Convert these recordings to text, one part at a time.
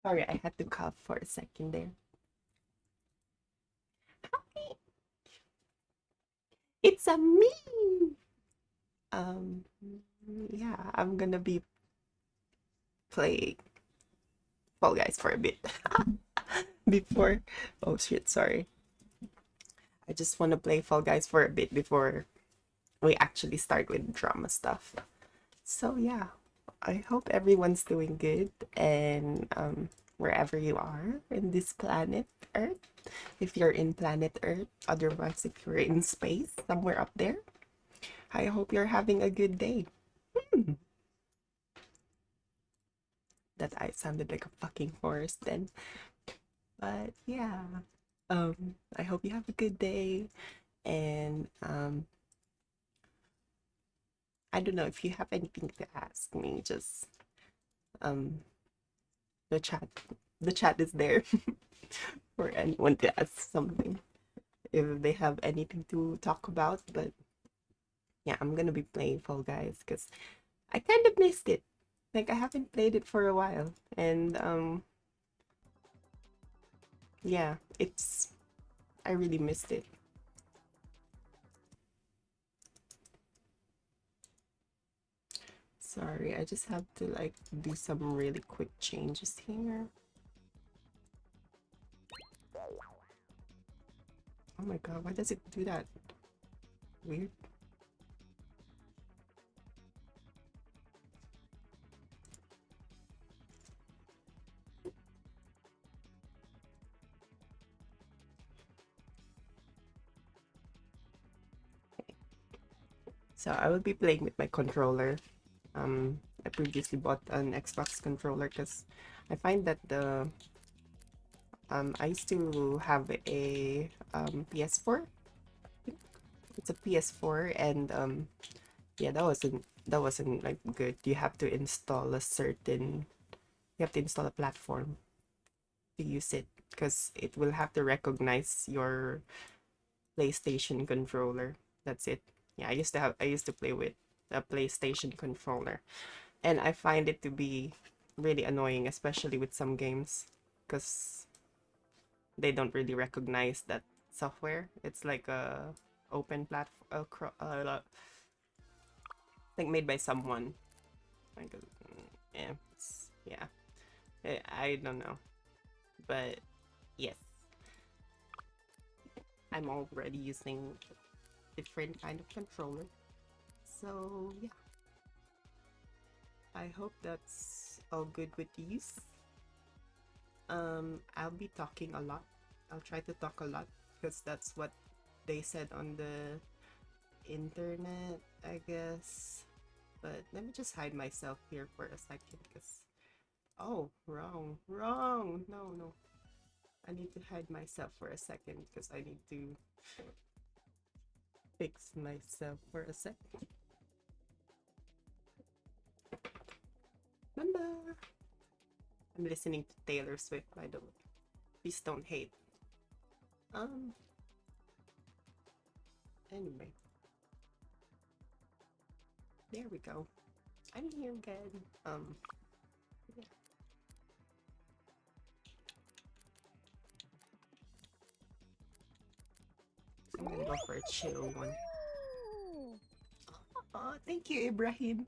Sorry, I had to cough for a second there. It's a me. Um, yeah, I'm gonna be playing Fall Guys for a bit before. Oh shit, sorry. I just want to play Fall Guys for a bit before we actually start with drama stuff. So yeah, I hope everyone's doing good and wherever you are in this planet Earth. If you're in planet Earth, otherwise if you're in space somewhere up there, I hope you're having a good day. Hmm. That I sounded like a fucking horse then. But yeah. I hope you have a good day and I don't know if you have anything to ask me, just um the chat the chat is there for anyone to ask something if they have anything to talk about. But yeah, I'm gonna be playing Fall Guys because I kind of missed it. Like I haven't played it for a while, and yeah, it's I really missed it. Sorry, I just have to like do some really quick changes here. Oh my god, why does it do that? Weird. So I will be playing with my controller. I previously bought an Xbox controller because I find that the I used to have a PS4. It's a PS4, and yeah, that wasn't like good. You have to install a certain you have to install a platform to use it because it will have to recognize your PlayStation controller. That's it. Yeah, I used to play with a PlayStation controller, and I find it to be really annoying, especially with some games, because they don't really recognize that software. It's like a open platform, like made by someone. Like, yeah, yeah. I don't know, but yes, I'm already using different kind of controller. So yeah, I hope that's all good with these. I'll be talking a lot. I'll try to talk a lot because that's what they said on the internet, I guess. But let me just hide myself here for a second because oh, wrong. No. I need to hide myself for a second because I need to fix myself for a second. Remember, I'm listening to Taylor Swift, by the way. Please don't hate. Um, anyway, there we go. I'm here again. Yeah. I'm gonna go for a chill one. Oh, thank you, Ibrahim.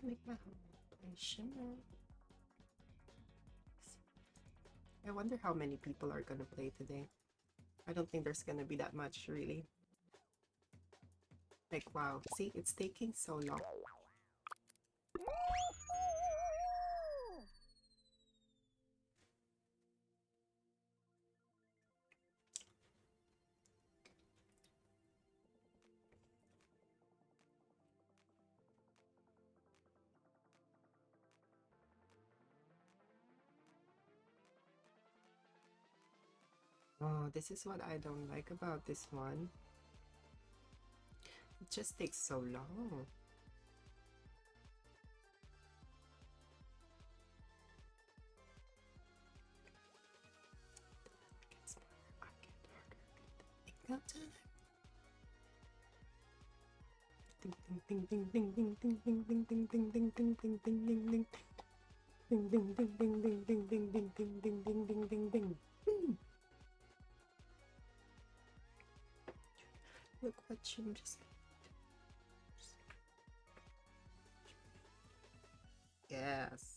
Make my home shimmer. I wonder how many people are gonna play today. I don't think there's gonna be that much, really. Like, wow. See, it's taking so long. Oh, this is what I don't like about this one. It just takes so long. Ding ding ding ding ding ding ding ding ding ding ding ding ding ding ding ding. Ding ding ding ding ding ding ding ding ding ding ding ding ding ding. Look what she just. Yes.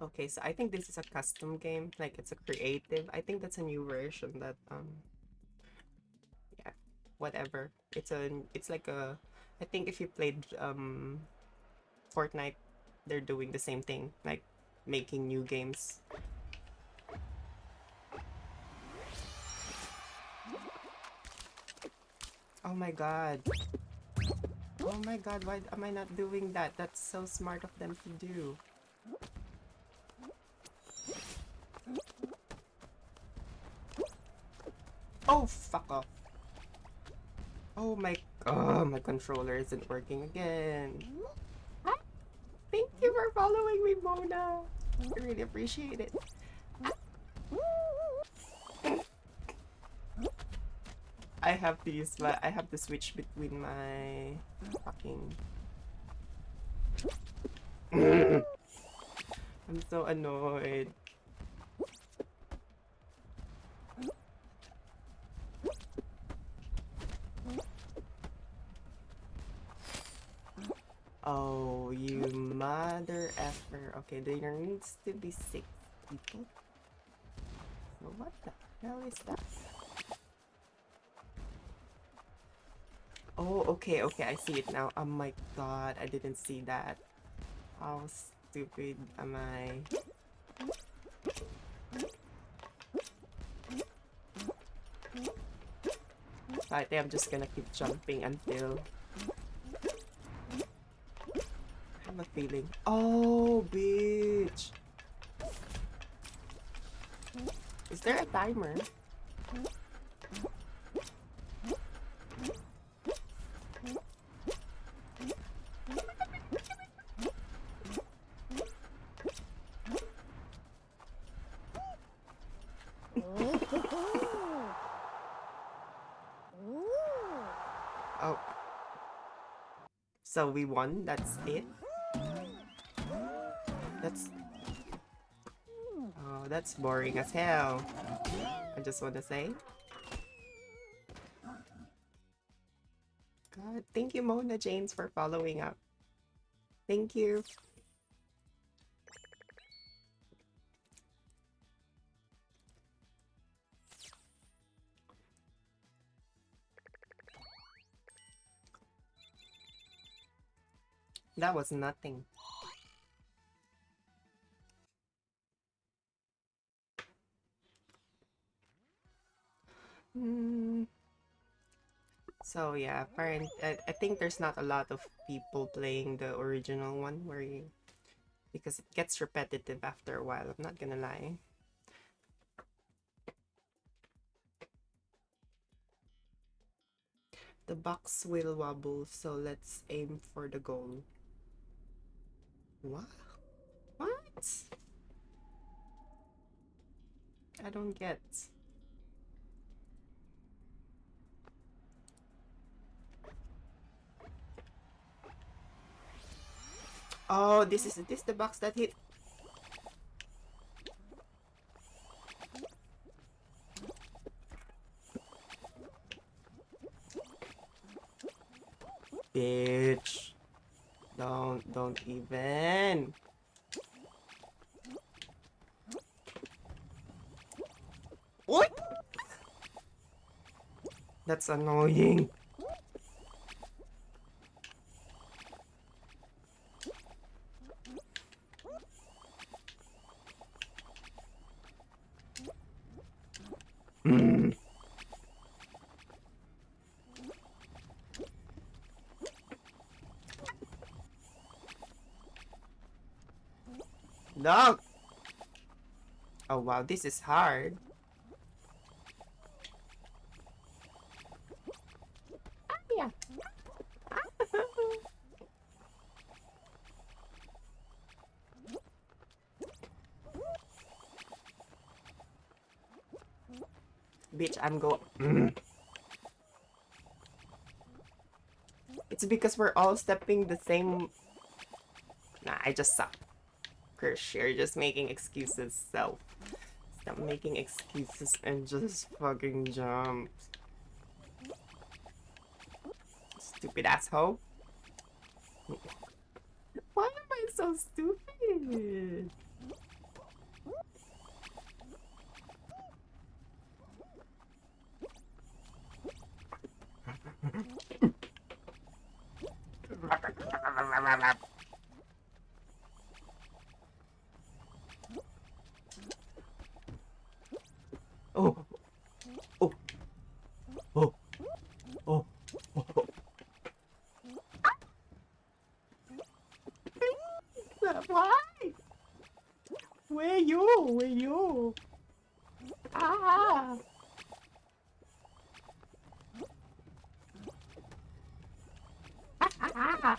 Okay, so I think this is a custom game, like it's a creative. I think that's a new version that yeah, whatever. It's like a, I think if you played Fortnite, they're doing the same thing, like making new games. Oh my god. Oh my god, why am I not doing that? That's so smart of them to do. Oh, fuck off. Oh my controller isn't working again. Thank you for following me, Mona. I really appreciate it. I have to use my, I have to switch between my fucking I'm so annoyed. Oh, you mother effer. Okay, there needs to be 6 people. So what the hell is that? Oh, okay, okay, I see it now. Oh my god, I didn't see that. How stupid am I? I think I'm just gonna keep jumping until I have a feeling. Oh, bitch! Is there a timer? Oh. So we won, that's it? That's... Oh, that's boring as hell. I just want to say. God, thank you Mona James for following up. Thank you. That was nothing. So yeah, I think there's not a lot of people playing the original one where you, because it gets repetitive after a while, I'm not gonna lie. The box will wobble, so let's aim for the goal. What? What? I don't get. Oh, this is this the box that hit. Bitch. Don't even. What? That's annoying. No. Oh wow, this is hard. Bitch, I'm go. It's because we're all stepping the same. Nah, I just suck. Krish, you're just making excuses, so stop making excuses and just fucking jump. Stupid asshole. Why am I so stupid? Oh, oh, oh, oh, oh. Why? Where you? Where you? Ah! Ah!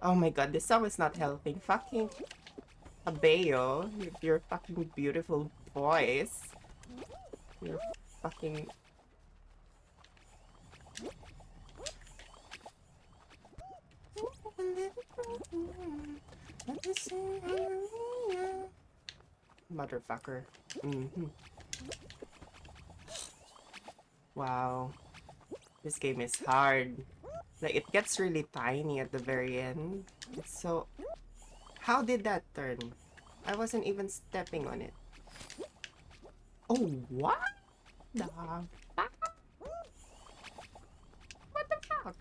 Oh my god, this song is not helping. Fucking Abeo, with your fucking beautiful voice. Your fucking. Motherfucker. Wow. This game is hard. Like, it gets really tiny at the very end. It's so... How did that turn? I wasn't even stepping on it. Oh, what the fuck? What the fuck?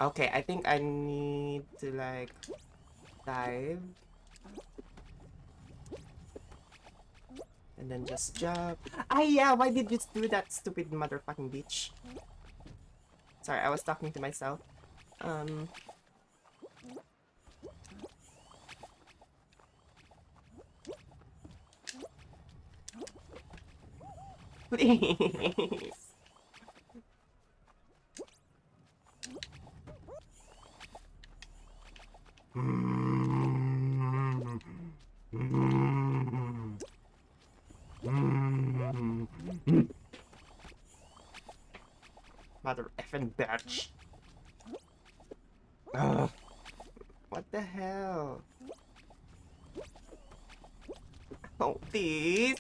Okay, I think I need to, like, dive. And then just jump. Ah, yeah, why did you do that, stupid motherfucking bitch? Sorry, I was talking to myself. Please. Mother effing bitch. Ugh. What the hell? Oh, please.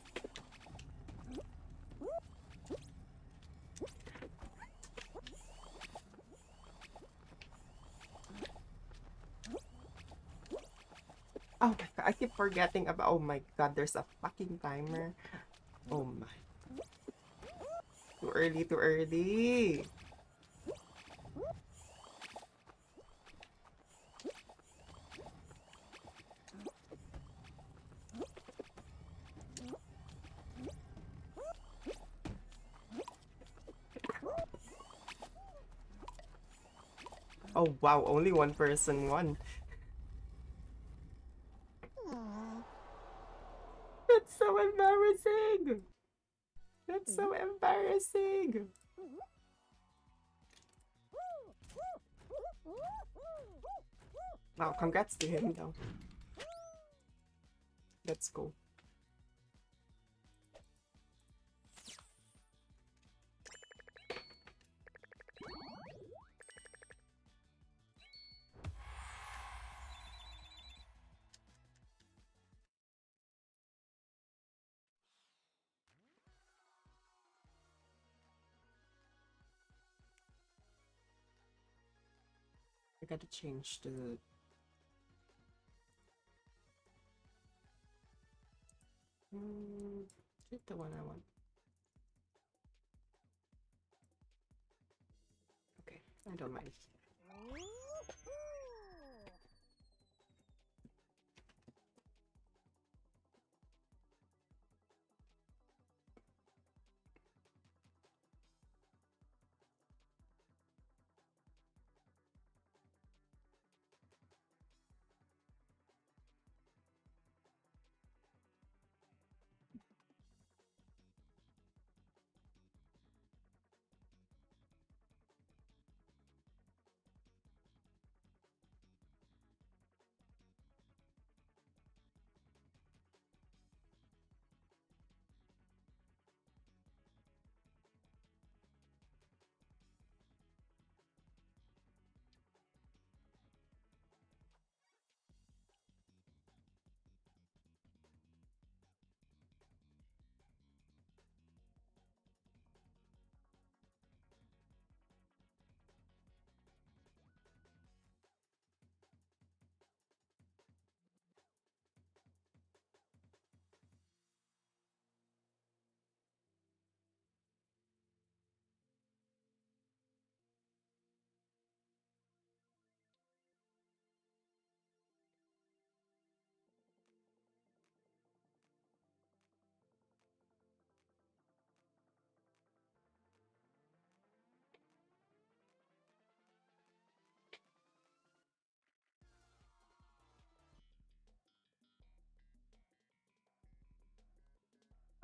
Oh my god, I keep forgetting about. Oh my god, there's a fucking timer. Oh my. Too early, too early. Oh wow, only one person won. That's so embarrassing. That's so embarrassing. Wow, congrats to him though. Let's go. I gotta change the... Choose the one I want. Okay, I don't mind.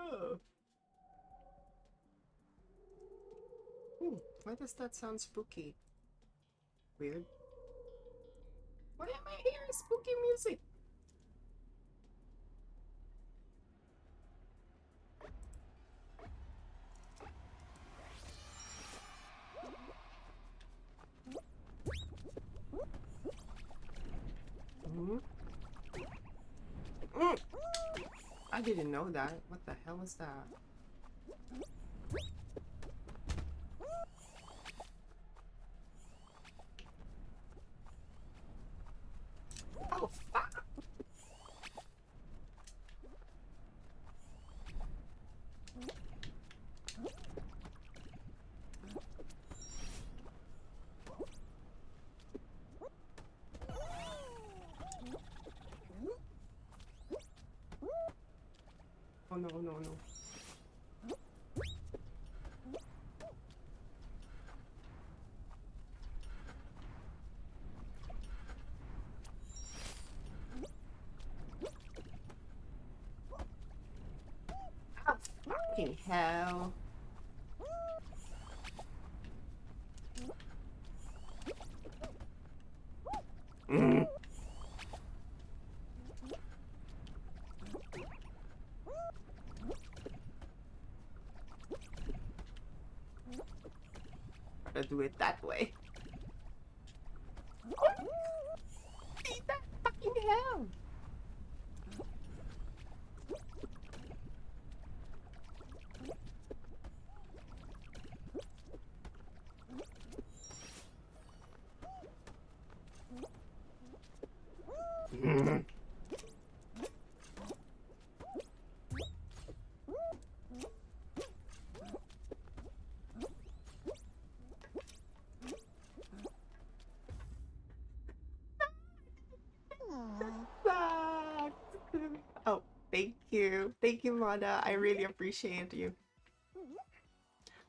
Oh. Why does that sound spooky? Weird. Why am I hearing spooky music? I didn't know that. What the hell was that? Oh, fuck! Oh no, no, no. Oh, fucking hell. Gotta do it that way. Eat that fucking hell! Oh, thank you. Thank you, Mona. I really appreciate you.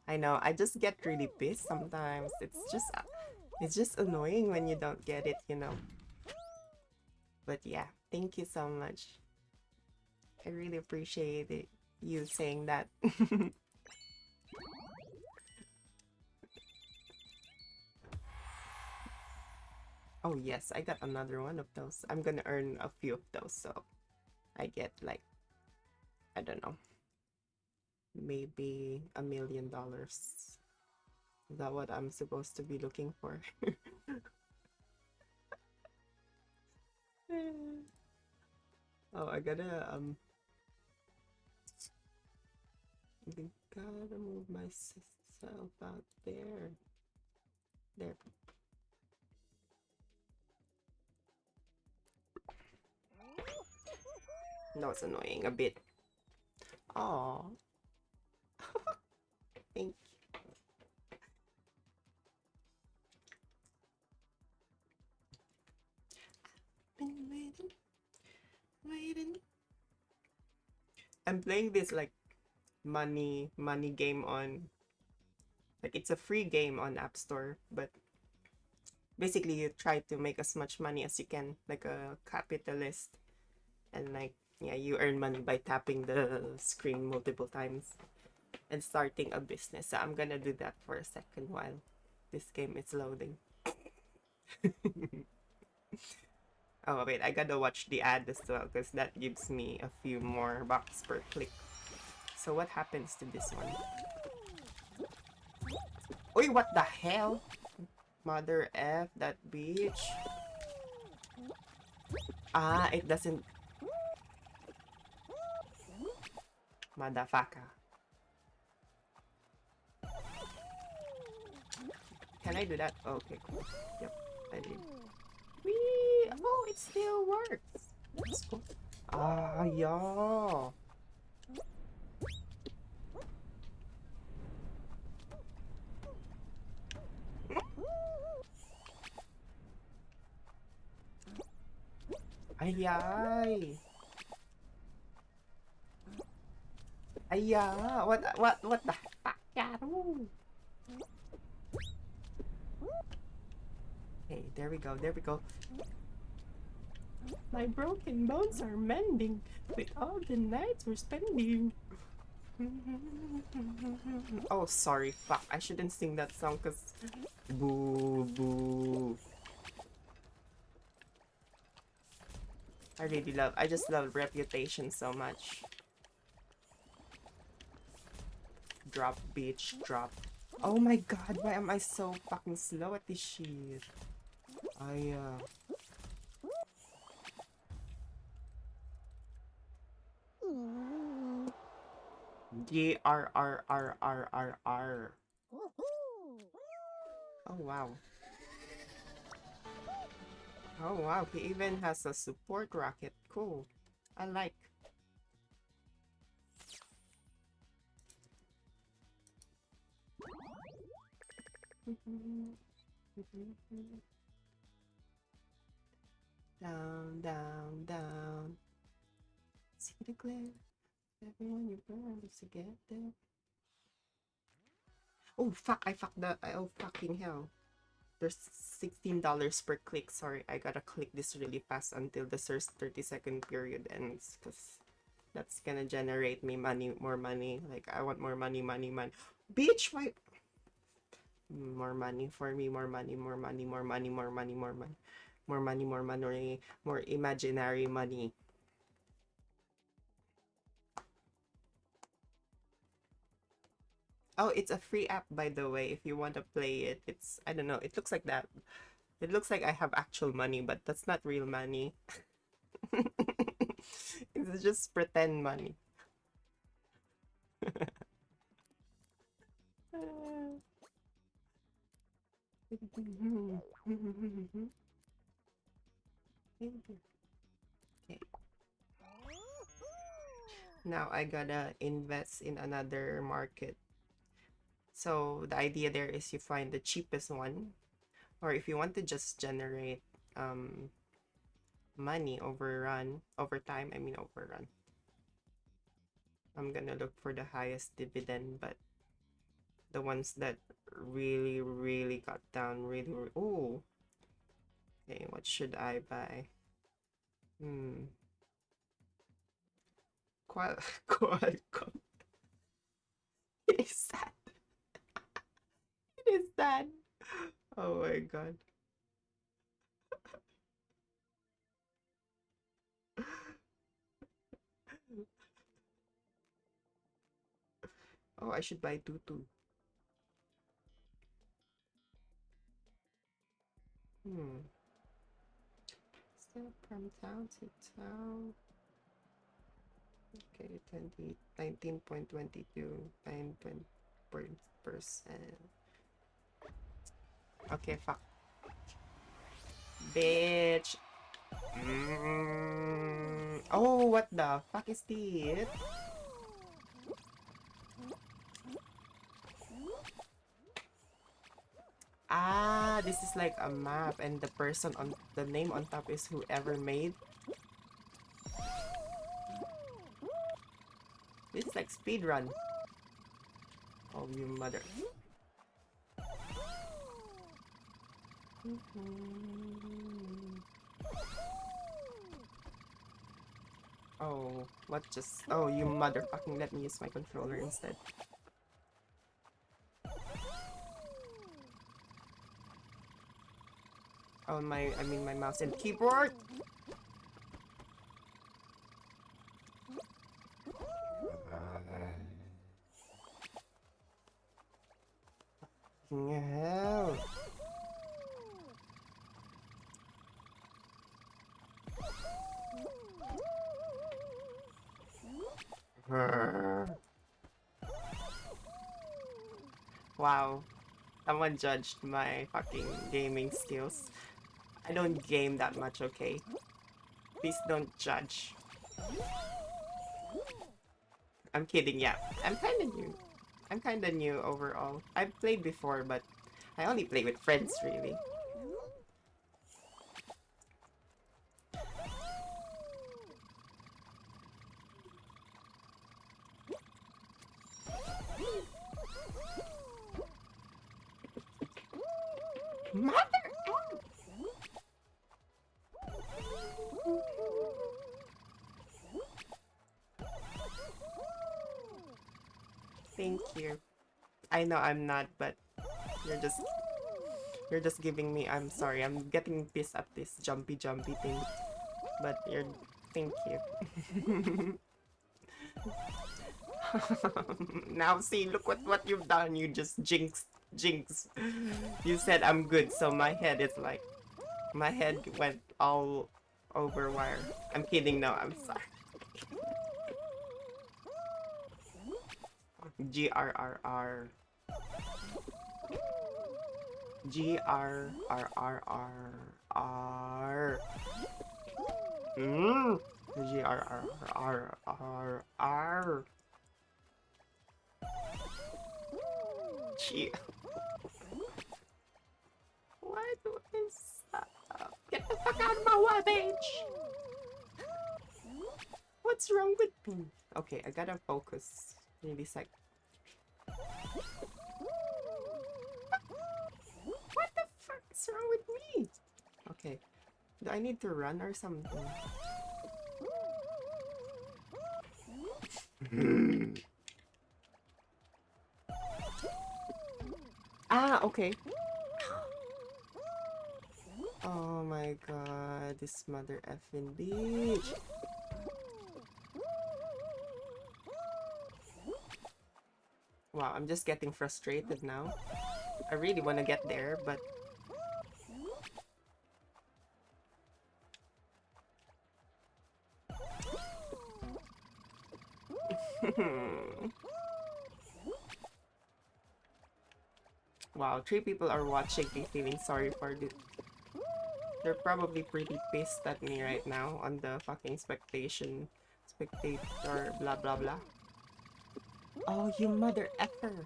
I know, I just get really pissed sometimes. It's just annoying when you don't get it, you know. But yeah, thank you so much. I really appreciate it, you saying that. Oh yes, I got another one of those. I'm gonna earn a few of those, so I get like, I don't know, maybe $1 million. Is that what I'm supposed to be looking for? Oh, I gotta move myself out there. There. That was annoying a bit. Oh, thank you. Been waiting. I'm playing this like money game on, like, it's a free game on App Store, but basically you try to make as much money as you can, like a capitalist, and like, yeah, you earn money by tapping the screen multiple times and starting a business. So I'm gonna do that for a second while this game is loading. Oh wait, I gotta watch the ad as well, because that gives me a few more bucks per click. So what happens to this one? Oi, what the hell? Mother F, that bitch. Ah, it doesn't... Motherfucker. Can I do that? Oh, okay, cool. Yep, I did. Whee! Oh, it still works. Let's go. Ah, yeah. Ay, ay. Ay, what the fuck, Yaro? Hey, there we go, there we go. My broken bones are mending with all the nights we're spending. Oh, sorry. Fuck. I shouldn't sing that song because... Boo, boo. I just love Reputation so much. Drop, bitch, drop. Oh my god, why am I so fucking slow at this shit? G R R R R R R. Oh wow. Oh wow, he even has a support rocket. Cool. I like. Down, down, down. See the glare. Everyone you burn is to get there. Oh fuck, I fucked the oh fucking hell. There's $16 per click. Sorry, I gotta click this really fast until the first 30-second period ends, because that's gonna generate me money, more money. Like, I want more money, money, money. Bitch, why? More money for me, more money, more money, more money, more money, more money. More money, more money, more imaginary money. Oh, it's a free app, by the way, if you want to play it. It's, I don't know, it looks like that. It looks like I have actual money, but that's not real money. It's just pretend money. Okay. Now I gotta invest in another market. So the idea there is you find the cheapest one, or if you want to just generate money over time, I mean overrun. I'm gonna look for the highest dividend, but the ones that really, really got down really, oh. Okay, what should I buy? Qualcomm. It is sad. It is sad. Oh my god. Oh, I should buy Tutu. Still from town to town. Okay, 19.22, 9%. Okay, fuck. Bitch. Oh, what the fuck is this? Ah, this is like a map, and the person on the name on top is whoever made. This is like speedrun. Oh, you mother. Oh, what just... Oh, you motherfucking let me use my controller instead. Oh, I mean my mouse and keyboard! Hell. Wow. Someone judged my fucking gaming skills. I don't game that much, okay? Please don't judge. I'm kidding, yeah. I'm kinda new. I'm kinda new overall. I've played before, but I only play with friends, really. Mother! Thank you. I know I'm not, but you're just giving me. I'm sorry. I'm getting pissed at this jumpy thing. But you're. Thank you. Now see, look what you've done. You just jinx. You said I'm good, so my head is like, my head went all over wire. I'm kidding. No, I'm sorry. GRRR. GRRRR. GRRRR. G. What is up? Get the fuck out of my webpage! What's wrong with me? Okay, I gotta focus. Maybe sec. What the fuck is wrong with me? Okay. Do I need to run or something? Ah, okay. Oh my god, this mother effing bitch. Wow, I'm just getting frustrated now. I really want to get there, but... Wow, 3 people are watching me feeling sorry for this. They're probably pretty pissed at me right now on the fucking spectator blah blah blah. Oh, you mother effer.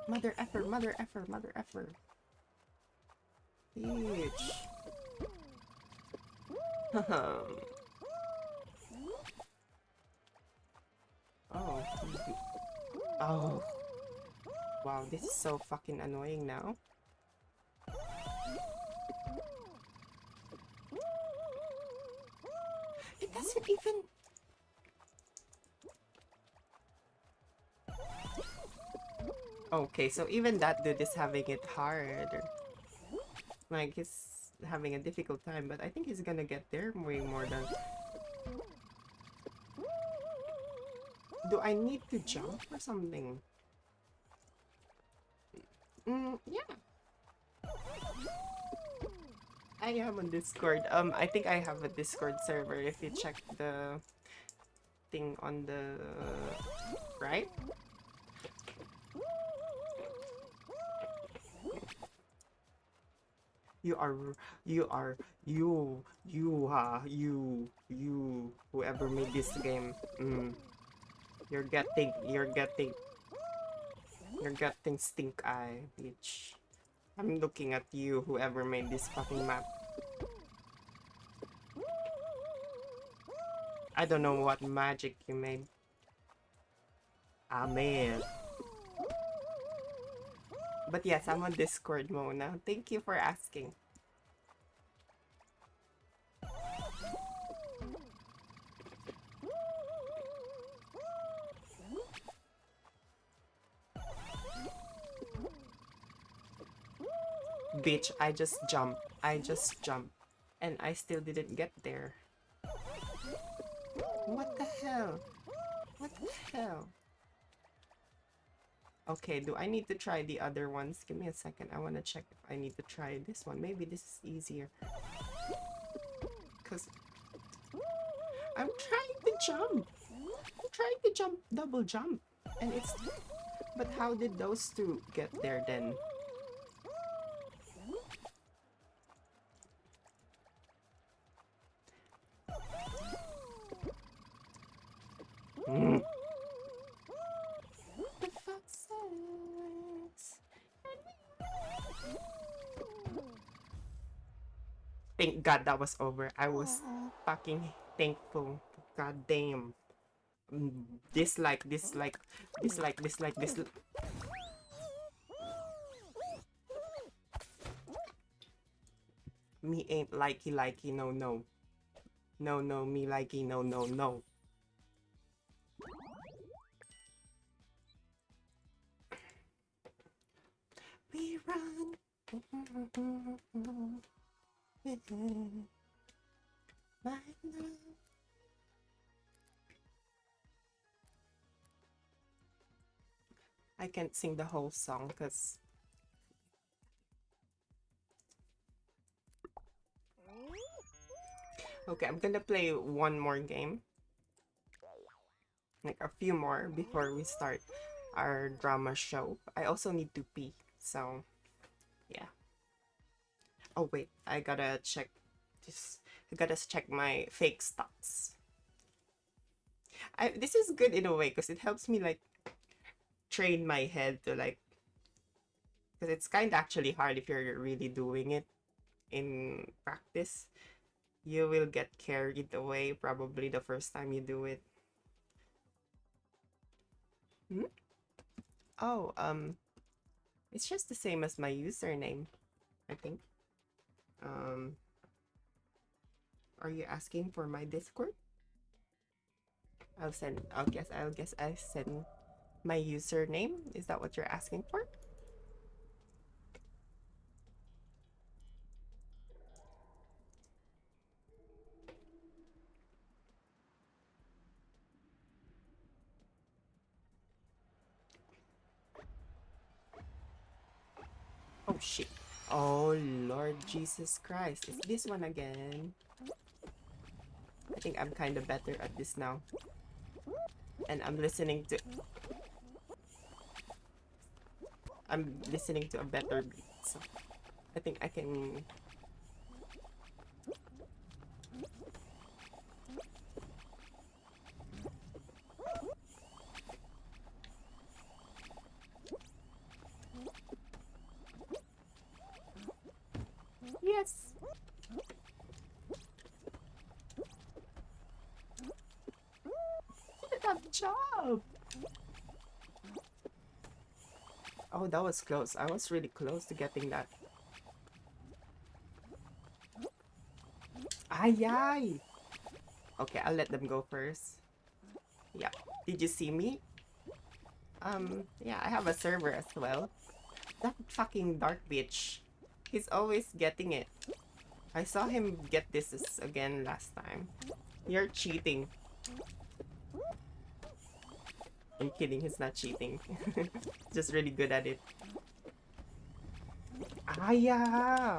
Mother effer, mother effer, mother effer. Bitch. Oh. Oh. Wow, this is so fucking annoying now. It doesn't even... Okay, so even that dude is having it hard. Like, he's having a difficult time, but I think he's gonna get there way more than... Do I need to jump or something? Yeah. I am on Discord. I think I have a Discord server if you check the thing on the right. Whoever made this game. You're getting stink eye, bitch. I'm looking at you, whoever made this fucking map. I don't know what magic you made. Amen. But yes, I'm on Discord mode now. Thank you for asking. Bitch, I just jumped. And I still didn't get there. What the hell? What the hell? Okay, do I need to try the other ones? Give me a second. I want to check if I need to try this one. Maybe this is easier. Because I'm trying to jump. I'm trying to jump, double jump. And it's... But how did those two get there then? The fuck sakes. Thank God that was over. I was fucking thankful. God damn. Dislike. Me ain't likey, no. No, me likey, no. I can't sing the whole song because okay, I'm gonna play one more game, like a few more before we start our drama show. I also need to pee, so yeah. Oh wait, I gotta check this. I gotta check my fake stats. This is good in a way because it helps me like train my head to like, because it's kind of actually hard if you're really doing it in practice. You will get carried away probably the first time you do it. Hmm? Oh, it's just the same as my username, I think. Um, are you asking for my Discord? I'll guess I send my username. Is that what you're asking for? Oh shit. Oh Lord Jesus Christ. It's this one again. I think I'm kind of better at this now. And I'm listening to a better beat. So I think I can. Yes. Good job. Oh, that was close. I was really close to getting that. Ay, ay. Okay, I'll let them go first. Yeah. Did you see me? Yeah, I have a server as well. That fucking dark bitch. He's always getting it. I saw him get this again last time. You're cheating. I'm kidding, he's not cheating. Just really good at it. Ah, yeah.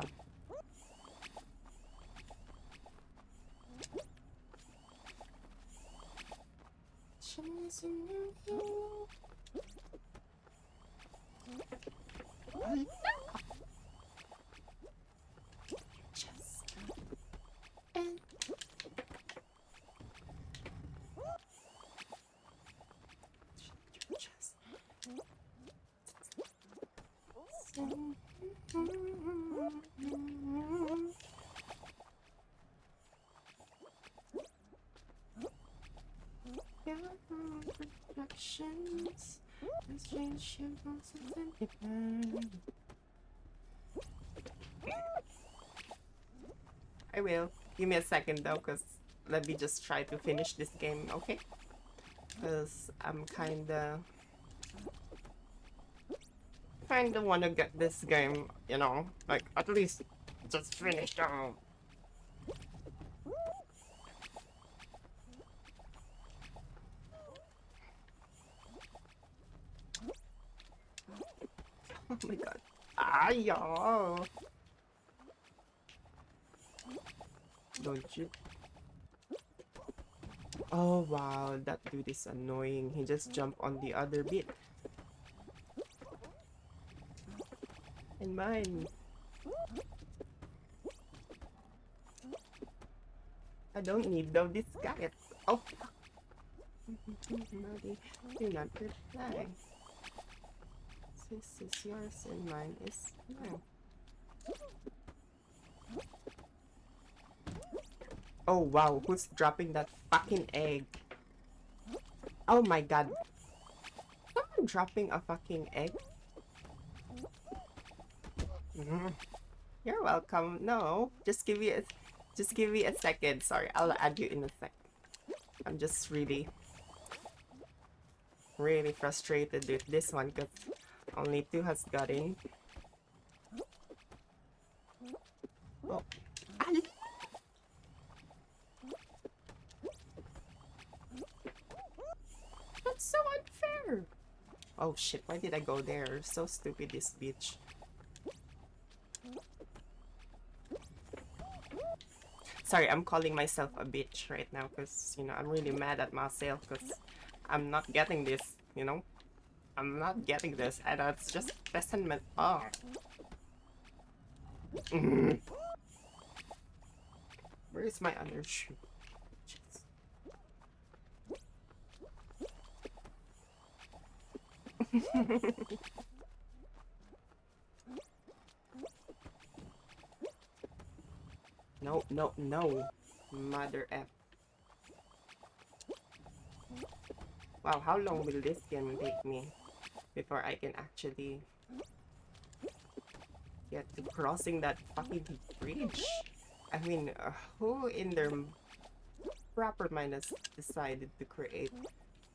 And reflections. I will. Give me a second though, because let me just try to finish this game, okay? Because I'm kinda wanna get this game, you know, like at least just finish them. Oh my god. Ayo! Don't you? Oh wow, that dude is annoying. He just jumped on the other bit. And mine. I don't need though this guy. Oh fuck. Do not reply. This is yours and mine is mine. Oh wow, who's dropping that fucking egg? Oh my god. Someone dropping a fucking egg? You're welcome. No, just give me a second. Sorry, I'll add you in a sec. I'm just really frustrated with this one because only two has got in. Oh. Al- That's so unfair. Oh shit, why did I go there? So stupid, this bitch. Sorry, I'm calling myself a bitch right now because, you know, I'm really mad at myself because I'm not getting this, you know? I'm not getting this, and it's just pissing me off. Where is my other shoe? No, no, no. Mother F. Wow, how long will this game take me before I can actually get to crossing that fucking bridge? I mean, who in their proper mind has decided to create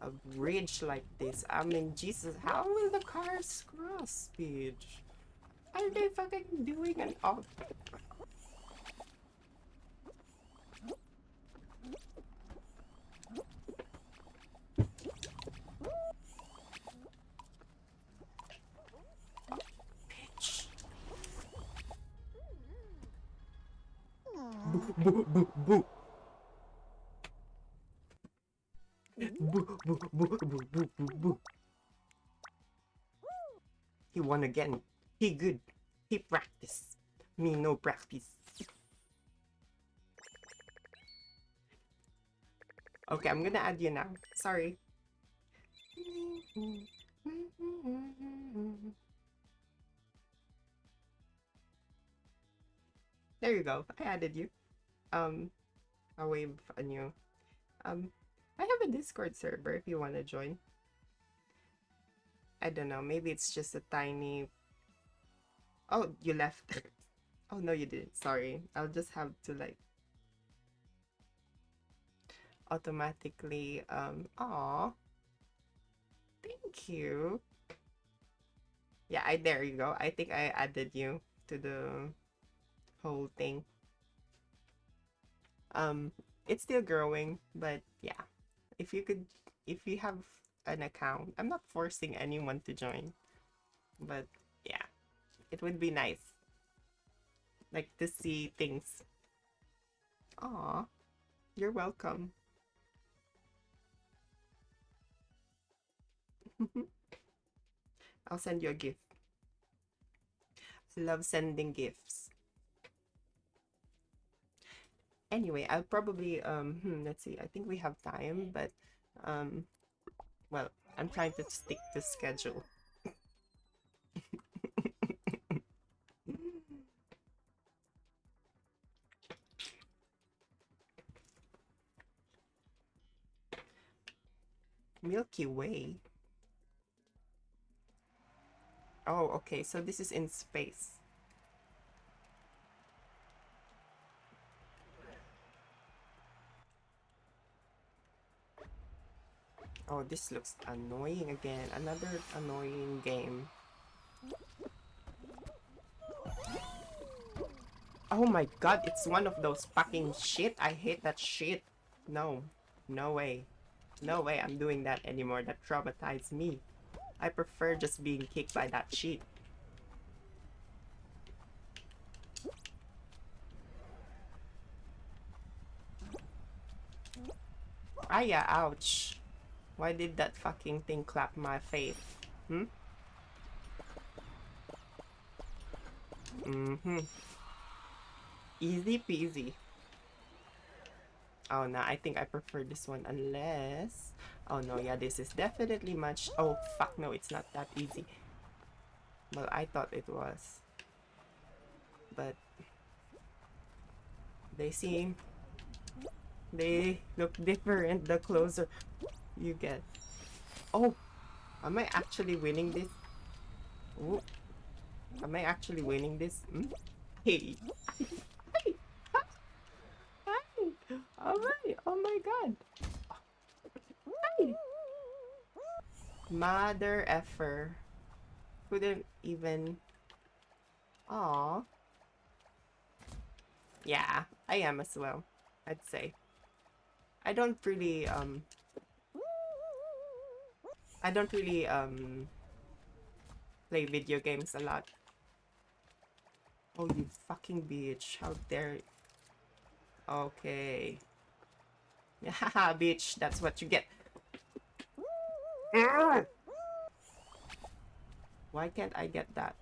a bridge like this? I mean, Jesus, how will the cars cross, bitch? Are they fucking doing an off? Bitch. Boo, boo, boo, boo. Boo, boo, boo, boo, boo, boo, boo. He won again. He good. He practice. Me no practice. Okay, I'm gonna add you now. Sorry. There you go. I added you. I'll wave on you. Um, I have a Discord server if you want to join. I don't know. Maybe it's just a tiny. Oh, you left. Oh no, you didn't. Sorry. I'll just have to like automatically. Aw. Thank you. Yeah, there you go. I think I added you to the whole thing. Um, it's still growing, but yeah. If you could, if you have an account, I'm not forcing anyone to join, but yeah, it would be nice, like to see things. Aw, you're welcome. I'll send you a gift. I love sending gifts. Anyway, I'll probably let's see. I think we have time, but um well, I'm trying to stick to schedule. Milky Way. Oh, okay. So this is in space. Oh, this looks annoying again. Another annoying game. Oh my god, it's one of those fucking shit. I hate that shit. No. No way. No way I'm doing that anymore. That traumatized me. I prefer just being kicked by that shit. Ah yeah, ouch. Why did that fucking thing clap my face? Hmm? Mm-hmm. Easy peasy. Oh no, I think I prefer this one unless... Oh no, yeah, this is definitely much... Oh fuck no, it's not that easy. Well, I thought it was. But... They seem... They look different the closer you get. Oh! Am I actually winning this? Ooh. Am I actually winning this? Hmm? Hey! Hey! Hi! Alright! Oh my god! Hi! Mother effer. Couldn't even... Aw. Yeah, I am as well, I'd say. I don't really I don't really play video games a lot. Oh, you fucking bitch. How dare you. Okay. Haha, bitch. That's what you get. Why can't I get that?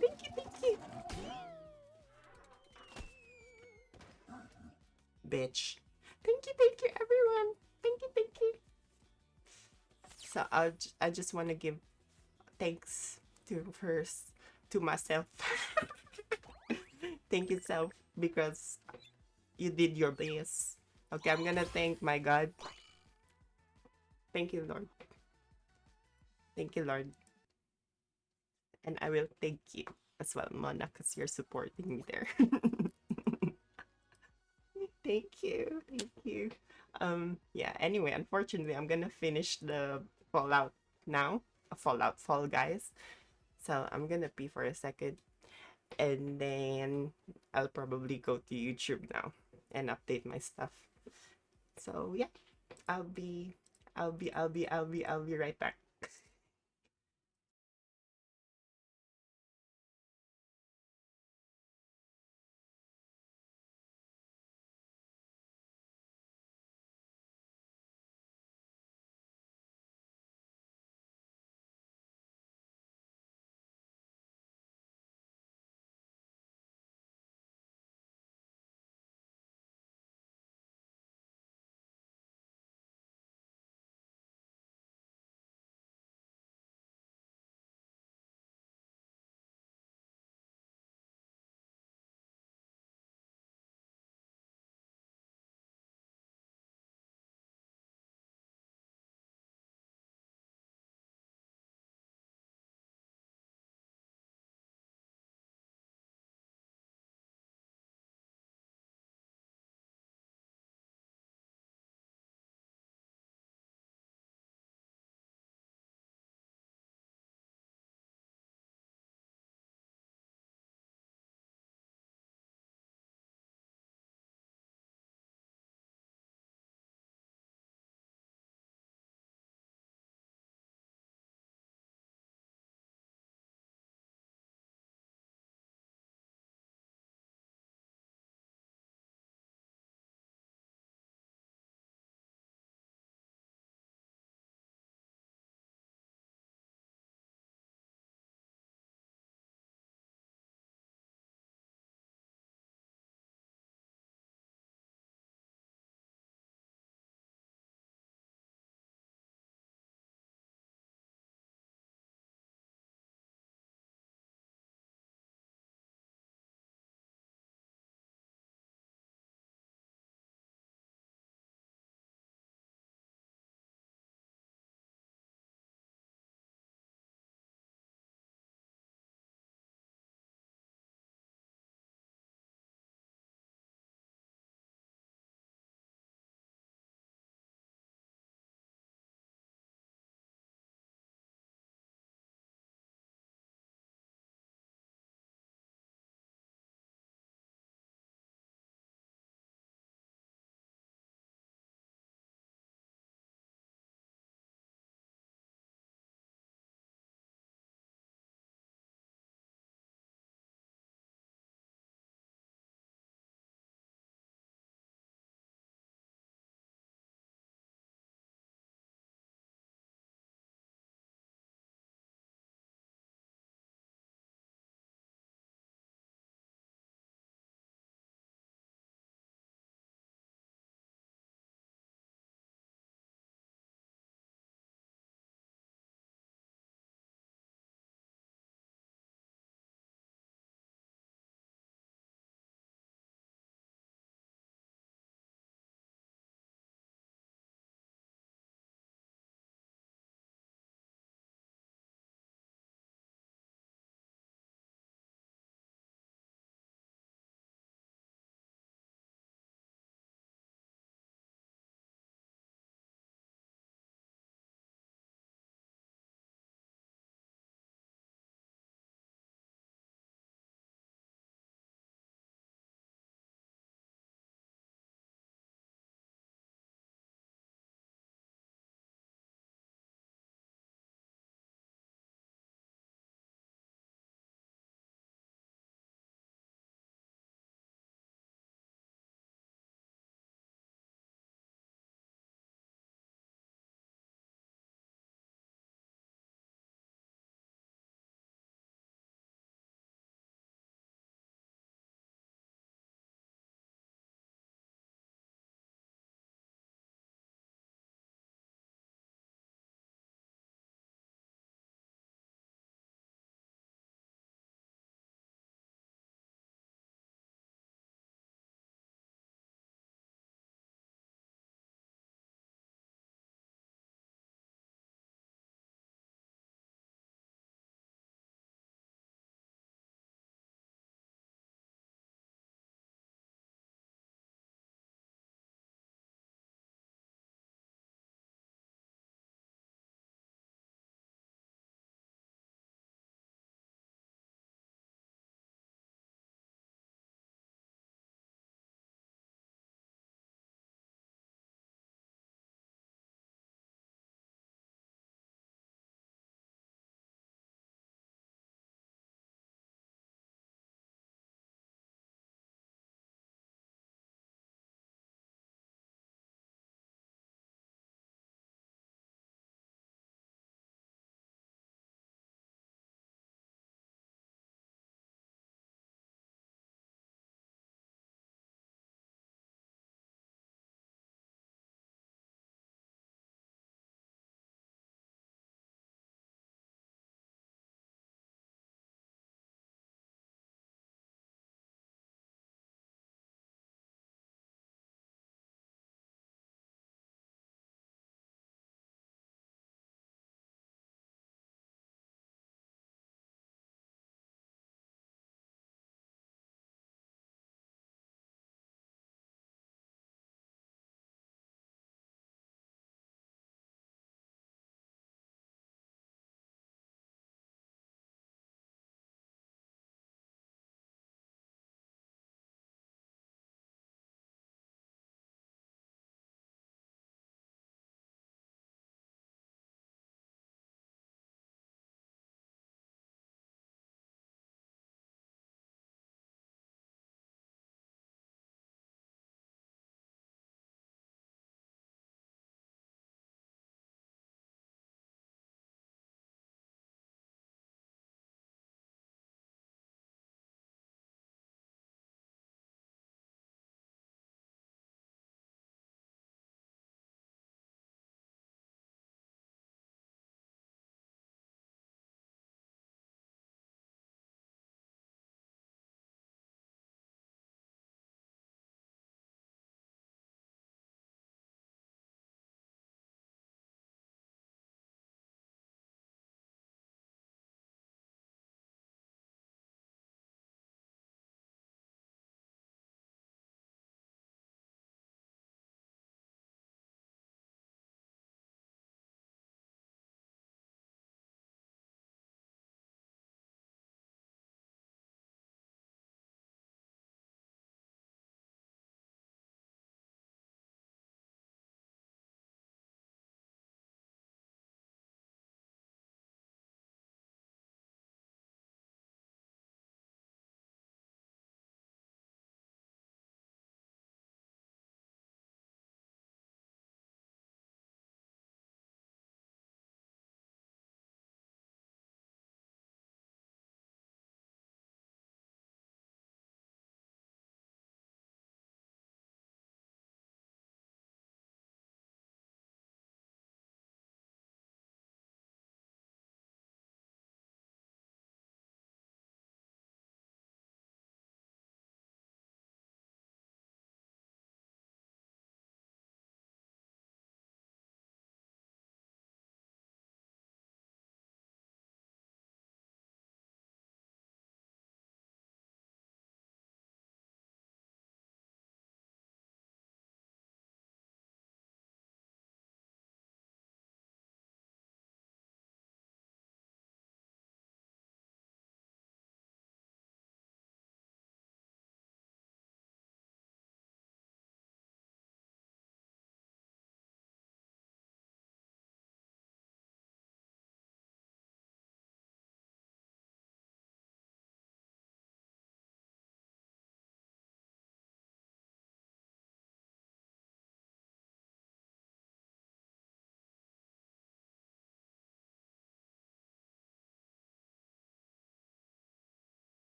Thank you, thank you. Bitch. Thank you, everyone. Thank you, thank you. So I just want to give thanks to first to myself. Thank you, self, because you did your best. Okay, I'm gonna thank my God. Thank you, Lord. Thank you, Lord. And I will thank you as well, Mona, because you're supporting me there. Thank you. Thank you. Yeah, anyway, unfortunately, I'm gonna finish the Fallout now. Fallout Fall Guys. So I'm gonna pee for a second and then I'll probably go to YouTube now and update my stuff. So yeah, I'll be right back.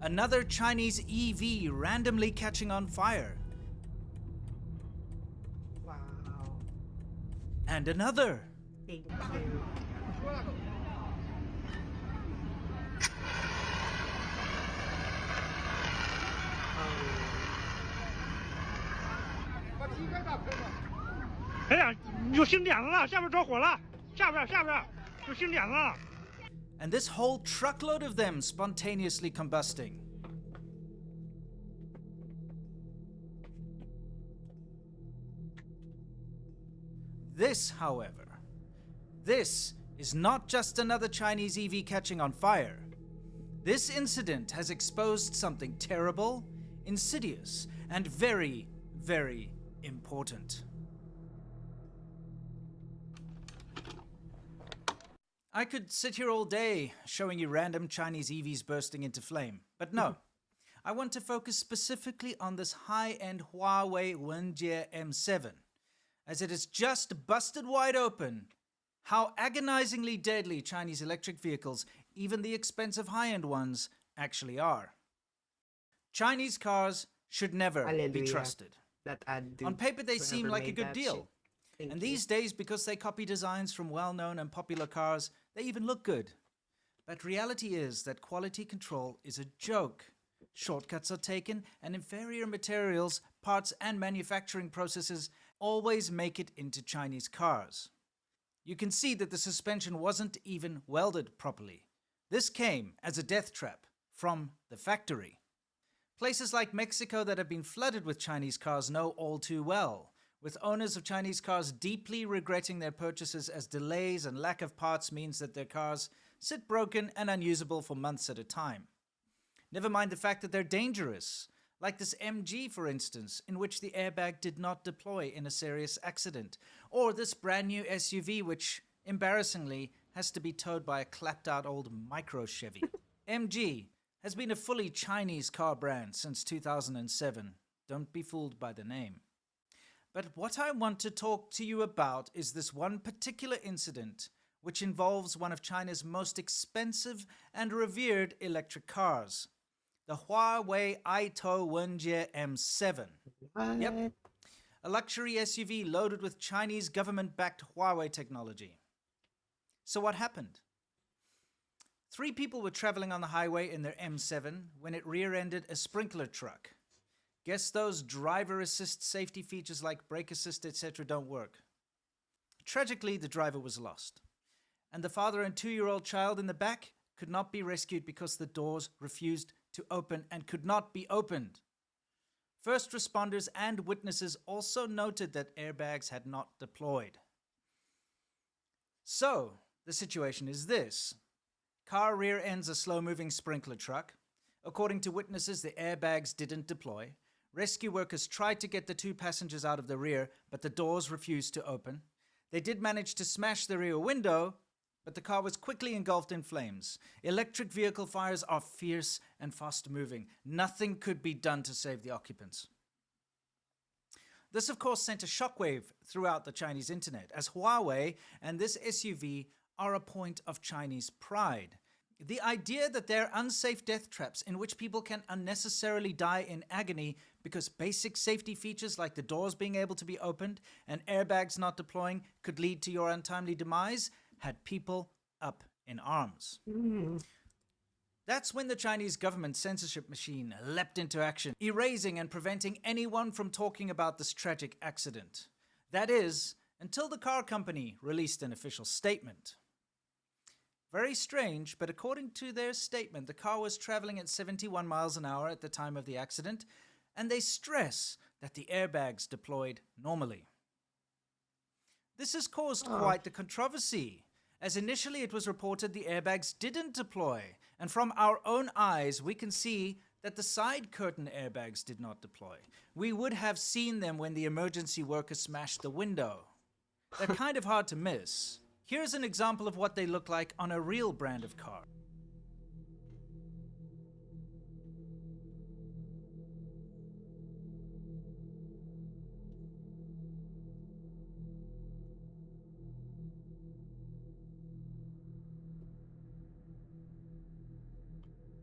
Another Chinese EV randomly catching on fire. Wow. And another. Thank you. And this whole truckload of them spontaneously combusting. This, however, this is not just another Chinese EV catching on fire. This incident has exposed something terrible, insidious, and very, very important. I could sit here all day showing you random Chinese EVs bursting into flame, but no. I want to focus specifically on this high-end Huawei Wenjie M7, as it is just busted wide open how agonizingly deadly Chinese electric vehicles, even the expensive high-end ones, actually are. Chinese cars should never be trusted. On paper they seem like a good deal. And these days, because they copy designs from well-known and popular cars, they even look good. But reality is that quality control is a joke. Shortcuts are taken, and inferior materials, parts, and manufacturing processes always make it into Chinese cars. You can see that the suspension wasn't even welded properly. This came as a death trap from the factory. Places like Mexico that have been flooded with Chinese cars know all too well, with owners of Chinese cars deeply regretting their purchases as delays and lack of parts means that their cars sit broken and unusable for months at a time. Never mind the fact that they're dangerous, like this MG for instance, in which the airbag did not deploy in a serious accident, or this brand new SUV which, embarrassingly, has to be towed by a clapped out old micro Chevy. MG has been a fully Chinese car brand since 2007. Don't be fooled by the name. But what I want to talk to you about is this one particular incident which involves one of China's most expensive and revered electric cars, the Huawei Aito Wenjie M7. What? Yep, a luxury SUV loaded with Chinese government-backed Huawei technology. So what happened? 3 people were traveling on the highway in their M7 when it rear-ended a sprinkler truck. Guess those driver assist safety features like brake assist, etc. don't work. Tragically, the driver was lost, and the father and 2-year-old child in the back could not be rescued because the doors refused to open and could not be opened. First responders and witnesses also noted that airbags had not deployed. So, the situation is this. Car rear ends a slow-moving sprinkler truck. According to witnesses, the airbags didn't deploy. Rescue workers tried to get the 2 passengers out of the rear, but the doors refused to open. They did manage to smash the rear window, but the car was quickly engulfed in flames. Electric vehicle fires are fierce and fast-moving. Nothing could be done to save the occupants. This, of course, sent a shockwave throughout the Chinese internet, as Huawei and this SUV are a point of Chinese pride. The idea that they're unsafe death traps in which people can unnecessarily die in agony because basic safety features like the doors being able to be opened and airbags not deploying could lead to your untimely demise had people up in arms. That's when the Chinese government censorship machine leapt into action, erasing and preventing anyone from talking about this tragic accident. That is, until the car company released an official statement. Very strange, but according to their statement, the car was traveling at 71 miles an hour at the time of the accident, and they stress that the airbags deployed normally. This has caused quite the controversy, as initially it was reported the airbags didn't deploy, and from our own eyes we can see that the side curtain airbags did not deploy. We would have seen them when the emergency workers smashed the window. They're kind of hard to miss. Here's an example of what they look like on a real brand of car.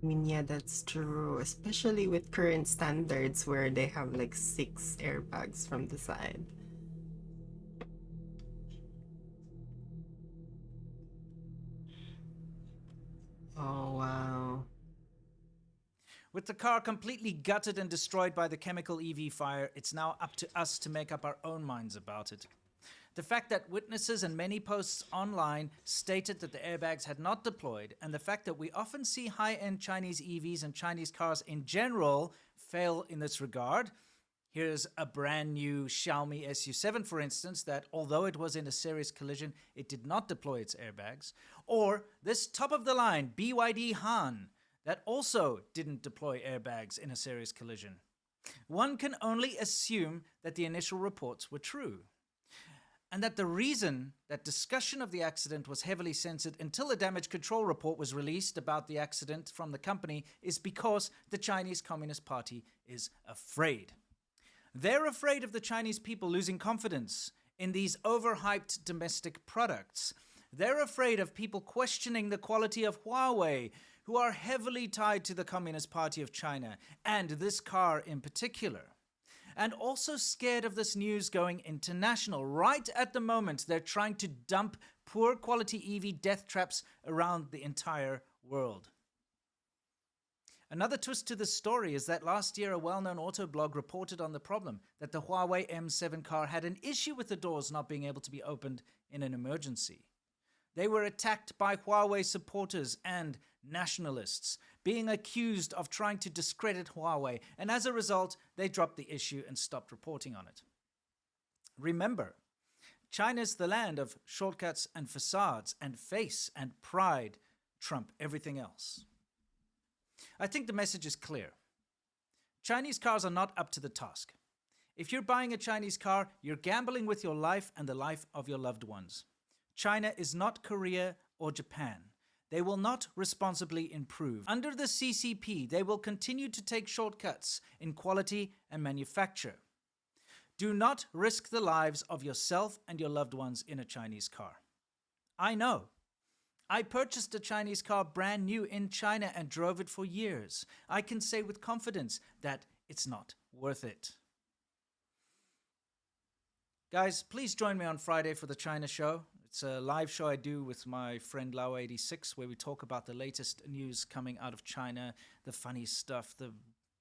I mean, yeah, that's true, especially with current standards where they have like 6 airbags from the side. Oh, wow. With the car completely gutted and destroyed by the chemical EV fire, it's now up to us to make up our own minds about it. The fact that witnesses and many posts online stated that the airbags had not deployed, and the fact that we often see high end Chinese EVs and Chinese cars in general fail in this regard. Here's a brand new Xiaomi SU7, for instance, that although it was in a serious collision, it did not deploy its airbags. Or this top of the line BYD Han that also didn't deploy airbags in a serious collision. One can only assume that the initial reports were true, and that the reason that discussion of the accident was heavily censored until a damage control report was released about the accident from the company is because the Chinese Communist Party is afraid. They're afraid of the Chinese people losing confidence in these overhyped domestic products. They're afraid of people questioning the quality of Huawei, who are heavily tied to the Communist Party of China, and this car in particular. And also scared of this news going international. Right at the moment, they're trying to dump poor quality EV death traps around the entire world. Another twist to this story is that last year a well-known auto blog reported on the problem that the Huawei M7 car had an issue with the doors not being able to be opened in an emergency. They were attacked by Huawei supporters and nationalists, being accused of trying to discredit Huawei, and as a result, they dropped the issue and stopped reporting on it. Remember, China's the land of shortcuts and facades, and face and pride trump everything else. I think the message is clear. Chinese cars are not up to the task. If you're buying a Chinese car, you're gambling with your life and the life of your loved ones. China is not Korea or Japan. They will not responsibly improve. Under the CCP, they will continue to take shortcuts in quality and manufacture. Do not risk the lives of yourself and your loved ones in a Chinese car. I know. I purchased a Chinese car brand new in China and drove it for years. I can say with confidence that it's not worth it. Guys, please join me on Friday for the China show. It's a live show I do with my friend Lau86 where we talk about the latest news coming out of China, the funny stuff, the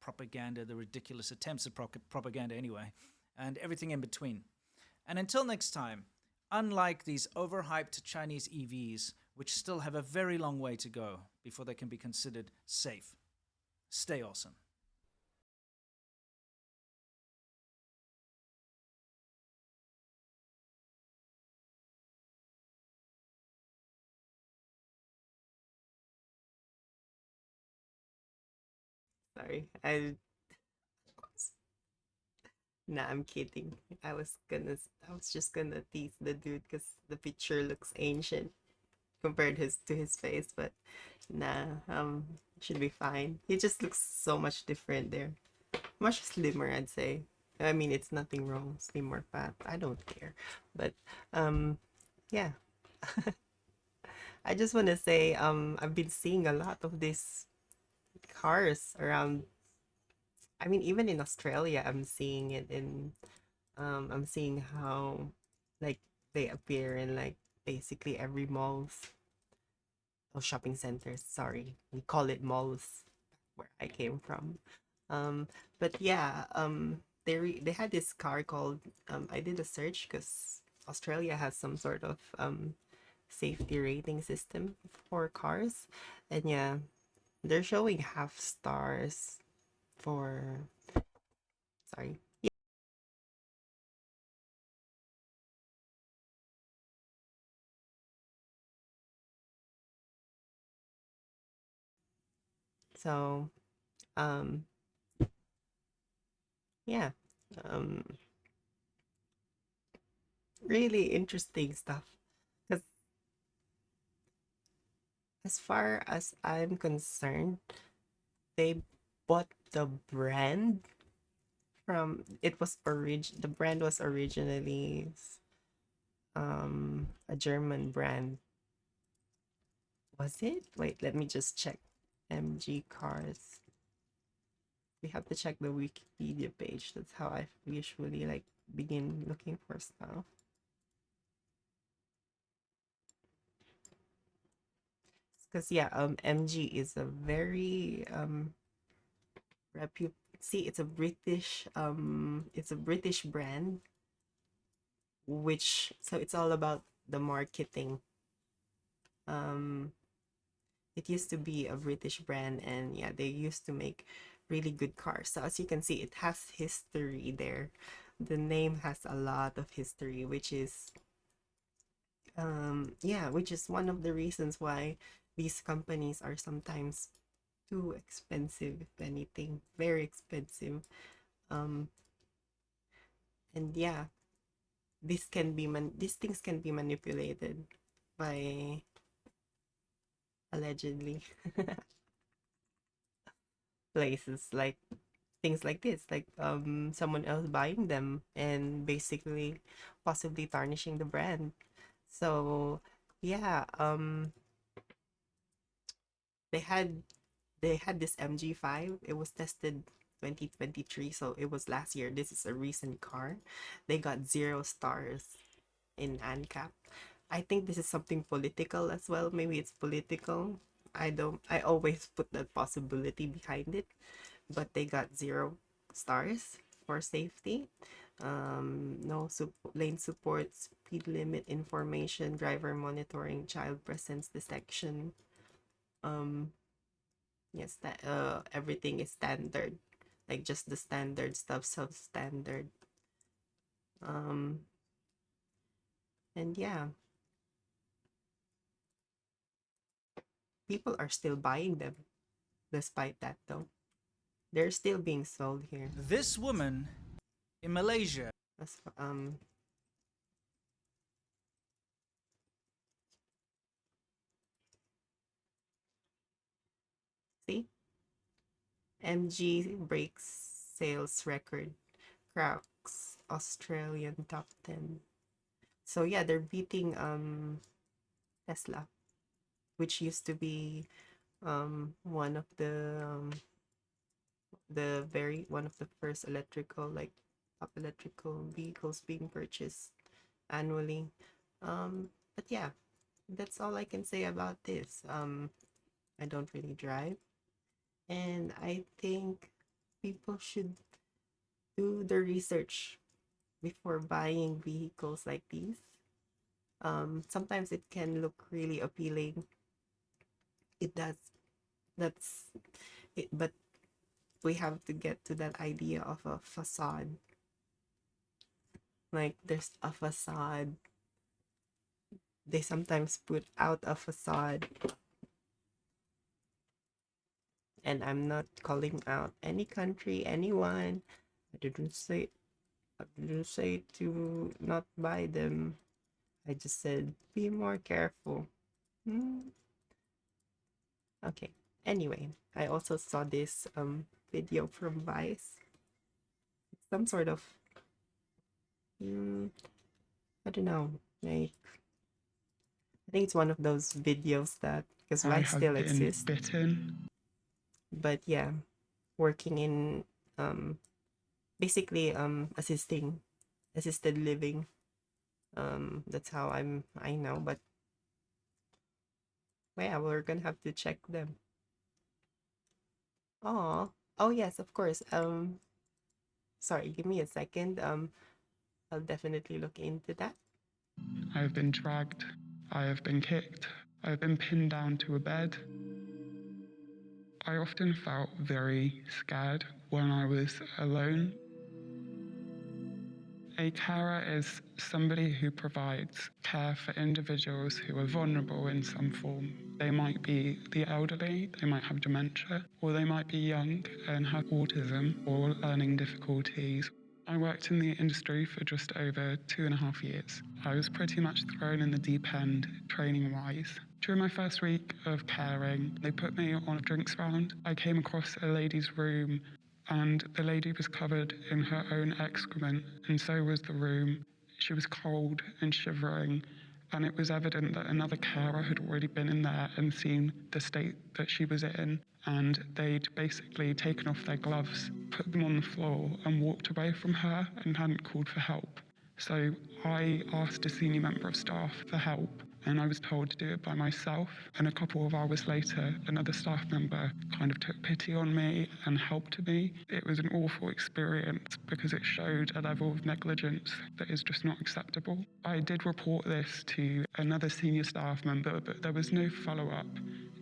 propaganda, the ridiculous attempts at propaganda anyway, and everything in between. And until next time, unlike these overhyped Chinese EVs, which still have a very long way to go before they can be considered safe, stay awesome. Sorry. Nah, I'm kidding. I was just gonna tease the dude because the picture looks ancient compared to his face, but nah, should be fine. He just looks so much different there. Much slimmer, I'd say. I mean, it's nothing wrong, slim or fat. I don't care. But yeah. I just want to say, I've been seeing a lot of these cars around. I mean, even in Australia, I'm seeing it I'm seeing how, like, they appear in, like, basically every malls or shopping centers. Sorry, we call it malls where I came from. But yeah, they had this car called, I did a search because Australia has some sort of safety rating system for cars, and yeah, they're showing half stars for, sorry. So, um, yeah, um, really interesting stuff. Because as far as I'm concerned, they bought the brand from, the brand was originally a German brand. Was it? Wait, let me just check. MG cars. We have to check the Wikipedia page. That's how I usually like begin looking for stuff. Because yeah, MG is a very see, it's a British brand, which so it's all about the marketing. Um, it used to be a British brand, and yeah, they used to make really good cars. So as you can see, it has history there. The name has a lot of history, which is yeah, which is one of the reasons why these companies are sometimes too expensive, if anything, very expensive. Um, and yeah, these things can be manipulated by allegedly places like things like this, like someone else buying them and basically possibly tarnishing the brand. So yeah, they had they had this MG5. It was tested 2023, so it was last year. This is a recent car. They got 0 stars in ANCAP. I think this is something political as well. Maybe it's political. I always put that possibility behind it, but they got 0 stars for safety. No lane support, speed limit information, driver monitoring, child presence detection. Um, yes, that everything is standard, like just the standard stuff, substandard. Um, and yeah, people are still buying them despite that though. They're still being sold here. This woman in Malaysia. As see, MG breaks sales record, cracks Australian top 10. So yeah, they're beating Tesla, which used to be one of the very one of the first electrical, like top electrical vehicles being purchased annually. But yeah, that's all I can say about this. I don't really drive, and I think people should do the research before buying vehicles like these. Sometimes it can look really appealing. It does. That's it, but we have to get to that idea of a facade. Like there's a facade. They sometimes put out a facade, and I'm not calling out any country, anyone. I didn't say to not buy them. I just said be more careful. Hmm. Okay. Anyway, I also saw this video from Vice. Some sort of I don't know. Like I think it's one of those videos that because Vice still exists. Bitten. But yeah, working in basically assisted living. That's how I know, but yeah, we're gonna have to check them. Oh yes, of course. Sorry, give me a second. I'll definitely look into that. I have been dragged. I have been kicked. I have been pinned down to a bed. I often felt very scared when I was alone. A carer is somebody who provides care for individuals who are vulnerable in some form. They might be the elderly, they might have dementia, or they might be young and have autism or learning difficulties. I worked in the industry for just over 2.5 years. I was pretty much thrown in the deep end, training-wise. During my first week of caring, they put me on a drinks round. I came across a lady's room and the lady was covered in her own excrement, and so was the room. She was cold and shivering, and it was evident that another carer had already been in there and seen the state that she was in. and they'd basically taken off their gloves, put them on the floor and walked away from her and hadn't called for help. So I asked a senior member of staff for help, and I was told to do it by myself. And a couple of hours later, another staff member kind of took pity on me and helped me. It was an awful experience because it showed a level of negligence that is just not acceptable. I did report this to another senior staff member, but there was no follow-up.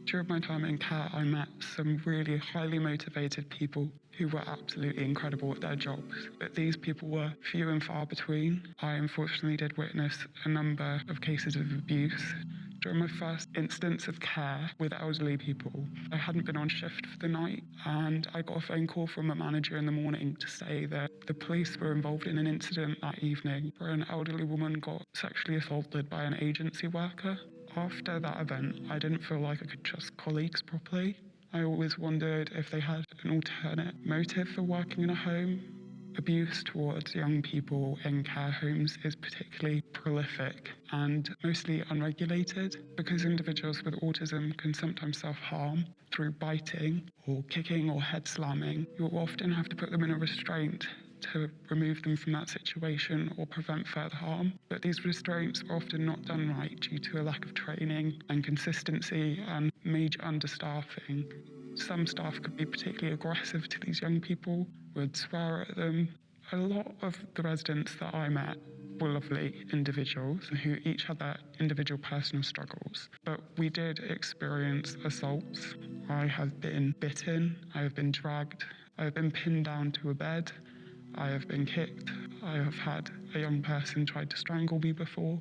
During my time in care, I met some really highly motivated people who were absolutely incredible at their jobs, but these people were few and far between. I unfortunately did witness a number of cases of abuse. During my first instance of care with elderly people, I hadn't been on shift for the night, and I got a phone call from a manager in the morning to say that the police were involved in an incident that evening where an elderly woman got sexually assaulted by an agency worker. After that event, I didn't feel like I could trust colleagues properly. I always wondered if they had an alternate motive for working in a home. Abuse towards young people in care homes is particularly prolific and mostly unregulated because individuals with autism can sometimes self-harm through biting or kicking or head slamming. You'll often have to put them in a restraint to remove them from that situation or prevent further harm. But these restraints are often not done right due to a lack of training and consistency and major understaffing. Some staff could be particularly aggressive to these young people, would swear at them. A lot of the residents that I met were lovely individuals who each had their individual personal struggles. But we did experience assaults. I have been bitten, I have been dragged, I have been pinned down to a bed, I have been kicked. I have had a young person try to strangle me before.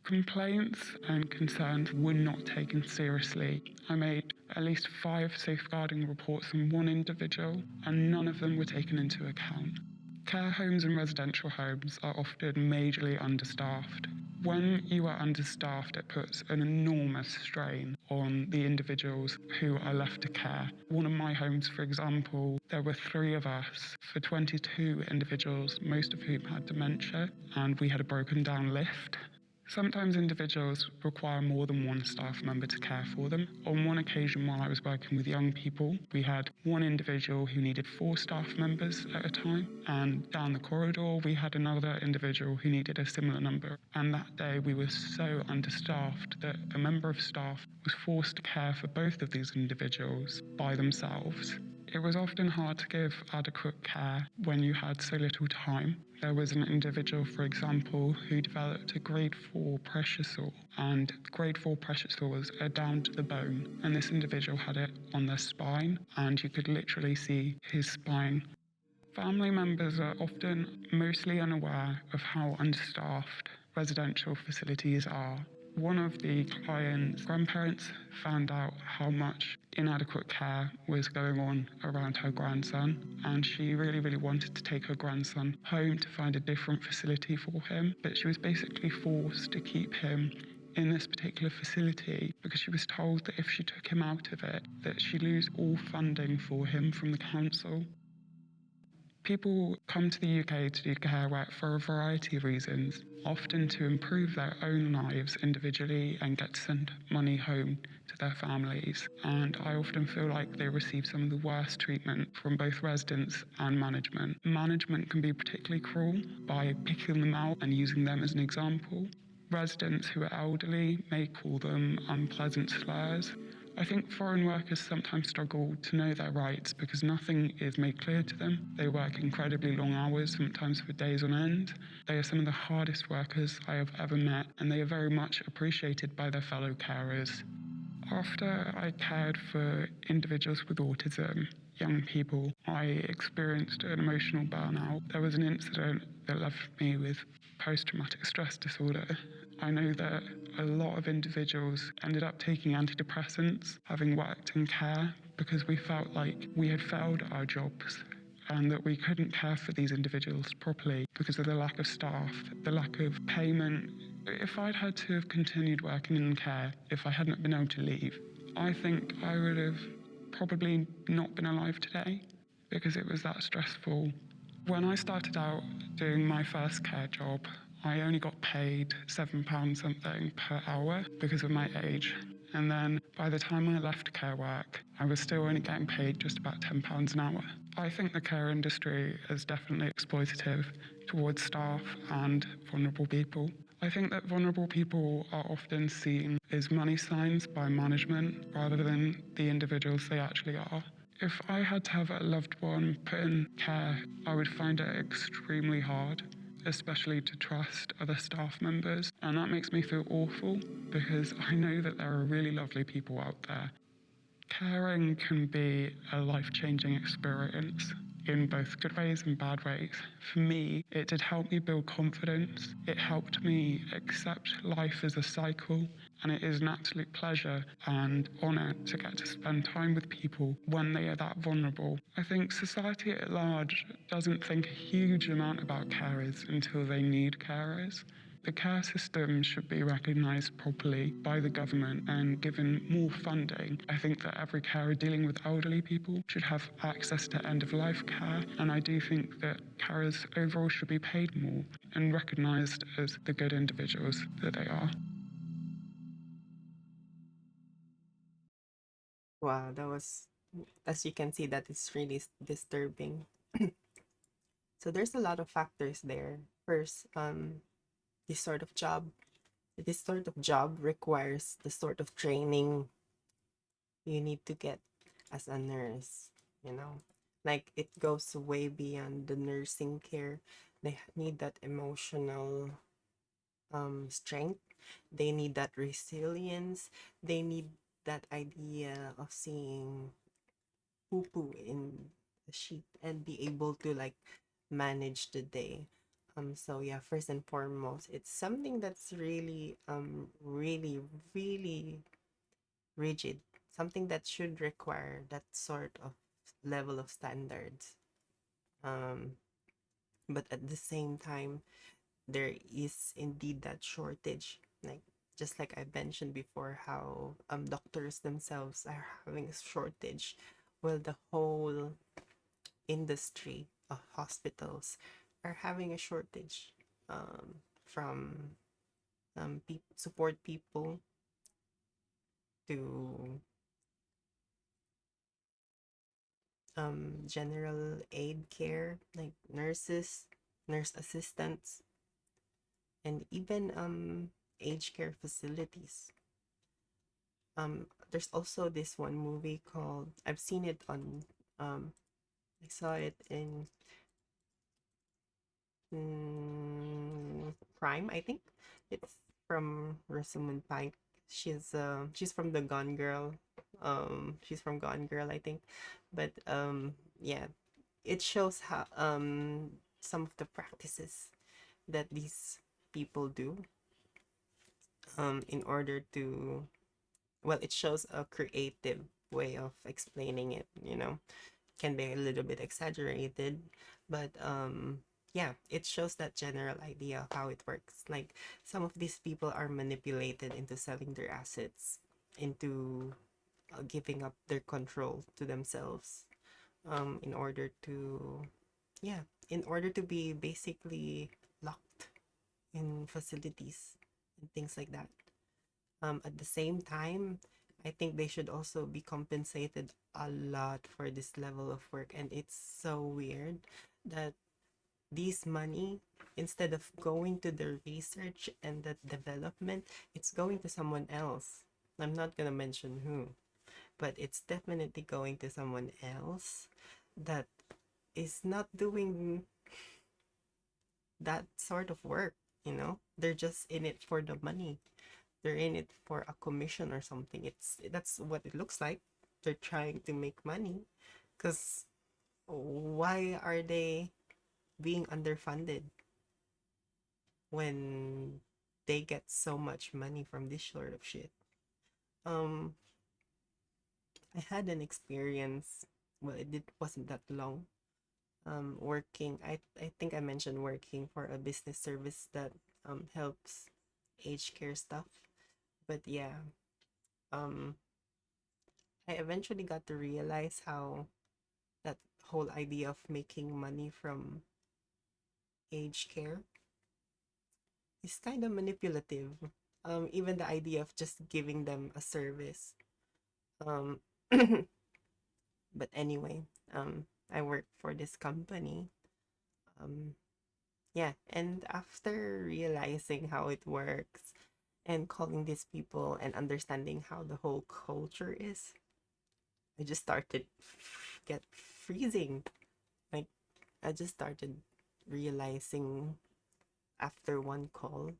Complaints and concerns were not taken seriously. I made at least 5 safeguarding reports on one individual, and none of them were taken into account. Care homes and residential homes are often majorly understaffed. When you are understaffed, it puts an enormous strain on the individuals who are left to care. One of my homes, for example, there were 3 of us for 22 individuals, most of whom had dementia, and we had a broken down lift. Sometimes individuals require more than one staff member to care for them. On one occasion while I was working with young people, we had one individual who needed 4 staff members at a time, and down the corridor we had another individual who needed a similar number. And that day we were so understaffed that a member of staff was forced to care for both of these individuals by themselves. It was often hard to give adequate care when you had so little time. There was an individual, for example, who developed a grade 4 pressure sore, and grade 4 pressure sores are down to the bone, and this individual had it on their spine, and you could literally see his spine. Family members are often mostly unaware of how understaffed residential facilities are. One of the client's grandparents found out how much inadequate care was going on around her grandson, and she really wanted to take her grandson home to find a different facility for him, but she was basically forced to keep him in this particular facility because she was told that if she took him out of it, that she'd lose all funding for him from the council. People come to the UK to do care work for a variety of reasons, often to improve their own lives individually and get to send money home to their families. And I often feel like they receive some of the worst treatment from both residents and management. Management can be particularly cruel by picking them out and using them as an example. Residents who are elderly may call them unpleasant slurs. I think foreign workers sometimes struggle to know their rights because nothing is made clear to them. They work incredibly long hours, sometimes for days on end. They are some of the hardest workers I have ever met, and they are very much appreciated by their fellow carers. After I cared for individuals with autism, young people, I experienced an emotional burnout. There was an incident that left me with post-traumatic stress disorder. I know that a lot of individuals ended up taking antidepressants, having worked in care, because we felt like we had failed our jobs and that we couldn't care for these individuals properly because of the lack of staff, the lack of payment. If I'd had to have continued working in care, if I hadn't been able to leave, I think I would have probably not been alive today because it was that stressful. When I started out doing my first care job, I only got paid £7 something per hour because of my age. And then by the time I left care work, I was still only getting paid just about £10 an hour. I think the care industry is definitely exploitative towards staff and vulnerable people. I think that vulnerable people are often seen as money signs by management rather than the individuals they actually are. If I had to have a loved one put in care, I would find it extremely hard, especially to trust other staff members. And that makes me feel awful because I know that there are really lovely people out there. Caring can be a life-changing experience in both good ways and bad ways. For me, it did help me build confidence. It helped me accept life as a cycle, and it is an absolute pleasure and honour to get to spend time with people when they are that vulnerable. I think society at large doesn't think a huge amount about carers until they need carers. The care system should be recognised properly by the government and given more funding. I think that every carer dealing with elderly people should have access to end-of-life care, and I do think that carers overall should be paid more and recognised as the good individuals that they are. Wow, that was, as you can see, that is really disturbing. So there's a lot of factors there. First, this sort of job, this sort of job requires the sort of training you need to get as a nurse, you know? Like it goes way beyond the nursing care. They need that emotional strength. They need that resilience. They need that idea of seeing poo poo in the sheet and be able to like manage the day. So yeah, first and foremost, it's something that's really really rigid, something that should require that sort of level of standards. Um, but at the same time, there is indeed that shortage. Like just like I mentioned before, how doctors themselves are having a shortage. Well, the whole industry of hospitals are having a shortage from support people to general aid care, like nurses, nurse assistants, and even aged care facilities. There's also this one movie called, I've seen it on I saw it in Prime, I think. It's from Rosamund Pike. She's from the Gone Girl. She's from Gone Girl, I think. But yeah, it shows how some of the practices that these people do in order to, well, it shows a creative way of explaining it, you know. Can be a little bit exaggerated, but yeah, it shows that general idea of how it works. Like some of these people are manipulated into selling their assets, into giving up their control to themselves, in order to, yeah, in order to be basically locked in facilities and things like that. At the same time, I think they should also be compensated a lot for this level of work. And it's so weird that this money, instead of going to the research and the development, it's going to someone else. I'm not gonna mention who, but it's definitely going to someone else that is not doing that sort of work, you know? They're just in it for the money. They're in it for a commission or something. That's what it looks like. They're trying to make money, because why are they being underfunded when they get so much money from this sort of shit? Um, I had an experience. Well, wasn't that long. Working. I think I mentioned working for a business service that helps aged care stuff. But yeah, um I eventually got to realize how that whole idea of making money from aged care is kind of manipulative. Even the idea of just giving them a service. Um, but anyway, I work for this company. Um, yeah, and after realizing how it works and calling these people and understanding how the whole culture is, I just started get freezing. Like I just started realizing after one call,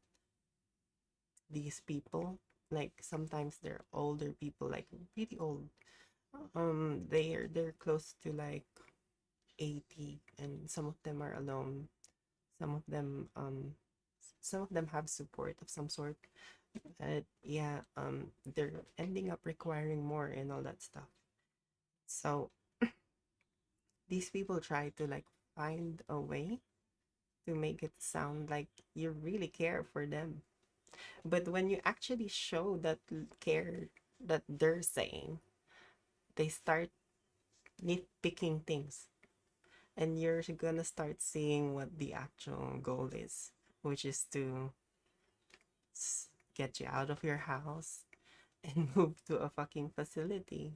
these people, like sometimes they're older people, like really old. They're close to like 80, and some of them are alone. Some of them some of them have support of some sort. But yeah, they're ending up requiring more and all that stuff. So these people try to like find a way to make it sound like you really care for them. But when you actually show that care that they're saying, they start nitpicking things. And you're gonna start seeing what the actual goal is, which is to get you out of your house and move to a fucking facility.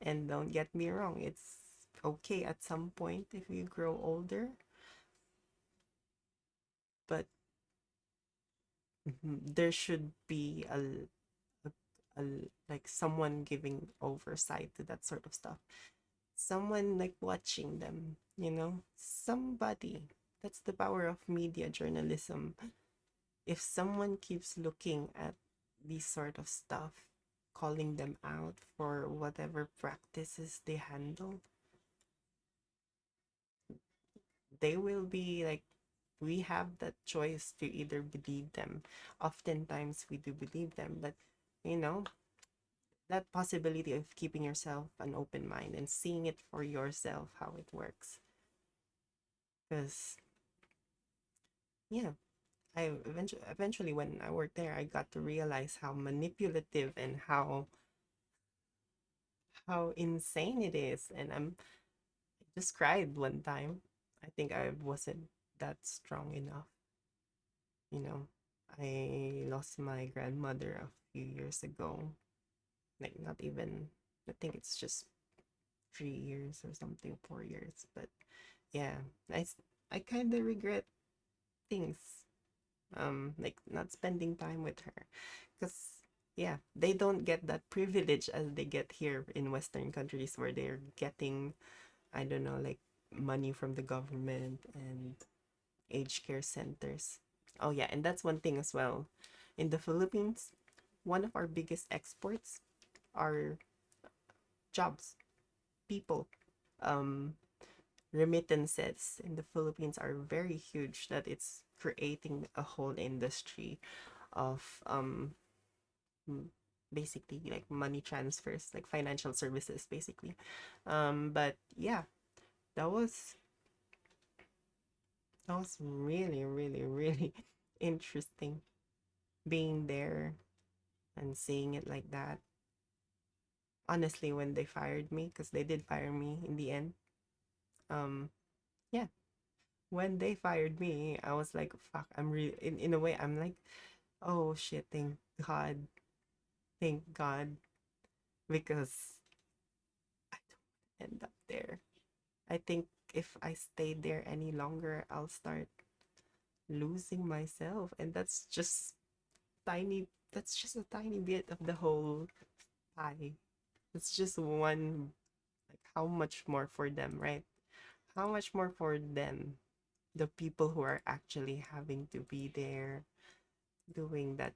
And don't get me wrong, it's okay at some point if you grow older, but there should be a, a like someone giving oversight to that sort of stuff. Someone like watching them, somebody. That's the power of media journalism. If someone keeps looking at these sort of stuff, calling them out for whatever practices they handle, they will be like, we have that choice to either believe them. Oftentimes we do believe them, but you know, that possibility of keeping yourself an open mind and seeing it for yourself how it works. Because yeah, I eventually when I worked there, I got to realize how manipulative and how insane it is. And I just cried one time. I think I wasn't that strong enough. You know, I lost my grandmother a few years ago. Like not even, I think it's just 3 years or something, 4 years. But yeah, I kind of regret things. Like not spending time with her, because yeah, they don't get that privilege as they get here in Western countries where they're getting, I don't know, like money from the government and aged care centers. Oh yeah, and that's one thing as well. In the Philippines, one of our biggest exports are jobs, people. Um, Remittances in the Philippines are very huge, that it's creating a whole industry of basically like money transfers, like financial services basically. But yeah, that was really, really, really interesting being there and seeing it like that. Honestly, when they fired me, because they did fire me in the end. Yeah, when they fired me, I was like, fuck, I'm really, in a way, I'm like, oh shit, God, thank God, because I don't end up there. I think if I stayed there any longer, I'll start losing myself. And that's just a tiny bit of the whole pie. It's just one, like how much more for them, right? How much more for them, the people who are actually having to be there doing that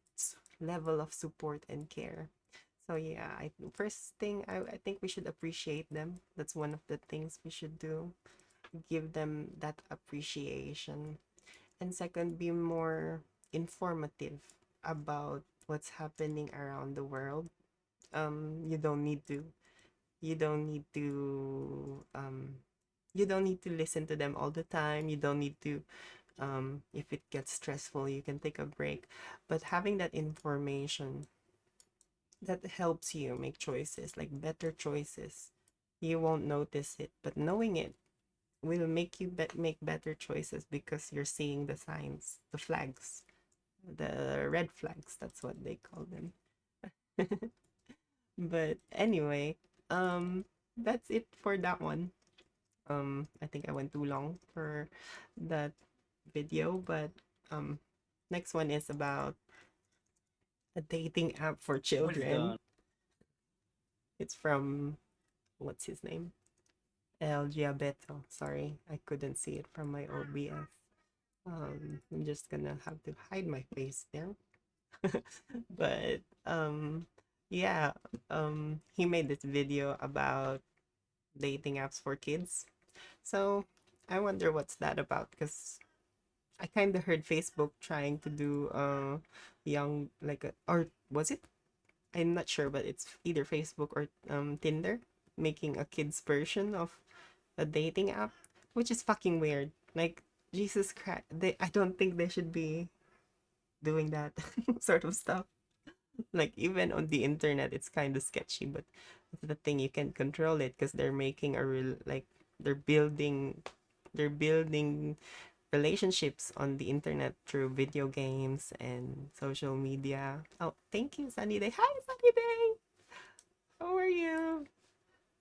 level of support and care. So yeah, first thing I think we should appreciate them. That's one of the things we should do. Give them that appreciation. And second, be more informative about what's happening around the world. You don't need to you don't need to you don't need to listen to them all the time. You don't need to, if it gets stressful, you can take a break. But having that information, that helps you make choices, like better choices. You won't notice it, but knowing it will make you make better choices because you're seeing the signs, the flags. the red flags. That's what they call them. But anyway, that's it for that one. I think I went too long for that video, but next one is about a dating app for children. It's from, what's his name? El Giabeto. Sorry, I couldn't see it from my OBS. I'm just gonna have to hide my face there. But yeah, he made this video about dating apps for kids. So I wonder what's that about, because I kind of heard Facebook trying to do young, like a, or was it? I'm not sure, but it's either Facebook or Tinder making a kids version of a dating app, which is fucking weird. Like, Jesus Christ, I don't think they should be doing that sort of stuff. Like, even on the internet, it's kind of sketchy, but the thing, you can control it because they're making a real, like, they're building they're building relationships on the internet through video games and social media. Oh, thank you, Sunny Day. Hi, Sunny Day. How are you?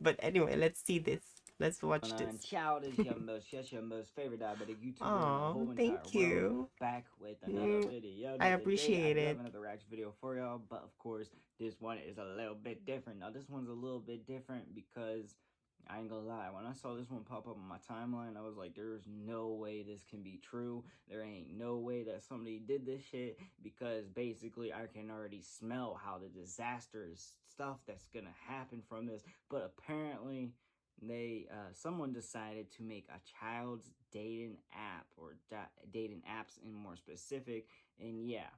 But anyway, let's see this. Let's watch this. Child is your most, just your most favorite diabetic YouTuber in the Oh, whole entire thank you. world. Back with another video. I Now, appreciate today I do it. have another reaction video for y'all, but of course, this one is a little bit different. Now, this one's a little bit different because I ain't gonna lie, when I saw this one pop up on my timeline, I was like, there's no way this can be true. There ain't no way that somebody did this shit, because basically I can already smell how the disastrous stuff that's gonna happen from this. But apparently someone decided to make a child's dating app, or dating apps in more specific. And yeah,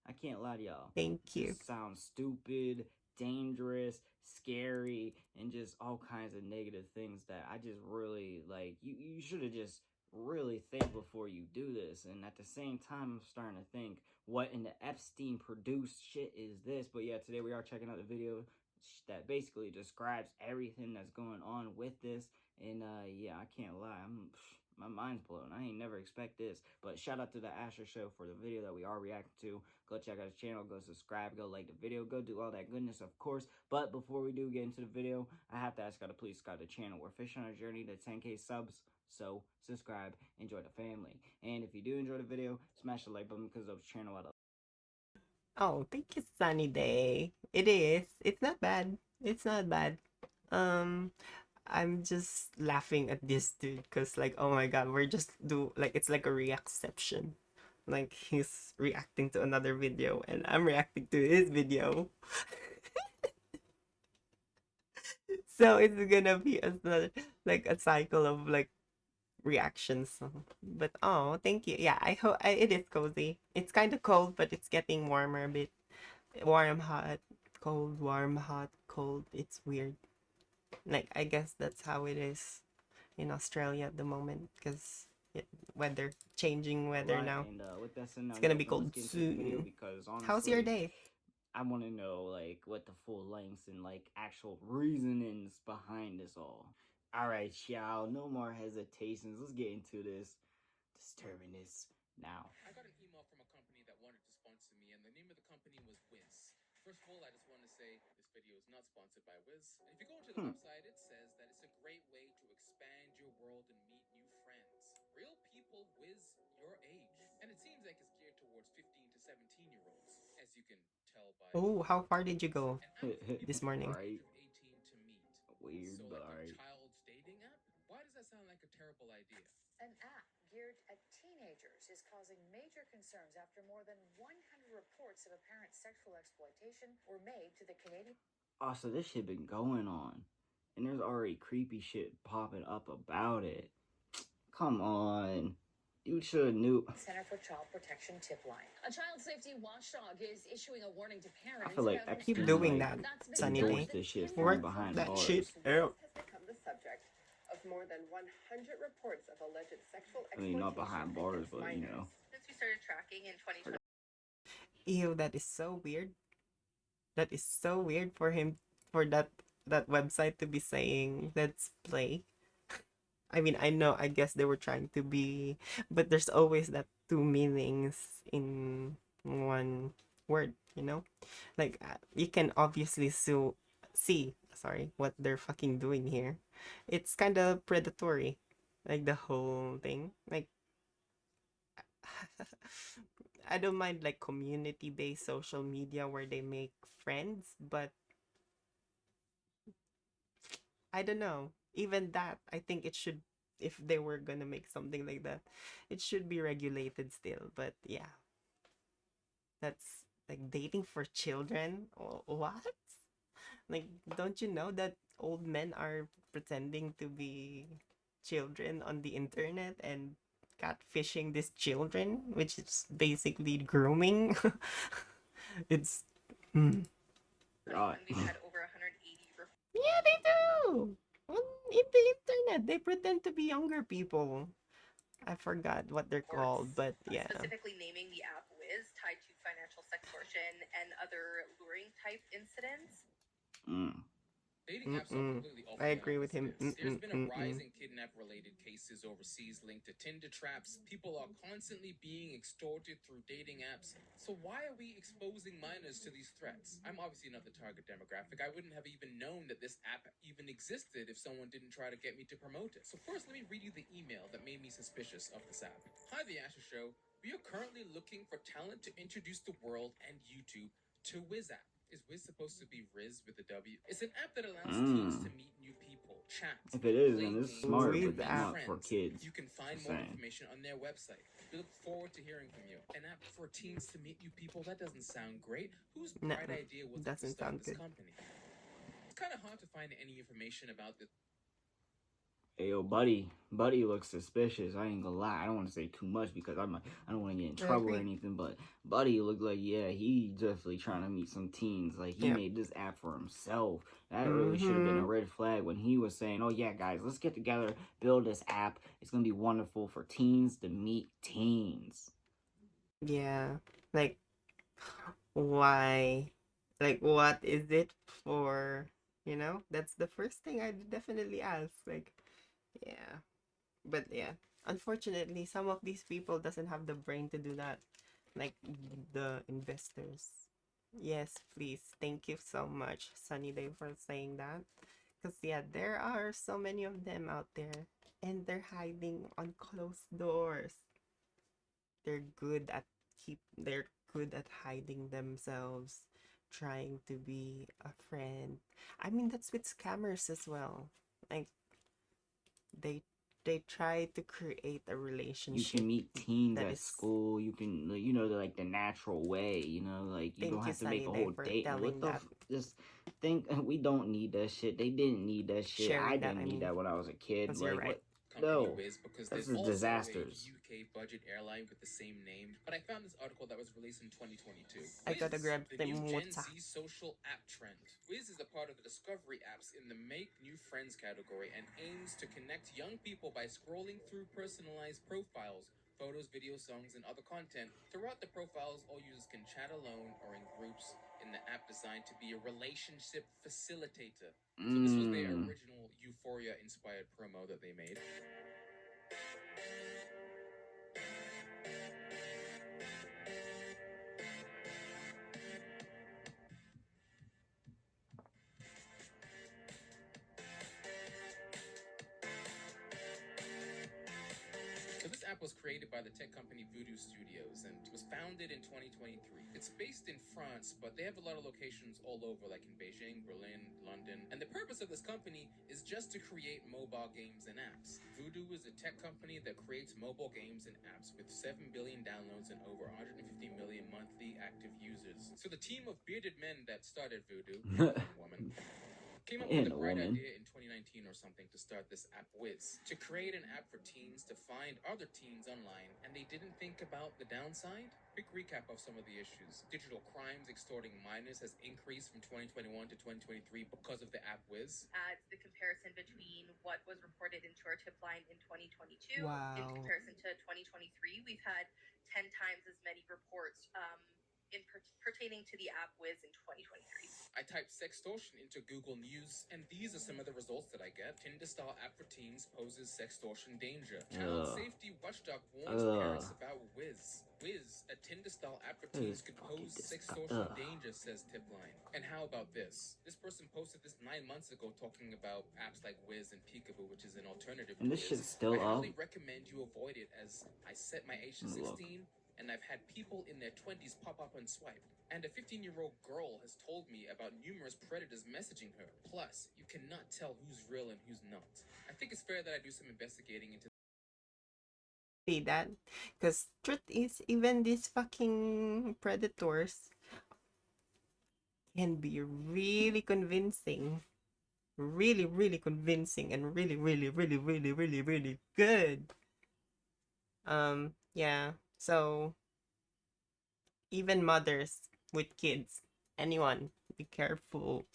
I can't lie to y'all, Thank you. this sounds stupid, dangerous, scary, and just all kinds of negative things that I just really like. You should have just really think before you do this. And at the same time, I'm starting to think, what in the Epstein produced shit is this? But yeah, today we are checking out the video that basically describes everything that's going on with this. And yeah, I can't lie, my mind's blown. I ain't never expect this. But shout out to the Asher Show for the video that we are reacting to. Go check out his channel, go subscribe, go like the video, go do all that goodness, of course. But before we do get into the video, I have to ask y'all to please subscribe to the channel. We're fishing on a journey to 10K subs, so subscribe, enjoy the family. And if you do enjoy the video, smash the like button, because it helps the channel out. Oh, thank you, Sunny Day. It is. It's not bad. It's not bad. I'm just laughing at this dude because, like, oh my god, we're just like, it's like a reacception. Like, he's reacting to another video and I'm reacting to his video. So it's gonna be like a cycle of like reactions. But oh, thank you. Yeah, I hope it is cozy. It's kind of cold, but it's getting warmer a bit. Warm, hot, cold, warm, hot, cold. It's weird. Like, I guess that's how it is in Australia at the moment, because weather, changing weather now. And with that said, It's gonna be cold soon. Because honestly, how's your day? I want to know, like, what the full lengths and, like, actual reasonings behind this all. Alright, y'all, no more hesitations. Let's get into this disturbingness now. I got an email from a company that wanted to sponsor me, and the name of the company was Wiz. First of all, I just want to say this video is not sponsored by Wiz. And if you go to the website, it says that it's a great way to expand your world and meet new friends. Real people Wiz your age. And it seems like it's geared towards 15 to 17-year-olds, as you can tell by... Oh, how far did you go this morning? Right. 18 to meet. Weird, So, but like, alright. a child's dating app? Why does that sound like a terrible idea? An app geared at teenagers is causing major concerns after more than 100 reports of apparent sexual exploitation were made to the Canadian. Oh, so this shit been going on, and there's already creepy shit popping up about it. Come on. You should have knew. Center for Child Protection tip line. A child safety watchdog is issuing a warning to parents. I feel like about Keep Epstein, doing like, that, That's Sunny endorsed Day. this shit Work from behind that bars. shit out. Has become the subject of more than 100 reports of alleged sexual I mean, not exploitation behind bars, against but, you minors. know. Since we started tracking in 2020. Ew, that is so weird. That is so weird for him, for that website to be saying, let's play. I mean, I guess they were trying to be, but there's always that two meanings in one word, you know? Like, you can obviously see, sorry, what they're fucking doing here. It's kind of predatory, like the whole thing. Like, I don't mind like community-based social media where they make friends, but I don't know. Even that, I think it should, if they were gonna make something like that, it should be regulated still. But yeah, that's like dating for children. What? Like, don't you know that old men are pretending to be children on the internet and catfishing these children, which is basically grooming? It's. Mm. And we've had over 180 Yeah, they do. In the internet, they pretend to be younger people. I forgot what they're called, but yeah. specifically naming the app Wiz tied to financial sextortion and other luring type incidents. Dating apps are completely off I the agree with him. There's been a rise in kidnap-related cases overseas linked to Tinder traps. People are constantly being extorted through dating apps. So why are we exposing minors to these threats? I'm obviously not the target demographic. I wouldn't have even known that this app even existed if someone didn't try to get me to promote it. So first, let me read you the email that made me suspicious of this app. Hi, The Asher Show. We are currently looking for talent to introduce the world and YouTube to Wiz app. Is Wiz supposed to be Riz with a W? It's an app that allows teens to meet new people, chat. If it is, play then it's games, smart, Wiz but make it's not app. for friends. kids. You can find Just more saying. information on their website. We look forward to hearing from you. An app for teens to meet new people? That doesn't sound great. Whose No, bright idea was it to doesn't start sound this good. company? It's kind of hard to find any information about this. Hey, yo, Buddy looks suspicious. I ain't gonna lie. I don't want to say too much because I don't want to get in I trouble or agree. anything. But Buddy looked like, yeah, he definitely trying to meet some teens. Like he Yeah. made this app for himself. That really should have been a red flag when he was saying, "Oh yeah, guys, let's get together, build this app. It's gonna be wonderful for teens to meet teens." Yeah. Like, why? Like, what is it for? You know, that's the first thing I'd definitely ask. Like, yeah. But yeah, unfortunately, some of these people doesn't have the brain to do that. Like the investors. Yes, please. Thank you so much, Sunny Day, for saying that. Because yeah, there are so many of them out there, and they're hiding on closed doors. They're good at hiding themselves, trying to be a friend. I mean, that's with scammers as well. Like they they try to create a You relationship can meet teens that at is. school. You can, like the natural way. Like you don't Thank you, have to make Sunny a Day, whole for date. What telling the? that, Just think. We don't need that shit. They didn't need that shit. I sharing that. didn't I need mean, that when I was a kid. because you're Like right. what? Company No, Wiz because this there's is also disasters. a UK budget airline with the same name. But I found this article that was released in 2022. I gotta Wiz, grab the the new Gen mozza. Z social app trend. Wiz is a part of the discovery apps in the Make New Friends category and aims to connect young people by scrolling through personalized profiles, photos, videos, songs, and other content. Throughout the profiles, all users can chat alone or in groups in the app designed to be a relationship facilitator. So this was their original Euphoria-inspired promo that they made. So this app was created by the tech company Voodoo Studios and was founded in 2023. It's based in France, but they have a lot of locations all over, like in Beijing, Berlin, London. And the purpose of this company is just to create mobile games and apps. Voodoo is a tech company that creates mobile games and apps with 7 billion downloads and over 150 million monthly active users. So the team of bearded men that started Voodoo, woman, came up with And a a bright woman. idea in 2019 or something to start this app Wiz, to create an app for teens to find other teens online, and they didn't think about the downside. Quick recap of some of the issues. Digital crimes extorting minors has increased from 2021 to 2023 because of the app Wiz. It's the comparison between what was reported into our tip line in 2022 in Wow. comparison to 2023. We've had 10 times as many reports pertaining to the app Wiz in 2023. I type sextortion into Google News, and these are some of the results that I get. Tinder-style app for teens poses sextortion danger. Child safety watchdog warns parents about Wiz. Wiz, a Tinder-style app for teens, could pose sextortion danger, says Tipline. And how about this? This person posted this 9 months ago talking about apps like Wiz and Peekaboo, which is an alternative And to this Wiz. shit's still I up. highly recommend you avoid it, as I set my age to 16, and I've had people in their 20s pop up and swipe. And a 15-year-old girl has told me about numerous predators messaging her. Plus, you cannot tell who's real and who's not. I think it's fair that I do some investigating into See that? Because truth is, even these fucking predators can be really convincing. Really, really convincing and really, really, really, really, really, really good. Yeah. So even mothers with kids, anyone, be careful.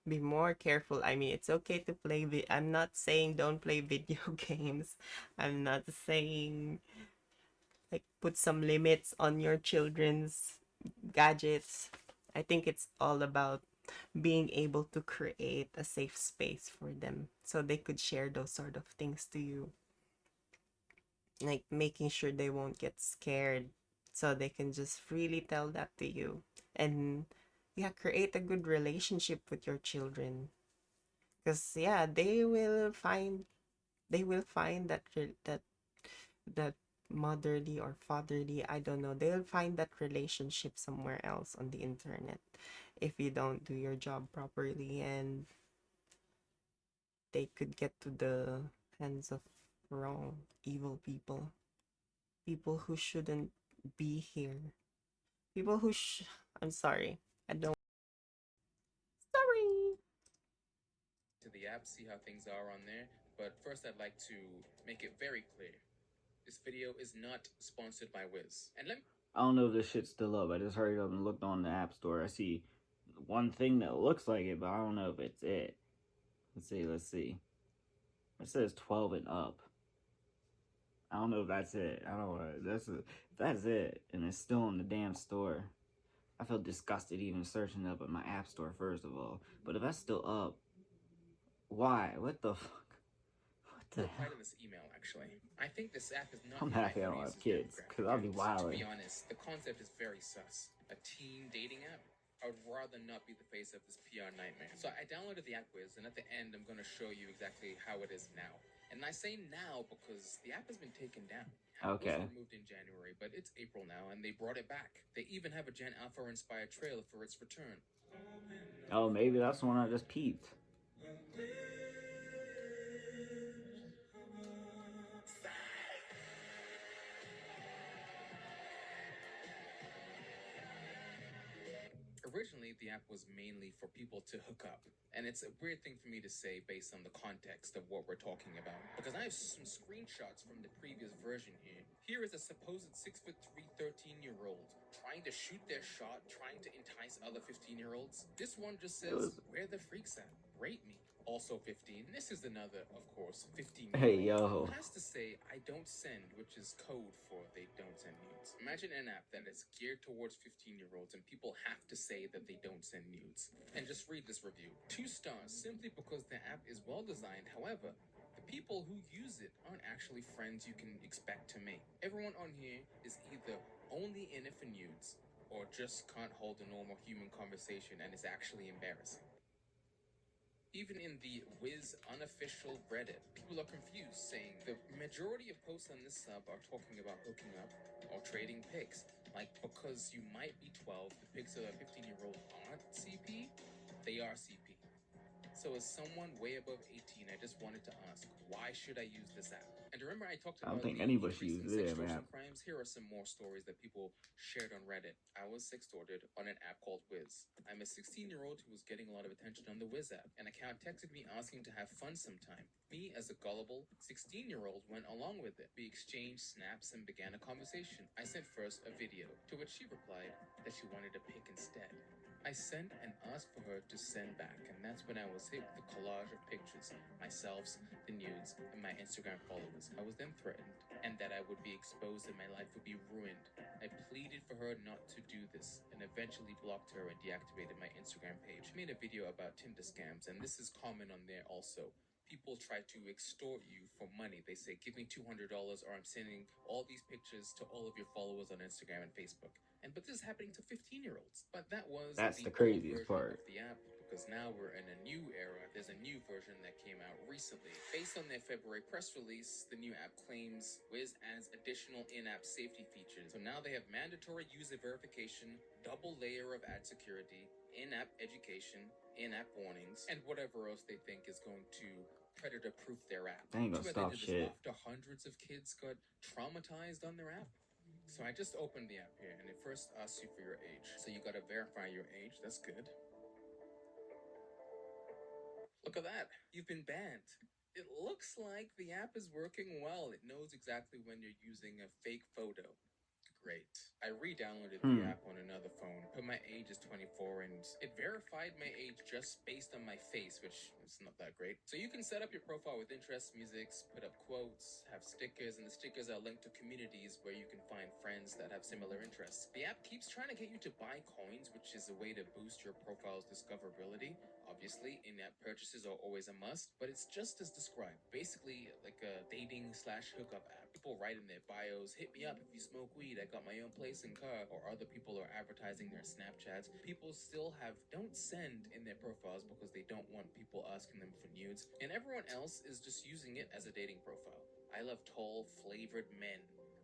Be more careful. I mean, it's okay to play I'm not saying don't play video games. I'm not saying like put some limits on your children's gadgets. I think it's all about being able to create a safe space for them so they could share those sort of things to you. Like making sure they won't get scared so they can just freely tell that to you. And yeah, create a good relationship with your children. Because yeah, they will find that motherly or fatherly, I don't know, they'll find that relationship somewhere else on the internet if you don't do your job properly, and they could get to the hands of wrong evil people who shouldn't be here, people who I'm sorry, I don't sorry. the app, see how things are on there. But first, I'd like to make it very clear. This video is not sponsored by Wiz. And let me I don't know if this shit's still up. I just hurried up and looked on the App Store. I see one thing that looks like it, but I don't know if it's it. Let's see. It says 12 and up. I don't know if that's it. I don't know. That's it, and it's still in the damn store. I feel disgusted even searching up at my App Store, first of all. But if that's still up, why? What the fuck? What the hell? in this email, actually. I think this app is not I'm in my happy I don't have audience's kids, because I'll be demographic. To wilding. be honest, the concept is very sus. A teen dating app? I would rather not be the face of this PR nightmare. So I downloaded the app Wiz, and at the end, I'm going to show you exactly how it is now. And I say now because the app has been taken down. It Okay. was removed in January, but it's April now, and they brought it back. They even have a Gen Alpha-inspired trailer for its return. Oh, maybe that's the one I just peeped. Originally, the app was mainly for people to hook up. And it's a weird thing for me to say based on the context of what we're talking about. Because I have some screenshots from the previous version here. Here is a supposed 6'3", 13-year-old trying to shoot their shot, trying to entice other 15-year-olds. This one just says, where the freaks at? Rate me. Also 15. This is another, of course, 15-year-old. Hey, yo. Who has to say, I don't send, which is code for they don't send nudes. Imagine an app that is geared towards 15-year-olds and people have to say that they don't send nudes. And just read this review. 2 stars simply because the app is well designed. However, the people who use it aren't actually friends you can expect to make. Everyone on here is either only in it for nudes or just can't hold a normal human conversation and is actually embarrassing. Even in the Wiz unofficial Reddit, people are confused, saying the majority of posts on this sub are talking about hooking up or trading pics. Like, because you might be 12, the pics of a 15-year-old aren't CP, they are CP. So as someone way above 18, I just wanted to ask, why should I use this app? And remember I talked I don't about think the anybody should increasing use it, sextortion man. crimes? Here are some more stories that people shared on Reddit. I was sextorted on an app called Wiz. I'm a 16-year-old who was getting a lot of attention on the Wiz app. An account texted me asking to have fun sometime. Me, as a gullible 16-year-old, went along with it. We exchanged snaps and began a conversation. I sent first a video, to which she replied that she wanted a pic instead. I sent and asked for her to send back, and that's when I was hit with a collage of pictures, myself, the nudes, and my Instagram followers. followers. I was then threatened, and that I would be exposed and my life would be ruined. I pleaded for her not to do this, and eventually blocked her and deactivated my Instagram page. I made a video about Tinder scams, and this is common on there also. People try to extort you for money. They say, give me $200 or I'm sending all these pictures to all of your followers on Instagram and Facebook. But this is happening to 15-year-olds. But that was That's the the old craziest version part. of the app, because now we're in a new era. There's a new version that came out recently. Based on their February press release, the new app claims Wiz adds additional in-app safety features. So now they have mandatory user verification, double layer of ad security, in-app education, in-app warnings, and whatever else they think is going to predator-proof their app. They ain't gonna Too bad stop they did this shit. after hundreds of kids got traumatized on their app. So I just opened the app here, and it first asks you for your age. So you gotta verify your age. That's good. Look at that. You've been banned. It looks like the app is working well. It knows exactly when you're using a fake photo. Great. I re-downloaded the app on another phone, put my age as 24, and it verified my age just based on my face, which is not that great. So you can set up your profile with interests, musics, put up quotes, have stickers, and the stickers are linked to communities where you can find friends that have similar interests. The app keeps trying to get you to buy coins, which is a way to boost your profile's discoverability. Obviously, in-app purchases are always a must, but it's just as described. Basically, like a dating/hookup app. People write in their bios, hit me up if you smoke weed, I got my own place and car, or other people are advertising their Snapchats. People still have don't send in their profiles because they don't want people asking them for nudes, and everyone else is just using it as a dating profile. I love tall, flavored men.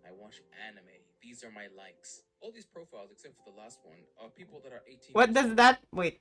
I watch anime. These are my likes. All these profiles, except for the last one, are people that are 18 What years does old. that wait?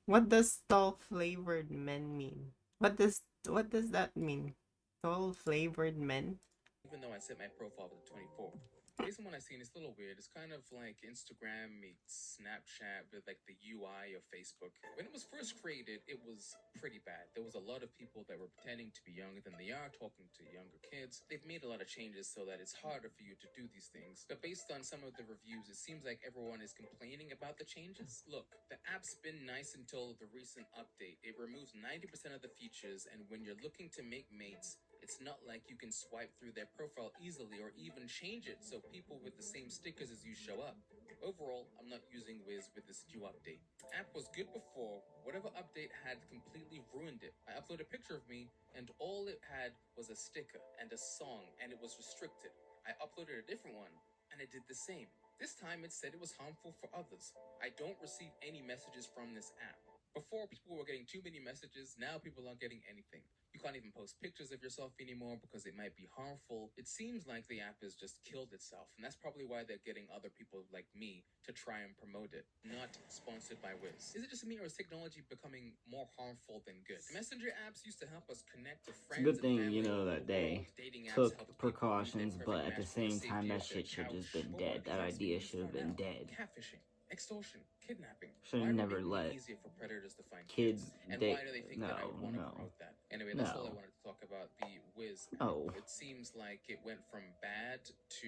What does tall flavored men mean? What does that mean? Tall flavored men? Even though I set my profile to 24. Based on what I've seen, it's a little weird. It's kind of like Instagram meets Snapchat with like the UI of Facebook. When it was first created, it was pretty bad. There was a lot of people that were pretending to be younger than they are, talking to younger kids. They've made a lot of changes so that it's harder for you to do these things. But based on some of the reviews, it seems like everyone is complaining about the changes. Look, the app's been nice until the recent update. It removes 90% of the features, and when you're looking to make mates, it's not like you can swipe through their profile easily or even change it so people with the same stickers as you show up. Overall, I'm not using Wiz with this new update. App was good before. Whatever update had completely ruined it. I uploaded a picture of me, and all it had was a sticker and a song, and it was restricted. I uploaded a different one, and it did the same. This time it said it was harmful for others. I don't receive any messages from this app. Before, people were getting too many messages. Now people aren't getting anything. You can't even post pictures of yourself anymore because it might be harmful. It seems like the app has just killed itself, and that's probably why they're getting other people like me to try and promote it. Not sponsored by Wiz. Is it just me, or is technology becoming more harmful than good? Messenger apps used to help us connect with It's a friends good and thing, family all over that the world. they Dating apps took helped people meet their precautions, but perfect at the match from the same time, safety that of their shit should just couch. been But what dead. That apps being idea used should for have been now? dead. Catfishing, extortion, kidnapping. Should Why have are they never making it let easier for predators to find kids kids? And date. why do they think that I would No, want to no, promote that? Anyway, that's all I no, wanted to talk about the Wiz app. no. It seems like it went from bad to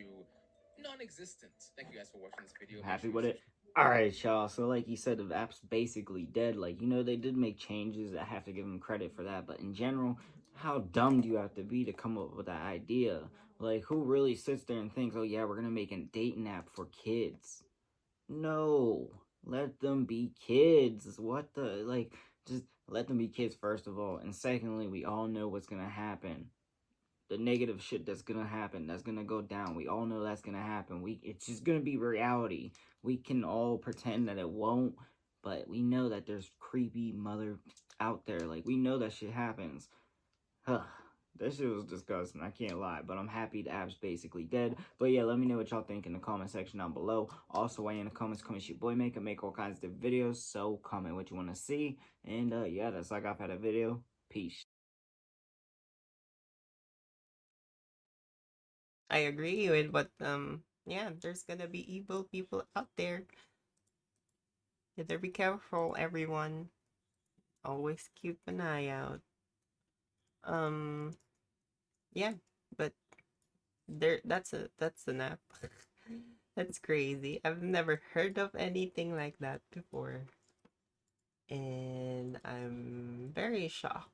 non-existent. Thank you guys for watching this video. Make Happy sure you with it. Alright, y'all. So, like you said, the app's basically dead. Like, they did make changes. I have to give them credit for that. But in general, how dumb do you have to be to come up with that idea? Like, who really sits there and thinks, oh, yeah, we're going to make a dating app for kids? No. Let them be kids. What the? Like, just let them be kids, first of all. And secondly, we all know what's going to happen. The negative shit that's gonna happen, that's gonna go down. We all know that's gonna happen. It's just gonna be reality. We can all pretend that it won't, but we know that there's creepy mother out there. Like, we know that shit happens. Huh. That shit was disgusting, I can't lie, but I'm happy the app's basically dead. But yeah, let me know what y'all think in the comment section down below. Also, while you're in the comments, your boy make all kinds of videos, so comment what you want to see. And yeah, that's like I've had a video. Peace. I agree with, but yeah, there's gonna be evil people out there. You better be careful, everyone. Always keep an eye out. Um, yeah, but that's an app. That's crazy. I've never heard of anything like that before. And I'm very shocked,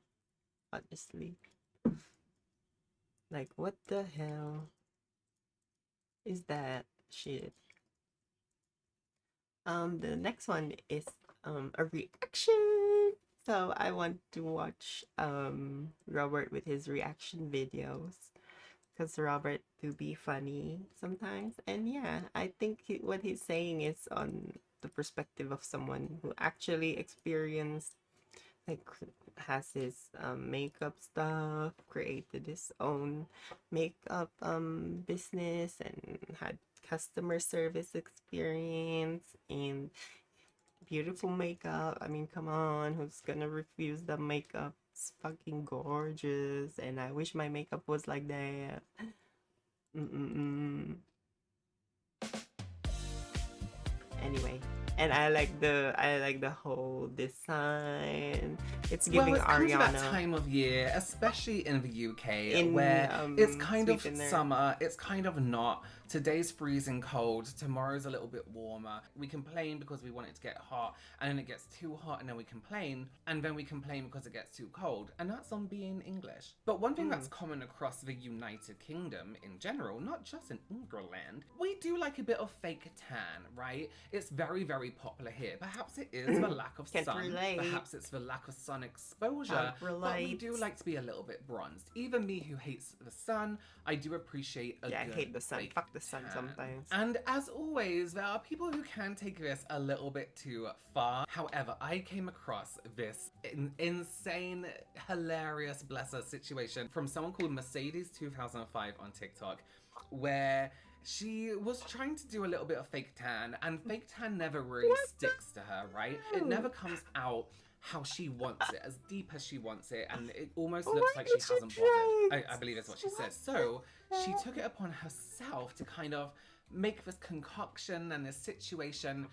honestly. Like, what the hell is that shit? The next one is a reaction. So I want to watch Robert with his reaction videos because Robert do be funny sometimes. And yeah, I think what he's saying is on the perspective of someone who actually experienced, like, has his makeup stuff, created his own makeup business, and had customer service experience and beautiful makeup. I mean, come on, who's gonna refuse the makeup? It's fucking gorgeous, and I wish my makeup was like that. Mm-mm-mm. Anyway, and I like the whole design. It's Well, giving it's come to that Ariana time of year, especially in the UK, in where it's kind of Sweetener. summer, it's kind of not. Today's freezing cold, tomorrow's a little bit warmer. We complain because we want it to get hot, and then it gets too hot, and then we complain, and then we complain because it gets too cold, and that's on being English. But one thing that's common across the United Kingdom in general, not just in England, we do like a bit of fake tan, right? It's very, very popular here. Perhaps it is the lack of Can't sun, relate. perhaps it's the lack of sun exposure, Can't but we relate. do like to be a little bit bronzed. Even me who hates the sun, I do appreciate a Yeah, I good hate the sun. fake Fuck the sun tan. sometimes. And as always, there are people who can take this a little bit too far. However, I came across this insane, hilarious, bless her, situation from someone called Mercedes2005 on TikTok, where she was trying to do a little bit of fake tan, and fake tan never really sticks to her, right? It never comes out how she wants it, as deep as she wants it, and it almost looks like she hasn't bothered. I believe is what she said. So she took it upon herself to kind of make this concoction and this situation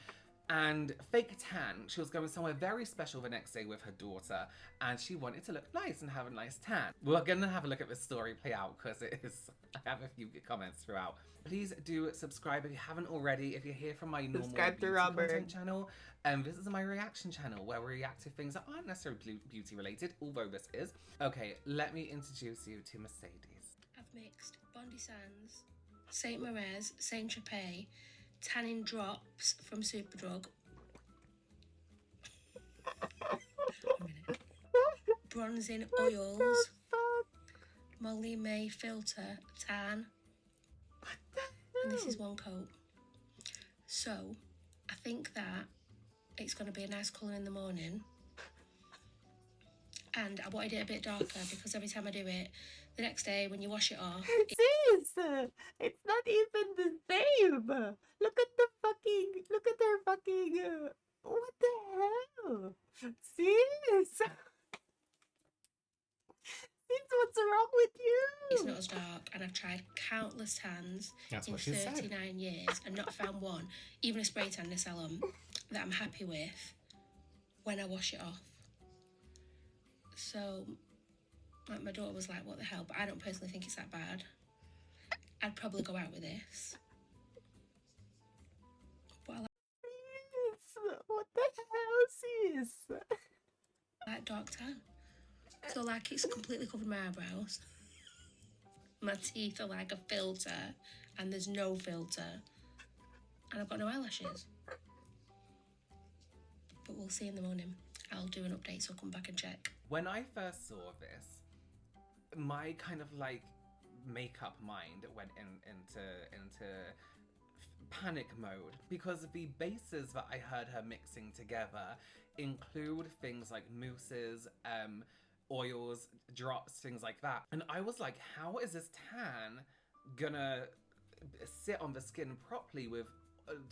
and fake tan. She was going somewhere very special the next day with her daughter, and she wanted to look nice and have a nice tan. We're gonna have a look at this story play out because it is, I have a few comments throughout. Please do subscribe if you haven't already. If you're here from my normal Subscribe to beauty Robert. content channel, this is my reaction channel where we react to things that aren't necessarily beauty related, although this is. Okay, let me introduce you to Mercedes. I've mixed Bondi Sands, Saint Moriz, Saint Tropez, tanning drops from Superdrug, bronzing oils, Molly May filter tan, and this is one coat. So I think that it's going to be a nice colour in the morning, and I wanted it a bit darker because every time I do it, the next day when you wash it off, Sis, it's not even the same. Look at their fucking, what the hell? Sis! Sis, what's wrong with you? it's not as dark, and I've tried countless tans That's in what she said. 39 years and not found one, even a spray tan Salon, that I'm happy with when I wash it off. So, like, my daughter was like, what the hell? But I don't personally think it's that bad. I'd probably go out with this. But I Sis, what the hell, sis? like dark tan. So, like, it's completely covered my eyebrows. My teeth are like a filter, and there's no filter. And I've got no eyelashes. But we'll see in the morning. I'll do an update, so I'll come back and check. When I first saw this, my kind of like makeup mind went into panic mode because the bases that I heard her mixing together include things like mousses, oils, drops, things like that. And I was like, how is this tan gonna sit on the skin properly with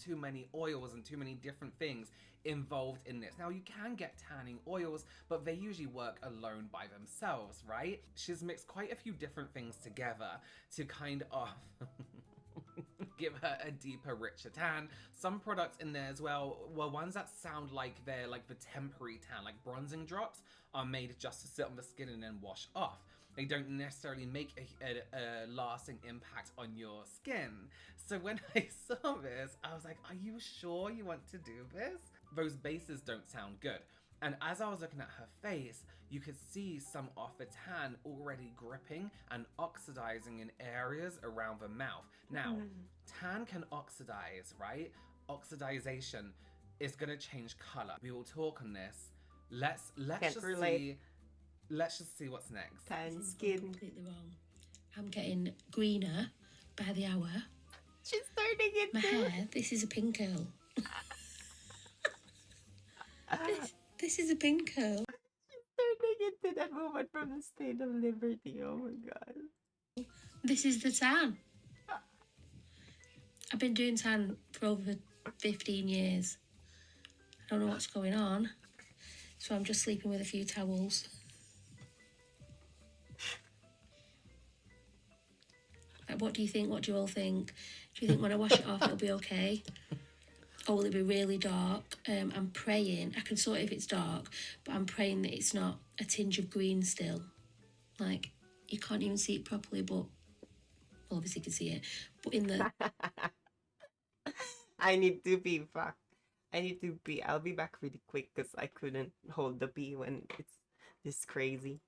too many oils and too many different things involved in this? Now, you can get tanning oils, but they usually work alone by themselves, right? She's mixed quite a few different things together to kind of give her a deeper, richer tan. Some products in there as well were ones that sound like they're like the temporary tan, like bronzing drops are made just to sit on the skin and then wash off. They don't necessarily make a lasting impact on your skin. So when I saw this, I was like, are you sure you want to do this? Those bases don't sound good. And as I was looking at her face, you could see some of the tan already gripping and oxidizing in areas around the mouth. Now, tan can oxidize, right? Oxidization is gonna change color. We will talk on this. Let's Can't just relate. see. Let's just see what's next. Tan This is skin. completely wrong. I'm getting greener by the hour. She's turning it My to. hair, this is a pink curl. this is a pink curl. Turning into that woman from the State of Liberty. Oh my god. This is the tan. I've been doing tan for over 15 years. I don't know what's going on. So I'm just sleeping with a few towels. Like, what do you think? What do you all think? Do you think when I wash it off it'll be okay? Or will it be really dark? I'm praying. I can sort it if it's dark, but I'm praying that it's not a tinge of green still. Like, you can't even see it properly, but... Well, obviously you can see it. But in the... I need to be back. I need to be. I'll be back really quick because I couldn't hold the pee when it's this crazy.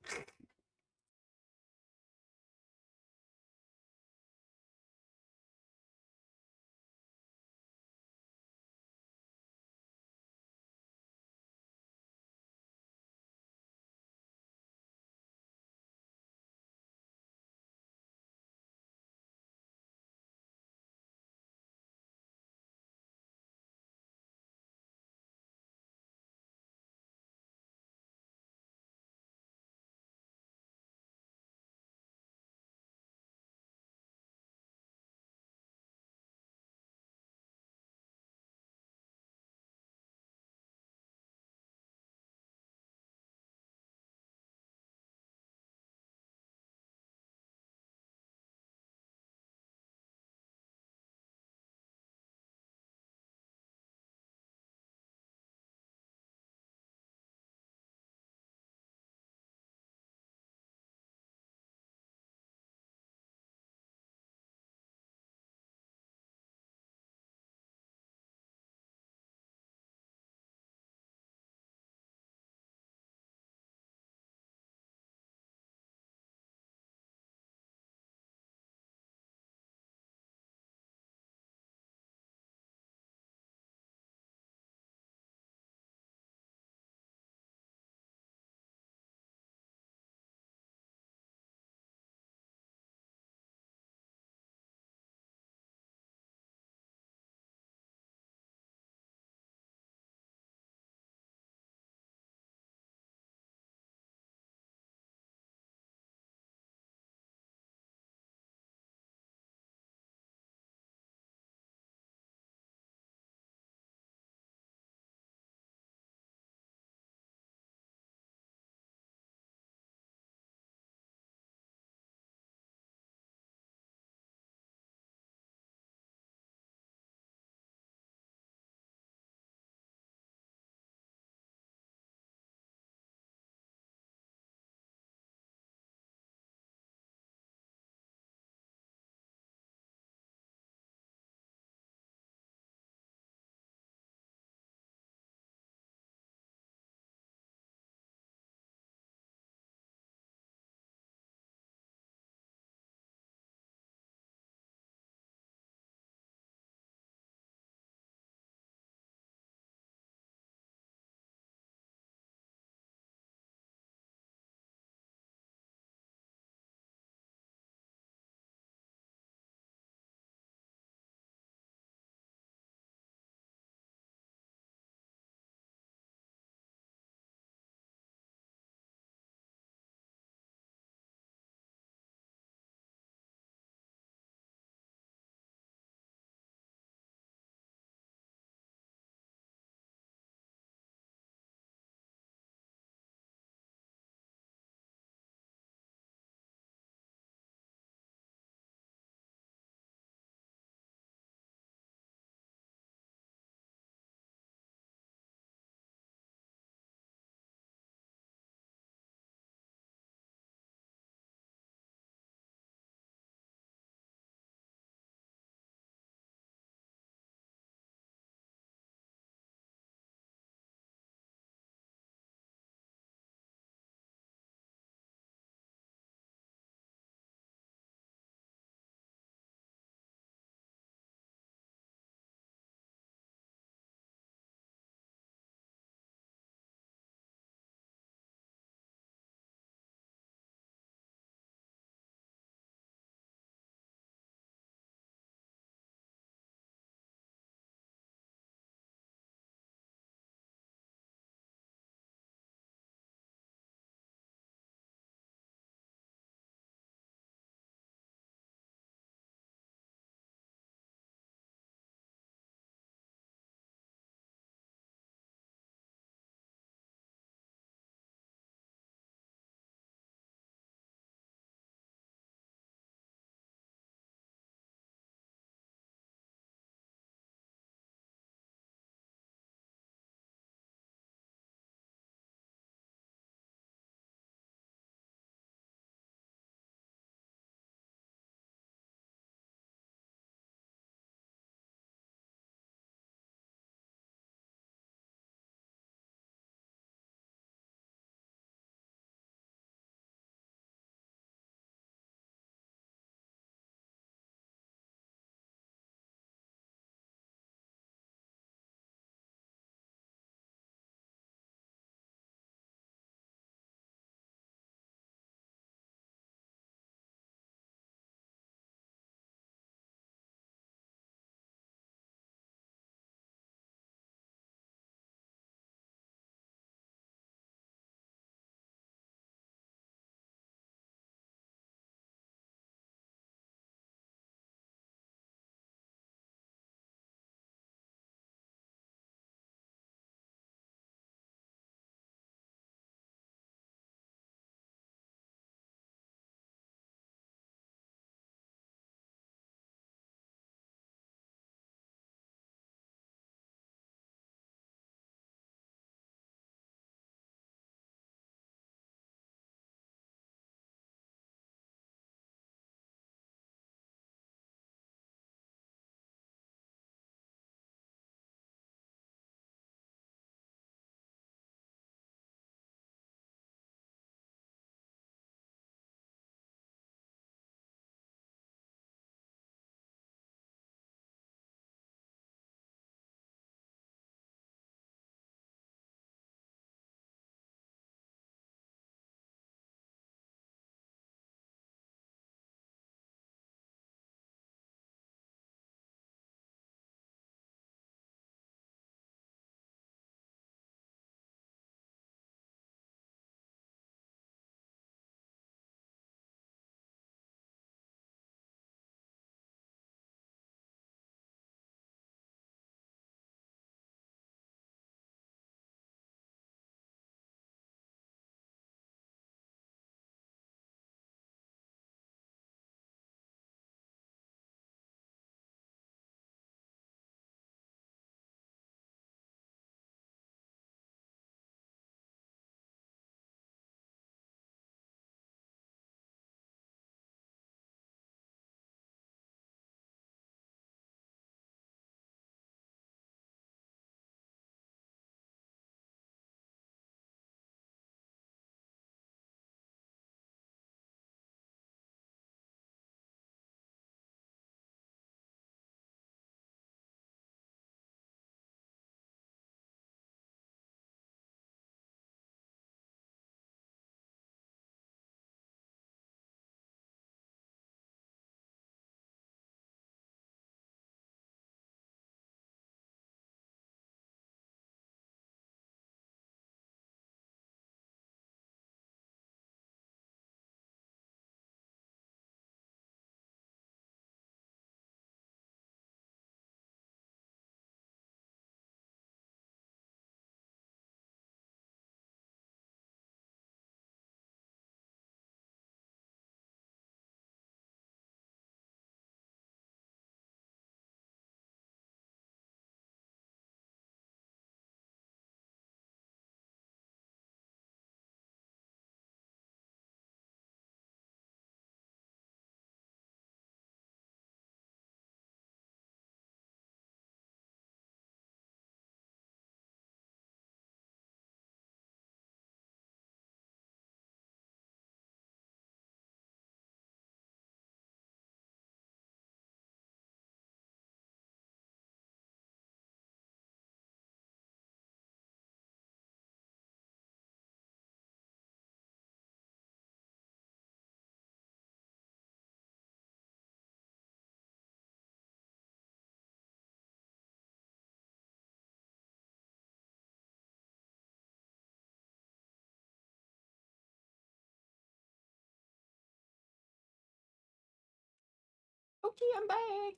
Okay, I'm back.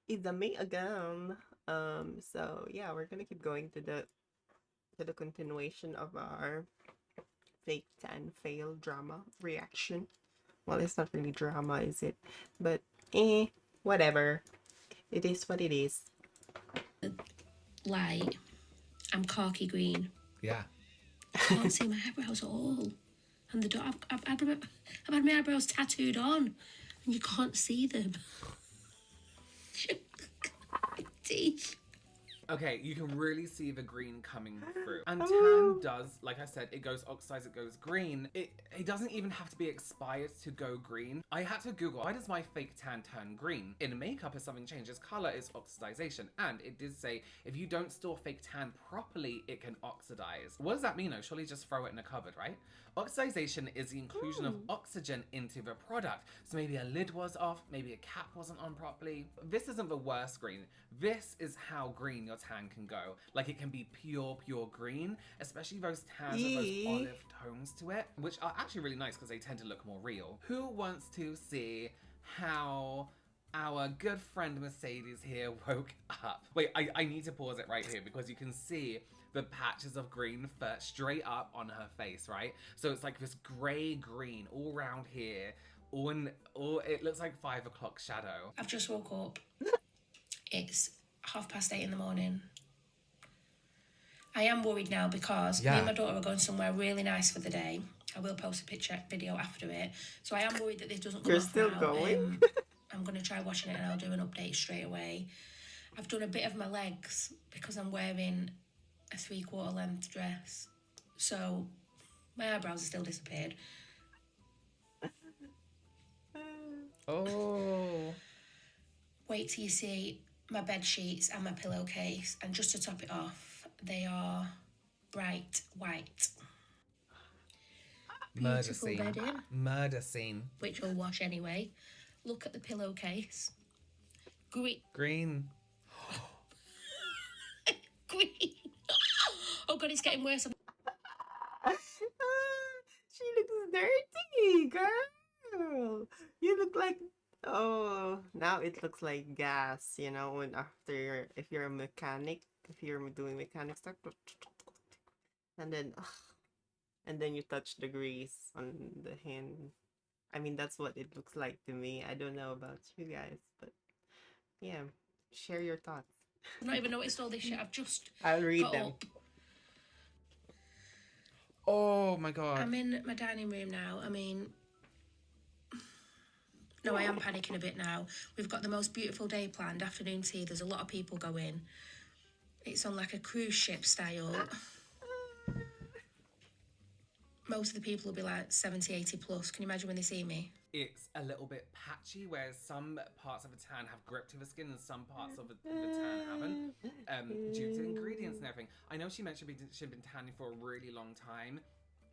It's a me again. So yeah, we're gonna keep going to the continuation of our fake tan fail drama reaction. Well, it's not really drama, is it? But whatever. It is what it is. Light. I'm khaki green. Yeah. I can't see my eyebrows at all. And the dot, I've had my eyebrows tattooed on, and you can't see them. Teeth. Okay, you can really see the green coming through. And tan does, like I said, it goes oxidized, it goes green. It doesn't even have to be expired to go green. I had to Google, why does my fake tan turn green? In makeup, if something changes color, it's oxidization. And it did say, if you don't store fake tan properly, it can oxidize. What does that mean though? Surely just throw it in a cupboard, right? Oxidization is the inclusion of oxygen into the product. So maybe a lid was off, maybe a cap wasn't on properly. This isn't the worst green. This is how green your tan can go. Like it can be pure green, especially those tans with those olive tones to it, which are actually really nice because they tend to look more real. Who wants to see how our good friend Mercedes here woke up? Wait, I need to pause it right here because you can see the patches of green straight up on her face, right? So it's like this grey green all around here, it looks like 5 o'clock shadow. I've just woke up. It's 8:30 in the morning. I am worried now because me and my daughter are going somewhere really nice for the day. I will post a video after it. So I am worried that this doesn't come You're off still now. going? I'm going to try washing it and I'll do an update straight away. I've done a bit of my legs because I'm wearing a 3/4 length dress. So my eyebrows are still disappeared. Oh. Wait till you see my bed sheets and my pillowcase. And just to top it off, they are bright white. Murder Beautiful scene. bedding, Murder scene. which will wash anyway. Look at the pillowcase. Green. Green. Green. Oh God, it's getting worse. She looks dirty, girl. You look like, oh, now it looks like gas, you know, when if you're a mechanic, if you're doing mechanic stuff, and then you touch the grease on the hand. I mean, that's what it looks like to me. I don't know about you guys, but yeah, share your thoughts. I've not even noticed all this shit. I've just I'll read got them. up. Oh my God. I'm in my dining room now. I mean, no, I am panicking a bit now. We've got the most beautiful day planned, afternoon tea. There's a lot of people going. It's on like a cruise ship style. Most of the people will be like 70, 80 plus. Can you imagine when they see me? It's a little bit patchy, whereas some parts of the tan have grip to the skin and some parts of the tan haven't, due to ingredients and everything. I know she mentioned she'd been tanning for a really long time,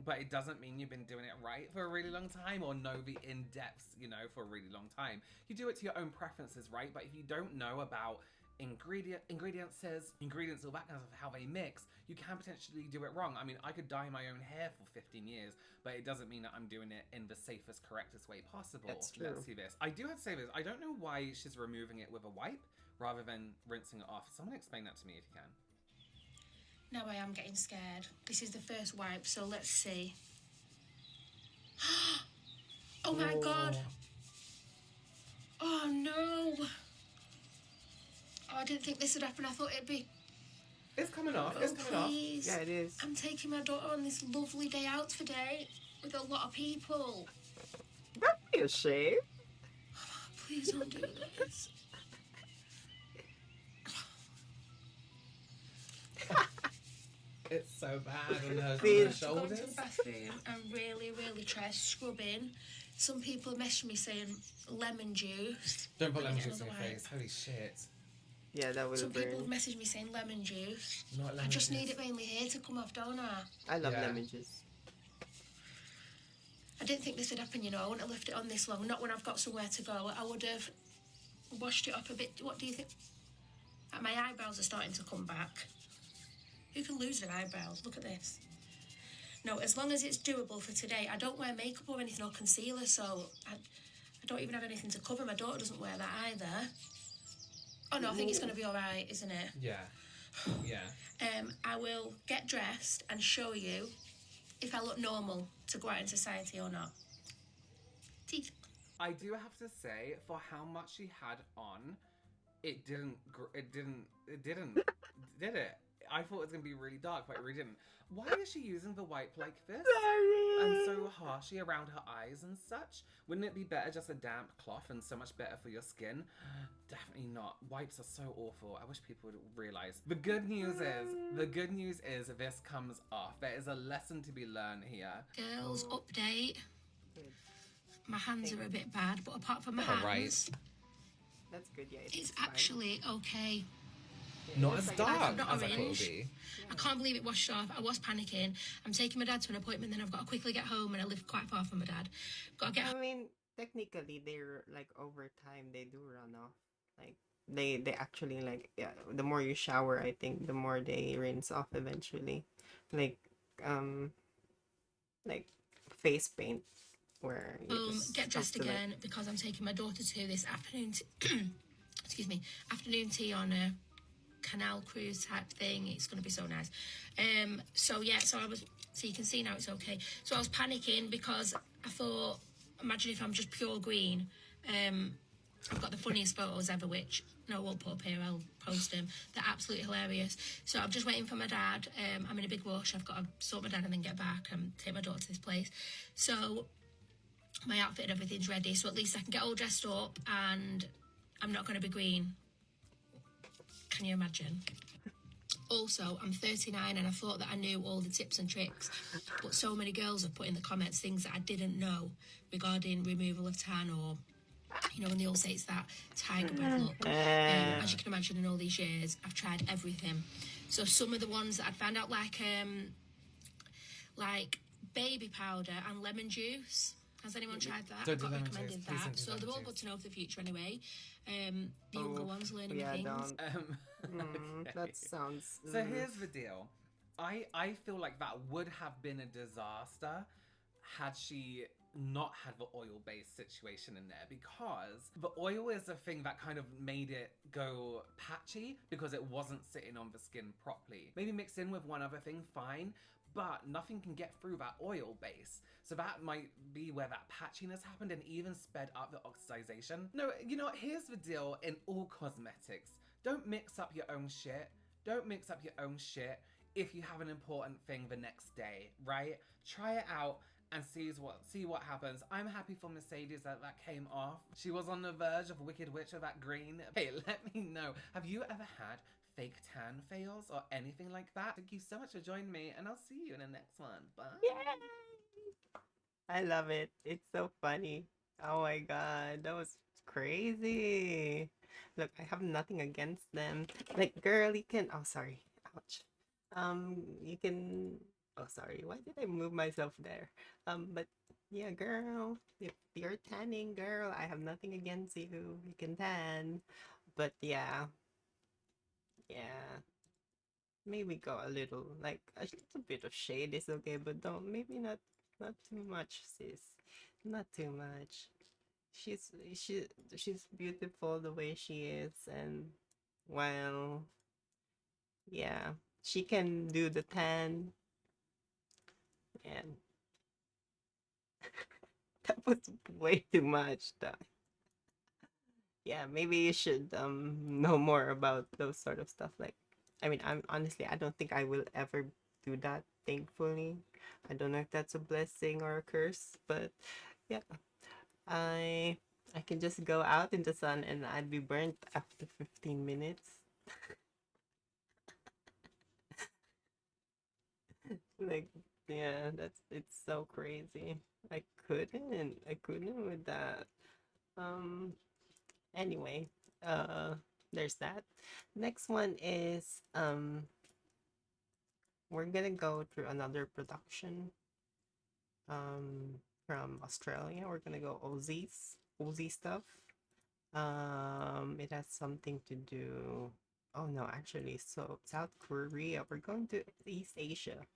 but it doesn't mean you've been doing it right for a really long time or know the in-depths, you know, for a really long time. You do it to your own preferences, right? But if you don't know about ingredients or backgrounds of how they mix, you can potentially do it wrong. I mean, I could dye my own hair for 15 years, but it doesn't mean that I'm doing it in the safest, correctest way possible. That's true. Let's see this. I do have to say this. I don't know why she's removing it with a wipe rather than rinsing it off. Someone explain that to me if you can. Now I am getting scared. This is the first wipe, so let's see. Oh my God. Oh no. Oh, I didn't think this would happen. I thought it'd be... It's coming off. It's coming off. Yeah, it is. I'm taking my daughter on this lovely day out today with a lot of people. Don't be ashamed. Please don't do this. It's so bad on her I'm going to shoulders. the bathroom and really try scrubbing. Some people are messaging me saying lemon juice. Don't put lemon Get juice in your another face. Holy shit. Yeah, that would Some have people have burned. messaged me saying lemon juice. Not lemon I just juice. need it mainly here to come off, don't I? I love Yeah. lemon juice. I didn't think this would happen, you know. I wouldn't have left it on this long. Not when I've got somewhere to go. I would have washed it up a bit. What do you think? My eyebrows are starting to come back. Who can lose their eyebrows? Look at this. No, as long as it's doable for today. I don't wear makeup or anything or concealer, so I don't even have anything to cover. My daughter doesn't wear that either. Oh no, I think it's going to be all right, isn't it? Yeah. Yeah. I will get dressed and show you if I look normal to go out in society or not. Teeth. I do have to say, for how much she had on, it didn't, did it? I thought it was gonna be really dark, but it really didn't. Why is she using the wipe like this? And so harshy around her eyes and such? Wouldn't it be better just a damp cloth and so much better for your skin? Definitely not. Wipes are so awful. I wish people would realize. The good news is this comes off. There is a lesson to be learned here. Girls, update. My hands are a bit bad, but apart from my hands, right. That's good, yeah. it's actually okay. Not as dark Not as I thought it would orange. be. I can't believe it washed off. I was panicking. I'm taking my dad to an appointment, then I've got to quickly get home, and I live quite far from my dad. Got to get. I mean, technically, they're like over time they do run off. Like they actually like, yeah. The more you shower, I think the more they rinse off eventually. Like like face paint, where you just Get dressed have to, again because I'm taking my daughter to this afternoon. Excuse me, afternoon tea on a canal cruise type thing. It's going to be so nice. So yeah, so you can see now it's okay. So I was panicking because I thought, imagine if I'm just pure green. I've got the funniest photos ever, which no, I won't put up here. I'll post them. They're absolutely hilarious. So I'm just waiting for my dad. I'm in a big rush. I've got to sort my dad and then get back and take my daughter to this place. So my outfit and everything's ready. So at least I can get all dressed up and I'm not going to be green. Can you imagine? Also, I'm 39 and I thought that I knew all the tips and tricks, but so many girls have put in the comments things that I didn't know regarding removal of tan, or, you know, when they all say it's that tiger breath look. As you can imagine, in all these years, I've tried everything. So some of the ones that I'd found out, like baby powder and lemon juice. Has anyone tried that? Don't I do got lemon recommended juice. Please that. don't do So lemon they're all juice. good to know for the future anyway. The younger ones learning yeah, things. don't. Okay. That sounds. So here's the deal. I feel like that would have been a disaster had she not had the oil-based situation in there, because the oil is the thing that kind of made it go patchy because it wasn't sitting on the skin properly. Maybe mixed in with one other thing, fine, but nothing can get through that oil base. So that might be where that patchiness happened and even sped up the oxidization. No, you know what? Here's the deal in all cosmetics. Don't mix up your own shit. Don't mix up your own shit if you have an important thing the next day, right? Try it out and see what happens. I'm happy for Mercedes that came off. She was on the verge of Wicked Witch of that green. Hey, let me know. Have you ever had fake tan fails or anything like that? Thank you so much for joining me, and I'll see you in the next one. Bye. Yay! I love it. It's so funny. Oh my god, that was crazy. Look, I have nothing against them. Like, girl, you can. Oh, sorry. Ouch. You can. Oh, sorry. Why did I move myself there? But yeah, girl, if you're tanning, girl, I have nothing against you. You can tan. But yeah, maybe go a little, like a little bit of shade is okay, but don't, maybe not too much, sis. Not too much. She's beautiful the way she is, and well, yeah, she can do the tan, and that was way too much. Yeah, maybe you should know more about those sort of stuff. Like, I mean, I don't think I will ever do that, thankfully. I don't know if that's a blessing or a curse, but yeah, I can just go out in the sun and I'd be burnt after 15 minutes. Like, yeah, it's so crazy. I couldn't with that. Anyway, there's that. Next one is we're gonna go through another production from Australia. We're gonna go Aussie stuff. It has something to do. Oh no, actually, so South Korea. We're going to East Asia.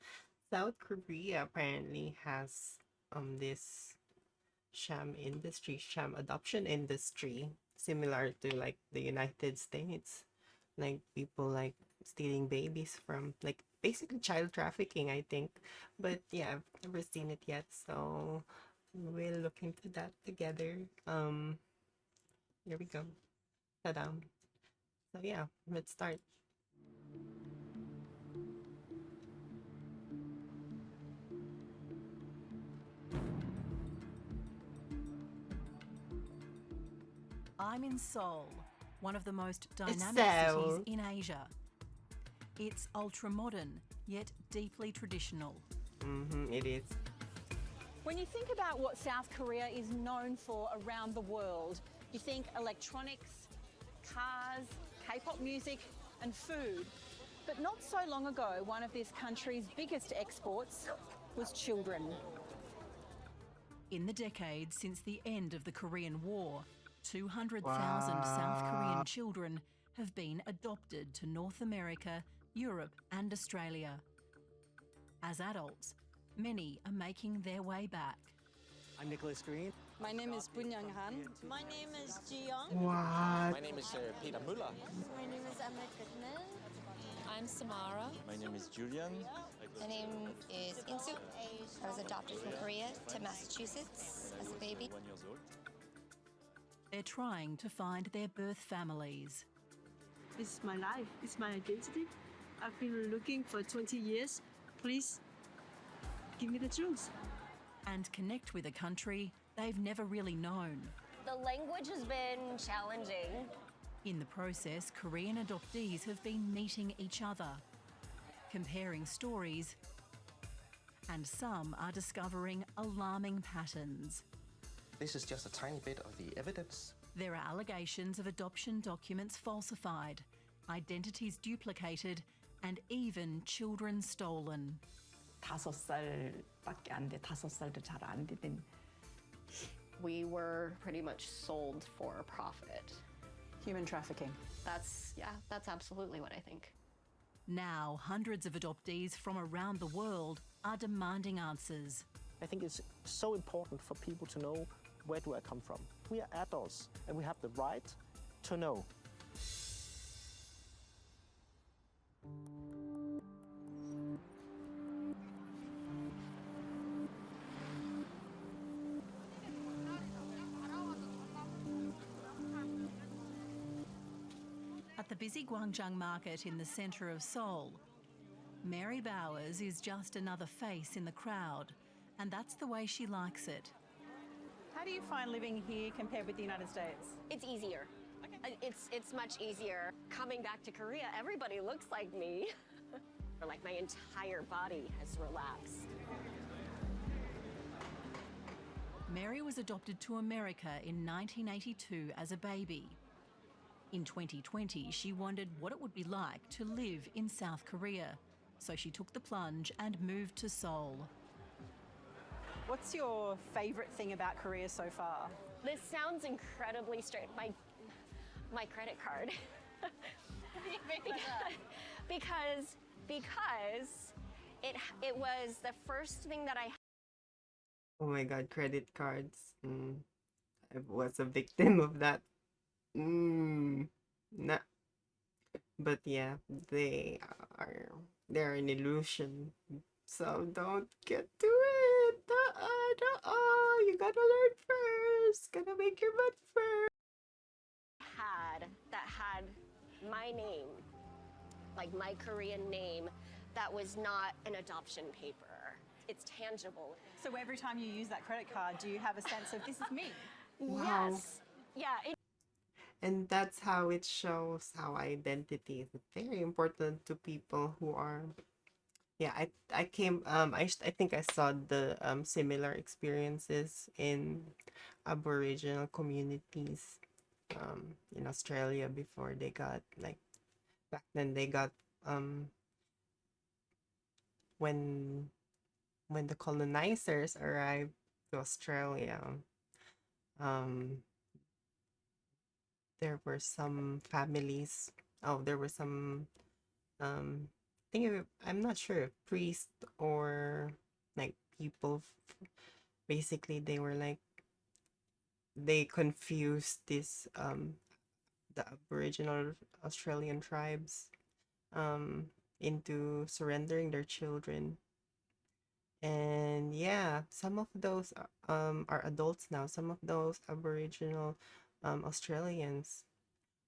South Korea apparently has this sham adoption industry, similar to like the United States, like people like stealing babies from like basically child trafficking, I think. But yeah, I've never seen it yet, so we'll look into that together. Here we go. Ta-da. So yeah, let's start. I'm in Seoul, one of the most dynamic Seoul. cities in Asia. It's ultra-modern, yet deeply traditional. It is. When you think about what South Korea is known for around the world, you think electronics, cars, K-pop music and food. But not so long ago, one of this country's biggest exports was children. In the decades since the end of the Korean War, 200,000 South Korean children have been adopted to North America, Europe and Australia. As adults, many are making their way back. I'm Nicholas Green. My name is Bun Young Han. My name is Ji Young. What? My name is Peter Muller. My name is Emma Goodman. I'm Samara. My name is Julian. My name is Insu. I was adopted from Korea to Massachusetts as a baby. 1 year old. They're trying to find their birth families. This is my life. It's my identity. I've been looking for 20 years. Please give me the truth. And connect with a country they've never really known. The language has been challenging. In the process, Korean adoptees have been meeting each other, comparing stories, and some are discovering alarming patterns. This is just a tiny bit of the evidence. There are allegations of adoption documents falsified, identities duplicated, and even children stolen. 5살밖에 안 돼. 5살도 잘 안 되는. We were pretty much sold for a profit. Human trafficking. That's absolutely what I think. Now, hundreds of adoptees from around the world are demanding answers. I think it's so important for people to know, where do I come from? We are adults and we have the right to know. At the busy Gwangjang market in the centre of Seoul, Mary Bowers is just another face in the crowd, and that's the way she likes it. How do you find living here compared with the United States? It's easier. It's much easier. Coming back to Korea, everybody looks like me. Like my entire body has relaxed. Mary was adopted to America in 1982 as a baby. In 2020, she wondered what it would be like to live in South Korea, so she took the plunge and moved to Seoul. What's your favourite thing about Korea so far? This sounds incredibly strange. My credit card. because it was the first thing that I. Oh my God, credit cards. I was a victim of that. Nah. But yeah, they're an illusion. So don't get to it. You gotta learn first. Gotta make your butt first. That had my name, like my Korean name, that was not an adoption paper. It's tangible. So every time you use that credit card, do you have a sense of this is me? Wow. Yes. Yeah. And that's how it shows how identity is very important to people who are. Yeah, I think I saw the similar experiences in Aboriginal communities in Australia before they got like back then they got when the colonizers arrived to Australia, there were some families. There were some I'm not sure, priest or like people. Basically, they were like they confuse this the Aboriginal Australian tribes um into surrendering their children. And yeah, some of those are adults now. Some of those Aboriginal Australians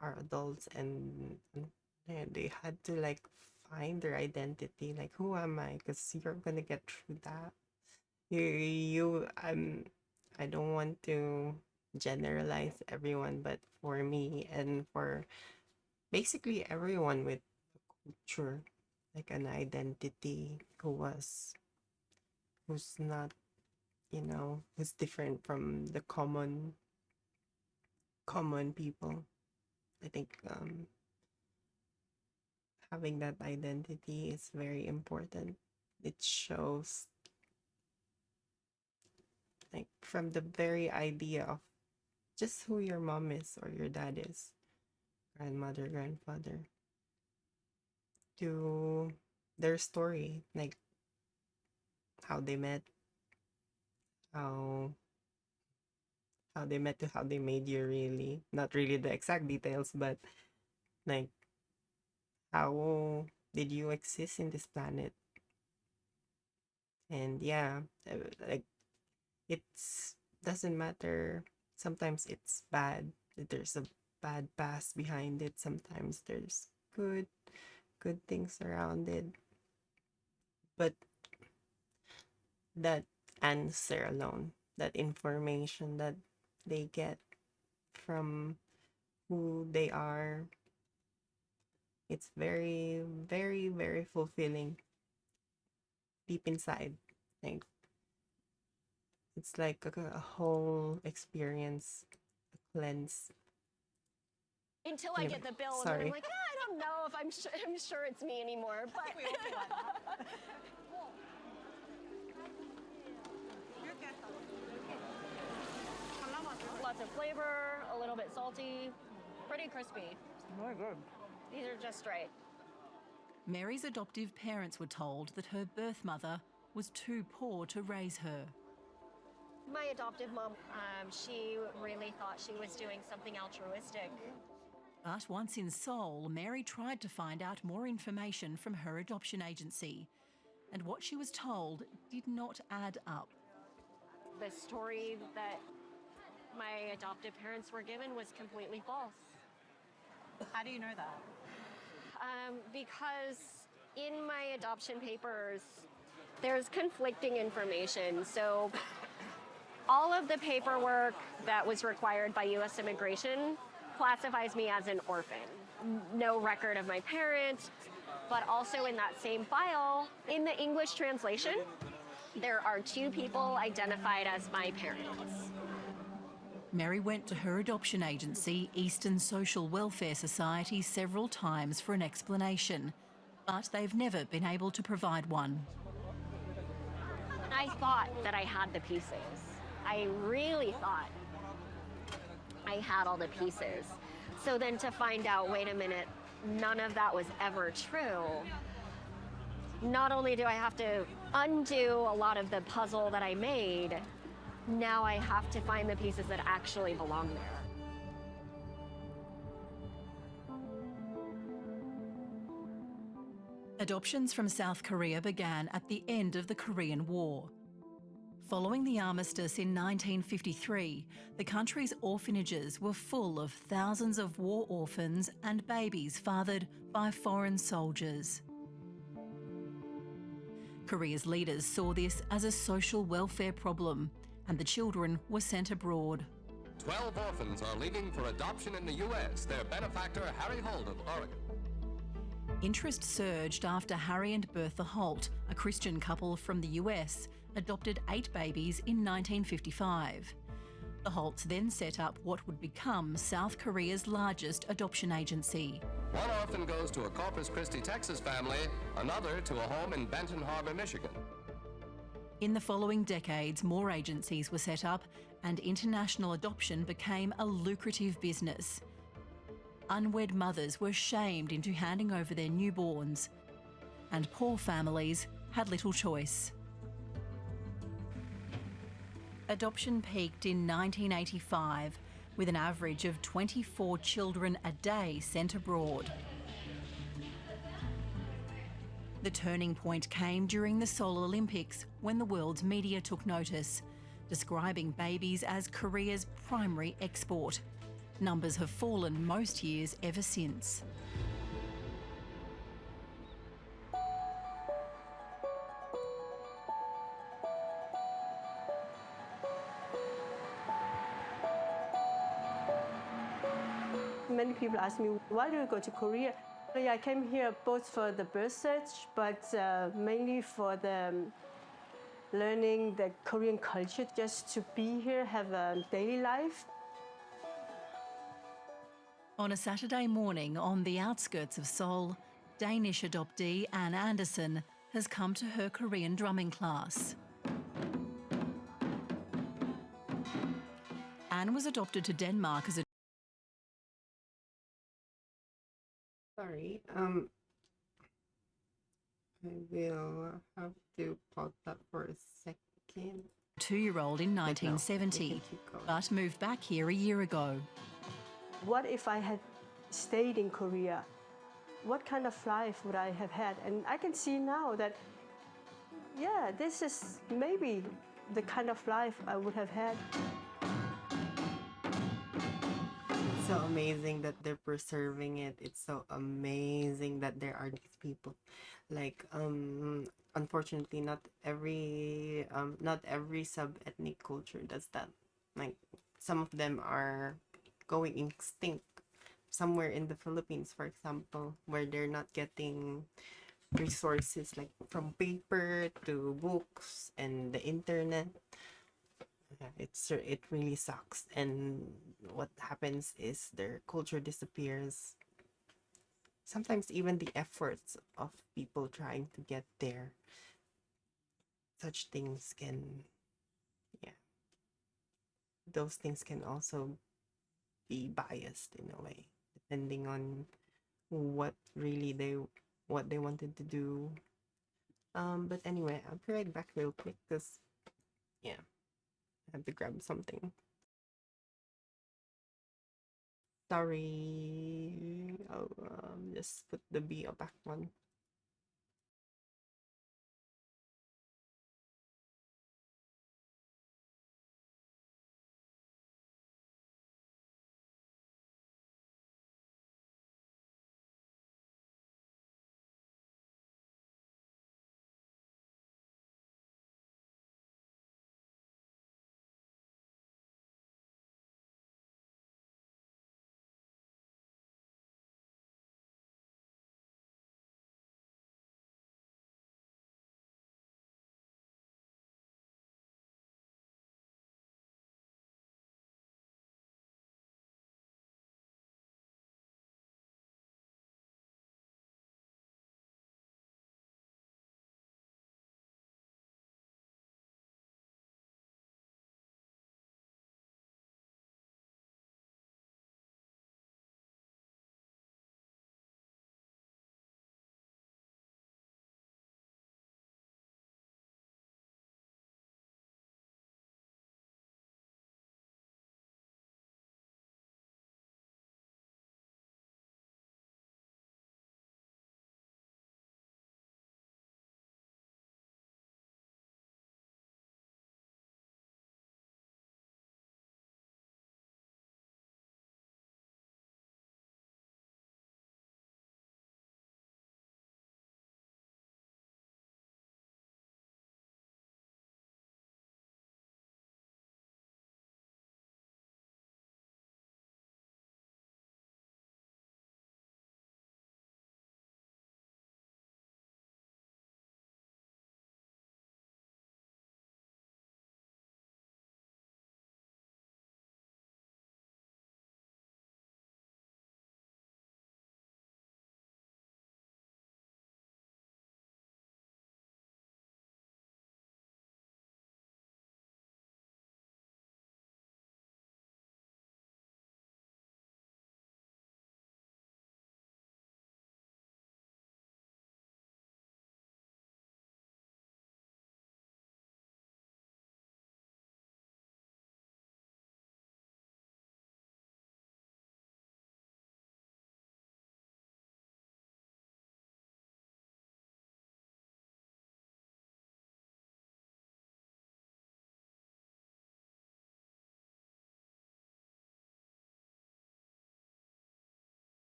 are adults, and they had to like find their identity, like who am I, because you're gonna get through that. I don't want to generalize everyone, but for me and for basically everyone with culture, like an identity, who's not, who's different from the common people. I think having that identity is very important. It shows, like, from the very idea of just who your mom is or your dad is, grandmother, grandfather, to their story, like how they met, how how they met to how they made you, really. Not really the exact details, but like how did you exist in this planet? And yeah, like, it's doesn't matter. Sometimes it's bad. There's a bad past behind it. Sometimes there's good things around it. But that answer alone, that information that they get from who they are, it's very, very, very fulfilling deep inside. Like, it's like a whole experience, a cleanse. Until I get the bill, and then I'm like, I don't know if I'm sure it's me anymore. But lots of flavor, a little bit salty, pretty crispy. Very good. These are just right. Mary's adoptive parents were told that her birth mother was too poor to raise her. My adoptive mom, she really thought she was doing something altruistic. But once in Seoul, Mary tried to find out more information from her adoption agency, and what she was told did not add up. The story that my adoptive parents were given was completely false. How do you know that? Because in my adoption papers, there's conflicting information. So all of the paperwork that was required by U.S. Immigration classifies me as an orphan. No record of my parents, but also in that same file, in the English translation, there are 2 people identified as my parents. Mary went to her adoption agency, Eastern Social Welfare Society, several times for an explanation, but they've never been able to provide one. I thought that I had the pieces. I really thought I had all the pieces. So then to find out, wait a minute, none of that was ever true. Not only do I have to undo a lot of the puzzle that I made, now I have to find the pieces that actually belong there. Adoptions from South Korea began at the end of the Korean War. Following the armistice in 1953, the country's orphanages were full of thousands of war orphans and babies fathered by foreign soldiers. Korea's leaders saw this as a social welfare problem, and the children were sent abroad. 12 orphans are leaving for adoption in the U.S. Their benefactor, Harry Holt of Oregon. Interest surged after Harry and Bertha Holt, a Christian couple from the US, adopted 8 babies in 1955. The Holts then set up what would become South Korea's largest adoption agency. One orphan goes to a Corpus Christi, Texas family, another to a home in Benton Harbor, Michigan. In the following decades, more agencies were set up and international adoption became a lucrative business. Unwed mothers were shamed into handing over their newborns, and poor families had little choice. Adoption peaked in 1985 with an average of 24 children a day sent abroad. The turning point came during the Seoul Olympics when the world's media took notice, describing babies as Korea's primary export. Numbers have fallen most years ever since. Many people ask me, why do you go to Korea? I came here both for the research, but mainly for the learning the Korean culture, just to be here, have a daily life. On a Saturday morning on the outskirts of Seoul, Danish adoptee Anne Anderson has come to her Korean drumming class. Anne was adopted to Denmark as a Sorry, I will have to pause that for a second. 2-year-old in 1970, but moved back here a year ago. What if I had stayed in Korea? What kind of life would I have had? And I can see now that, yeah, this is maybe the kind of life I would have had. It's so amazing that they're preserving it. It's so amazing that there are these people. Like, unfortunately, not every sub-ethnic culture does that. Like, some of them are going extinct somewhere in the Philippines, for example, where they're not getting resources like from paper to books and the internet. It really sucks, and what happens is their culture disappears. Sometimes even the efforts of people trying to get there, such things can, yeah, those things can also be biased in a way, depending on what they wanted to do. But anyway, I'll be right back real quick because, yeah, I have to grab something. Sorry, I'll just put the B back one.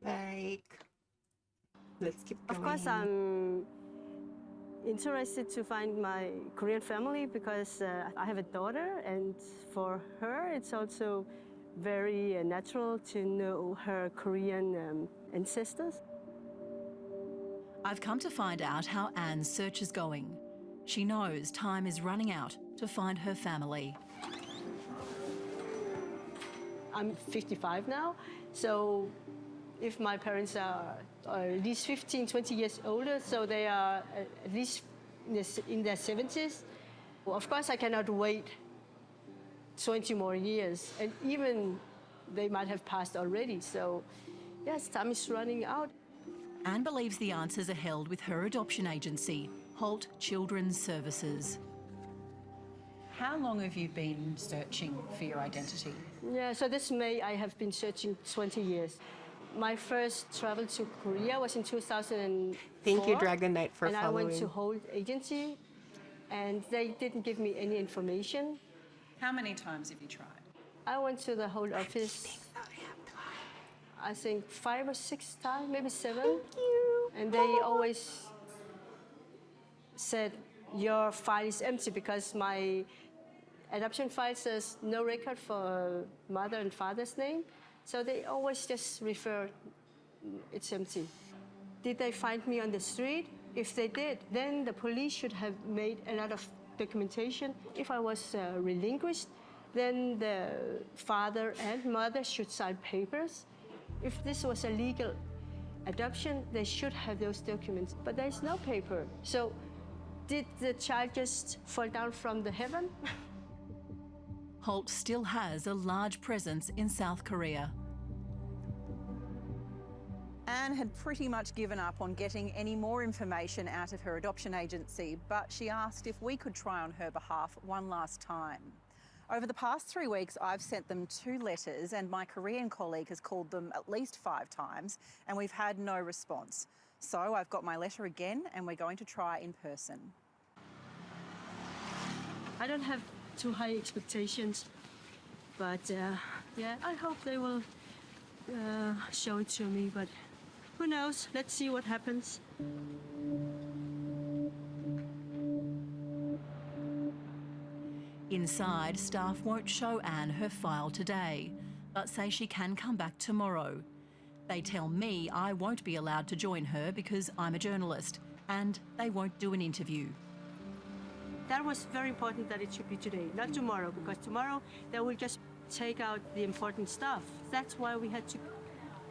Like, let's keep going. Of course, I'm interested to find my Korean family because I have a daughter, and for her, it's also very natural to know her Korean ancestors. I've come to find out how Anne's search is going. She knows time is running out to find her family. I'm 55 now, so if my parents are at least 15, 20 years older, so they are at least in their 70s. Well, of course, I cannot wait 20 more years, and even they might have passed already, so yes, time is running out. Anne believes the answers are held with her adoption agency, Holt Children's Services. How long have you been searching for your identity? Yeah, so this May I have been searching 20 years. My first travel to Korea was in 2004. Thank you, Dragon Knight, for and following. I went to Holt Agency, and they didn't give me any information. How many times have you tried? I went to the Holt office, I think 5 or 6 times, maybe 7. Thank you. And they always said, your file is empty, because my adoption file says no record for mother and father's name. So they always just refer, it's empty. Did they find me on the street? If they did, then the police should have made a lot of documentation. If I was relinquished, then the father and mother should sign papers. If this was a legal adoption, they should have those documents, but there's no paper. So did the child just fall down from the heaven? Holt still has a large presence in South Korea. Anne had pretty much given up on getting any more information out of her adoption agency, but she asked if we could try on her behalf one last time. Over the past 3 weeks, I've sent them 2 letters, and my Korean colleague has called them at least 5 times, and we've had no response. So I've got my letter again, and we're going to try in person. I don't have too high expectations, but yeah, I hope they will show it to me, but who knows? Let's see what happens. Inside, staff won't show Anne her file today, but say she can come back tomorrow. They tell me I won't be allowed to join her because I'm a journalist, and they won't do an interview. That was very important that it should be today, not tomorrow, because tomorrow they will just take out the important stuff. That's why we had to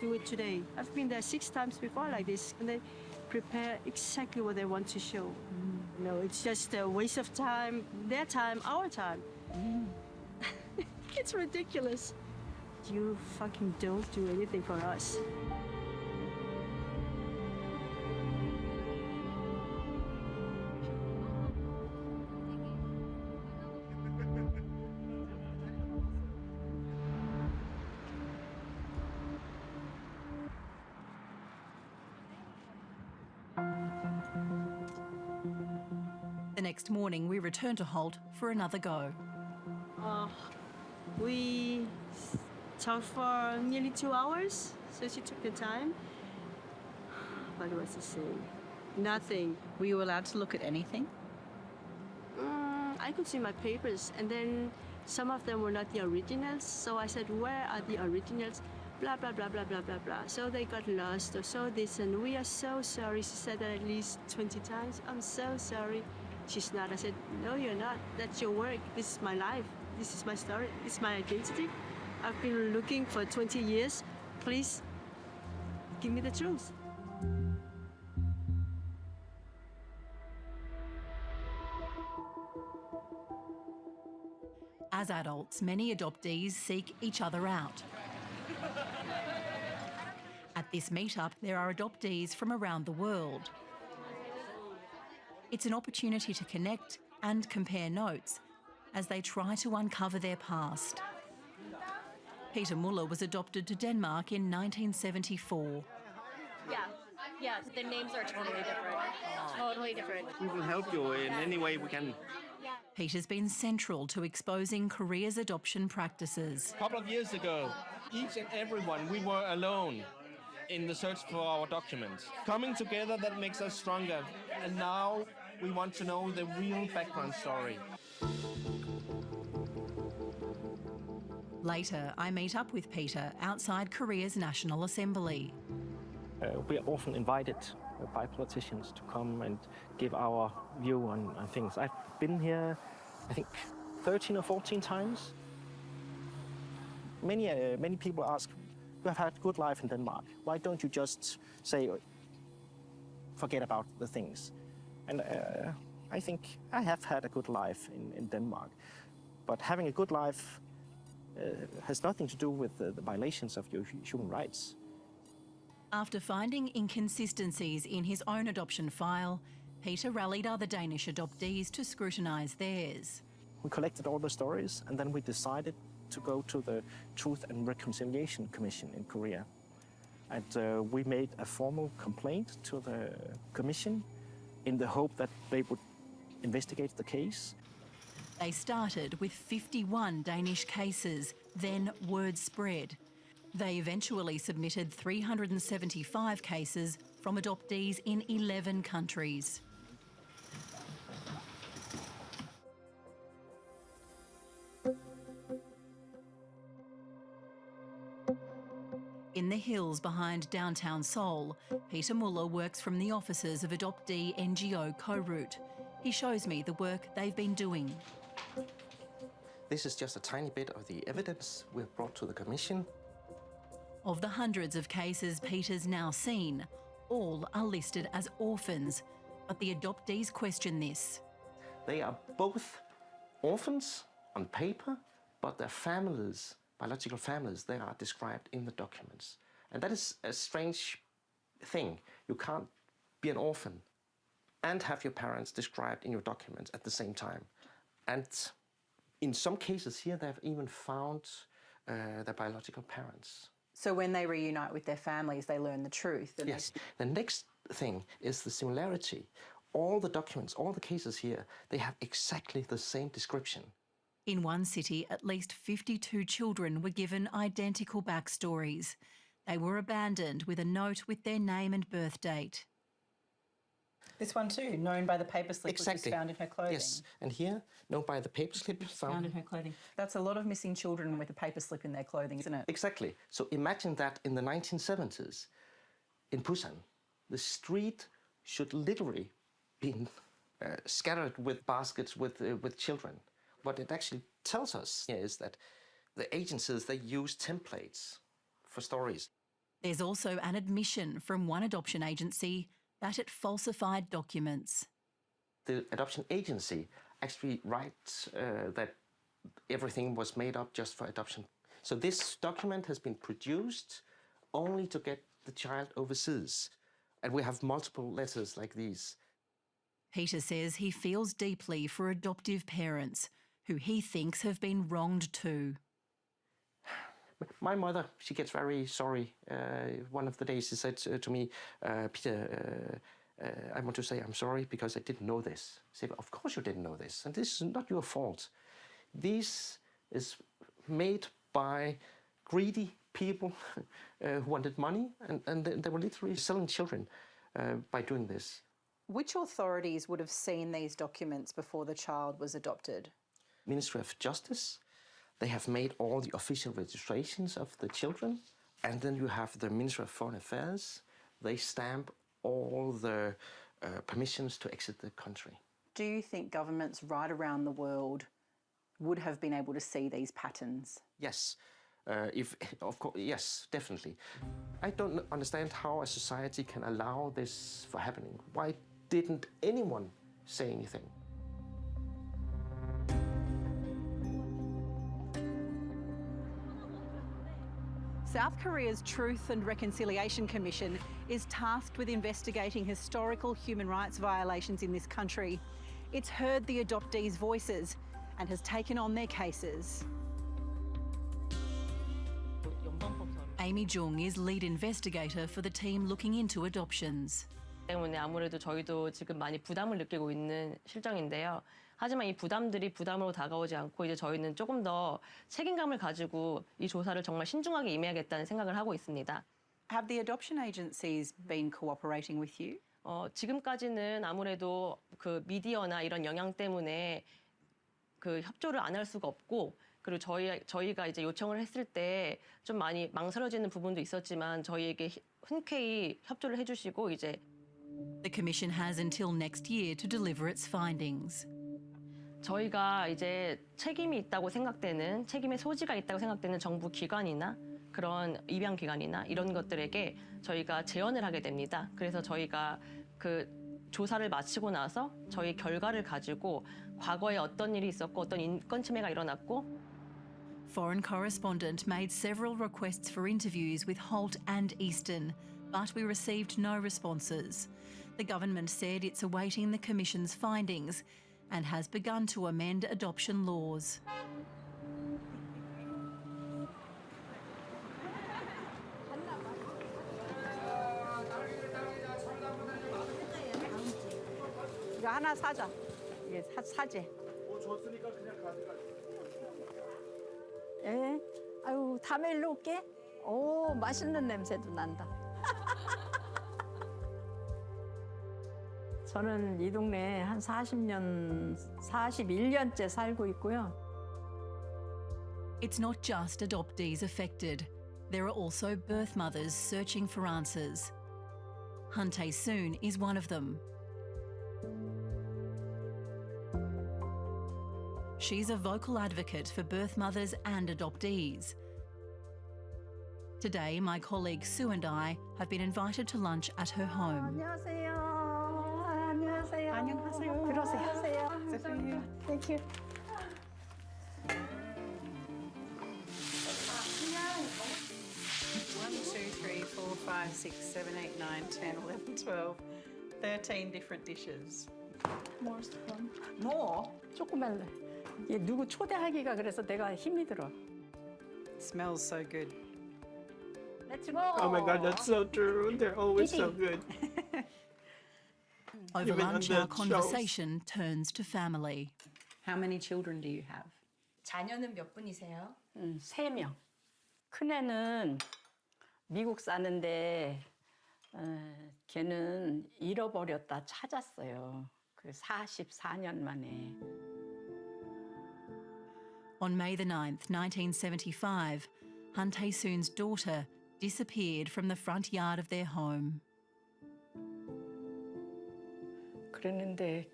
do it today. I've been there 6 times before like this, and they prepare exactly what they want to show. No, it's just a waste of time, their time, our time. It's ridiculous. You fucking don't do anything for us. The next morning, we return to Holt for another go. We talked for nearly 2 hours, so she took the time. But what was he saying? Nothing. Were you allowed to look at anything? I could see my papers, and then some of them were not the originals, so I said, where are the originals? Blah, blah, blah, blah, blah, blah, blah. So they got lost or so this, and we are so sorry. She said that at least 20 times. I'm so sorry. She's not. I said, no, you're not. That's your work. This is my life. This is my story. It's my identity. I've been looking for 20 years. Please, give me the truth. As adults, many adoptees seek each other out. At this meetup, there are adoptees from around the world. It's an opportunity to connect and compare notes as they try to uncover their past. Peter Muller was adopted to Denmark in 1974. Yeah, the names are totally different. Totally different. We will help you in any way we can. Peter's been central to exposing Korea's adoption practices. A couple of years ago, each and everyone, we were alone. in the search for our documents. Coming together, that makes us stronger. And now we want to know the real background story. Later, I meet up with Peter outside Korea's National Assembly. We are often invited by politicians to come and give our view on things. I've been here, I think, 13 or 14 times. Many people ask, you have had a good life in Denmark. Why don't you just say, forget about the things? And I think I have had a good life in Denmark. But having a good life has nothing to do with the violations of your human rights. After finding inconsistencies in his own adoption file, Peter rallied other Danish adoptees to scrutinise theirs. We collected all the stories and then we decided to go to the Truth and Reconciliation Commission in Korea. And we made a formal complaint to the commission in the hope that they would investigate the case. They started with 51 Danish cases, then word spread. They eventually submitted 375 cases from adoptees in 11 countries. In the hills behind downtown Seoul, Peter Muller works from the offices of adoptee NGO Co-Root. He shows me the work they've been doing. This is just a tiny bit of the evidence we've brought to the Commission. Of the hundreds of cases Peter's now seen, all are listed as orphans, but the adoptees question this. They are both orphans on paper, but their families, biological families, they are described in the documents. And that is a strange thing. You can't be an orphan and have your parents described in your documents at the same time. And in some cases here, they've even found their biological parents. So when they reunite with their families, they learn the truth. Yes. The next thing is the similarity. All the documents, all the cases here, they have exactly the same description. In one city, at least 52 children were given identical backstories. They were abandoned with a note with their name and birth date. This one too, known by the paperslip which was found in her clothing. Yes, and here, known by the paperslip Found in her clothing. That's a lot of missing children with a paperslip in their clothing, isn't it? Exactly. So imagine that in the 1970s, in Busan, the street should literally be scattered with baskets with children. What it actually tells us is that the agencies, they use templates for stories. There's also an admission from one adoption agency that it falsified documents. The adoption agency actually writes that everything was made up just for adoption. So this document has been produced only to get the child overseas. And we have multiple letters like these. Peter says he feels deeply for adoptive parents who he thinks have been wronged too. My mother, she gets very sorry. One of the days she said to me, Peter, I want to say I'm sorry because I didn't know this. I said, of course you didn't know this, and this is not your fault. This is made by greedy people who wanted money, and they were literally selling children by doing this. Which authorities would have seen these documents before the child was adopted? Ministry of Justice. They have made all the official registrations of the children. And then you have the Ministry of Foreign Affairs. They stamp all the permissions to exit the country. Do you think governments right around the world would have been able to see these patterns? Yes. Of course, yes, definitely. I don't understand how a society can allow this for happening. Why didn't anyone say anything? South Korea's Truth and Reconciliation Commission is tasked with investigating historical human rights violations in this country. It's heard the adoptees' voices and has taken on their cases. Amy Jung is lead investigator for the team looking into adoptions. 때문에 아무래도 저희도 지금 많이 부담을 느끼고 있는 실정인데요. 하지만 이 부담들이 부담으로 다가오지 않고 이제 저희는 조금 더 책임감을 가지고 이 조사를 정말 신중하게 임해야겠다는 생각을 하고 있습니다. Have the adoption agencies been cooperating with you? 지금까지는 아무래도 그 미디어나 이런 영향 때문에 그 협조를 안 할 수가 없고, 그리고 저희가 이제 요청을 했을 때 좀 많이 망설여지는 부분도 있었지만 저희에게 흔쾌히 협조를 해주시고 이제. The Commission has until next year to deliver its findings. 저희가 이제 책임이 있다고 생각되는, 책임의 소지가 있다고 생각되는 정부 기관이나 그런 입양 기관이나 이런 것들에게 저희가 제언을 하게 됩니다. 그래서 저희가 그 조사를 마치고 나서 저희 결과를 가지고 과거에 어떤 일이 있었고 어떤 인권 침해가 일어났고. Foreign correspondent made several requests for interviews with Holt and Easton, but we received no responses. The government said it's awaiting the Commission's findings and has begun to amend adoption laws. 이거 하나 사자. 이게 사재. 줬으니까 그냥 가져가. 예. 아유, 다음에 일로 올게. 오, 맛있는 냄새도 난다. 저는 이 동네에 한 41년째 살고 있고요. It's not just adoptees affected. There are also birth mothers searching for answers. Hunte Soon is one of them. She's a vocal advocate for birth mothers and adoptees. Today, my colleague Sue and I have been invited to lunch at her home. 안녕하세요. 안녕하세요. 안녕하세요. 들어오세요. Sophia. Thank you. 1, 2, 3, 4, 5, 6, 7, 8, 9, 10, 11, 12, 13 different dishes. More? More? 조금만. 얘 누구 초대하기가 그래서 내가 힘이 들어. Smells so good. Let's go. Oh my god, that's so true. They're always so good. Over Even on lunch, the our conversation turns to family. How many children do you have? 자녀는 몇 분이세요? 3명. 큰애는 미국 사는데 걔는 잃어버렸다 찾았어요. 그 44년 만에. On May the 9th, 1975, Hunte Soon's daughter disappeared from the front yard of their home. 그랬는데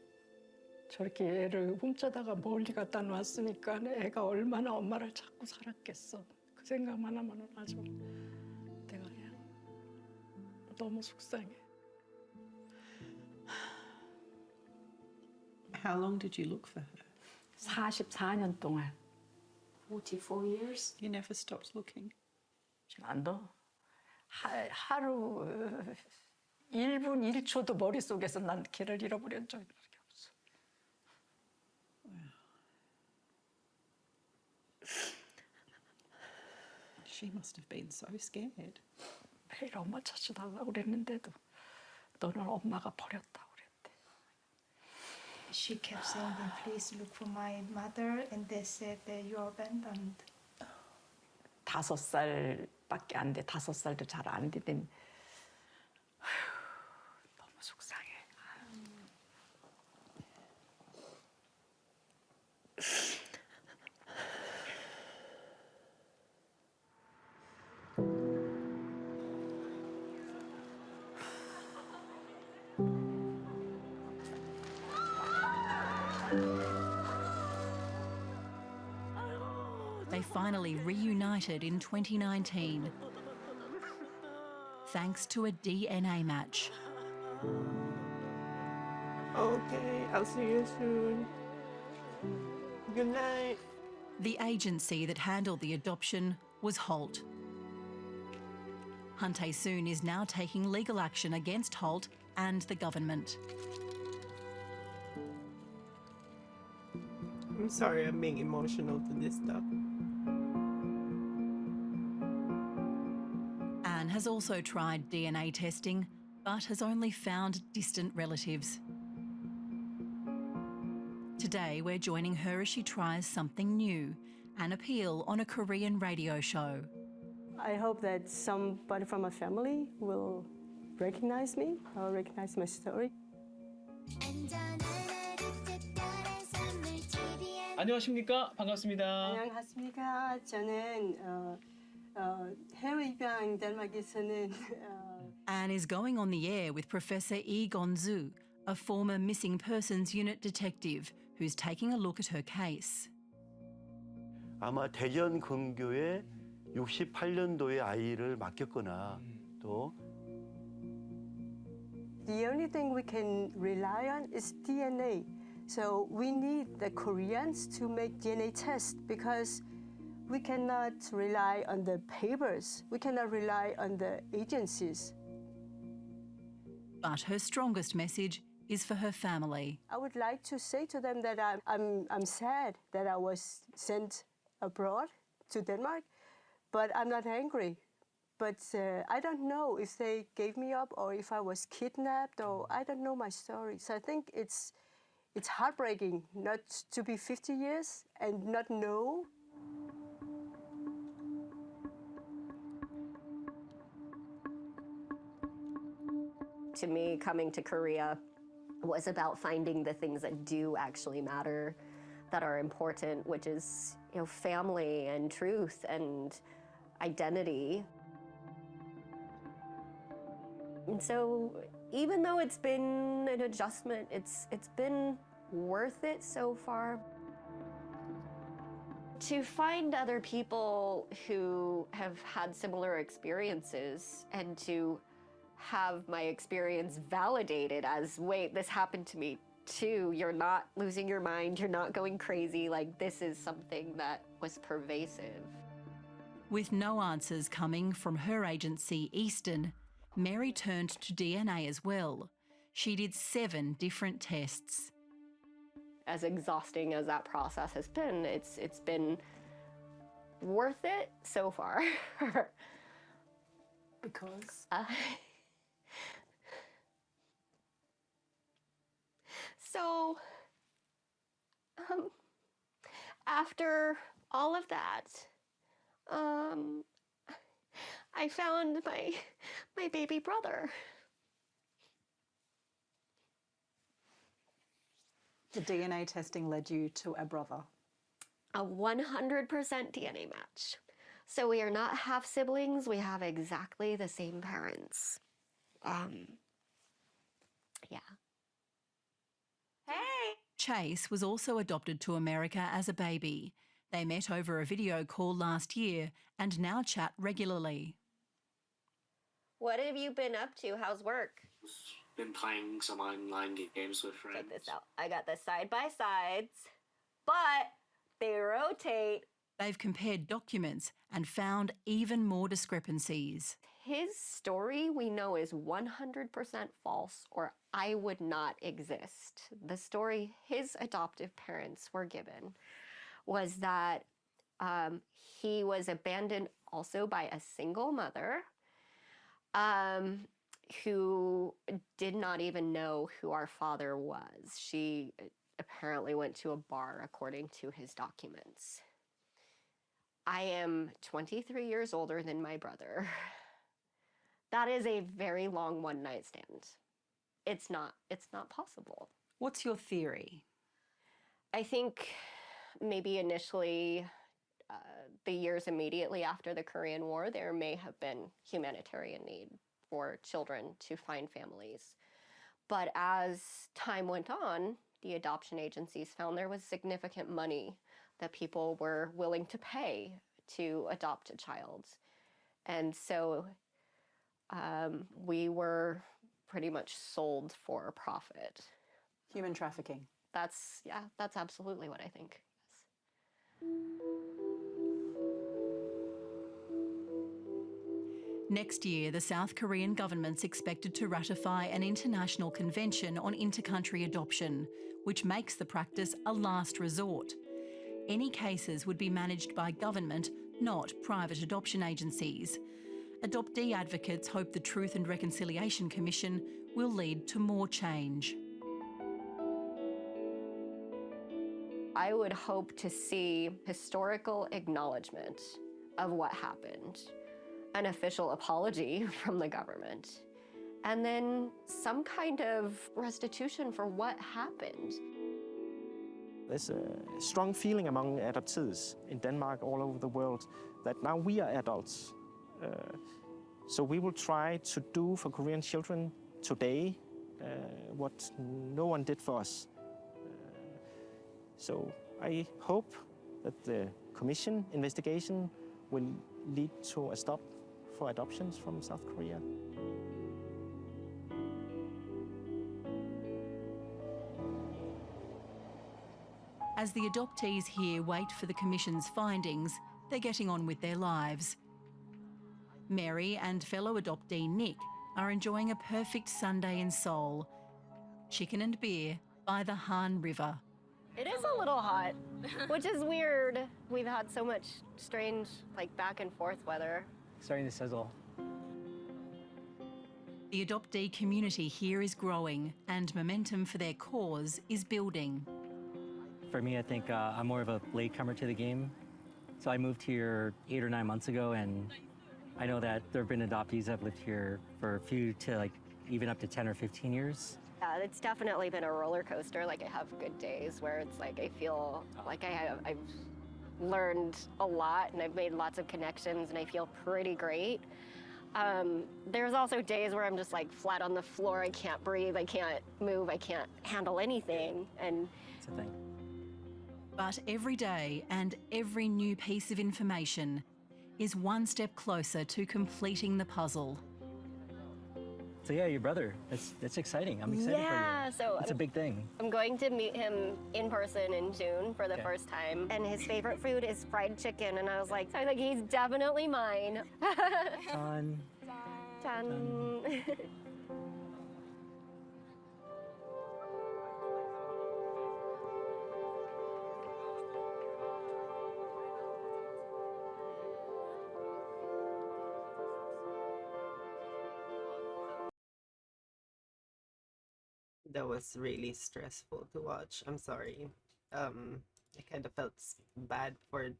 저렇게 애를 훔쳐다가 멀리 갖다 놨으니까 애가 얼마나 엄마를 찾고 살았겠어. 그 생각만 하면 아주 내가 그냥 너무 속상해. How long did you look for her? 44년 동안. 44 years? You never stopped looking? 안 더. 하루 1분 1초도 머릿속에서 난 걔를 잃어버린 적이 없어. She must have been so scared. 매일 엄마 찾아달라고 그랬는데도 너는 엄마가 버렸다고 그랬대. She kept saying, please look for my mother, and they said that you are abandoned. 5살밖에 안 돼. 5살도 잘 안 되던. 너무 속상해. They finally reunited in 2019, thanks to a DNA match. Okay, I'll see you soon. Good night. The agency that handled the adoption was Holt. Hunte Soon is now taking legal action against Holt and the government. I'm sorry I'm being emotional to this stuff. Anne has also tried DNA testing, but has only found distant relatives. Today, we're joining her as she tries something new, an appeal on a Korean radio show. I hope that somebody from my family will recognize me or recognize my story. 안녕하십니까? 반갑습니다. 안녕하십니까? 저는 해외 입양 덴마크에서는 Anne is going on the air with Professor Yi Gonzu, a former missing persons unit detective who's taking a look at her case. 아마 대전 근교에 68년도의 아이를 맡겼거나 또 The only thing we can rely on is DNA. So we need the Koreans to make DNA tests because we cannot rely on the papers. We cannot rely on the agencies. But her strongest message is for her family. I would like to say to them that I'm sad that I was sent abroad to Denmark, but I'm not angry. But I don't know if they gave me up or if I was kidnapped, or I don't know my story. So I think it's heartbreaking not to be 50 years and not know. To me, coming to Korea was about finding the things that do actually matter, that are important, which is, you know, family and truth and identity. And so even though it's been an adjustment, it's been worth it so far. To find other people who have had similar experiences and to have my experience validated as, wait, this happened to me too. You're not losing your mind. You're not going crazy. Like, this is something that was pervasive. With no answers coming from her agency, Eastern, Mary turned to DNA as well. She did 7 different tests. As exhausting as that process has been, it's been worth it so far. Because? So, after all of that, I found my baby brother. The DNA testing led you to a brother? A 100% DNA match. So we are not half siblings, we have exactly the same parents. Yeah. Hey! Chase was also adopted to America as a baby. They met over a video call last year and now chat regularly. What have you been up to? How's work? Been playing some online games with friends. Check this out. I got the side-by-sides, but they rotate. They've compared documents and found even more discrepancies. His story we know is 100% false, or I would not exist. The story his adoptive parents were given was that he was abandoned also by a single mother who did not even know who our father was. She apparently went to a bar, according to his documents. I am 23 years older than my brother. That is a very long one-night stand. It's not possible. What's your theory? I think maybe initially, the years immediately after the Korean War, there may have been humanitarian need for children to find families. But as time went on, the adoption agencies found there was significant money that people were willing to pay to adopt a child. And so we were pretty much sold for a profit. Human trafficking. That's absolutely what I think. Yes. Next year, the South Korean government's expected to ratify an international convention on inter-country adoption, which makes the practice a last resort. Any cases would be managed by government, not private adoption agencies. Adoptee advocates hope the Truth and Reconciliation Commission will lead to more change. I would hope to see historical acknowledgement of what happened. an official apology from the government, and then some kind of restitution for what happened. There's a strong feeling among adoptees in Denmark, all over the world, that now we are adults. So we will try to do for Korean children today what no one did for us. So I hope that the commission investigation will lead to a stop for adoptions from South Korea. As the adoptees here wait for the Commission's findings, they're getting on with their lives. Mary and fellow adoptee Nick are enjoying a perfect Sunday in Seoul. Chicken and beer by the Han River. It is a little hot, which is weird. We've had so much strange, like, back and forth weather. Starting to sizzle. The adoptee community here is growing and momentum for their cause is building. For me, I think I'm more of a latecomer to the game. So I moved here 8 or 9 months ago, and I know that there have been adoptees that have lived here for a few to like even up to 10 or 15 years. Yeah, it's definitely been a roller coaster. Like, I have good days where it's like I feel like I've learned a lot and I've made lots of connections and I feel pretty great. There's also days where I'm just like flat on the floor. I can't breathe. I can't move. I can't handle anything. And it's a thing. But every day and every new piece of information is one step closer to completing the puzzle. So yeah, your brother, that's exciting. I'm excited yeah, for you. So it's a big thing. I'm going to meet him in person in June for the first time. And his favorite food is fried chicken. And I was like, he's definitely mine. Done. Done. That was really stressful to watch. I'm sorry. I kind of felt bad for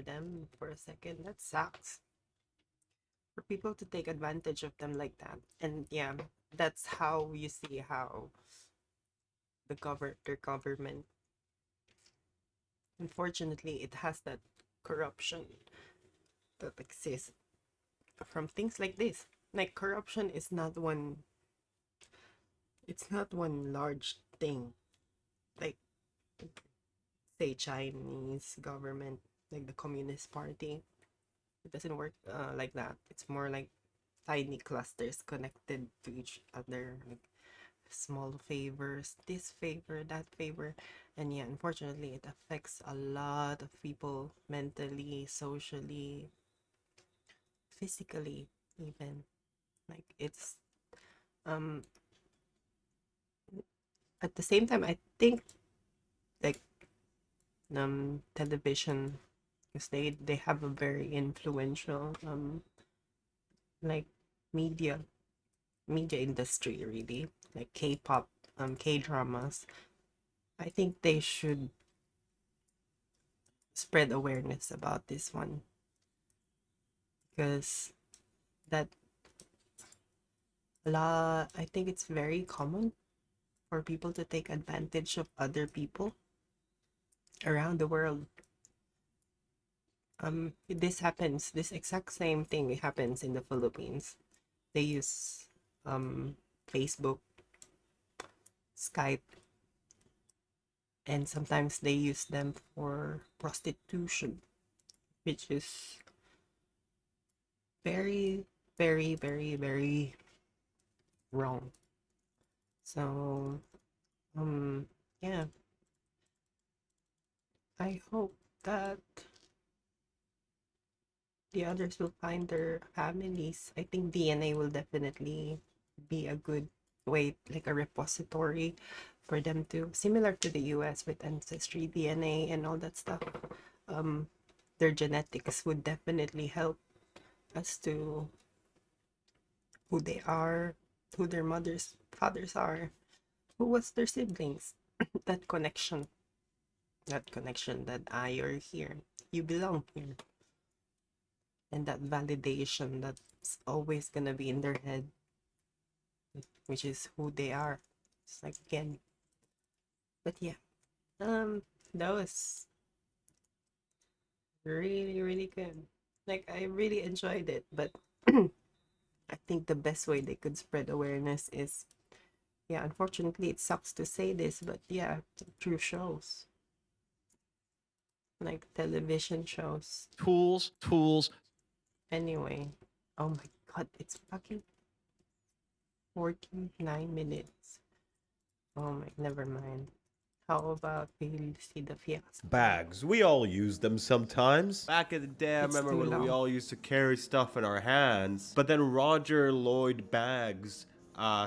them for a second. That sucks. For people to take advantage of them like that. And yeah, that's how you see how their government, unfortunately, it has that corruption that exists from things like this. Like, corruption is not one, it's not one large thing. Like, say Chinese government, like the Communist Party. It doesn't work like that. It's more like tiny clusters connected to each other, like small favors, this favor, that favor. And yeah, unfortunately, it affects a lot of people mentally, socially, physically, even. Like, it's at the same time, I think, like, television, because they have a very influential like media industry, really, like K-pop, K-dramas. I think they should spread awareness about this one, because I think it's very common for people to take advantage of other people around the world. This exact same thing happens in the Philippines. They use Facebook, Skype, and sometimes they use them for prostitution, which is very, very, very, very wrong. So yeah, I hope that the others will find their families. I think DNA will definitely be a good way, like a repository for them to, similar to the US with Ancestry, DNA, and all that stuff. Their genetics would definitely help as to who they are, who their mothers, fathers are, who was their siblings. That connection, that I, you're here, you belong here. and that validation that's always gonna be in their head, which is who they are. It's like again. But yeah, that was really, really good. Like I really enjoyed it, but I think the best way they could spread awareness is, yeah, unfortunately it sucks to say this, but yeah, through shows. Like television shows. Tools. Anyway, oh my god, it's fucking 49 minutes. Oh my, never mind. How about we see the fiasco? Bags. We all use them sometimes. Back in the day, I It's remember too when we long. all used to carry stuff in our hands. But then Roger Lloyd Bags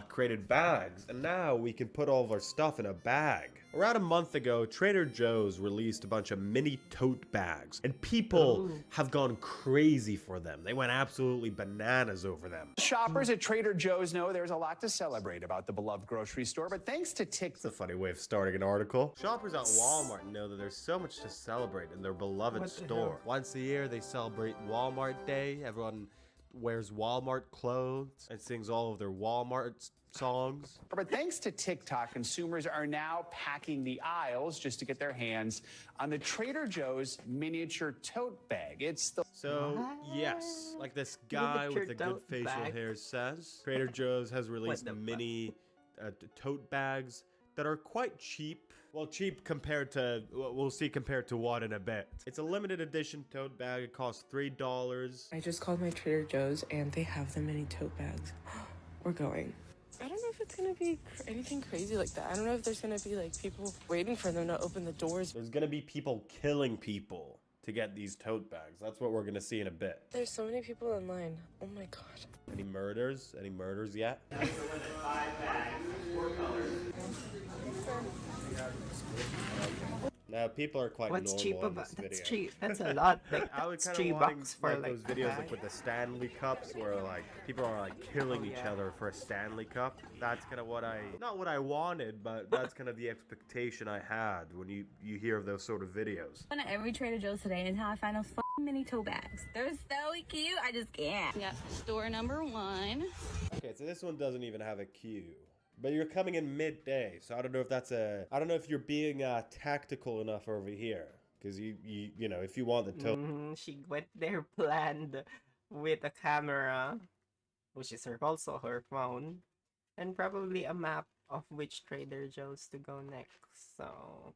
created bags, and now we can put all of our stuff in a bag. Around a month ago, Trader Joe's released a bunch of mini tote bags, and people have gone crazy for them. They went absolutely bananas over them. Shoppers at Trader Joe's know there's a lot to celebrate about the beloved grocery store, but thanks to TikTok. It's a funny way of starting an article. Shoppers at Walmart know that there's so much to celebrate in their beloved What the store. hell? Once a year, they celebrate Walmart Day. Everyone wears Walmart clothes and sings all of their Walmart songs. But thanks to TikTok, consumers are now packing the aisles just to get their hands on the Trader Joe's miniature tote bag. It's the Yes, like this guy with the good tote facial bag. hair says, Trader Joe's has released the fuck? mini tote bags that are quite cheap. Well, cheap compared to, we'll see compared to what in a bit. It's a limited edition tote bag. It costs $3. I just called my Trader Joe's and they have the mini tote bags. We're going. I don't know if it's gonna be anything crazy like that. I don't know if there's gonna be like people waiting for them to open the doors. There's gonna be people killing people to get these tote bags. That's what we're gonna see in a bit. There's so many people in line. Oh my god. Any murders? Any murders yet? Now people are quite What's normal cheap in about this that's video. cheap? That's a lot. Like I would that's kind of $3 for like like those videos a like with the Stanley Cups where like people are like killing each other for a Stanley Cup. That's kind of what not what I wanted, but that's kind of the expectation I had when you hear of those sort of videos. I went to every Trader Joe's today until I found those fucking mini tote bags. They're so cute, I just can't. Yep, store number 1. Okay, so this one doesn't even have a queue. But you're coming in midday, so I don't know if that's I don't know if you're being tactical enough over here, because you know if you want the tote. She went there planned with a camera, which is also her phone, and probably a map of which Trader Joe's to go next. So,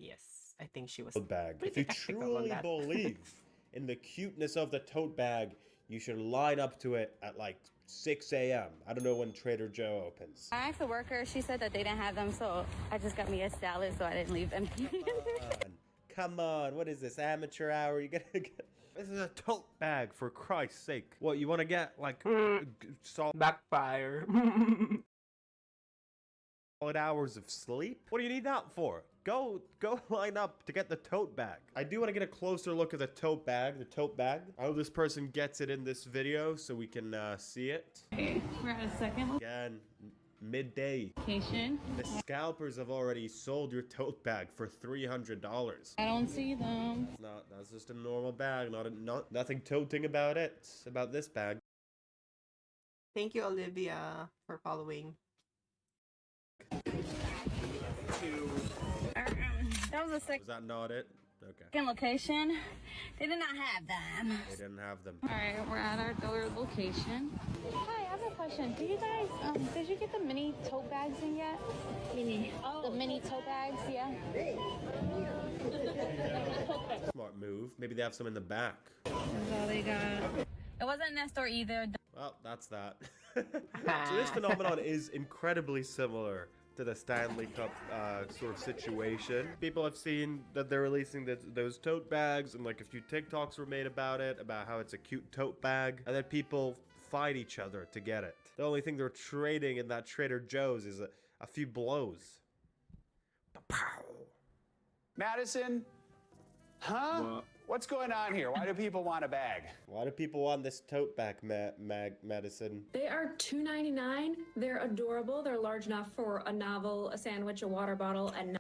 yes, I think she was Tote bag. If pretty you tactical on truly that. believe in the cuteness of the tote bag, you should line up to it at like 6 a.m. I don't know when Trader Joe opens. I asked the worker, she said that they didn't have them, so I just got me a salad so I didn't leave empty. Come on, what is this, amateur hour? You gotta get... This is a tote bag, for Christ's sake. What, you want to get, like, backfire. solid hours of sleep? What do you need that for? Go line up to get the tote bag. I do want to get a closer look at the tote bag. I hope this person gets it in this video so we can see it. Okay, we're at a second Again, midday. location. The scalpers have already sold your tote bag for $300. I don't see them. That's just a normal bag, nothing toting about it, about this bag. Thank you, Olivia, for following. That was a Was that not it? Okay. second location. They did not have them. They didn't have them. All right, we're at our third location. Hi, I have a question. Do you guys, did you get the mini tote bags in yet? Mini. The mini tote bags, yeah. Smart move. Maybe they have some in the back. That's all they got. It wasn't in that store either. Well, that's that. So this phenomenon is incredibly similar to the Stanley Cup sort of situation. People have seen that they're releasing those tote bags, and like a few TikToks were made about it, about how it's a cute tote bag, and then people fight each other to get it. The only thing they're trading in that Trader Joe's is a few blows. Madison? Huh? What? What's going on here? Why do people want a bag? Why do people want this tote bag, Madison? They are $2.99. They're adorable. They're large enough for a novel, a sandwich, a water bottle, and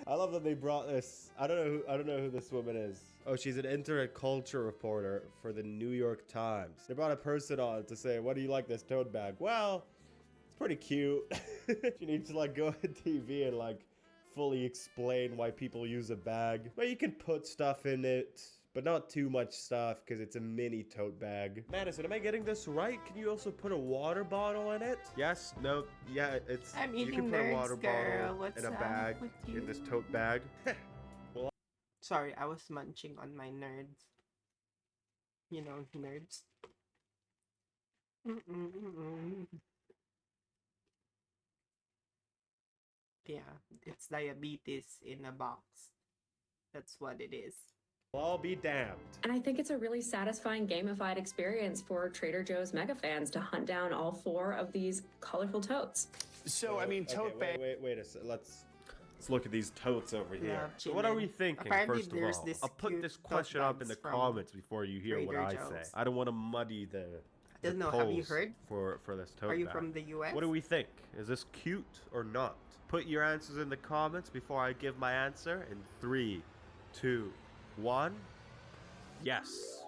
I love that they brought this. I don't know who this woman is. Oh, she's an internet culture reporter for the New York Times. They brought a person on to say, what do you like this tote bag? Well, it's pretty cute. She needs to like go on TV and like fully explain why people use a bag. But you can put stuff in it, but not too much stuff because it's a mini tote bag. Madison, am I getting this right? Can you also put a water bottle in it? Yes? No? Yeah, it's... I'm you eating can put a nerds, water girl. bottle What's in a up bag, with in this you? tote bag. Well, Sorry, I was munching on my nerds. You know, nerds. Yeah, it's diabetes in a box. That's what it is. I'll be damned. And I think it's a really satisfying gamified experience for Trader Joe's mega fans to hunt down all 4 of these colorful totes. So, I mean, tote bag. Wait a second. Let's look at these totes over here. Love So what are we chillin'. thinking, Apparently first of there's all? this I'll put cute this tote question up in the bags from comments before you hear what Trader I Joe's. say. I don't want to muddy the don't know, have you polls heard? for this tote Are you bag. from the US? What do we think? Is this cute or not? Put your answers in the comments before I give my answer in 3, 2, 1. Yes.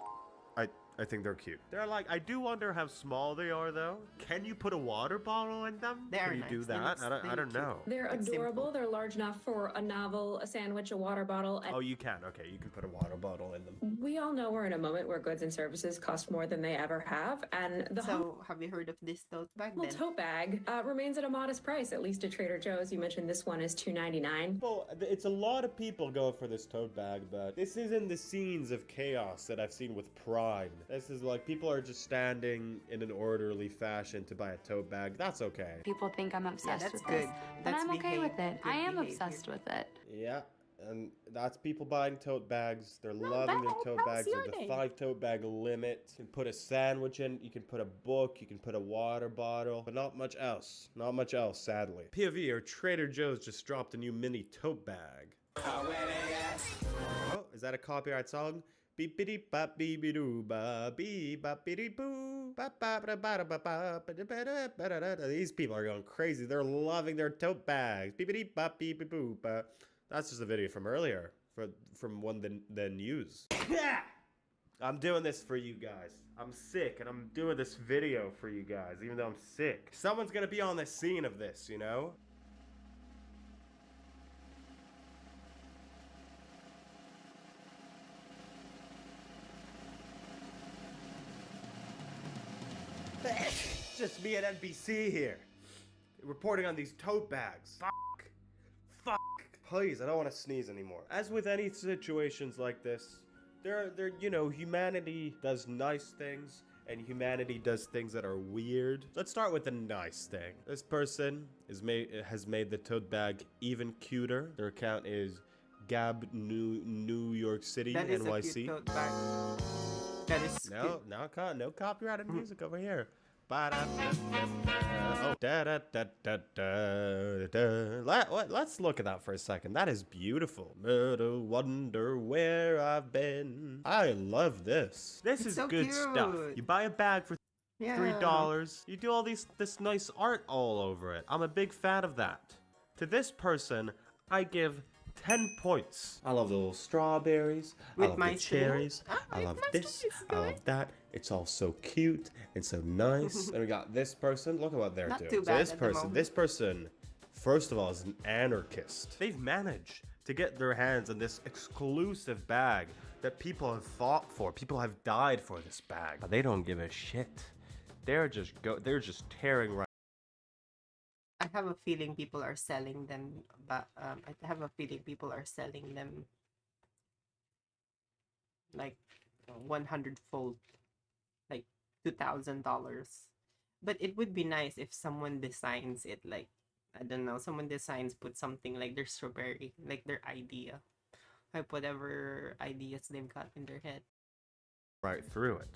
I think they're cute. They're like, I do wonder how small they are though. Can you put a water bottle in them? They are Can you do nice. They that? look- I don't know. They're It's adorable. simple. They're large enough for a novel, a sandwich, a water bottle. And Oh, you can. Okay, you can put a water bottle in them. we all know we're in a moment where goods and services cost more than they ever have. And the So, have you heard of this tote bag humble then? tote bag remains at a modest price, at least at Trader Joe's. You mentioned this one is $2.99. Well, it's a lot of people going for this tote bag, but this isn't the scenes of chaos that I've seen with Prime. This is like people are just standing in an orderly fashion to buy a tote bag. That's okay. People think I'm obsessed that's with good. this, but That's I'm okay with it. good I am behavior. obsessed with it. Yeah, and that's people buying tote bags. They're Not loving their bad. tote How's bags. your There's day? the 5 tote bag limit. You can put a sandwich in. You can put a book. You can put a water bottle. But not much else. Not much else, sadly. POV or Trader Joe's just dropped a new mini tote bag. Oh, is that a copyright song? Beepity bop beepy doo ba bee bop beepity boo ba ba ba ba ba ba ba ba. These people are going crazy. They're loving their tote bags. Beepity bop beepy boo ba. That's just a video from earlier, from one the news. I'm doing this for you guys. I'm sick, and I'm doing this video for you guys, even though I'm sick. Someone's gonna be on the scene of this, you know? Just me and NBC here, reporting on these tote bags. Fuck. Please, I don't want to sneeze anymore. As with any situations like this, you know, humanity does nice things and humanity does things that are weird. Let's start with the nice thing. This person has made the tote bag even cuter. Their account is Gab New York City, That is NYC. a cute tote bag. That is No, no copyrighted music over here. Oh, let's look at that for a second. That is beautiful. Wonder where I've been. I love this. This It's is so good stuff. cute. You buy a bag for Yeah. $3. You do all this nice art all over it. I'm a big fan of that. To this person, I give 10 points. I love the little strawberries. I With love my the cherries. I love this. I love that. It's all so cute and so nice. And we got this person. Look at what they're Not doing. too So bad this at the person, moment. first of all, is an anarchist. They've managed to get their hands on this exclusive bag that people have fought for. People have died for this bag. But they don't give a shit. They're just tearing right. I have a feeling people are selling them, but I have a feeling people are selling them like 100-fold, like $2,000. But it would be nice if someone designs it, like, I don't know, put something like their strawberry, like their idea, like whatever ideas they've got in their head. Right through it.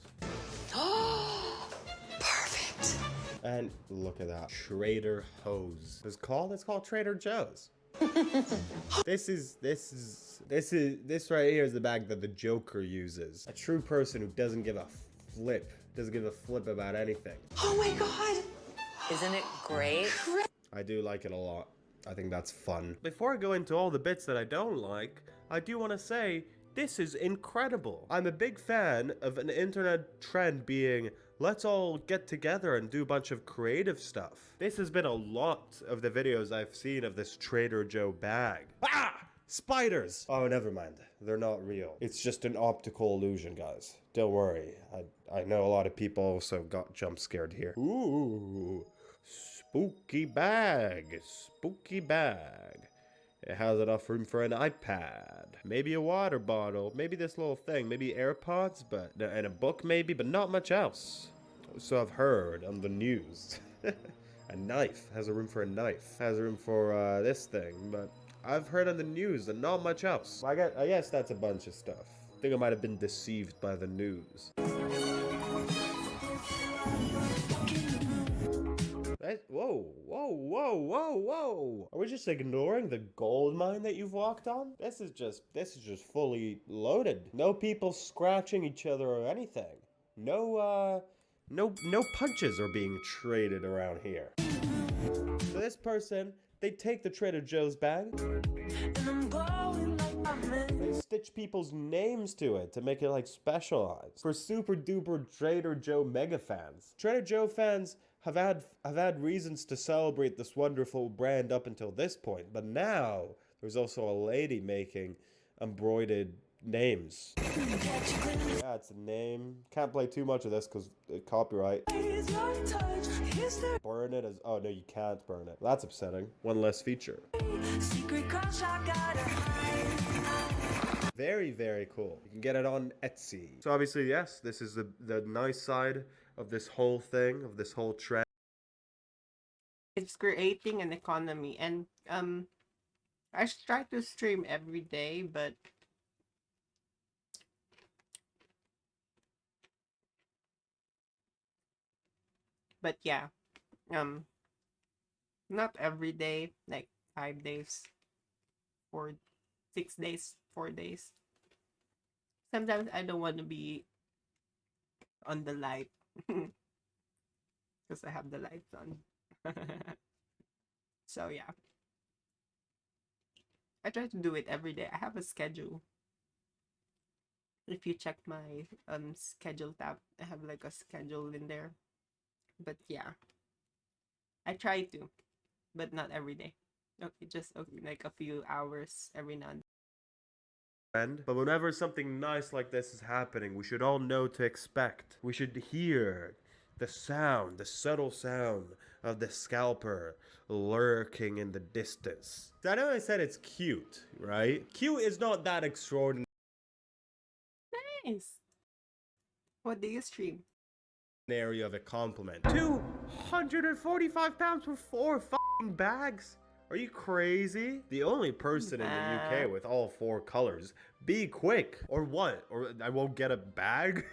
Perfect. And look at that. Trader Hose. It's called Trader Joe's. This right here is the bag that the Joker uses. A true person who doesn't give a flip about anything. Oh my god! Isn't it great? I do like it a lot. I think that's fun. Before I go into all the bits that I don't like, I do want to say this is incredible. I'm a big fan of an internet trend being, let's all get together and do a bunch of creative stuff. This has been a lot of the videos I've seen of this Trader Joe bag. Ah! Spiders! Oh, never mind. They're not real. It's just an optical illusion, guys. Don't worry. I know a lot of people also got jump scared here. Ooh, spooky bag. Spooky bag. It has enough room for an iPad, maybe a water bottle, maybe this little thing, maybe AirPods, and a book maybe, but not much else. So I've heard on the news. A knife, has a room for a knife, has a room for this thing, but I've heard on the news and not much else. I guess that's a bunch of stuff. I think I might have been deceived by the news. Whoa, whoa, whoa, whoa, whoa. Are we just ignoring the gold mine that you've walked on? This is just fully loaded. No people scratching each other or anything. No punches are being traded around here. So this person, they take the Trader Joe's bag, they stitch people's names to it to make it like specialized. For super duper Trader Joe mega fans. Trader Joe fans have had reasons to celebrate this wonderful brand up until this point, but now there's also a lady making embroidered names. Yeah, it's a name. Can't play too much of this because copyright. Burn it as... Oh, no, you can't burn it. That's upsetting. One less feature. Very, very cool. You can get it on Etsy. So obviously, yes, this is the nice side of this whole thing, of this whole trend. It's creating an economy, and I try to stream every day, but yeah, not every day, like 5 days, 6 days, 4 days. Sometimes I don't want to be on the light because I have the lights on. So yeah, I try to do it every day. I have a schedule. If you check my schedule tab, I have like a schedule in there. But yeah, I try to, but not every day. Okay, just like a few hours every now and then. But whenever something nice like this is happening, we should all know to expect. We should hear the sound, the subtle sound of the scalper lurking in the distance. I know I said it's cute, right? Cute is not that extraordinary. Nice. What do you stream? Of a compliment. 245 pounds for 4 fucking bags? Are you crazy? The only person in the UK with all 4 colors. Be quick. Or what? Or I won't get a bag?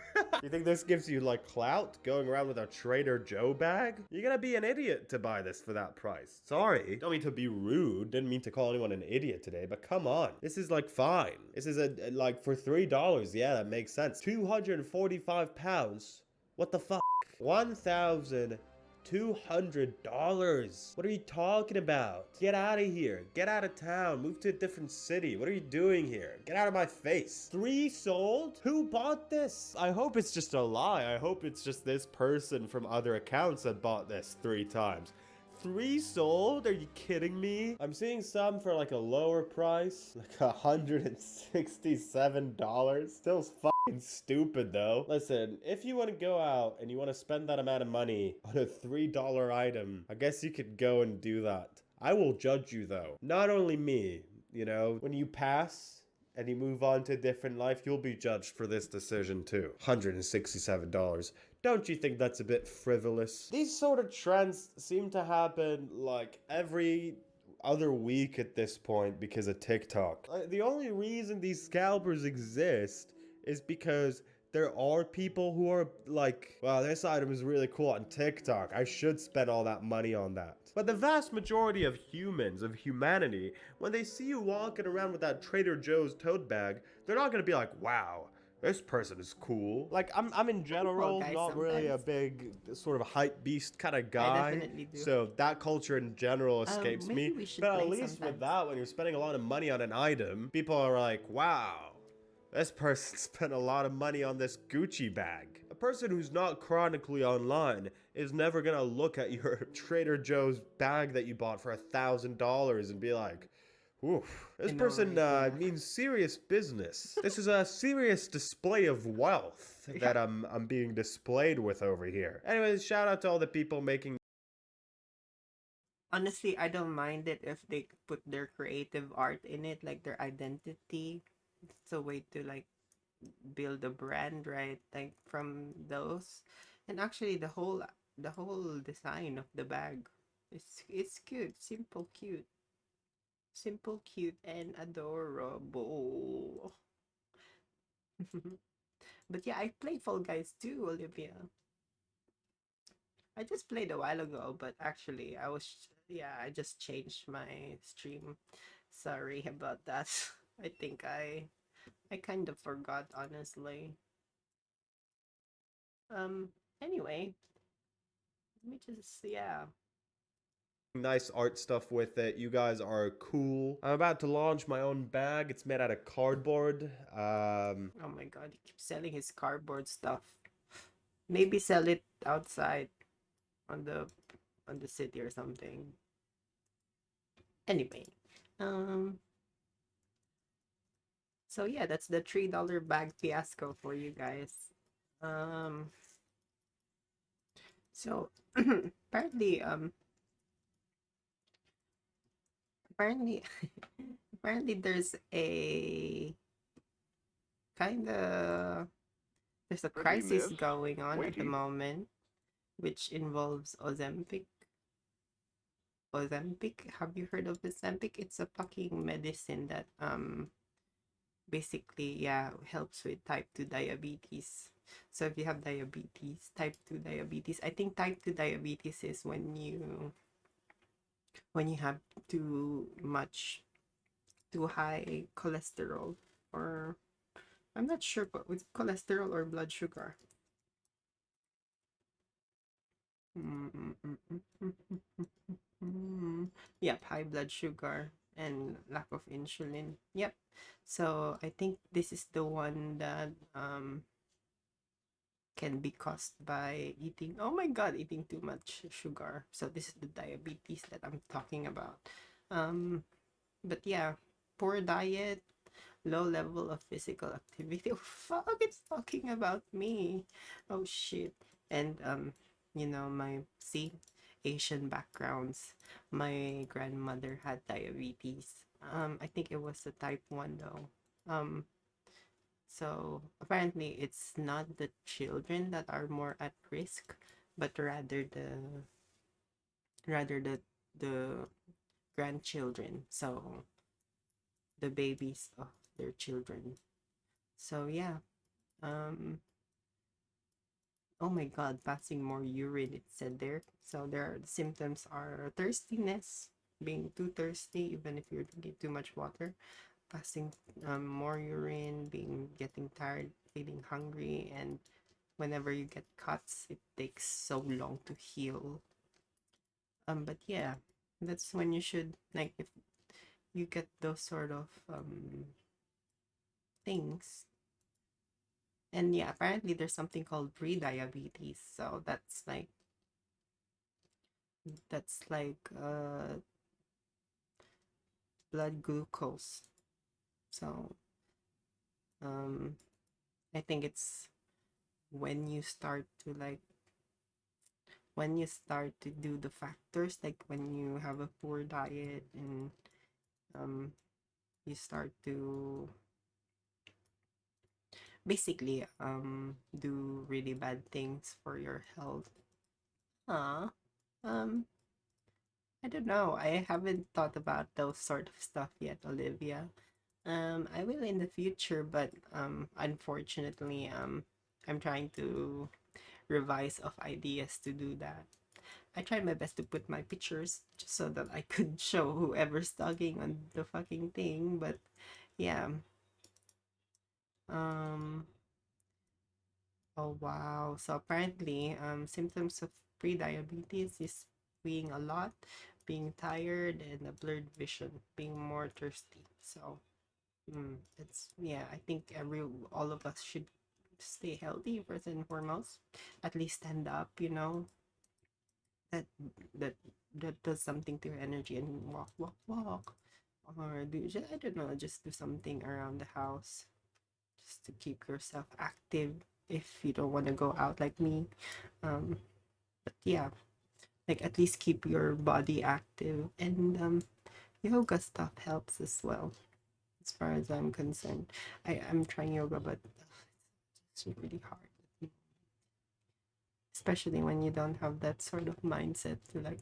You think this gives you like clout going around with a Trader Joe bag? You're gonna be an idiot to buy this for that price. Sorry. Don't mean to be rude. Didn't mean to call anyone an idiot today, but come on. This is like fine. This is like for $3. Yeah, that makes sense. 245 pounds. What the fuck? $1,200. What are you talking about? Get out of here. Get out of town. Move to a different city. What are you doing here? Get out of my face. 3 sold? Who bought this? I hope it's just a lie. I hope it's just this person from other accounts that bought this 3 times. 3 sold? Are you kidding me? I'm seeing some for like a lower price, like $167. Still fucking stupid though. Listen, if you want to go out and you want to spend that amount of money on a $3 item, I guess you could go and do that. I will judge you though. Not only me, you know, when you pass and you move on to a different life, you'll be judged for this decision too. $167. Don't you think that's a bit frivolous? These sort of trends seem to happen like every other week at this point because of TikTok. The only reason these scalpers exist is because there are people who are like, wow, this item is really cool on TikTok. I should spend all that money on that. But the vast majority of humans, of humanity, when they see you walking around with that Trader Joe's tote bag, they're not going to be like, wow, this person is cool. Like I'm in general Guys not really a sometimes. big sort of hype beast kind of I guy. definitely do. So that culture in general escapes Maybe me. we should But at play least with sometimes. that, when you're spending a lot of money on an item, people are like, wow, this person spent a lot of money on this Gucci bag. A person who's not chronically online is never gonna look at your Trader Joe's bag that you bought for $1,000 and be like, oof, this person means serious business. This is a serious display of wealth that I'm being displayed with over here. Anyways, shout out to all the people making. Honestly, I don't mind it if they put their creative art in it, like their identity. It's a way to like build a brand, right? Like from those. And actually the whole design of the bag it's cute, simple cute. Simple, cute, and adorable. But yeah, I play Fall Guys too, Olivia. I just played a while ago, but actually I just changed my stream. Sorry about that. I think I kind of forgot, honestly. Um anyway, let me just Nice art stuff with it. You guys are cool. I'm about to launch my own bag. It's made out of cardboard. Oh my god, he keeps selling his cardboard stuff. Maybe sell it outside on the city or something. Anyway, um so yeah, that's the $3 bag fiasco for you guys. Um so apparently apparently apparently there's a kind of there's a Where do you crisis live? going on Where at do the you- moment, which involves Ozempic. Ozempic, have you heard of Ozempic? It's a fucking medicine that basically helps with type 2 diabetes. So if you have diabetes, type 2 diabetes, I think type 2 diabetes is when you have too high cholesterol, or I'm not sure, but with cholesterol or blood sugar. Yep, high blood sugar and lack of insulin. Yep. So I think this is the one that can be caused by eating, oh my god, eating too much sugar. So this is the diabetes that I'm talking about. But yeah, poor diet, low level of physical activity. Oh fuck, it's talking about me. Oh shit. And my Asian backgrounds. My grandmother had diabetes. I think it was a type 1 though. So apparently it's not the children that are more at risk, but rather the grandchildren. So the babies of their children. So yeah. Oh my god, passing more urine, it said there. So the symptoms are thirstiness, being too thirsty even if you're drinking too much water, passing more urine, getting tired, feeling hungry, and whenever you get cuts, it takes so long to heal. But yeah, that's when you should, like, if you get those sort of things. And yeah, apparently there's something called pre-diabetes. So that's like blood glucose. So I think it's when you start to do the factors, like when you have a poor diet and you start to basically do really bad things for your health. Huh. um I don't know, I haven't thought about those sort of stuff yet, Olivia. I will in the future, but unfortunately I'm trying to revise of ideas to do that. I tried my best to put my pictures just so that I could show whoever's talking on the fucking thing, but yeah. Oh wow. So apparently, symptoms of pre-diabetes is weighing a lot, being tired, and a blurred vision, being more thirsty. So, it's yeah. I think all of us should stay healthy first and foremost. At least stand up. That that that does something to your energy, and walk, walk, walk, or I don't know, just do something around the house just to keep yourself active if you don't want to go out like me. Um, but yeah, like at least keep your body active, and yoga stuff helps as well, as far as I'm concerned. I'm trying yoga, but it's really hard, especially when you don't have that sort of mindset to like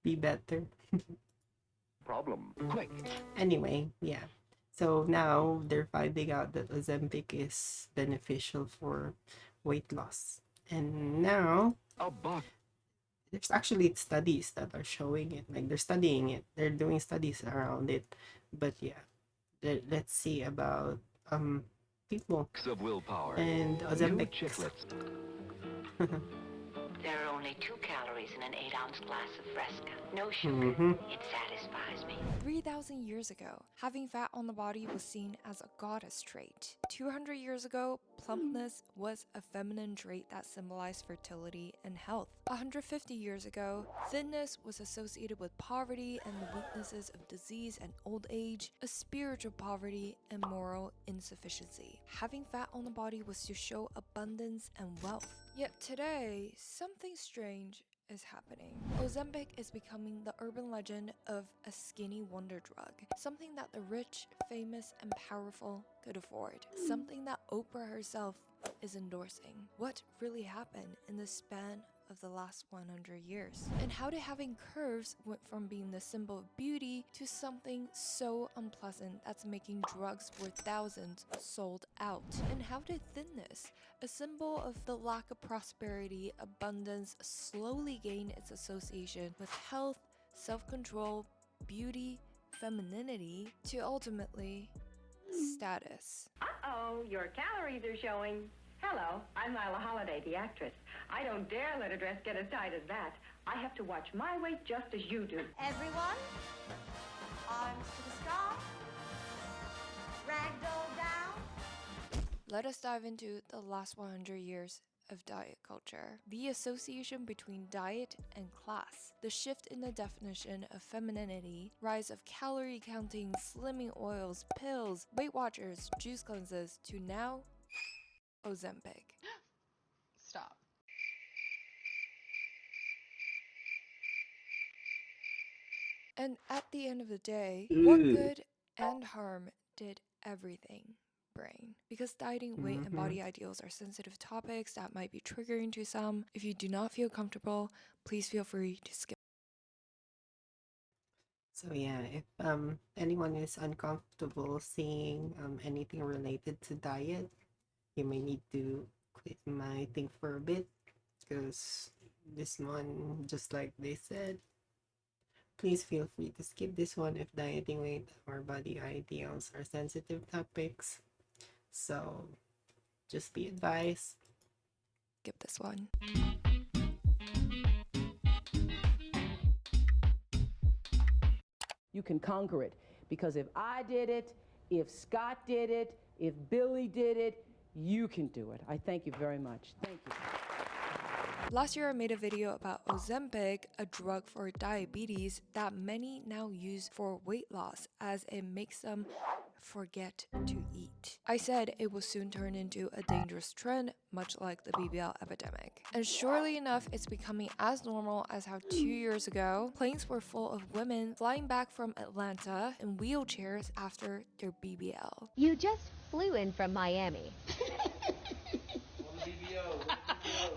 be better. Problem. Quick. Anyway, yeah. So now they're finding out that Ozempic is beneficial for weight loss. And now there's actually studies that are showing it. Like they're studying it. They're doing studies around it. But yeah, let's see about people Of willpower. and Two Ozempic. chiclets. There are only 2 calories in an 8-ounce glass of Fresca. No sugar. It satisfies me. 3,000 years ago, having fat on the body was seen as a goddess trait. 200 years ago, plumpness was a feminine trait that symbolized fertility and health. 150 years ago, thinness was associated with poverty and the weaknesses of disease and old age, a spiritual poverty and moral insufficiency. Having fat on the body was to show abundance and wealth. Yet today, something strange is happening. Ozempic is becoming the urban legend of a skinny wonder drug, something that the rich, famous, and powerful could afford, something that Oprah herself is endorsing. What really happened in the span of the last 100 years? And how did having curves went from being the symbol of beauty to something so unpleasant that's making drugs worth thousands sold out? And how did thinness, a symbol of the lack of prosperity, abundance, slowly gain its association with health, self-control, beauty, femininity, to ultimately status? Uh-oh, your calories are showing. Hello, I'm Lila Holiday, the actress. I don't dare let a dress get as tight as that. I have to watch my weight just as you do. Everyone, arms to the sky, ragdoll down. Let us dive into the last 100 years of diet culture. The association between diet and class, the shift in the definition of femininity, rise of calorie counting, slimming oils, pills, Weight Watchers, juice cleanses, to now Ozempic. Stop. And at the end of the day, what good and harm did everything bring? Because dieting, weight, and body ideals are sensitive topics that might be triggering to some. If you do not feel comfortable, please feel free to skip. So yeah, if anyone is uncomfortable seeing anything related to diet, you may need to quit my thing for a bit, because this one, just like they said, please feel free to skip this one if dieting, weight, or body ideals are sensitive topics. So just be advised. Skip this one. You can conquer it, because if I did it, if Scott did it, if Billy did it, you can do it. I thank you very much. Thank you. Last year I made a video about Ozempic, a drug for diabetes that many now use for weight loss as it makes them forget to eat. I said it will soon turn into a dangerous trend, much like the BBL epidemic. And surely enough, it's becoming as normal as how 2 years ago, planes were full of women flying back from Atlanta in wheelchairs after their BBL. You just flew in from Miami.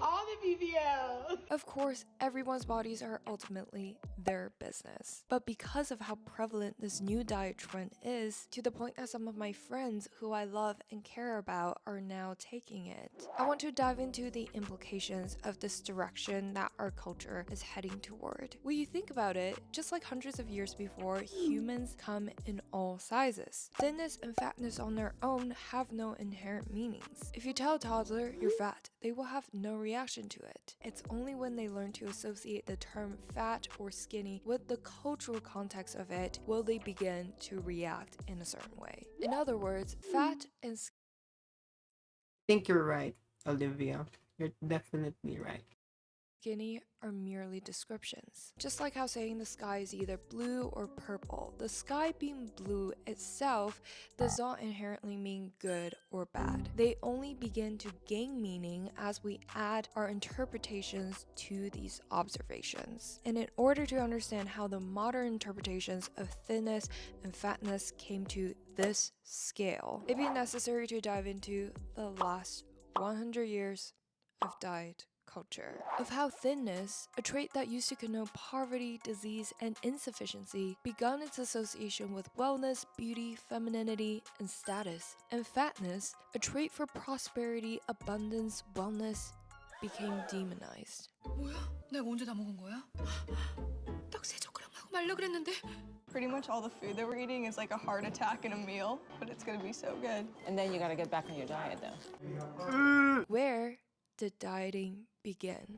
All the BBL. Of course, everyone's bodies are ultimately their business. But because of how prevalent this new diet trend is, to the point that some of my friends who I love and care about are now taking it, I want to dive into the implications of this direction that our culture is heading toward. When you think about it, just like hundreds of years before, humans come in all sizes. Thinness and fatness on their own have no inherent meanings. If you tell a toddler you're fat, they will have no reaction to it. It's only when they learn to associate the term fat or skinny with the cultural context of it will they begin to react in a certain way. In other words, fat and I think you're right, Olivia. You're definitely right. skinny are merely descriptions. Just like how saying the sky is either blue or purple, the sky being blue itself does not inherently mean good or bad. They only begin to gain meaning as we add our interpretations to these observations. And in order to understand how the modern interpretations of thinness and fatness came to this scale, it'd be necessary to dive into the last 100 years of diet culture, of how thinness, a trait that used to connote poverty, disease, and insufficiency, began its association with wellness, beauty, femininity, and status, and fatness, a trait for prosperity, abundance, wellness, became demonized. 뭐야? 내가 언제 다 먹은 거야? 딱 3젓가락 하고 말라 그랬는데. Pretty much all the food that we're eating is like a heart attack in a meal, but it's gonna be so good. And then you gotta get back on your diet though. Where did dieting begin?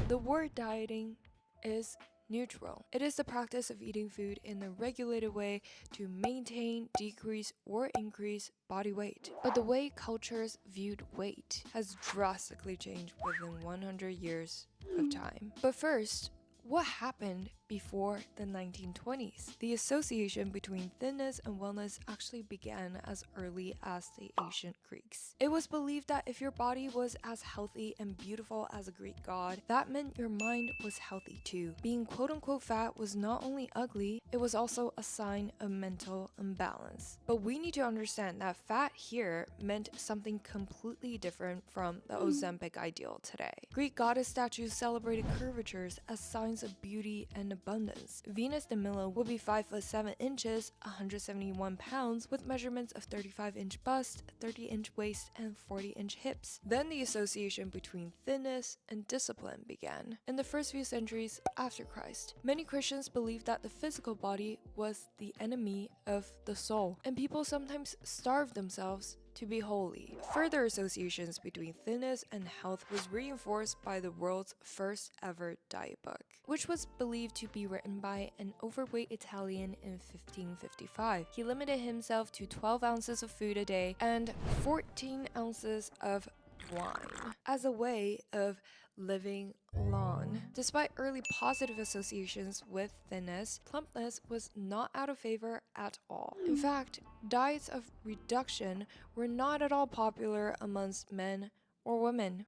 The word dieting is neutral. It is the practice of eating food in a regulated way to maintain, decrease, or increase body weight. But the way cultures viewed weight has drastically changed within 100 years of time. But first, what happened before the 1920s? The association between thinness and wellness actually began as early as the ancient Greeks. It was believed that if your body was as healthy and beautiful as a Greek god, that meant your mind was healthy too. Being quote-unquote fat was not only ugly, it was also a sign of mental imbalance. But we need to understand that fat here meant something completely different from the Ozempic ideal today. Greek goddess statues celebrated curvatures as signs of beauty and abundance. Venus de Milo would be 5 foot 7 inches, 171 pounds, with measurements of 35-inch bust, 30-inch waist, and 40-inch hips. Then the association between thinness and discipline began. In the first few centuries after Christ, many Christians believed that the physical body was the enemy of the soul, and people sometimes starved themselves to be holy. Further associations between thinness and health was reinforced by the world's first ever diet book, which was believed to be written by an overweight Italian in 1555. He limited himself to 12 ounces of food a day and 14 ounces of wine as a way of living long. Despite early positive associations with thinness, plumpness was not out of favor at all. In fact, diets of reduction were not at all popular amongst men or women.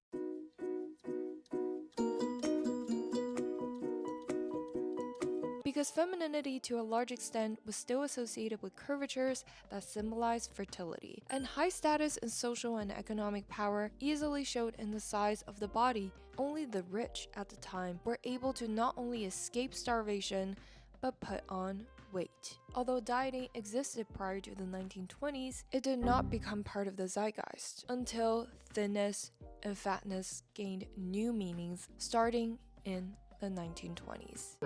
Because femininity to a large extent was still associated with curvatures that symbolized fertility, and high status and social and economic power easily showed in the size of the body. Only the rich at the time were able to not only escape starvation, but put on weight. Although dieting existed prior to the 1920s, it did not become part of the zeitgeist until thinness and fatness gained new meanings starting in the 1920s.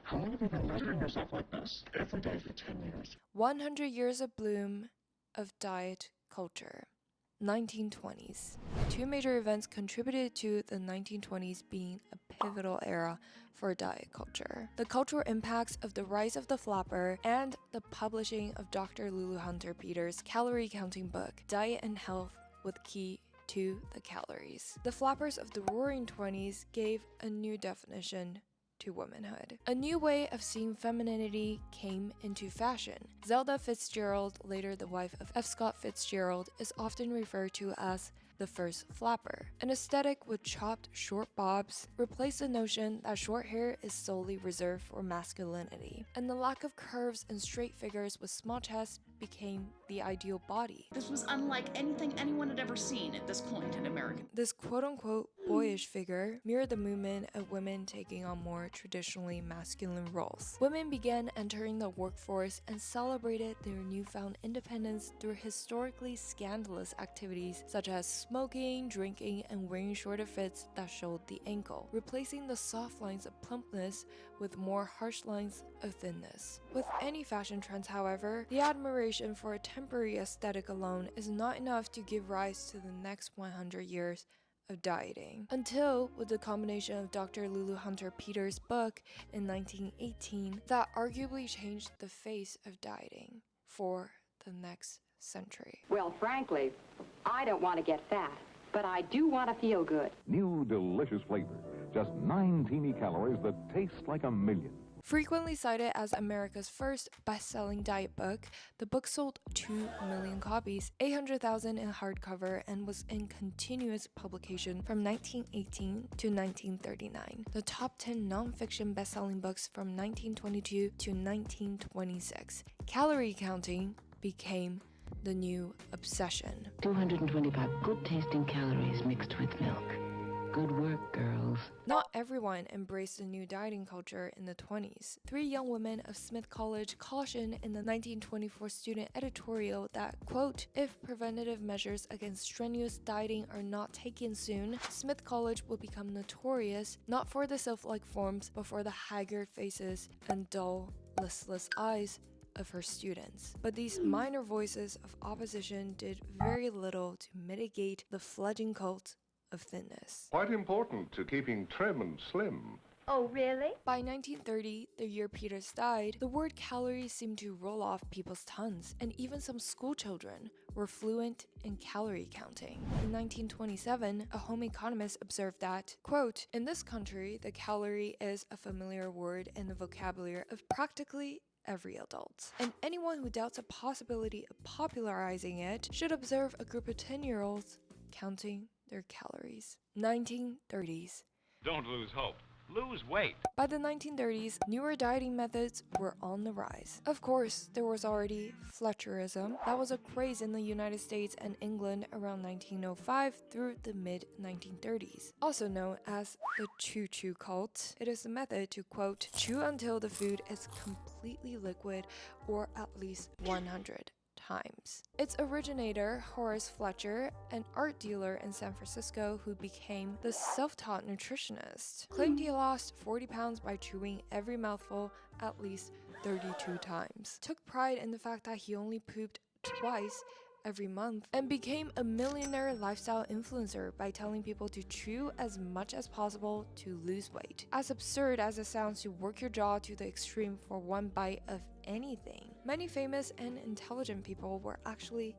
How long have you been measuring yourself like this? Every day for 10 years. 100 years of bloom of diet culture. 1920s. Two major events contributed to the 1920s being a pivotal era for diet culture. The cultural impacts of the rise of the flapper and the publishing of Dr. Lulu Hunter Peters' calorie counting book, Diet and Health with Key to the Calories. The flappers of the Roaring 20s gave a new definition to womanhood. A new way of seeing femininity came into fashion. Zelda Fitzgerald, later the wife of F. Scott Fitzgerald, is often referred to as the first flapper. An aesthetic with chopped short bobs replaced the notion that short hair is solely reserved for masculinity, and the lack of curves and straight figures with small chests became the ideal body. This was unlike anything anyone had ever seen at this point in American. This quote-unquote boyish figure mirrored the movement of women taking on more traditionally masculine roles. Women began entering the workforce and celebrated their newfound independence through historically scandalous activities such as smoking, drinking, and wearing shorter fits that showed the ankle, replacing the soft lines of plumpness with more harsh lines of thinness. With any fashion trends, however, the admiration for a temporary aesthetic alone is not enough to give rise to the next 100 years of dieting. Until, with the combination of Dr. Lulu Hunter Peters' book in 1918 that arguably changed the face of dieting for the next century. Well, frankly, I don't want to get fat, but I do want to feel good. New delicious flavor. Just 9 teeny calories that taste like a million. Frequently cited as America's first best-selling diet book, the book sold 2 million copies, 800,000 in hardcover, and was in continuous publication from 1918 to 1939. The top 10 non-fiction best-selling books from 1922 to 1926. Calorie counting became the new obsession. 225 good-tasting calories mixed with milk. Good work, girls. Not everyone embraced the new dieting culture in the 20s. 3 young women of Smith College cautioned in the 1924 student editorial that, quote, if preventative measures against strenuous dieting are not taken soon, Smith College will become notorious not for the sylph-like forms, but for the haggard faces and dull, listless eyes of her students. But these minor voices of opposition did very little to mitigate the fledgling cult of thinness. Quite important to keeping trim and slim. Oh, really? By 1930, the year Peters died, the word calories seemed to roll off people's tongues, and even some school children were fluent in calorie counting. In 1927, a home economist observed that, quote, in this country, the calorie is a familiar word in the vocabulary of practically every adult. And anyone who doubts the possibility of popularizing it should observe a group of 10-year-olds counting their calories. 1930s. Don't lose hope. Lose weight. By the 1930s, newer dieting methods were on the rise. Of course, there was already Fletcherism. That was a craze in the United States and England around 1905 through the mid-1930s. Also known as the chew-chew cult. It is the method to, quote, chew until the food is completely liquid or at least 100 times. Its originator, Horace Fletcher, an art dealer in San Francisco who became the self-taught nutritionist, claimed he lost 40 pounds by chewing every mouthful at least 32 times. Took pride in the fact that he only pooped twice every month, and became a millionaire lifestyle influencer by telling people to chew as much as possible to lose weight. As absurd as it sounds to work your jaw to the extreme for one bite of anything, many famous and intelligent people were actually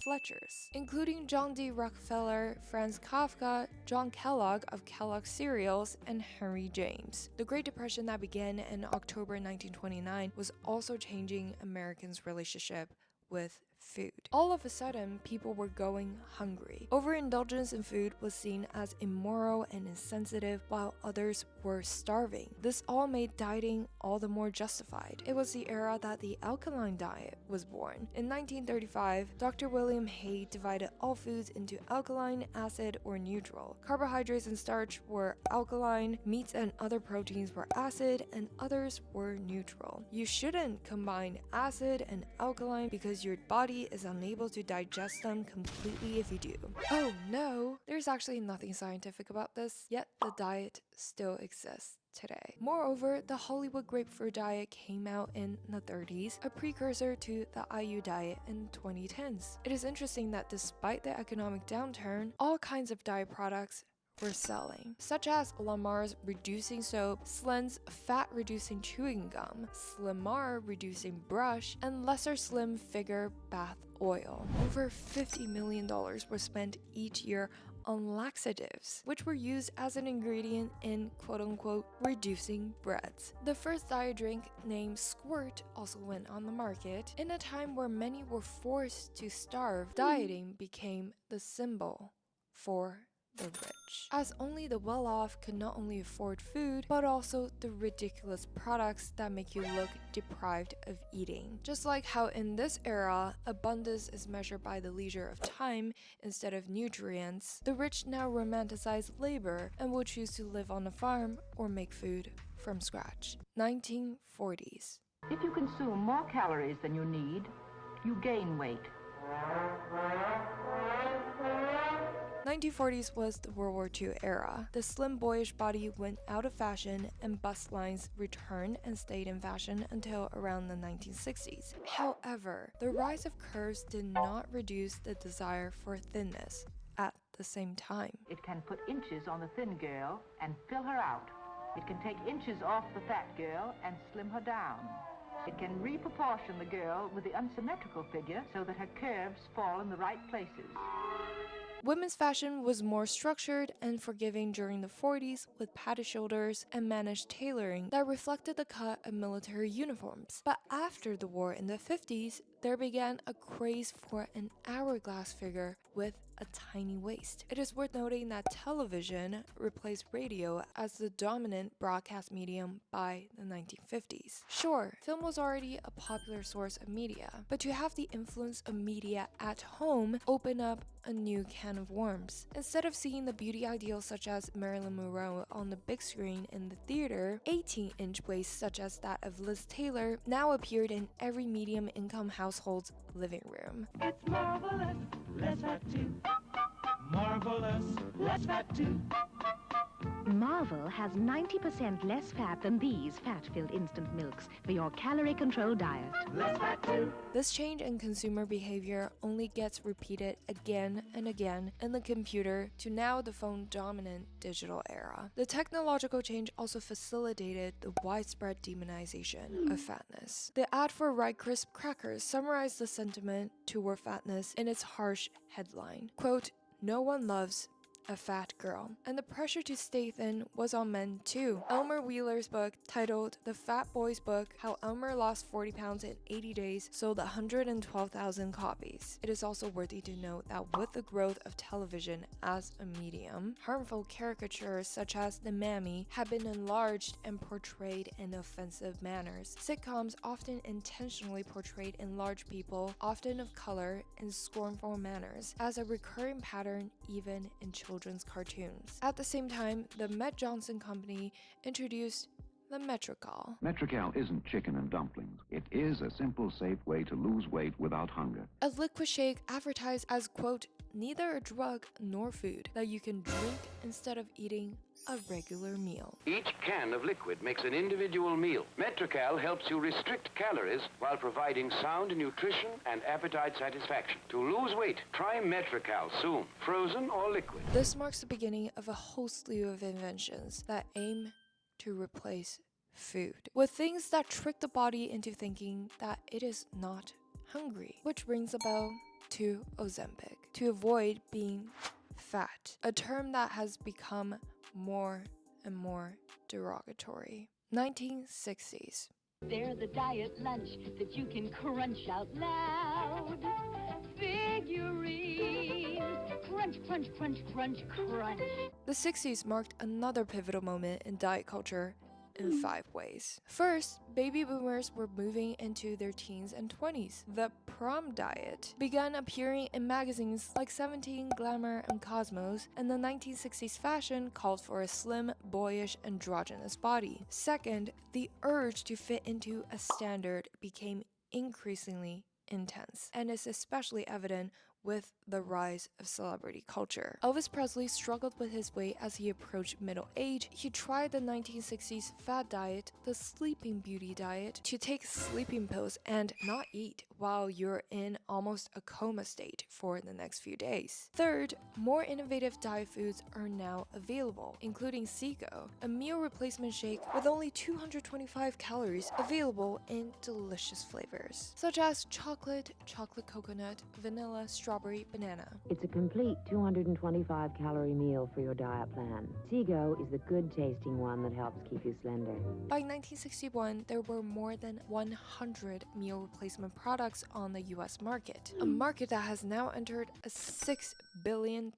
Fletchers, including John D. Rockefeller, Franz Kafka, John Kellogg of Kellogg's Cereals, and Henry James. The Great Depression that began in October 1929 was also changing Americans' relationship with food. All of a sudden, people were going hungry. Overindulgence in food was seen as immoral and insensitive, while others were starving. This all made dieting all the more justified. It was the era that the alkaline diet was born. In 1935, Dr. William Hay divided all foods into alkaline, acid, or neutral. Carbohydrates and starch were alkaline, meats and other proteins were acid, and others were neutral. You shouldn't combine acid and alkaline because your body is unable to digest them completely if you do. Oh no, there's actually nothing scientific about this, yet the diet still exists today. Moreover, the Hollywood grapefruit diet came out in the 30s, a precursor to the IU diet in 2010s. It is interesting that despite the economic downturn, all kinds of diet products were selling, such as Lamar's reducing soap, Slen's fat-reducing chewing gum, Slimar reducing brush, and Lesser Slim figure bath oil. Over $50 million was spent each year on laxatives, which were used as an ingredient in quote-unquote reducing breads. The first diet drink named Squirt also went on the market. In a time where many were forced to starve, dieting became the symbol for the rich, as only the well-off could not only afford food, but also the ridiculous products that make you look deprived of eating. Just like how in this era, abundance is measured by the leisure of time instead of nutrients, the rich now romanticize labor and will choose to live on a farm or make food from scratch. 1940s. If you consume more calories than you need, you gain weight. 1940s was the World War II era. The slim boyish body went out of fashion and bust lines returned and stayed in fashion until around the 1960s. However, the rise of curves did not reduce the desire for thinness at the same time. It can put inches on the thin girl and fill her out. It can take inches off the fat girl and slim her down. It can reproportion the girl with the unsymmetrical figure so that her curves fall in the right places. Women's fashion was more structured and forgiving during the 40s with padded shoulders and managed tailoring that reflected the cut of military uniforms. But after the war in the 50s, there began a craze for an hourglass figure with a tiny waist. It is worth noting that television replaced radio as the dominant broadcast medium by the 1950s. Sure, film was already a popular source of media, but to have the influence of media at home opened up a new can of worms. Instead of seeing the beauty ideals such as Marilyn Monroe on the big screen in the theater, 18-inch waists such as that of Liz Taylor now appeared in every medium-income household's living room. It's marvelous, less fat too. Marvelous, less fat too. Marvel has 90% less fat than these fat-filled instant milks for your calorie-controlled diet. Less fat too. This change in consumer behavior only gets repeated again and again in the computer to now the phone-dominant digital era. The technological change also facilitated the widespread demonization of fatness. The ad for Rye Crisp crackers summarized the sentiment toward fatness in its harsh headline. Quote, "No one loves a fat girl." And the pressure to stay thin was on men too. Elmer Wheeler's book, titled The Fat Boy's Book, How Elmer Lost 40 Pounds in 80 Days, sold 112,000 copies. It is also worthy to note that with the growth of television as a medium, harmful caricatures such as the mammy have been enlarged and portrayed in offensive manners. Sitcoms often intentionally portrayed enlarged people, often of color, in scornful manners, as a recurring pattern even in children's cartoons. At the same time, the Met Johnson Company introduced the Metrical. Metrical isn't chicken and dumplings. It is a simple, safe way to lose weight without hunger. A liquid shake advertised as, quote, neither a drug nor food that you can drink instead of eating a regular meal. Each can of liquid makes an individual meal. Metrical helps you restrict calories while providing sound nutrition and appetite satisfaction. To lose weight, try Metrical soon, frozen or liquid. This marks the beginning of a whole slew of inventions that aim to replace food with things that trick the body into thinking that it is not hungry, which rings a bell to Ozempic, to avoid being fat, a term that has become more and more derogatory. 1960s. They're the diet lunch that you can crunch out loud. Figurines. Crunch, crunch, crunch, crunch, crunch. The 60s marked another pivotal moment in diet culture in 5 ways. First, baby boomers were moving into their teens and 20s. The prom diet began appearing in magazines like 17, Glamour, and Cosmos, and the 1960s fashion called for a slim, boyish, androgynous body. Second, the urge to fit into a standard became increasingly intense, and is especially evident with the rise of celebrity culture. Elvis Presley struggled with his weight as he approached middle age. He tried the 1960s fad diet, the sleeping beauty diet, to take sleeping pills and not eat while you're in almost a coma state for the next few days. Third, more innovative diet foods are now available, including Seco, a meal replacement shake with only 225 calories available in delicious flavors, such as chocolate, chocolate coconut, vanilla, strawberry, strawberry banana. It's a complete 225-calorie meal for your diet plan. Seago is the good-tasting one that helps keep you slender. By 1961, there were more than 100 meal replacement products on the US market, a market that has now entered a $6 billion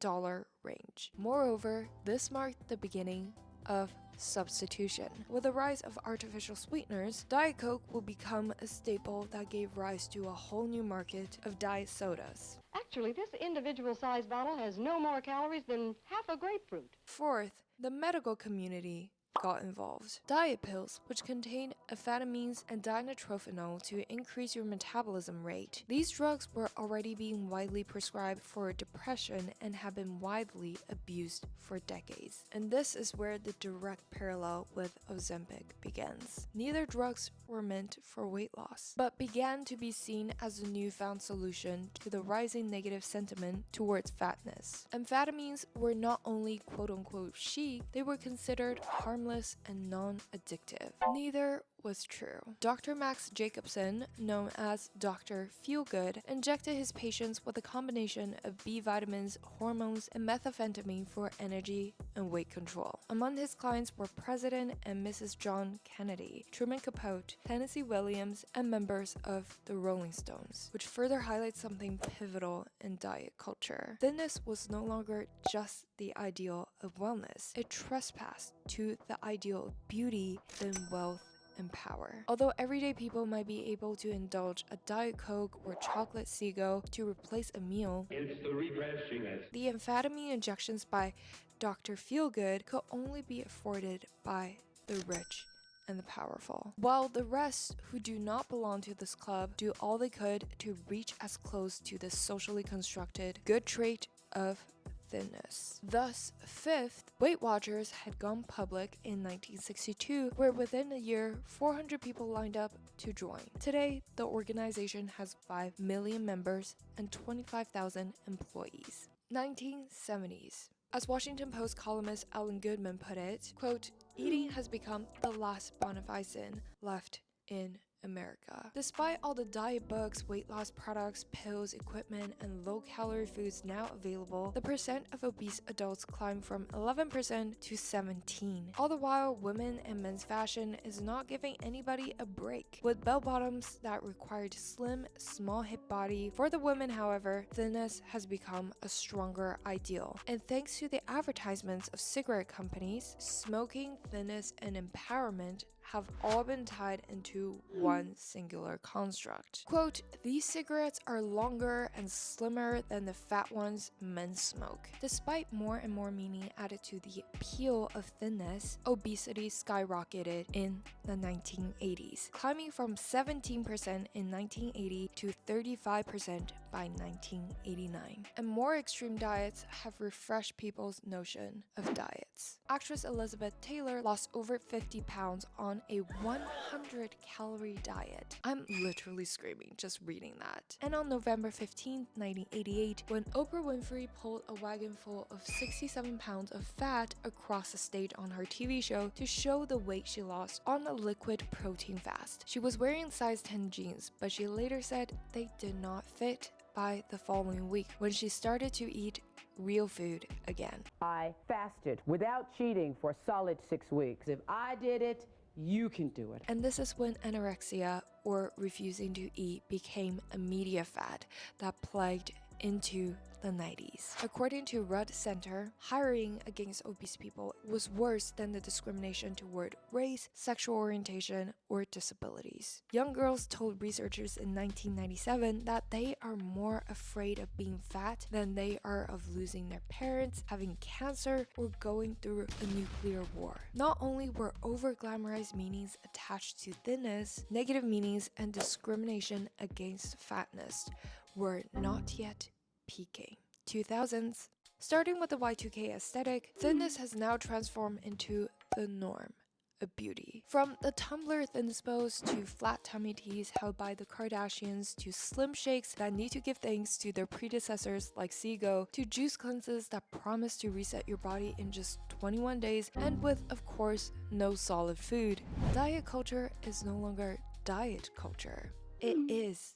range. Moreover, this marked the beginning of substitution. With the rise of artificial sweeteners, Diet Coke will become a staple that gave rise to a whole new market of diet sodas. Actually, this individual-sized bottle has no more calories than half a grapefruit. Fourth, the medical community got involved. Diet pills, which contain amphetamines and dinitrophenol to increase your metabolism rate. These drugs were already being widely prescribed for depression and have been widely abused for decades. And this is where the direct parallel with Ozempic begins. Neither drugs were meant for weight loss, but began to be seen as a newfound solution to the rising negative sentiment towards fatness. Amphetamines were not only quote-unquote chic, they were considered harmless and non-addictive. Neither was true. Dr. Max Jacobson, known as Dr. Feelgood, injected his patients with a combination of B vitamins, hormones, and methamphetamine for energy and weight control. Among his clients were President and Mrs. John Kennedy, Truman Capote, Tennessee Williams, and members of the Rolling Stones, which further highlights something pivotal in diet culture. Thinness was no longer just the ideal of wellness. It trespassed to the ideal of beauty, then wealth, and power. Although everyday people might be able to indulge a Diet Coke or chocolate Seago to replace a meal, It's the refreshing. the amphetamine injections by Dr. Feelgood could only be afforded by the rich and the powerful, while the rest who do not belong to this club do all they could to reach as close to the socially constructed good trait of thinness. Thus, fifth, Weight Watchers had gone public in 1962, where within a year, 400 people lined up to join. Today, the organization has 5 million members and 25,000 employees. 1970s. As Washington Post columnist Alan Goodman put it, quote, "Eating has become the last bona fide sin left in America." Despite all the diet books, weight loss products, pills, equipment, and low-calorie foods now available, the percent of obese adults climbed from 11% to 17%. All the while, women and men's fashion is not giving anybody a break, with bell-bottoms that required slim, small hip body. For the women, however, thinness has become a stronger ideal. And thanks to the advertisements of cigarette companies, smoking, thinness, and empowerment have all been tied into one singular construct. Quote, "These cigarettes are longer and slimmer than the fat ones men smoke." Despite more and more meaning added to the appeal of thinness, obesity skyrocketed in the 1980s, climbing from 17% in 1980 to 35% by 1989. And more extreme diets have refreshed people's notion of diets. Actress Elizabeth Taylor lost over 50 pounds on a 100-calorie diet. I'm literally screaming just reading that. And on November 15, 1988, when Oprah Winfrey pulled a wagon full of 67 pounds of fat across the stage on her TV show to show the weight she lost on a liquid protein fast. She was wearing size 10 jeans, but she later said they did not fit by the following week when she started to eat real food again. I fasted without cheating for a solid 6 weeks. If I did it, you can do it. And this is when anorexia, or refusing to eat, became a media fad that plagued into the 90s. According to Rudd Center, hiring against obese people was worse than the discrimination toward race, sexual orientation, or disabilities. Young girls told researchers in 1997 that they are more afraid of being fat than they are of losing their parents, having cancer, or going through a nuclear war. Not only were over-glamorized meanings attached to thinness, negative meanings and discrimination against fatness were not yet peaking. 2000s. Starting with the Y2K aesthetic, thinness has now transformed into the norm of beauty. From the Tumblr thinspo to flat tummy teas held by the Kardashians to slim shakes that need to give thanks to their predecessors like Seago to juice cleanses that promise to reset your body in just 21 days and with, of course, no solid food. Diet culture is no longer diet culture. It is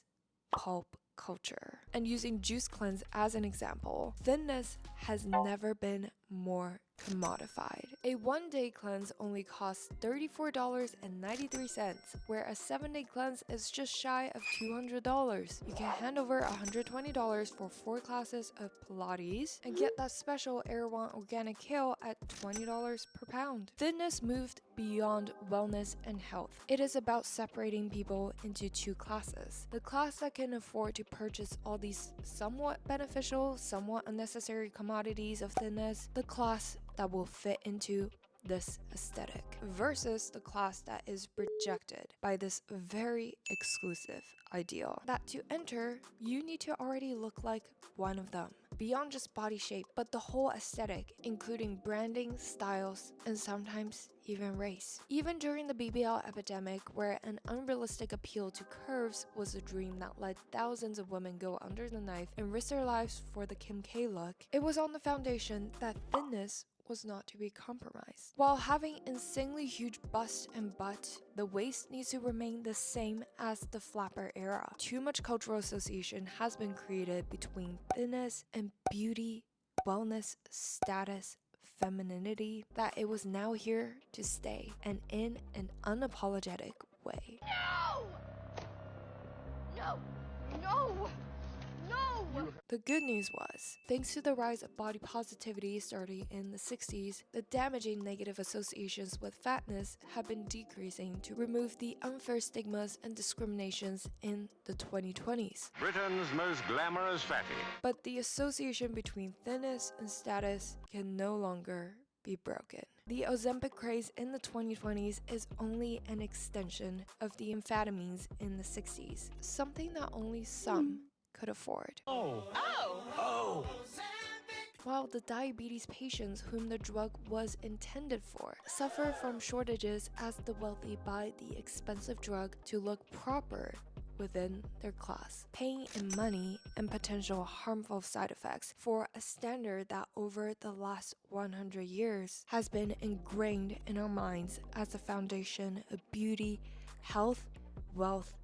pulp culture. And using Juice Cleanse as an example, thinness has never been more commodified. A 1-day cleanse only costs $34.93, where a 7-day cleanse is just shy of $200. You can hand over $120 for 4 classes of Pilates and get that special Erewhon Organic Kale at $20 per pound. Thinness moved beyond wellness and health. It is about separating people into 2 classes. The class that can afford to purchase all these somewhat beneficial, somewhat unnecessary commodities of thinness, the class that will fit into this aesthetic, versus the class that is rejected by this very exclusive ideal. That to enter, you need to already look like one of them. Beyond just body shape, but the whole aesthetic, including branding, styles, and sometimes even race. Even during the BBL epidemic, where an unrealistic appeal to curves was a dream that let thousands of women go under the knife and risk their lives for the Kim K look, it was on the foundation that thinness was not to be compromised. While having insanely huge bust and butt, the waist needs to remain the same as the flapper era. Too much cultural association has been created between thinness and beauty, wellness, status, femininity, that it was now here to stay, and in an unapologetic way. No! No! No! The good news was, thanks to the rise of body positivity starting in the 60s, the damaging negative associations with fatness have been decreasing to remove the unfair stigmas and discriminations in the 2020s. Britain's most glamorous fatty. But the association between thinness and status can no longer be broken. The Ozempic craze in the 2020s is only an extension of the amphetamines in the 60s, something that only some could afford. While the diabetes patients whom the drug was intended for suffer from shortages as the wealthy buy the expensive drug to look proper within their class, paying in money and potential harmful side effects for a standard that over the last 100 years has been ingrained in our minds as the foundation of beauty, health, wealth,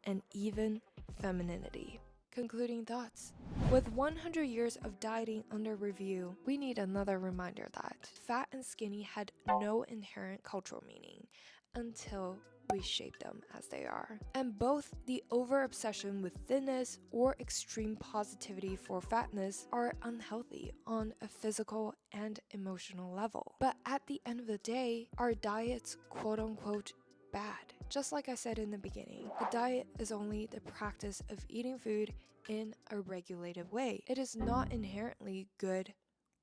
and even femininity. Concluding thoughts. With 100 years of dieting under review, we need another reminder that fat and skinny had no inherent cultural meaning until we shape them as they are. And both the over-obsession with thinness or extreme positivity for fatness are unhealthy on a physical and emotional level. But at the end of the day, are diets quote-unquote bad? Just like I said in the beginning, a diet is only the practice of eating food in a regulated way. It is not inherently good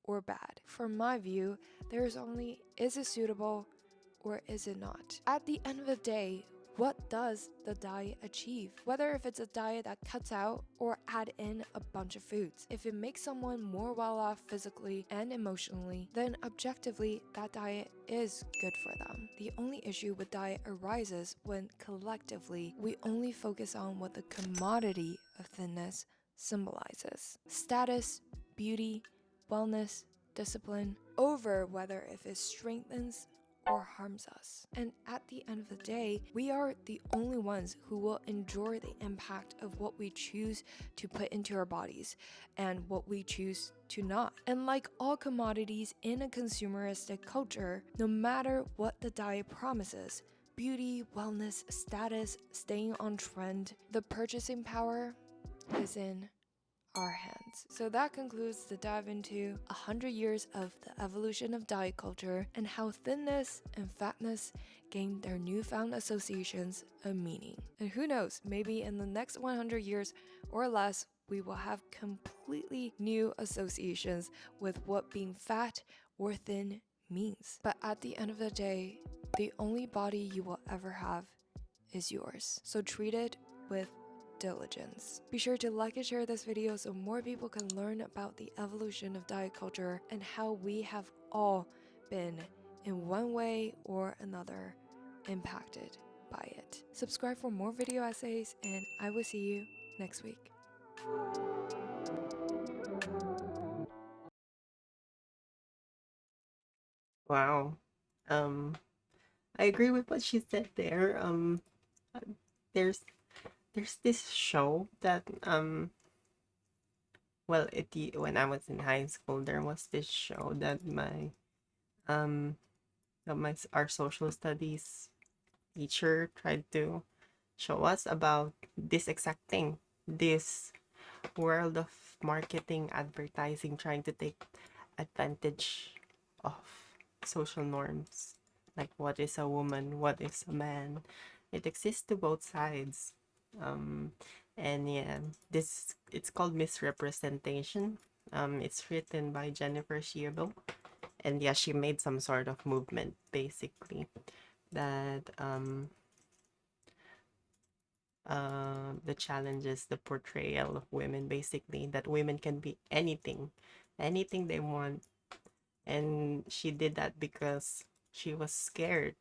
or bad. From my view, there is only, is it suitable or is it not? At the end of the day, what does the diet achieve? Whether if it's a diet that cuts out or add in a bunch of foods. If it makes someone more well off physically and emotionally, then objectively that diet is good for them. The only issue with diet arises when collectively we only focus on what the commodity of thinness symbolizes. Status, beauty, wellness, discipline, over whether if it strengthens or harms us. And at the end of the day, we are the only ones who will endure the impact of what we choose to put into our bodies and what we choose to not. And like all commodities in a consumeristic culture, no matter what the diet promises, beauty, wellness, status, staying on trend, the purchasing power is in our hands. So that concludes the dive into 100 years of the evolution of diet culture and how thinness and fatness gained their newfound associations of meaning. And who knows, maybe in the next 100 years or less, we will have completely new associations with what being fat or thin means. But at the end of the day, the only body you will ever have is yours. So treat it with diligence. Be sure to like and share this video so more people can learn about the evolution of diet culture and how we have all been, in one way or another, impacted by it. Subscribe for more video essays, and I will see you next week. Wow. I agree with what she said there. There's there's this show that well, when I was in high school, there was this show that um our social studies teacher tried to show us about this exact thing, this world of marketing, advertising, trying to take advantage of social norms. Like, what is a woman? What is a man? It exists to both sides. Um, and yeah, it's called Misrepresentation. It's written by Jennifer Shieldo, and yeah, she made some sort of movement basically that the challenges the portrayal of women, basically that women can be anything they want. And she did that because she was scared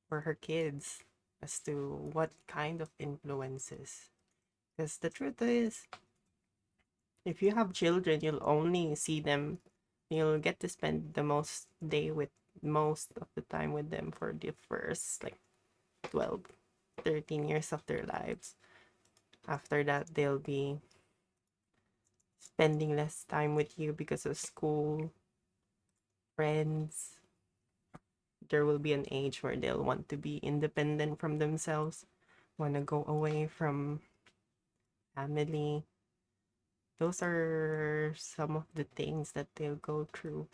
for her kids as to what kind of influences, because the truth is, if you have children, you'll get to spend most of the time with them for the first like 12, 13 years of their lives. After that, they'll be spending less time with you because of school, friends. There will be an age where they'll want to be independent from themselves, want to go away from family. Those are some of the things that they'll go through.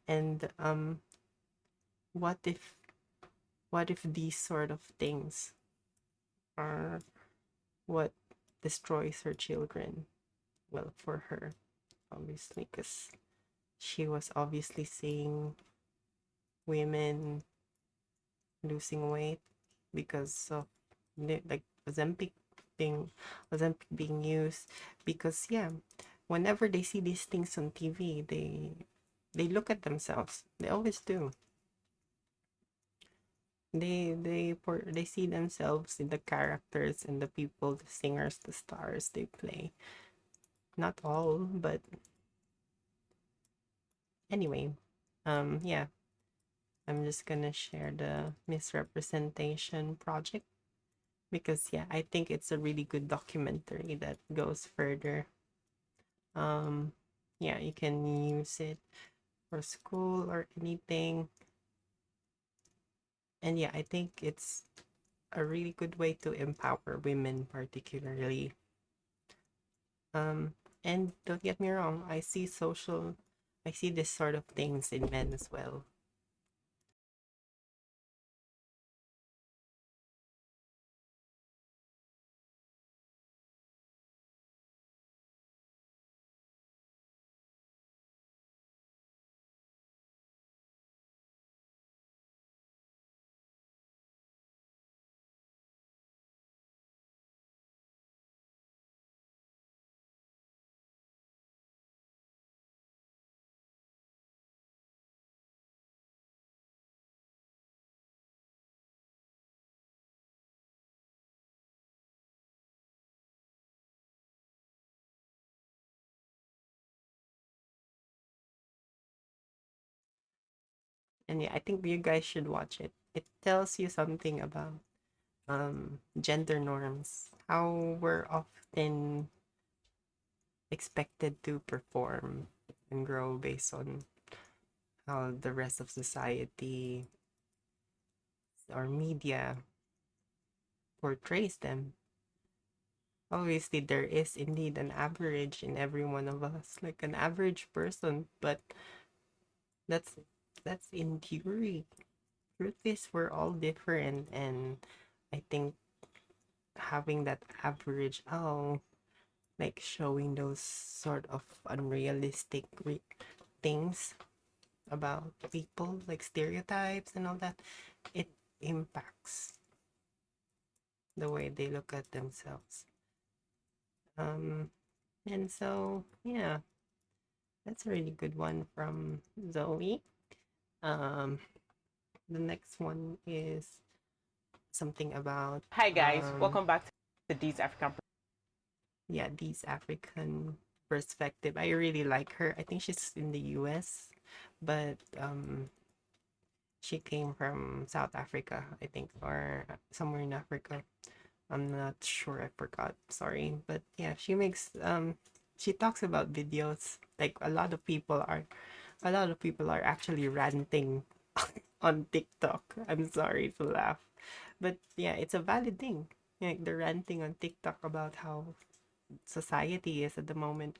And what if these sort of things are what destroys her children? Well, for her, obviously, because she was obviously seeing women losing weight because of like being Ozempic being used. Because yeah, whenever they see these things on TV, they look at themselves. They always do. They see themselves in the characters and the people, the singers, the stars they play. Not all, but anyway, yeah, I'm just gonna share the misrepresentation project because yeah, I think it's a really good documentary that goes further. Um, yeah, you can use it for school or anything. And yeah, I think it's a really good way to empower women particularly. Um, and don't get me wrong, I see this sort of things in men as well. And yeah, I think you guys should watch it. It tells you something about gender norms, how we're often expected to perform and grow based on how the rest of society or media portrays them. Obviously, there is indeed an average in every one of us, like an average person, but that's that's in theory. Truth is, we're all different, and I think having that average, like showing those sort of unrealistic things about people, like stereotypes and all that, it impacts the way they look at themselves. Um, and so yeah, that's a really good one from Zoe. Um, the next one is something about Hi guys, welcome back to Dee's African. Yeah, Dee's African perspective. I really like her. I think she's in the US, but she came from South Africa, I think, or somewhere in Africa. I'm not sure, I forgot. Sorry. But yeah, she talks about videos. Like a lot of people are actually ranting on TikTok. I'm sorry to laugh. But yeah, it's a valid thing. Like they're ranting on TikTok about how society is at the moment.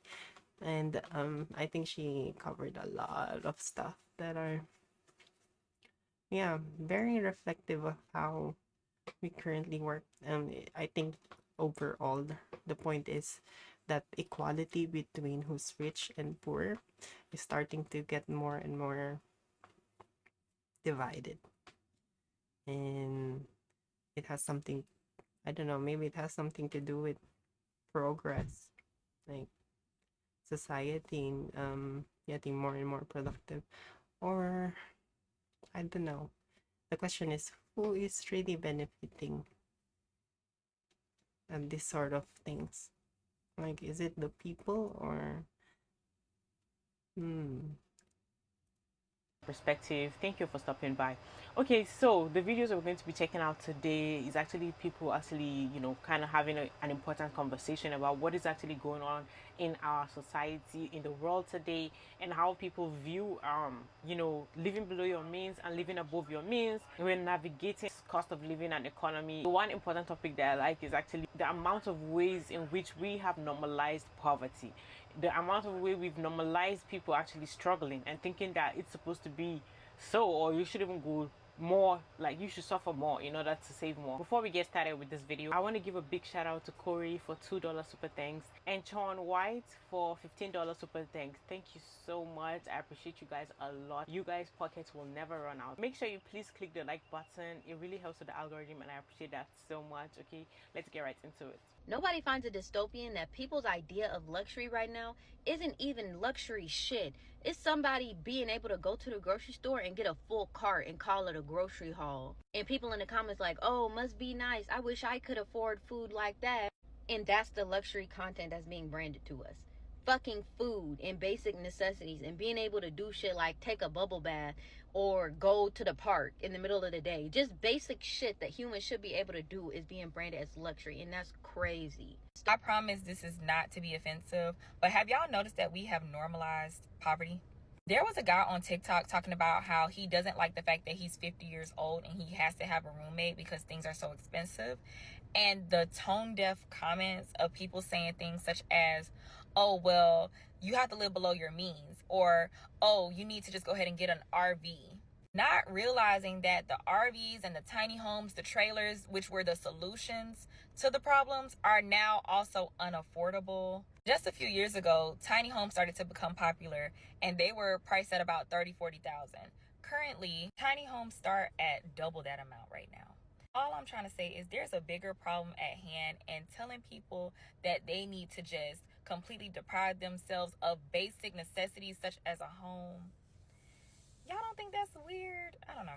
And I think she covered a lot of stuff that are, yeah, very reflective of how we currently work. I think overall the point is that equality between who's rich and poor is starting to get more and more divided. And it has something, I don't know, maybe it has something to do with progress, like society getting more and more productive. Or I don't know. The question is, who is really benefiting and this sort of things? Like, is it the people or perspective. Thank you for stopping by. Okay, so the videos we're going to be checking out today is actually people actually, kind of having an important conversation about what is actually going on in our society, in the world today, and how people view, living below your means and living above your means when navigating cost of living and economy. One important topic that I like is actually the amount of ways in which we have normalized poverty, the amount of way we've normalized people actually struggling and thinking that it's supposed to be so, or you should even go more, like you should suffer more in order to save more. Before we get started with this video, I want to give a big shout out to Corey for $2 super thanks and Sean White for $15 super thanks. Thank you so much. I appreciate you guys a lot. You guys' pockets will never run out. Make sure you please click the like button. It really helps with the algorithm and I appreciate that so much. Okay, let's get right into it. Nobody finds it dystopian that people's idea of luxury right now isn't even luxury shit. It's somebody being able to go to the grocery store and get a full cart and call it a grocery haul. And people in the comments like, oh, must be nice. I wish I could afford food like that. And that's the luxury content that's being branded to us. Fucking food and basic necessities and being able to do shit like take a bubble bath or go to the park in the middle of the day. Just basic shit that humans should be able to do is being branded as luxury, and that's crazy. I promise this is not to be offensive, but have y'all noticed that we have normalized poverty? There was a guy on TikTok talking about how he doesn't like the fact that he's 50 years old and he has to have a roommate because things are so expensive. And the tone deaf comments of people saying things such as, oh, well, you have to live below your means, or, oh, you need to just go ahead and get an RV. Not realizing that the RVs and the tiny homes, the trailers, which were the solutions to the problems, are now also unaffordable. Just a few years ago, tiny homes started to become popular and they were priced at about $30,000, $40,000. Currently, tiny homes start at double that amount right now. All I'm trying to say is there's a bigger problem at hand, and telling people that they need to just completely deprive themselves of basic necessities such as a home. Y'all don't think that's weird? I don't know.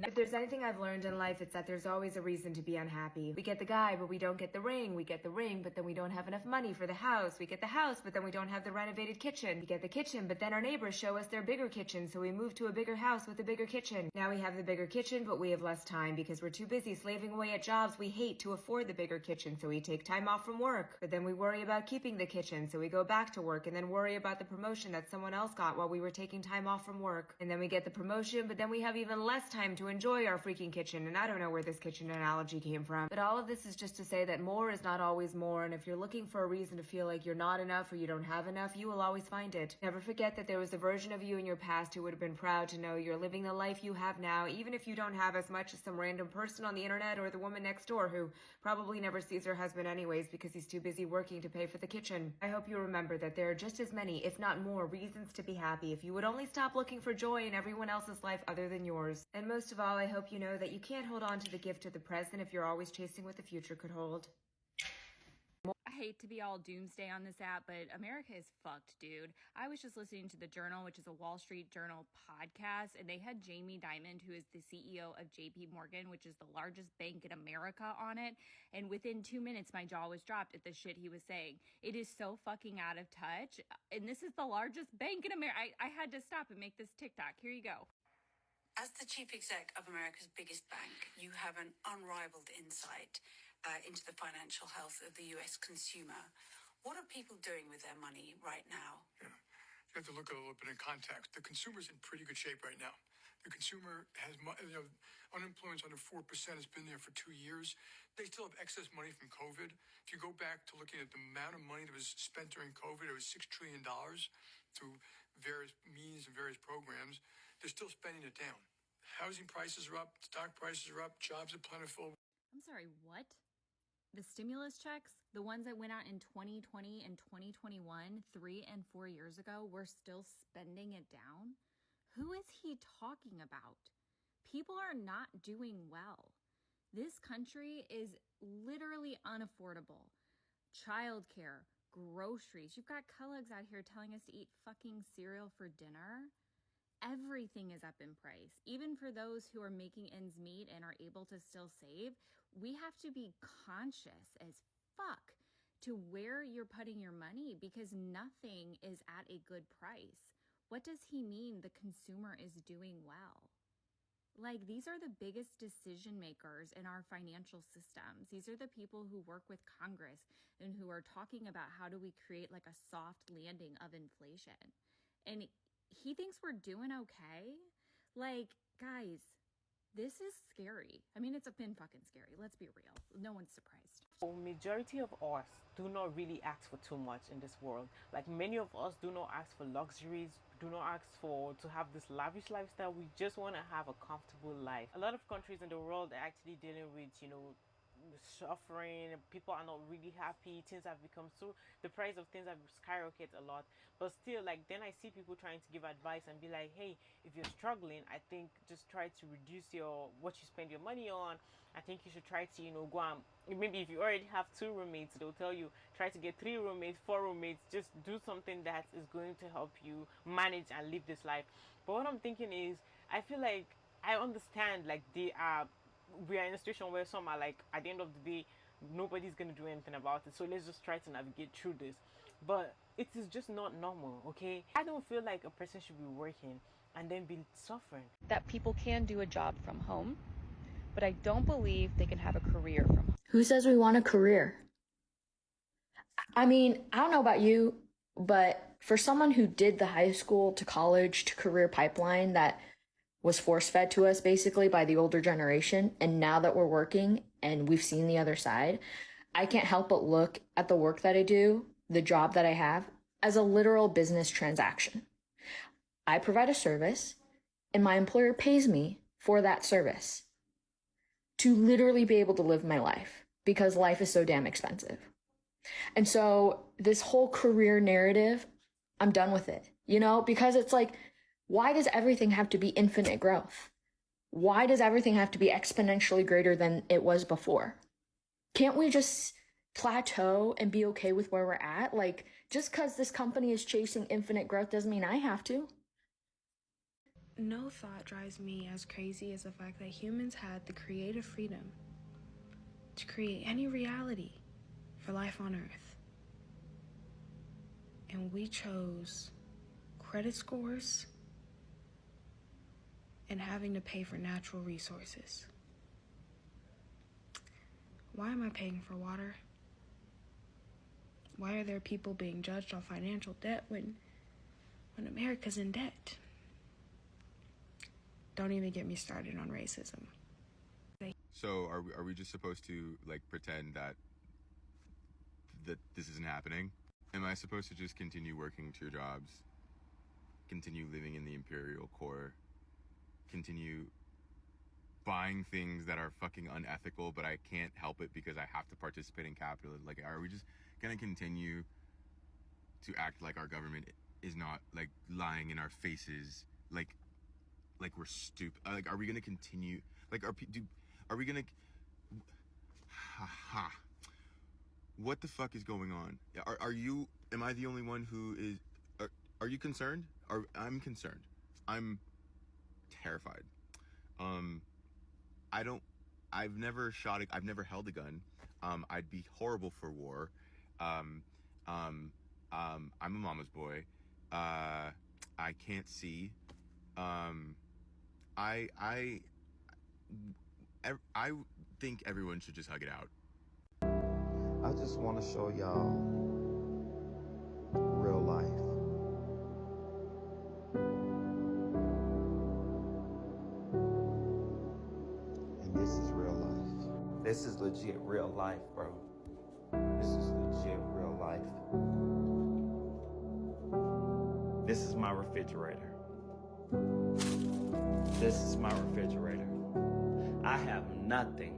If there's anything I've learned in life, it's that there's always a reason to be unhappy. We get the guy, but we don't get the ring. We get the ring, but then we don't have enough money for the house. We get the house, but then we don't have the renovated kitchen. We get the kitchen, but then our neighbors show us their bigger kitchen, so we move to a bigger house with a bigger kitchen. Now we have the bigger kitchen, but we have less time because we're too busy slaving away at jobs we hate to afford the bigger kitchen, so we take time off from work. But then we worry about keeping the kitchen, so we go back to work and then worry about the promotion that someone else got while we were taking time off from work. And then we get the promotion, but then we have even less time to enjoy our freaking kitchen, and I don't know where this kitchen analogy came from. But all of this is just to say that more is not always more, and if you're looking for a reason to feel like you're not enough or you don't have enough, you will always find it. Never forget that there was a version of you in your past who would have been proud to know you're living the life you have now, even if you don't have as much as some random person on the internet or the woman next door who probably never sees her husband anyways because he's too busy working to pay for the kitchen. I hope you remember that there are just as many, if not more, reasons to be happy if you would only stop looking for joy in everyone else's life other than yours. And most of all, I hope you know that you can't hold on to the gift of the present if you're always chasing what the future could hold. I hate to be all doomsday on this app, but America is fucked, dude. I was just listening to The Journal, which is a Wall Street Journal podcast, and they had Jamie Dimon, who is the CEO of JP Morgan, which is the largest bank in America, on it. And within 2 minutes, my jaw was dropped at the shit he was saying. It is so fucking out of touch. And this is the largest bank in America. I had to stop and make this TikTok. Here you go. As the chief exec of America's biggest bank, you have an unrivaled insight. into the financial health of the US consumer. What are people doing with their money right now? Yeah. You have to look at a little bit in context. The consumer's in pretty good shape right now. The consumer has, unemployment's under 4%. Has been there for 2 years. They still have excess money from COVID. If you go back to looking at the amount of money that was spent during COVID, it was $6 trillion through various means and various programs. They're still spending it down. Housing prices are up. Stock prices are up. Jobs are plentiful. I'm sorry, what? The stimulus checks, the ones that went out in 2020 and 2021, 3 and 4 years ago, we're still spending it down? Who is he talking about? People are not doing well. This country is literally unaffordable. Childcare, groceries. You've got colleagues out here telling us to eat fucking cereal for dinner. Everything is up in price. Even for those who are making ends meet and are able to still save, we have to be conscious as fuck to where you're putting your money because nothing is at a good price. What does he mean the consumer is doing well? Like, these are the biggest decision makers in our financial systems. These are the people who work with Congress and who are talking about how do we create like a soft landing of inflation. And he thinks we're doing okay. Like, guys, this is scary. I mean, it's been fucking scary. Let's be real. No one's surprised. So majority of us do not really ask for too much in this world. Like, many of us do not ask for luxuries, do not ask for to have this lavish lifestyle. We just want to have a comfortable life. A lot of countries in the world are actually dealing with, suffering. People are not really happy. Things have become so, the price of things have skyrocketed a lot. But still, like, then I see people trying to give advice and be like, hey, if you're struggling, I think just try to reduce what you spend your money on. I think you should try to, go and maybe if you already have 2 roommates, they'll tell you try to get 3 roommates, 4 roommates. Just do something that is going to help you manage and live this life. But what I'm thinking is, I feel like I understand, like, we are in a situation where some are like, at the end of the day, nobody's gonna do anything about it, so let's just try to navigate through this. But it is just not normal, okay? I don't feel like a person should be working and then be suffering. That people can do a job from home, but I don't believe they can have a career from home. Who says we want a career? I mean, I don't know about you, but for someone who did the high school to college to career pipeline that was force-fed to us basically by the older generation, and now that we're working and we've seen the other side, I can't help but look at the work that I do, the job that I have, as a literal business transaction. I provide a service, and my employer pays me for that service to literally be able to live my life because life is so damn expensive. And so this whole career narrative, I'm done with it, because it's like, why does everything have to be infinite growth? Why does everything have to be exponentially greater than it was before? Can't we just plateau and be okay with where we're at? Like, just because this company is chasing infinite growth doesn't mean I have to. No thought drives me as crazy as the fact that humans had the creative freedom to create any reality for life on Earth. And we chose credit scores and having to pay for natural resources. Why am I paying for water? Why are there people being judged on financial debt when America's in debt? Don't even get me started on racism. So are we just supposed to pretend that this isn't happening? Am I supposed to just continue working 2 jobs, continue living in the imperial core, continue buying things that are fucking unethical, but I can't help it because I have to participate in capitalism? Like, are we just gonna continue to act like our government is not lying in our faces, like we're stupid? Are we gonna continue? Are we gonna? What the fuck is going on? Are you? Am I the only one who is? Are you concerned? I'm concerned. I'm terrified. I've never held a gun. I'd be horrible for war. I'm a mama's boy. I can't see. I think everyone should just hug it out. I just want to show y'all real life. And this is real life. This is legit real life, bro. This is legit real life. This is my refrigerator. This is my refrigerator. I have nothing.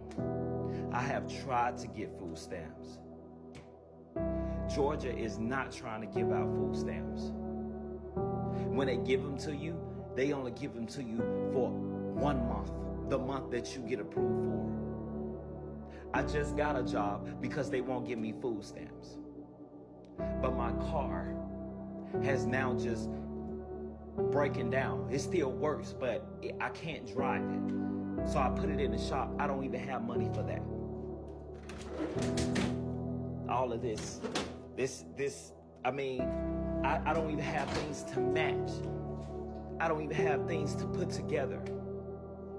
I have tried to get food stamps. Georgia is not trying to give out food stamps. When they give them to you, they only give them to you for 1 month, the month that you get approved for. I just got a job because they won't give me food stamps. But my car has now just breaking down. It still works, but I can't drive it. So I put it in the shop. I don't even have money for that. All of this, I mean, I don't even have things to match. I don't even have things to put together.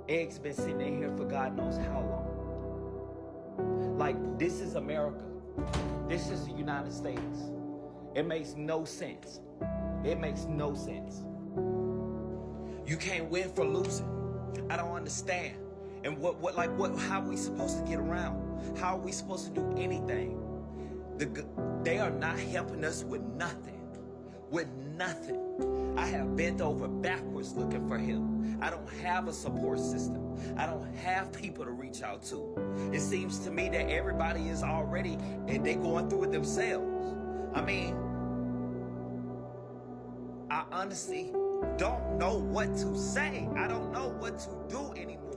Eggs been sitting in here for God knows how long. Like, this is America. This is the United States. It makes no sense. It makes no sense. You can't win for losing. I don't understand. And how are we supposed to get around? How are we supposed to do anything? They are not helping us with nothing. With nothing. I have bent over backwards looking for help. I don't have a support system. I don't have people to reach out to. It seems to me that everybody is already, and they're going through it themselves. I mean, I honestly don't know what to say. I don't know what to do anymore.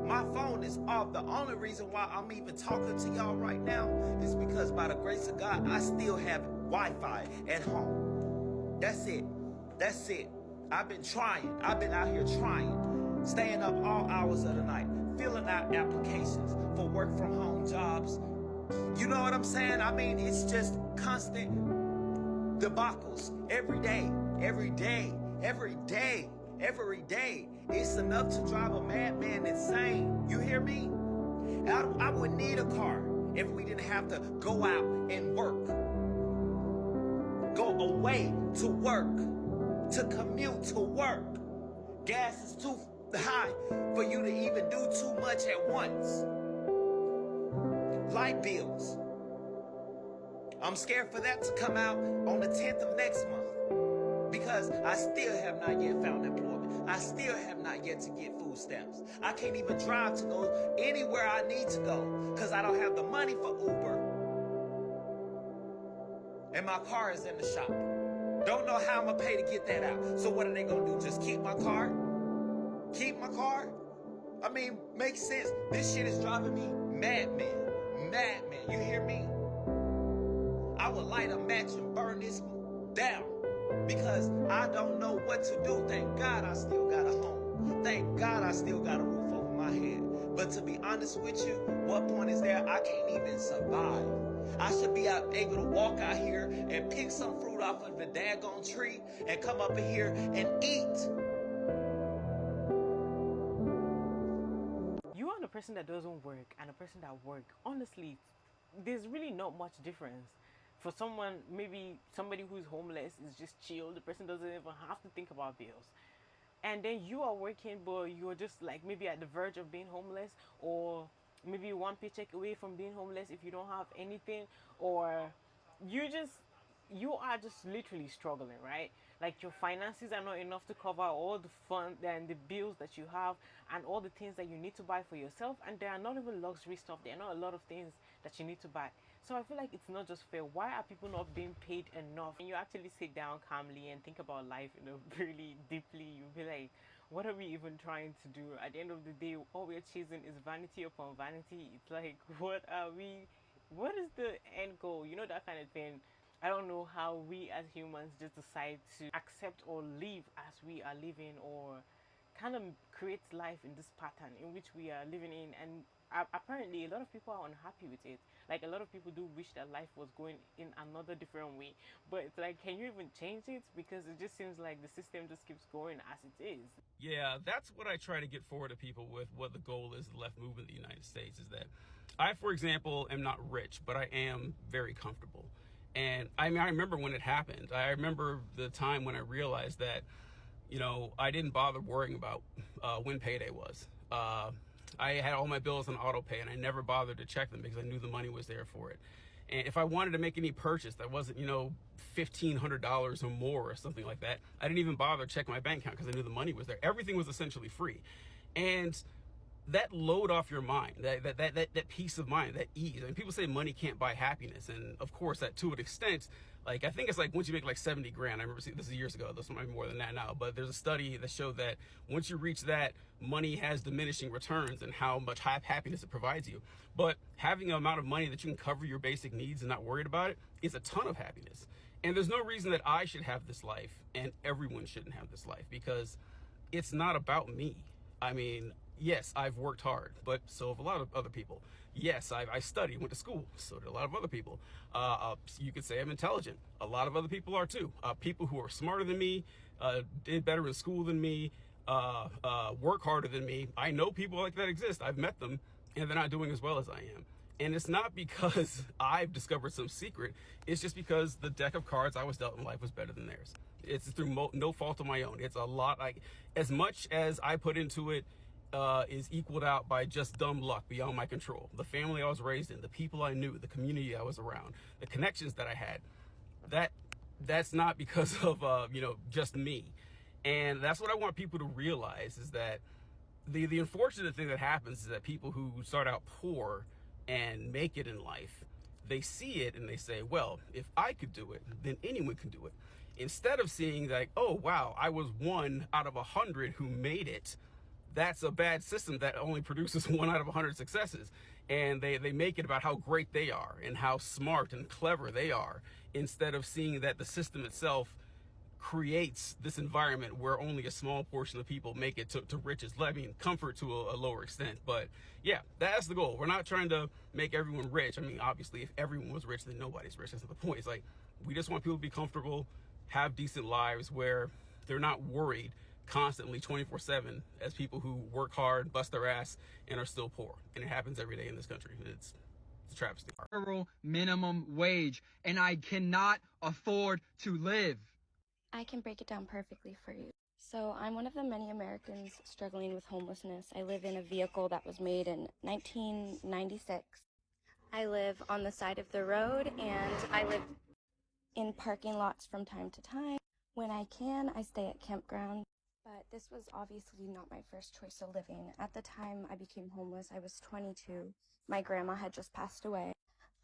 My phone is off. The only reason why I'm even talking to y'all right now is because by the grace of God, I still have Wi-Fi at home. That's it. That's it. I've been trying. I've been out here trying. Staying up all hours of the night. Filling out applications for work from home jobs. You know what I'm saying? I mean, it's just constant debacles. Every day. Every day. Every day. Every day. It's enough to drive a madman insane. You hear me? I would need a car if we didn't have to go out and work. Go away to work. To commute to work. Gas is too high for you to even do too much at once. Light bills. I'm scared for that to come out on the 10th of next month because I still have not yet found employment. I still have not yet to get food stamps. I can't even drive to go anywhere I need to go because I don't have the money for Uber. And my car is in the shop. Don't know how I'm gonna pay to get that out. So what are they gonna do? Just keep my car? Keep my car? I mean, makes sense. This shit is driving me madman. Madman, you hear me? I would light a match and burn this down because I don't know what to do. Thank God I still got a home. Thank God I still got a roof over my head. But to be honest with you, what point is there? I can't even survive. I should be able to walk out here and pick some fruit off of the daggone tree and come up in here and eat. You are the person that doesn't work and the person that work. Honestly, there's really not much difference. For someone, maybe somebody who's homeless is just chill. The person doesn't even have to think about bills. And then you are working, but you're just like maybe at the verge of being homeless, or maybe one paycheck away from being homeless if you don't have anything, or you are just literally struggling, right? Like your finances are not enough to cover all the fun and the bills that you have and all the things that you need to buy for yourself, and there are not even luxury stuff. There are not a lot of things that you need to buy. So I feel like it's not just fair. Why are people not being paid enough? And you actually sit down calmly and think about life, really deeply, you'll be like, what are we even trying to do? At the end of the day, all we're chasing is vanity upon vanity. It's like, what is the end goal? You know, that kind of thing. I don't know how we as humans just decide to accept or live as we are living, or kind of create life in this pattern in which we are living in. And apparently a lot of people are unhappy with it. Like, a lot of people do wish that life was going in another different way, but it's like, can you even change it? Because it just seems like the system just keeps going as it is. Yeah, that's what I try to get forward to people with what the goal is of the left movement in the United States, is that I, for example, am not rich, but I am very comfortable. And I mean, I remember when it happened. I remember the time when I realized that, you know, I didn't bother worrying about when payday was. I had all my bills on auto pay, and I never bothered to check them because I knew the money was there for it. And if I wanted to make any purchase that wasn't, you know, $1,500 or more or something like that, I didn't even bother checking my bank account because I knew the money was there. Everything was essentially free. And that load off your mind, that peace of mind, that ease. I mean, people say money can't buy happiness, and of course, that to an extent, like, I think it's like once you make like 70 grand, I remember seeing this years ago, this might be more than that now, but there's a study that showed that once you reach that, money has diminishing returns and how much happiness it provides you. But having an amount of money that you can cover your basic needs and not worried about it is a ton of happiness. And there's no reason that I should have this life and everyone shouldn't have this life, because it's not about me. I mean, yes, I've worked hard, but so have a lot of other people. Yes, I studied, went to school, so did a lot of other people. You could say I'm intelligent. A lot of other people are too. People who are smarter than me, did better in school than me, work harder than me. I know people like that exist. I've met them, and they're not doing as well as I am. And it's not because I've discovered some secret. It's just because the deck of cards I was dealt in life was better than theirs. It's through no fault of my own. It's a lot, like, as much as I put into it, is equaled out by just dumb luck beyond my control. The family I was raised in, the people I knew, the community I was around, the connections that I had, that's not because of, you know, just me. And that's what I want people to realize, is that the unfortunate thing that happens is that people who start out poor and make it in life, they see it and they say, well, if I could do it, then anyone can do it. Instead of seeing like, oh, wow, I was 1 out of 100 who made it. That's a bad system that only produces 1 out of 100 successes. And they make it about how great they are and how smart and clever they are, instead of seeing that the system itself creates this environment where only a small portion of people make it to riches. I mean, comfort to a lower extent. But yeah, that's the goal. We're not trying to make everyone rich. I mean, obviously, if everyone was rich, then nobody's rich. That's not the point. It's like, we just want people to be comfortable, have decent lives where they're not worried constantly 24/7 as people who work hard, bust their ass, and are still poor. And it happens every day in this country. It's a travesty. Federal minimum wage, and I cannot afford to live. I can break it down perfectly for you. So I'm one of the many Americans struggling with homelessness. I live in a vehicle that was made in 1996. I live on the side of the road, and I live in parking lots from time to time. When I can, I stay at campgrounds. But this was obviously not my first choice of living. At the time I became homeless, I was 22. My grandma had just passed away.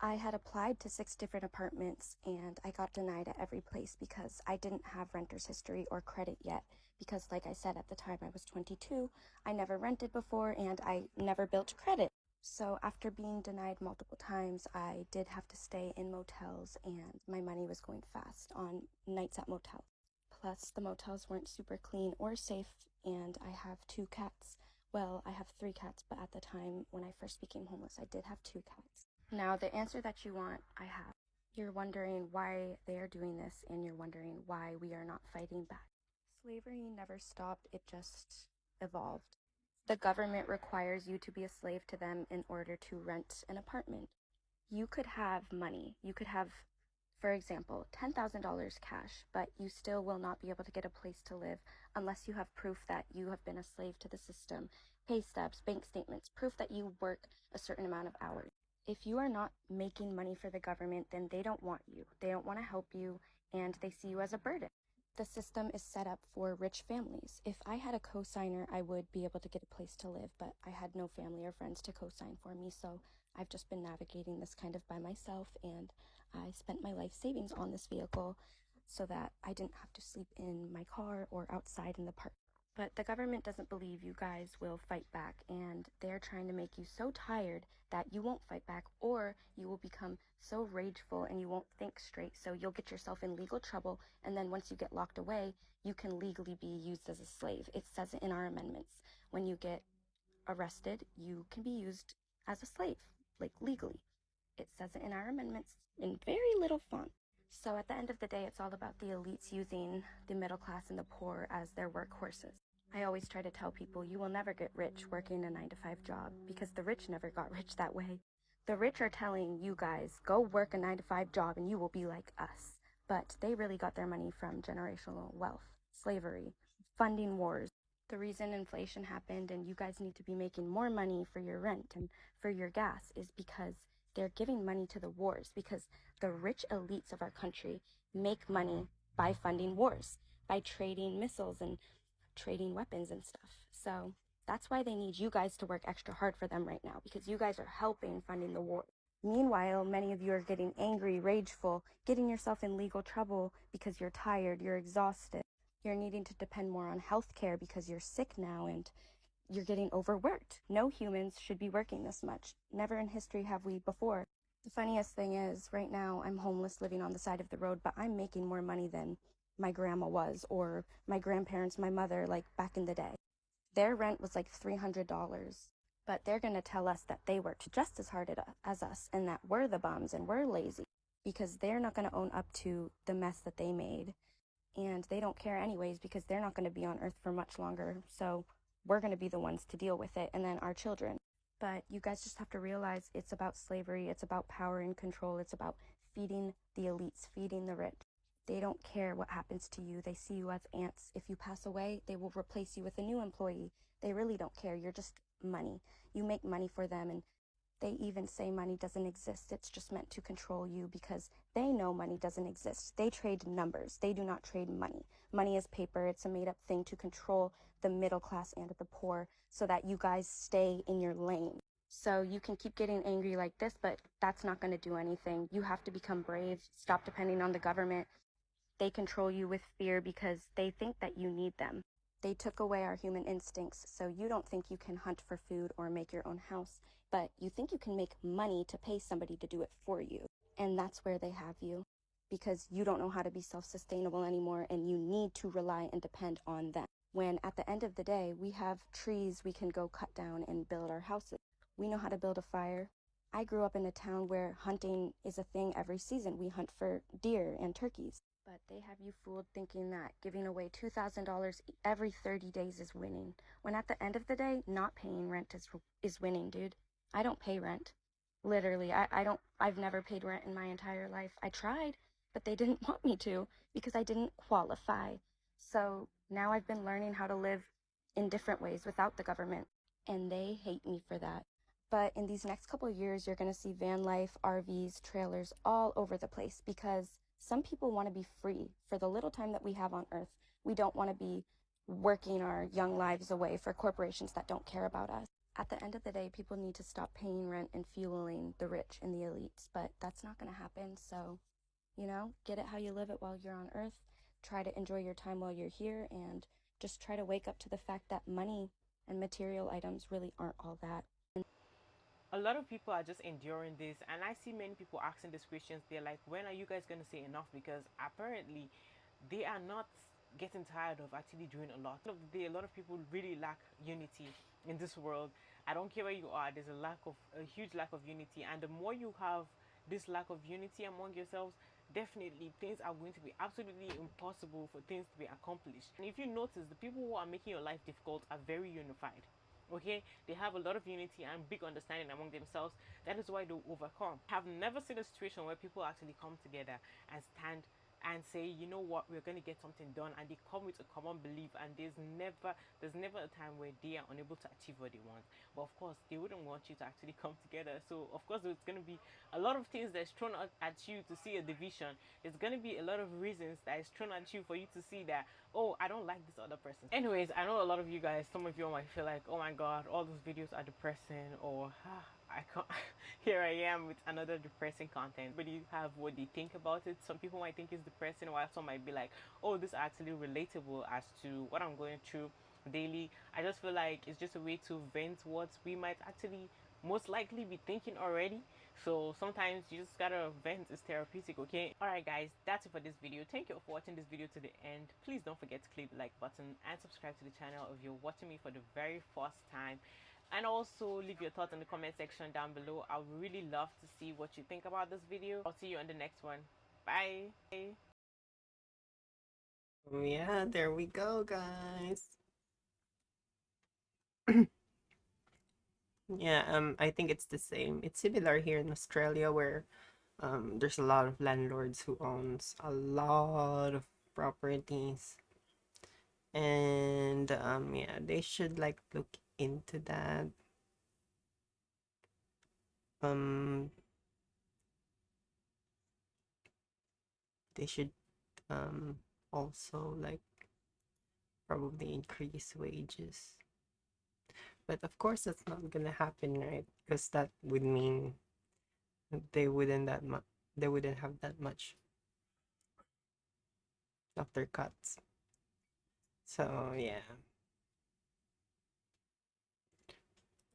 I had applied to 6 different apartments, and I got denied at every place because I didn't have renter's history or credit yet. Because like I said, at the time I was 22, I never rented before, and I never built credit. So after being denied multiple times, I did have to stay in motels, and my money was going fast on nights at motels. Plus, the motels weren't super clean or safe, and I have 2 cats. Well, I have 3 cats, but at the time when I first became homeless, I did have 2 cats. Now, the answer that you want, I have. You're wondering why they are doing this, and you're wondering why we are not fighting back. Slavery never stopped, it just evolved. The government requires you to be a slave to them in order to rent an apartment. You could have money. You could have, for example, $10,000 cash, but you still will not be able to get a place to live unless you have proof that you have been a slave to the system, pay stubs, bank statements, proof that you work a certain amount of hours. If you are not making money for the government, then they don't want you. They don't want to help you, and they see you as a burden. The system is set up for rich families. If I had a cosigner, I would be able to get a place to live, but I had no family or friends to cosign for me, so I've just been navigating this kind of by myself, and I spent my life savings on this vehicle so that I didn't have to sleep in my car or outside in the park. But the government doesn't believe you guys will fight back, and they're trying to make you so tired that you won't fight back, or you will become so rageful and you won't think straight, so you'll get yourself in legal trouble, and then once you get locked away, you can legally be used as a slave. It says it in our amendments. When you get arrested, you can be used as a slave, like legally. It says it in our amendments in very little font. So at the end of the day, it's all about the elites using the middle class and the poor as their workhorses. I always try to tell people you will never get rich working a 9-to-5 job because the rich never got rich that way. The rich are telling you guys, go work a 9-to-5 job and you will be like us. But they really got their money from generational wealth, slavery, funding wars. The reason inflation happened and you guys need to be making more money for your rent and for your gas is because they're giving money to the wars, because the rich elites of our country make money by funding wars, by trading missiles and trading weapons and stuff. So that's why they need you guys to work extra hard for them right now, because you guys are helping funding the war. Meanwhile, many of you are getting angry, rageful, getting yourself in legal trouble because you're tired, you're exhausted. You're needing to depend more on health care because you're sick now and you're getting overworked. No humans should be working this much. Never in history have we before. The funniest thing is, right now I'm homeless living on the side of the road, but I'm making more money than my grandma was, or my grandparents, my mother, like back in the day. Their rent was like $300, but they're gonna tell us that they worked just as hard as us and that we're the bums and we're lazy, because they're not gonna own up to the mess that they made. And they don't care anyways because they're not gonna be on Earth for much longer. So we're gonna be the ones to deal with it, and then our children. But you guys just have to realize it's about slavery, it's about power and control, it's about feeding the elites, feeding the rich. They don't care what happens to you. They see you as ants. If you pass away, they will replace you with a new employee. They really don't care. You're just money. You make money for them, and they even say money doesn't exist. It's just meant to control you because they know money doesn't exist. They trade numbers. They do not trade money. Money is paper. It's a made-up thing to control the middle class and the poor so that you guys stay in your lane. So you can keep getting angry like this, but that's not going to do anything. You have to become brave. Stop depending on the government. They control you with fear because they think that you need them. They took away our human instincts, so you don't think you can hunt for food or make your own house, but you think you can make money to pay somebody to do it for you. And that's where they have you, because you don't know how to be self-sustainable anymore and you need to rely and depend on them. When at the end of the day, we have trees we can go cut down and build our houses. We know how to build a fire. I grew up in a town where hunting is a thing every season. We hunt for deer and turkeys. But they have you fooled thinking that giving away $2,000 every 30 days is winning. When at the end of the day, not paying rent is winning, dude. I don't pay rent. Literally, I've never paid rent in my entire life. I tried, but they didn't want me to because I didn't qualify. So now I've been learning how to live in different ways without the government, and they hate me for that. But in these next couple of years, you're going to see van life, RVs, trailers all over the place because some people want to be free for the little time that we have on Earth. We don't want to be working our young lives away for corporations that don't care about us. At the end of the day, people need to stop paying rent and fueling the rich and the elites, but that's not going to happen. So, get it how you live it while you're on Earth. Try to enjoy your time while you're here, and just try to wake up to the fact that money and material items really aren't all that. A lot of people are just enduring this, and I see many people asking these questions. They're like, when are you guys going to say enough? Because apparently they are not getting tired of actually doing a lot. At the end of the day, a lot of people really lack unity in this world. I don't care where you are, there's a huge lack of unity, and the more you have this lack of unity among yourselves, definitely things are going to be absolutely impossible for things to be accomplished. And if you notice, the people who are making your life difficult are very unified. Okay, they have a lot of unity and big understanding among themselves. That is why they overcome. I have never seen a situation where people actually come together and stand and say, you know what, we're going to get something done, and they come with a common belief, and there's never a time where they are unable to achieve what they want. But of course, they wouldn't want you to actually come together. So of course, there's going to be a lot of things that's thrown at you to see a division. There's going to be a lot of reasons that is thrown at you for you to see that, oh, I don't like this other person. Anyways, I know a lot of you guys, some of you might feel like, oh my god, all those videos are depressing, or I can't here I am with another depressing content. But you have what they think about it. Some people might think it's depressing, while some might be like, oh, this is actually relatable as to what I'm going through daily. I just feel like it's just a way to vent what we might actually most likely be thinking already. So sometimes you just gotta vent. It's therapeutic. Okay, all right guys, that's it for this video. Thank you for watching this video to the end. Please don't forget to click the like button and subscribe to the channel if you're watching me for the very first time. And also leave your thoughts in the comment section down below. I would really love to see what you think about this video. I'll see you on the next one. Bye. Yeah, there we go, guys. Yeah, I think it's the same. It's similar here in Australia where there's a lot of landlords who owns a lot of properties. And yeah, they should like look into that. Um they should also like probably increase wages. But of course that's not gonna happen, right? Because that would mean they wouldn't have that much of their cuts. So yeah.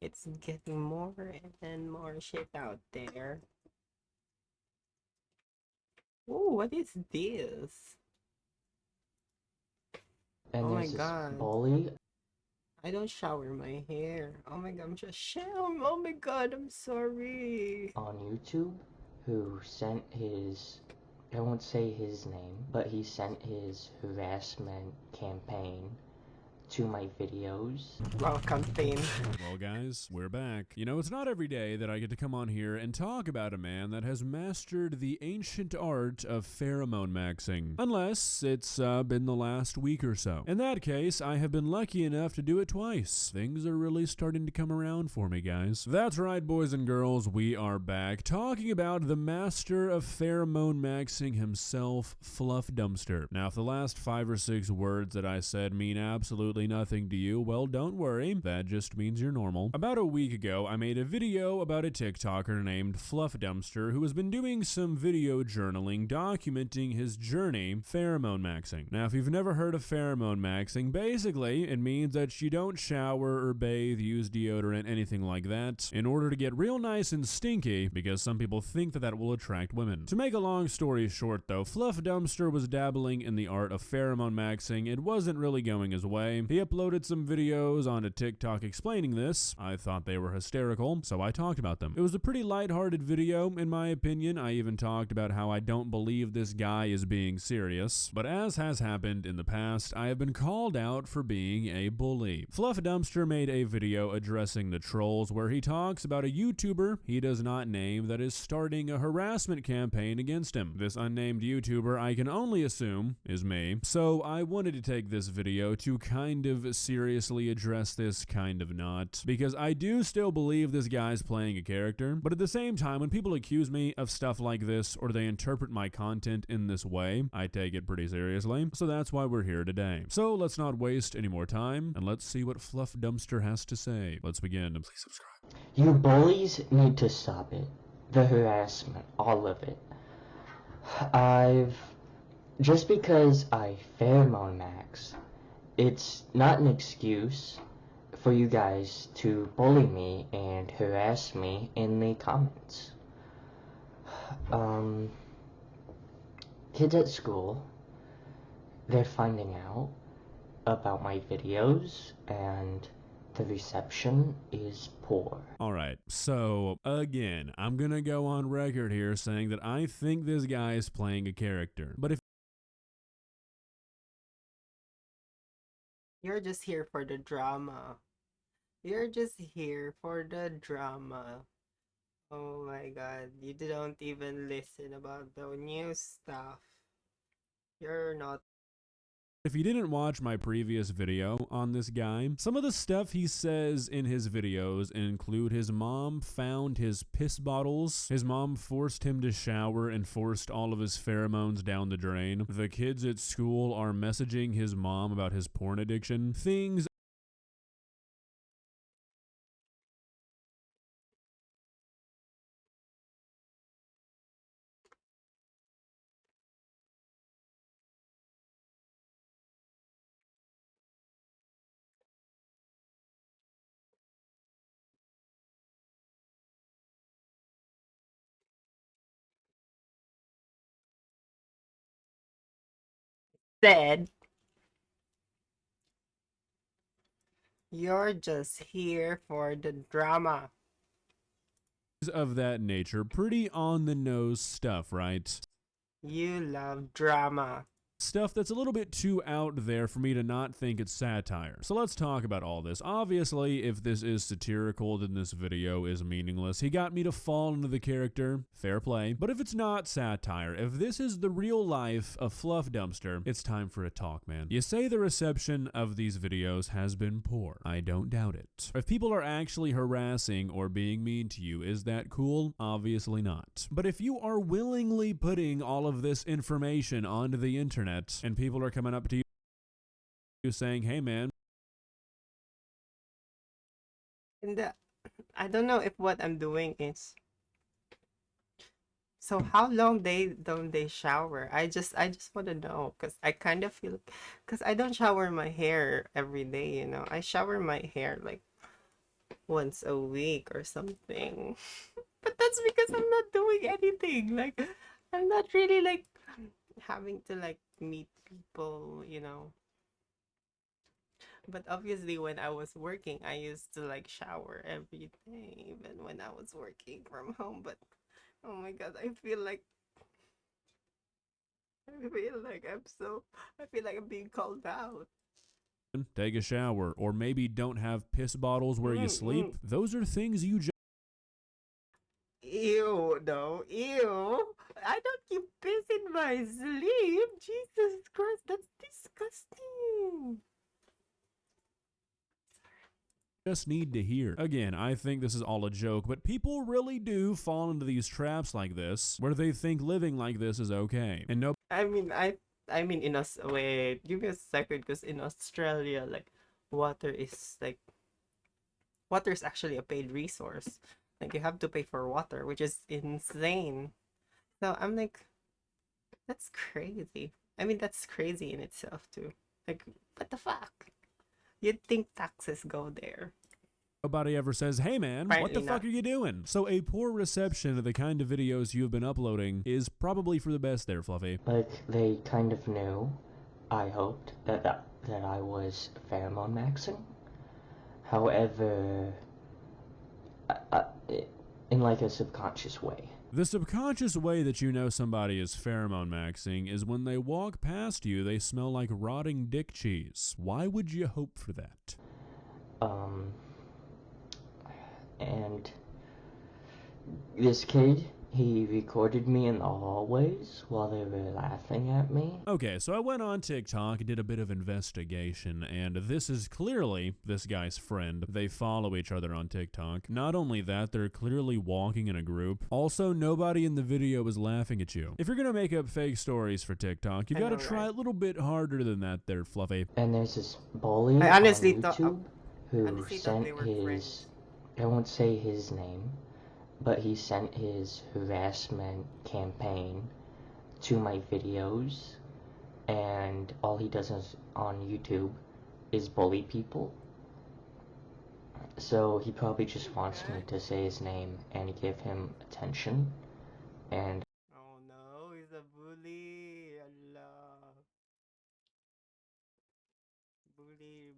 It's getting more and more shit out there. Oh, what is this? And Oh my there's this god. bully. I don't shower my hair. Oh my god, I'm just oh my god, I'm sorry. On YouTube who sent his, I won't say his name, but he sent his harassment campaign to my videos. Wow, campaign. Well, guys, we're back. You know, it's not every day that I get to come on here and talk about a man that has mastered the ancient art of pheromone maxing. Unless it's been the last week or so. In that case, I have been lucky enough to do it twice. Things are really starting to come around for me, guys. That's right, boys and girls, we are back talking about the master of pheromone maxing himself, Fluff Dumpster. Now, if the last 5 or 6 words that I said mean absolutely nothing to you, well, don't worry, that just means you're normal. About a week ago, I made a video about a TikToker named Fluff Dumpster who has been doing some video journaling documenting his journey pheromone maxing. Now, if you've never heard of pheromone maxing, basically it means that you don't shower or bathe, use deodorant, anything like that, in order to get real nice and stinky, because some people think that that will attract women. To make a long story short though, Fluff Dumpster was dabbling in the art of pheromone maxing. It wasn't really going his way. He uploaded some videos onto TikTok explaining this. I thought they were hysterical, so I talked about them. It was a pretty lighthearted video, in my opinion. I even talked about how I don't believe this guy is being serious. But as has happened in the past, I have been called out for being a bully. Fluff Dumpster made a video addressing the trolls where he talks about a YouTuber he does not name that is starting a harassment campaign against him. This unnamed YouTuber, I can only assume, is me. So I wanted to take this video to kind of seriously address this, kind of not, because I do still believe this guy's playing a character, but at the same time, when people accuse me of stuff like this or they interpret my content in this way, I take it pretty seriously, so that's why we're here today. So let's not waste any more time, and let's see what Fluff Dumpster has to say. Let's begin. Please subscribe. You bullies need to stop it. The harassment, all of it. Just because I pheromone max, it's not an excuse for you guys to bully me and harass me in the comments. Kids at school, they're finding out about my videos and the reception is poor. Alright, so again, I'm gonna go on record here saying that I think this guy is playing a character, but if You're just here for the drama. You're just here for the drama. Oh my god, you don't even listen about the new stuff. You're not. If you didn't watch my previous video on this guy, some of the stuff he says in his videos include his mom found his piss bottles, his mom forced him to shower and forced all of his pheromones down the drain, the kids at school are messaging his mom about his porn addiction, things Said. You're just here for the drama. Of that nature, pretty on the nose stuff, right? You love drama. Stuff that's a little bit too out there for me to not think it's satire. So let's talk about all this. Obviously, if this is satirical, then this video is meaningless. He got me to fall into the character, fair play. But if it's not satire, if this is the real life of Fluff Dumpster, it's time for a talk, man. You say the reception of these videos has been poor. I don't doubt it. If people are actually harassing or being mean to you, is that cool? Obviously not. But if you are willingly putting all of this information onto the internet, and people are coming up to you saying, hey man. And I don't know if what I'm doing is. So how long don't they shower? I just want to know, because I kind of feel, because I don't shower my hair every day, you know. I shower my hair like once a week or something. But that's because I'm not doing anything. Like, I'm not really like having to like meet people, you know. But obviously when I was working, I used to like shower every day, even when I was working from home. But oh my god, I feel like I'm being called out. Take a shower, or maybe don't have piss bottles where you sleep. Those are things you just Ew, no, ew. I don't keep piss in my sleep. Jesus Christ, that's disgusting. need to hear. Again, I think this is all a joke, but people really do fall into these traps like this, where they think living like this is okay. And no. I mean, in us. Wait, give me a second, because in Australia, like, water is actually a paid resource. Like, you have to pay for water, which is insane. So I'm like, that's crazy. I mean, that's crazy in itself too. Like, what the fuck? You'd think taxes go there. Nobody ever says, hey man, what the fuck are you doing? So a poor reception of the kind of videos you've been uploading is probably for the best there, Fluffy. Like, they kind of knew, I hoped, that I was pheromone maxing. However, in like a subconscious way. The subconscious way that you know somebody is pheromone maxing is when they walk past you, they smell like rotting dick cheese. Why would you hope for that? And this kid, he recorded me in the hallways while they were laughing at me. Okay, so I went on TikTok and did a bit of investigation, and this is clearly this guy's friend. They follow each other on TikTok. Not only that, they're clearly walking in a group. Also, nobody in the video is laughing at you. If you're gonna make up fake stories for TikTok, you've got to try a little bit harder than that there, Fluffy. And there's this bully I honestly on YouTube who sent his, I won't say his name, but he sent his harassment campaign to my videos, and all he does is on YouTube is bully people. So he probably just wants me to say his name and give him attention. And oh no, he's a bully. Allah. Bully.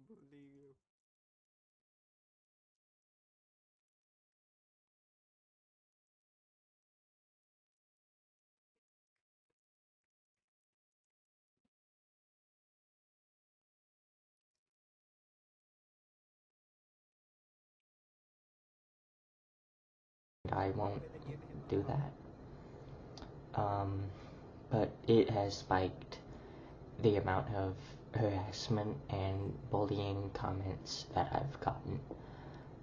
I won't do that. But it has spiked the amount of harassment and bullying comments that I've gotten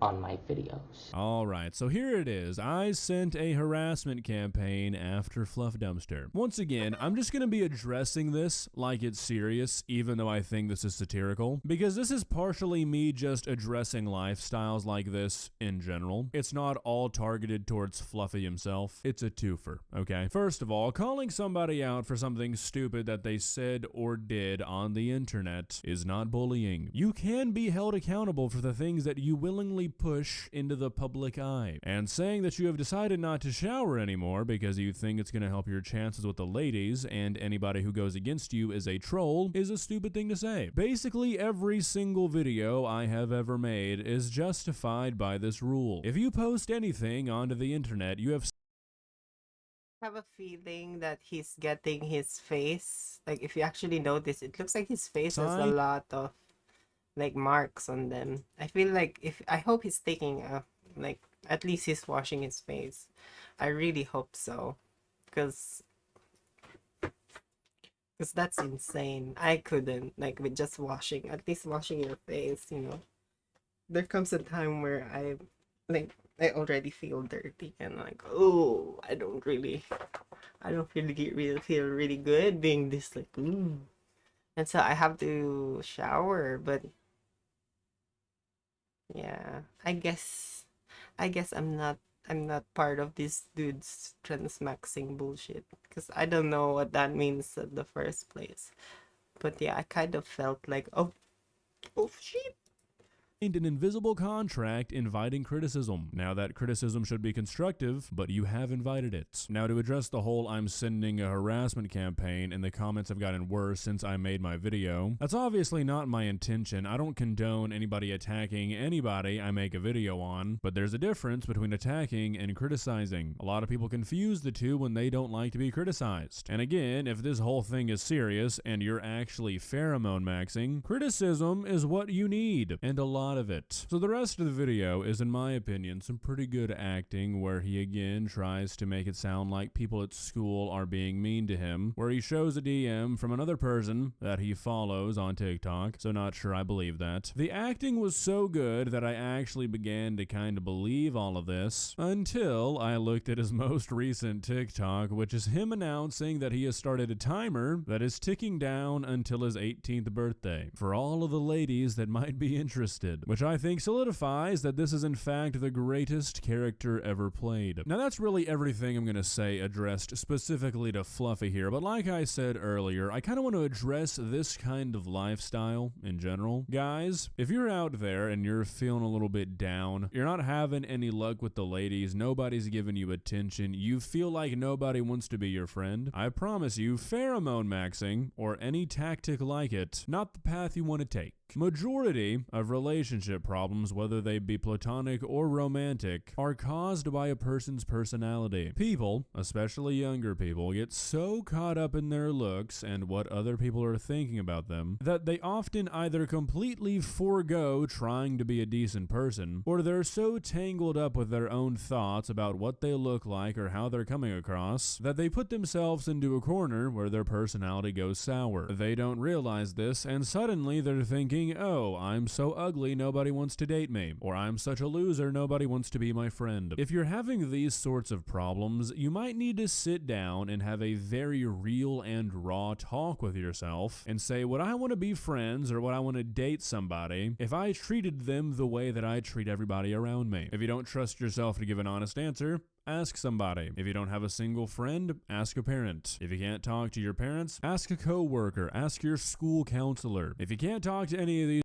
on my videos. Alright, so here it is. I sent a harassment campaign after Fluff Dumpster. Once again, I'm just gonna be addressing this like it's serious, even though I think this is satirical, because this is partially me just addressing lifestyles like this in general. It's not all targeted towards Fluffy himself. It's a twofer, okay? First of all, calling somebody out for something stupid that they said or did on the internet is not bullying. You can be held accountable for the things that you willingly constantly push into the public eye. And saying that you have decided not to shower anymore because you think it's going to help your chances with the ladies and anybody who goes against you is a troll is a stupid thing to say. Basically, every single video I have ever made is justified by this rule. If you post anything onto the internet, you have a feeling that he's getting his face. Like, if you actually notice, it looks like his face has a lot of like marks on them. I feel like I hope he's taking like at least he's washing his face. I really hope so, because that's insane. I couldn't, like, with just washing, at least washing your face, you know. There comes a time where I already feel dirty and like, oh, I don't really feel really good being this like, ooh. And so I have to shower, but yeah, I guess I'm not part of this dude's transmaxing bullshit, because I don't know what that means in the first place. But yeah, I kind of felt like, oh shit. an invisible contract inviting criticism. Now that criticism should be constructive, but you have invited it. Now to address the whole I'm sending a harassment campaign and the comments have gotten worse since I made my video, that's obviously not my intention. I don't condone anybody attacking anybody I make a video on, but there's a difference between attacking and criticizing. A lot of people confuse the two when they don't like to be criticized. And again, if this whole thing is serious and you're actually pheromone maxing, criticism is what you need, and a lot of it. So the rest of the video is, in my opinion, some pretty good acting where he again tries to make it sound like people at school are being mean to him, where he shows a DM from another person that he follows on TikTok, so not sure I believe that. The acting was so good that I actually began to kind of believe all of this until I looked at his most recent TikTok, which is him announcing that he has started a timer that is ticking down until his 18th birthday for all of the ladies that might be interested, which I think solidifies that this is in fact the greatest character ever played. Now that's really everything I'm going to say addressed specifically to Fluffy here, but like I said earlier, I kind of want to address this kind of lifestyle in general. Guys, if you're out there and you're feeling a little bit down, you're not having any luck with the ladies, nobody's giving you attention, you feel like nobody wants to be your friend, I promise you, pheromone maxing, or any tactic like it, not the path you want to take. Majority of relationship problems, whether they be platonic or romantic, are caused by a person's personality. People, especially younger people, get so caught up in their looks and what other people are thinking about them that they often either completely forego trying to be a decent person, or they're so tangled up with their own thoughts about what they look like or how they're coming across that they put themselves into a corner where their personality goes sour. They don't realize this, and suddenly they're thinking, oh, I'm so ugly nobody wants to date me, or I'm such a loser nobody wants to be my friend. If you're having these sorts of problems, you might need to sit down and have a very real and raw talk with yourself and say, would I want to be friends or would I want to date somebody if I treated them the way that I treat everybody around me? If you don't trust yourself to give an honest answer, ask somebody. If you don't have a single friend, ask a parent. If you can't talk to your parents, ask a coworker, ask your school counselor. If you can't talk to any of these,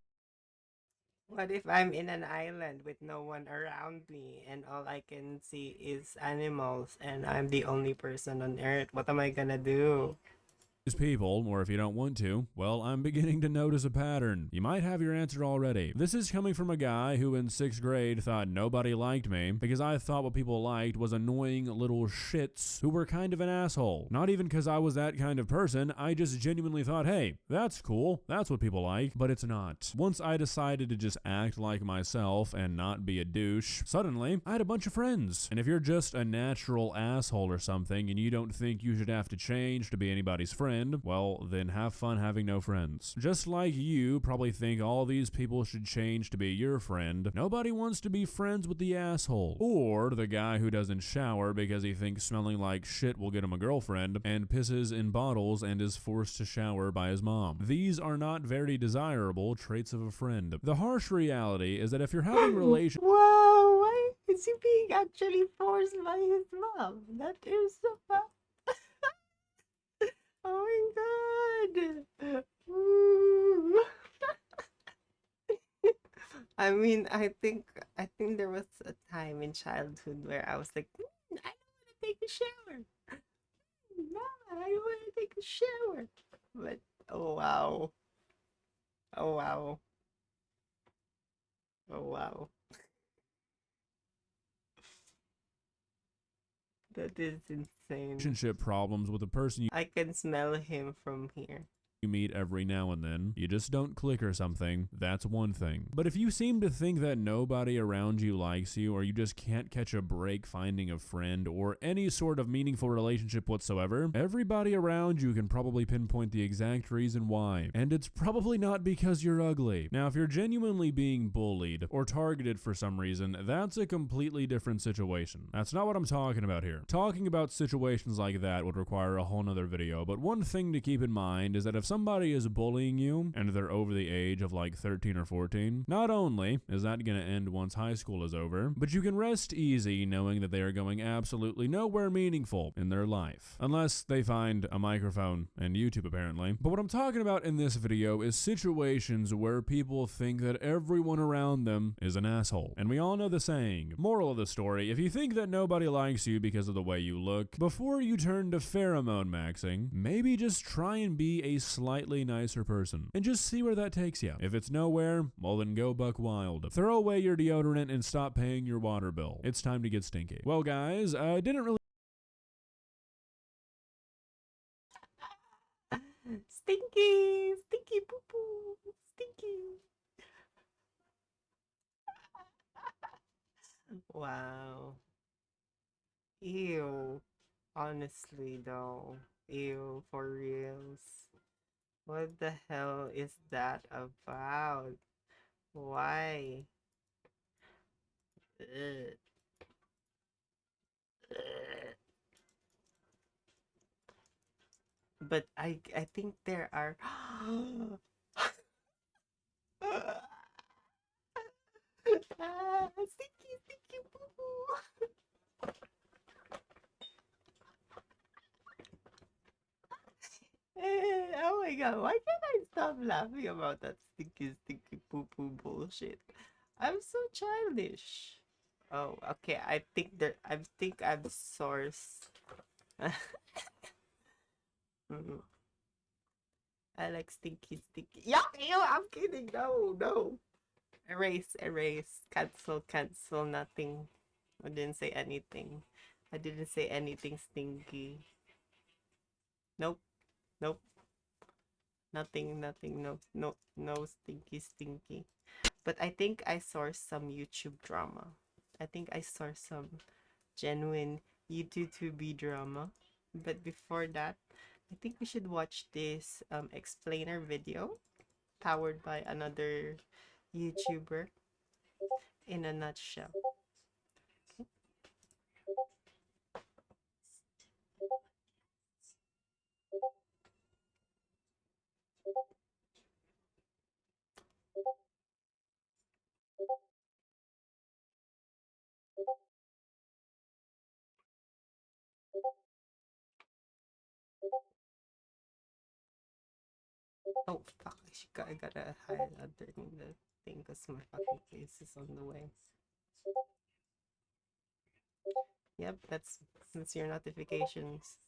What if I'm in an island with no one around me and all I can see is animals and I'm the only person on earth? What am I gonna do? people, or if you don't want to, well, I'm beginning to notice a pattern. You might have your answer already. This is coming from a guy who in 6th grade thought nobody liked me because I thought what people liked was annoying little shits who were kind of an asshole. Not even because I was that kind of person, I just genuinely thought, hey, that's cool, that's what people like, but it's not. Once I decided to just act like myself and not be a douche, suddenly I had a bunch of friends. And if you're just a natural asshole or something and you don't think you should have to change to be anybody's friend, well, then have fun having no friends. Just like you probably think all these people should change to be your friend, nobody wants to be friends with the asshole. Or the guy who doesn't shower because he thinks smelling like shit will get him a girlfriend and pisses in bottles and is forced to shower by his mom. These are not very desirable traits of a friend. The harsh reality is that if you're having relations... Wow, why is he being actually forced by his mom? That is so bad. Oh my god. Ooh. I mean, I think I think there was a time in childhood where I was like, I don't want to take a shower. Mama, I don't want to take a shower. But oh wow. Oh wow. Oh wow. That is insane. Relationship problems with a person I can smell him from here. you meet every now and then, you just don't click or something, that's one thing. But if you seem to think that nobody around you likes you, or you just can't catch a break finding a friend, or any sort of meaningful relationship whatsoever, everybody around you can probably pinpoint the exact reason why. And it's probably not because you're ugly. Now, if you're genuinely being bullied or targeted for some reason, that's a completely different situation. That's not what I'm talking about here. Talking about situations like that would require a whole nother video, but one thing to keep in mind is that if somebody is bullying you and they're over the age of like 13 or 14, not only is that going to end once high school is over, but you can rest easy knowing that they are going absolutely nowhere meaningful in their life. Unless they find a microphone and YouTube apparently. But what I'm talking about in this video is situations where people think that everyone around them is an asshole. And we all know the saying. Moral of the story, if you think that nobody likes you because of the way you look, before you turn to pheromone maxing, maybe just try and be a slightly nicer person and just see where that takes you. If it's nowhere, well then go buck wild. Throw away your deodorant and stop paying your water bill. It's time to get stinky. Well guys, I didn't really Stinky, stinky poo poo, stinky. Wow. Ew. Honestly though. Ew, for reals. What the hell is that about? Why? Ugh. Ugh. But I think there are stinky, stinky poo poo. Oh my god, why can't I stop laughing about that stinky, stinky poo poo bullshit? I'm so childish. Oh, okay. I think I've sourced. Mm, I like stinky, stinky. Yeah, ew, I'm kidding. No, no. Erase, erase. Cancel, cancel. Nothing. I didn't say anything. I didn't say anything stinky. Nope, nope. Nothing, nothing. No, no, no stinky, stinky. But I think I sourced some YouTube drama. I think I sourced some genuine YouTube drama. But before that, I think we should watch this explainer video powered by another YouTuber in a nutshell. Oh fuck, I gotta hide underneath the thing because my fucking face is on the way. Yep, that's your notifications.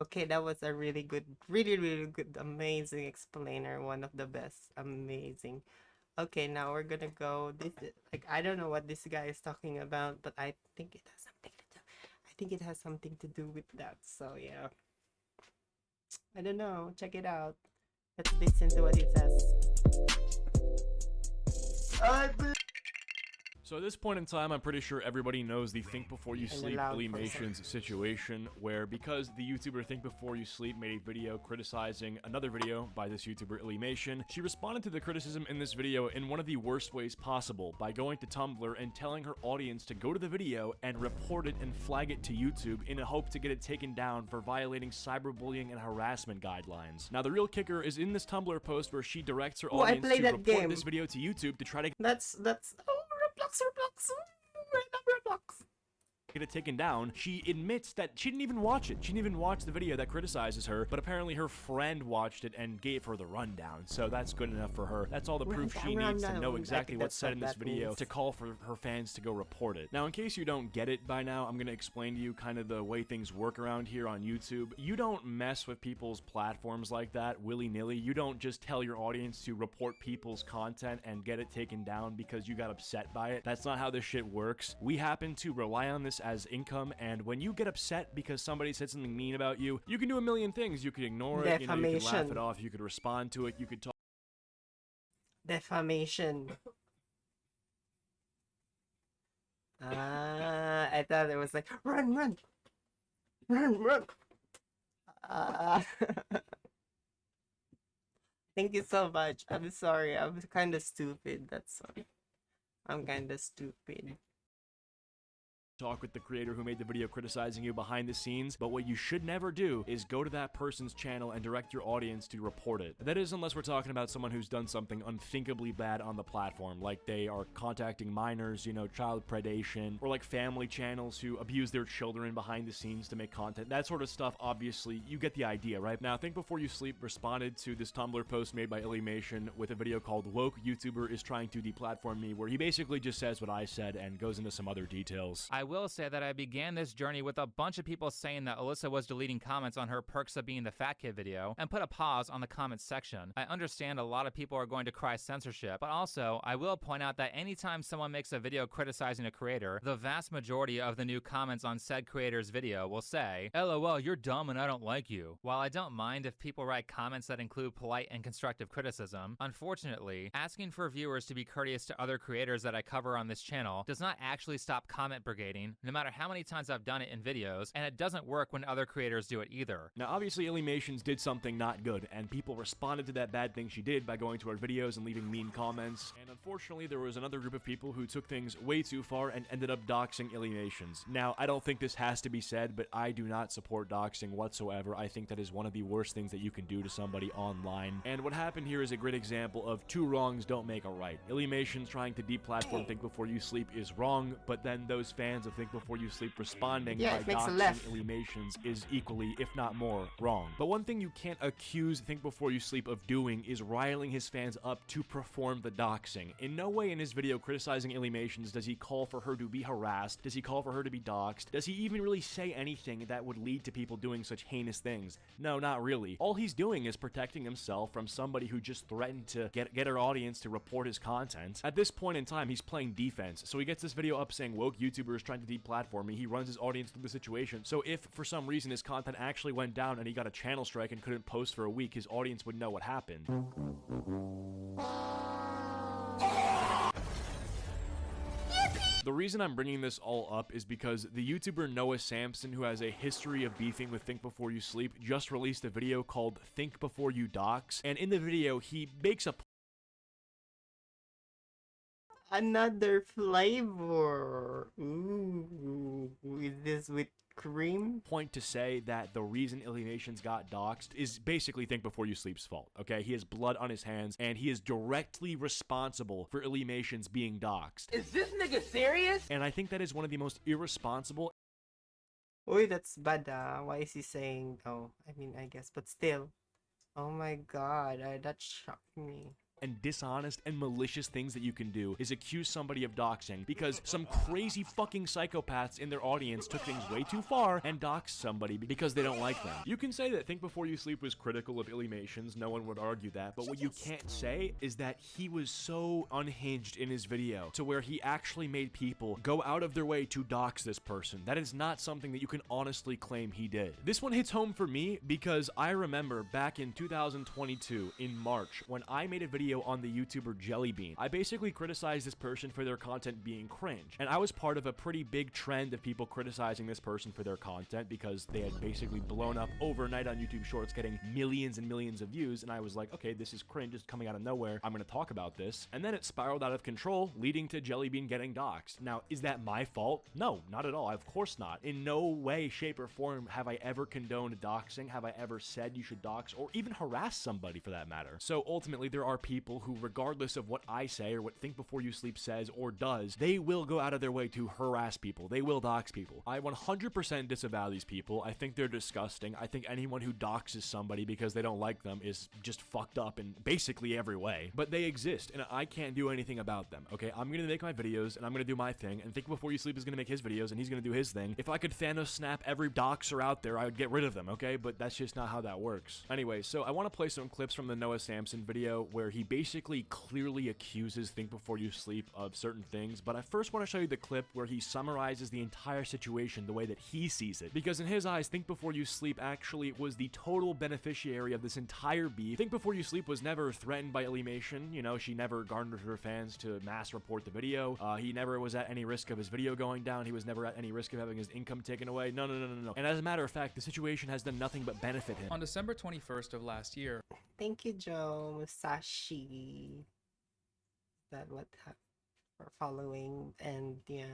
Okay, that was a really good, really, really good, amazing explainer. One of the best. Amazing. Okay, now we're gonna go. Like, I don't know what this guy is talking about, but I think it has something to do. I think it has something to do with that. So yeah, I don't know. Check it out. Let's listen to what he says. So at this point in time, I'm pretty sure everybody knows the Think Before You Sleep allowed for Illuminations situation, where because the YouTuber Think Before You Sleep made a video criticizing another video by this YouTuber Illimation, she responded to the criticism in this video in one of the worst ways possible by going to Tumblr and telling her audience to go to the video and report it and flag it to YouTube in a hope to get it taken down for violating cyberbullying and harassment guidelines. Now the real kicker is in this Tumblr post where she directs her Oh, I audience played to that report game. this video to YouTube to try to That's Roblox. I love Roblox. get it taken down. She admits that she didn't even watch it. She didn't even watch the video that criticizes her, but apparently her friend watched it and gave her the rundown, so that's good enough for her. That's all the proof she needs to know exactly what's said in this video to call for her fans to go report it. Now, in case you don't get it by now, I'm gonna explain to you kind of the way things work around here on YouTube. You don't mess with people's platforms like that willy-nilly. You don't just tell your audience to report people's content and get it taken down because you got upset by it. That's not how this shit works. We happen to rely on this as income, and when you get upset because somebody said something mean about you, you can do a million things. You can ignore it, you know, you can laugh it off, you could respond to it, you could talk. Defamation. I thought it was like, run. Thank you so much. I'm sorry. I'm kind of stupid. That's all. I'm kind of stupid. Talk with the creator who made the video criticizing you behind the scenes, but what you should never do is go to that person's channel and direct your audience to report it. That is, unless we're talking about someone who's done something unthinkably bad on the platform, like they are contacting minors, you know, child predation, or like family channels who abuse their children behind the scenes to make content. That sort of stuff, obviously, you get the idea, right? Now, Think Before You Sleep responded to this Tumblr post made by Illimation with a video called Woke YouTuber is Trying to Deplatform Me, where he basically just says what I said and goes into some other details. I will say that I began this journey with a bunch of people saying that Alyssa was deleting comments on her Perks of Being the Fat Kid video and put a pause on the comments section. I understand a lot of people are going to cry censorship, but also I will point out that anytime someone makes a video criticizing a creator, the vast majority of the new comments on said creator's video will say, LOL, you're dumb and I don't like you. While I don't mind if people write comments that include polite and constructive criticism, unfortunately, asking for viewers to be courteous to other creators that I cover on this channel does not actually stop comment brigading, no matter how many times I've done it in videos, and it doesn't work when other creators do it either. Now, obviously, Illimations did something not good, and people responded to that bad thing she did by going to our videos and leaving mean comments, and unfortunately, there was another group of people who took things way too far and ended up doxing Illimations. Now, I don't think this has to be said, but I do not support doxing whatsoever. I think that is one of the worst things that you can do to somebody online, and what happened here is a great example of two wrongs don't make a right. Illimations trying to deplatform Think Before You Sleep is wrong, but then those fans of Think Before You Sleep responding by doxing Illimations is equally, if not more, wrong. But one thing you can't accuse Think Before You Sleep of doing is riling his fans up to perform the doxing. In no way in his video criticizing Illimations does he call for her to be harassed, does he call for her to be doxed, does he even really say anything that would lead to people doing such heinous things? No, not really. All he's doing is protecting himself from somebody who just threatened to get her audience to report his content. At this point in time, he's playing defense, so he gets this video up saying woke YouTubers trying to deplatform me. He runs his audience through the situation, so if for some reason his content actually went down and he got a channel strike and couldn't post for a week, his audience would know what happened. The reason I'm bringing this all up is because the YouTuber Noah Samson, who has a history of beefing with Think Before You Sleep, just released a video called Think Before You Dox, and in the video he makes a another flavor. Ooh, is this with cream? Point to say that the reason Illimations got doxed is basically Think Before You Sleep's fault, okay? He has blood on his hands, and he is directly responsible for Illimations being doxed. Is this nigga serious? And I think that is one of the most irresponsible. Oi, that's bad. Why is he saying? Oh, I mean, I guess, but still. Oh my god, that shocked me. And dishonest and malicious things that you can do is accuse somebody of doxing because some crazy fucking psychopaths in their audience took things way too far and doxed somebody because they don't like them. You can say that Think Before You Sleep was critical of Illimations, no one would argue that, but what you can't say is that he was so unhinged in his video to where he actually made people go out of their way to dox this person. That is not something that you can honestly claim he did. This one hits home for me because I remember back in 2022 in March when I made a video video on the YouTuber Jellybean. I basically criticized this person for their content being cringe, and I was part of a pretty big trend of people criticizing this person for their content because they had basically blown up overnight on YouTube Shorts, getting millions and millions of views, and I was like, okay, this is cringe, it's coming out of nowhere, I'm gonna talk about this. And then it spiraled out of control, leading to Jellybean getting doxxed. Now, is that my fault? No, not at all. Of course not. In no way, shape, or form have I ever condoned doxing, have I ever said you should dox, or even harass somebody for that matter. So ultimately, there are people who, regardless of what I say or what Think Before You Sleep says or does, they will go out of their way to harass people. They will dox people. I 100% disavow these people. I think they're disgusting. I think anyone who doxes somebody because they don't like them is just fucked up in basically every way. But they exist, and I can't do anything about them, okay? I'm gonna make my videos, and I'm gonna do my thing, and Think Before You Sleep is gonna make his videos, and he's gonna do his thing. If I could Thanos snap every doxer out there, I would get rid of them, okay? But that's just not how that works. Anyway, so I want to play some clips from the Noah Samsen video where he basically clearly accuses Think Before You Sleep of certain things, but I first want to show you the clip where he summarizes the entire situation the way that he sees it. Because in his eyes, Think Before You Sleep actually was the total beneficiary of this entire beef. Think Before You Sleep was never threatened by Illymation, you know, she never garnered her fans to mass report the video. He never was at any risk of his video going down. He was never at any risk of having his income taken away. No. And as a matter of fact, the situation has done nothing but benefit him. On December 21st of last year. Thank you, Joe Musashi. That what for following, and yeah,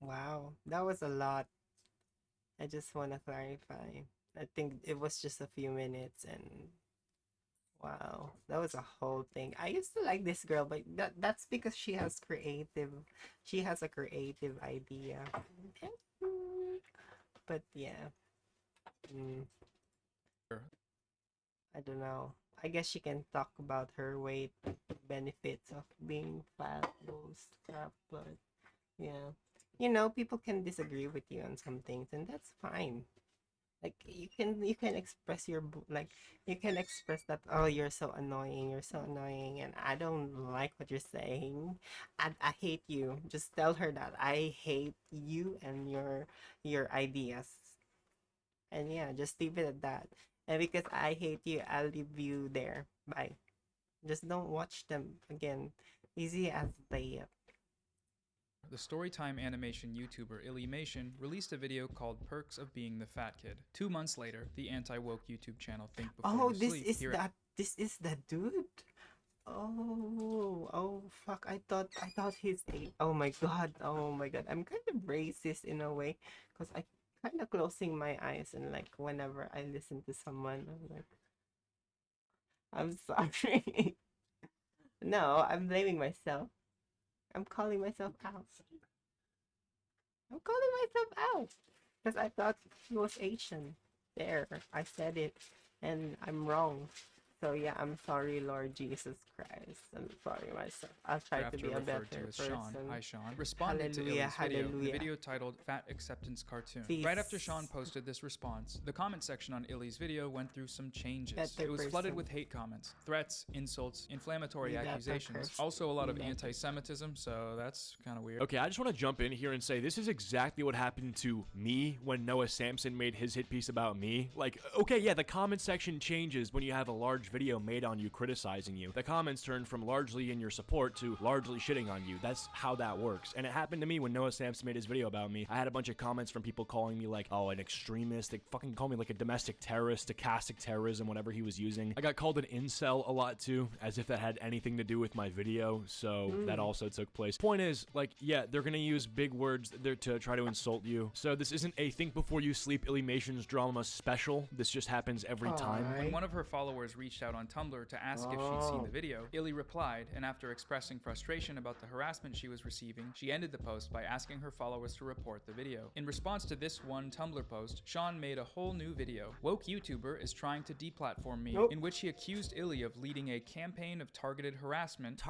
wow, that was a lot. I just want to clarify. I think it was just a few minutes, and wow, that was a whole thing. I used to like this girl, but that's because she has a creative idea. But yeah, I don't know. I guess she can talk about her weight benefits of being fat, those stuff, but yeah. You know, people can disagree with you on some things, and that's fine. Like you can express you can express that, oh, you're so annoying, and I don't like what you're saying. I hate you. Just tell her that I hate you and your ideas. And yeah, just leave it at that. And because I hate you, I'll leave you there. Bye. Just don't watch them again. Easy as layup. The Storytime animation YouTuber Illymation released a video called Perks of Being the Fat Kid. 2 months later, the anti-woke YouTube channel Think Before You Sleep This is that dude? Oh fuck. I thought he's oh my god. I'm kind of racist in a way, because I kind of closing my eyes, and like whenever I listen to someone, I'm like, I'm sorry. No, I'm blaming myself. I'm calling myself out. Because I thought he was Asian. There, I said it, and I'm wrong. So yeah, I'm sorry, Lord Jesus Christ. I'm sorry myself. I'll try to be a better person. Sean, hi Sean, responded to Illy's video, the video titled Fat Acceptance Cartoon. Peace. Right after Sean posted this response, the comment section on Illy's video went through some changes. It was flooded with hate comments, threats, insults, inflammatory accusations, also a lot of anti-Semitism, so that's kind of weird. Okay, I just want to jump in here and say this is exactly what happened to me when Noah Samsen made his hit piece about me. Like, okay, yeah, the comment section changes when you have a large video made on you criticizing you. The comments turn from largely in your support to largely shitting on you. That's how that works. And it happened to me when Noah Samsen made his video about me. I had a bunch of comments from people calling me like, oh, an extremist. They fucking called me like a domestic terrorist, stochastic terrorism, whatever he was using. I got called an incel a lot too, as if that had anything to do with my video. So that also took place. Point is, like, yeah, they're gonna use big words there to try to insult you. So this isn't a Think Before You Sleep Illymation's drama special. This just happens every time. When one of her followers reached out on Tumblr to ask if she'd seen the video, Illy replied, and after expressing frustration about the harassment she was receiving, she ended the post by asking her followers to report the video. In response to this one Tumblr post, Sean made a whole new video, Woke YouTuber is Trying to Deplatform Me, in which he accused Illy of leading a campaign of targeted harassment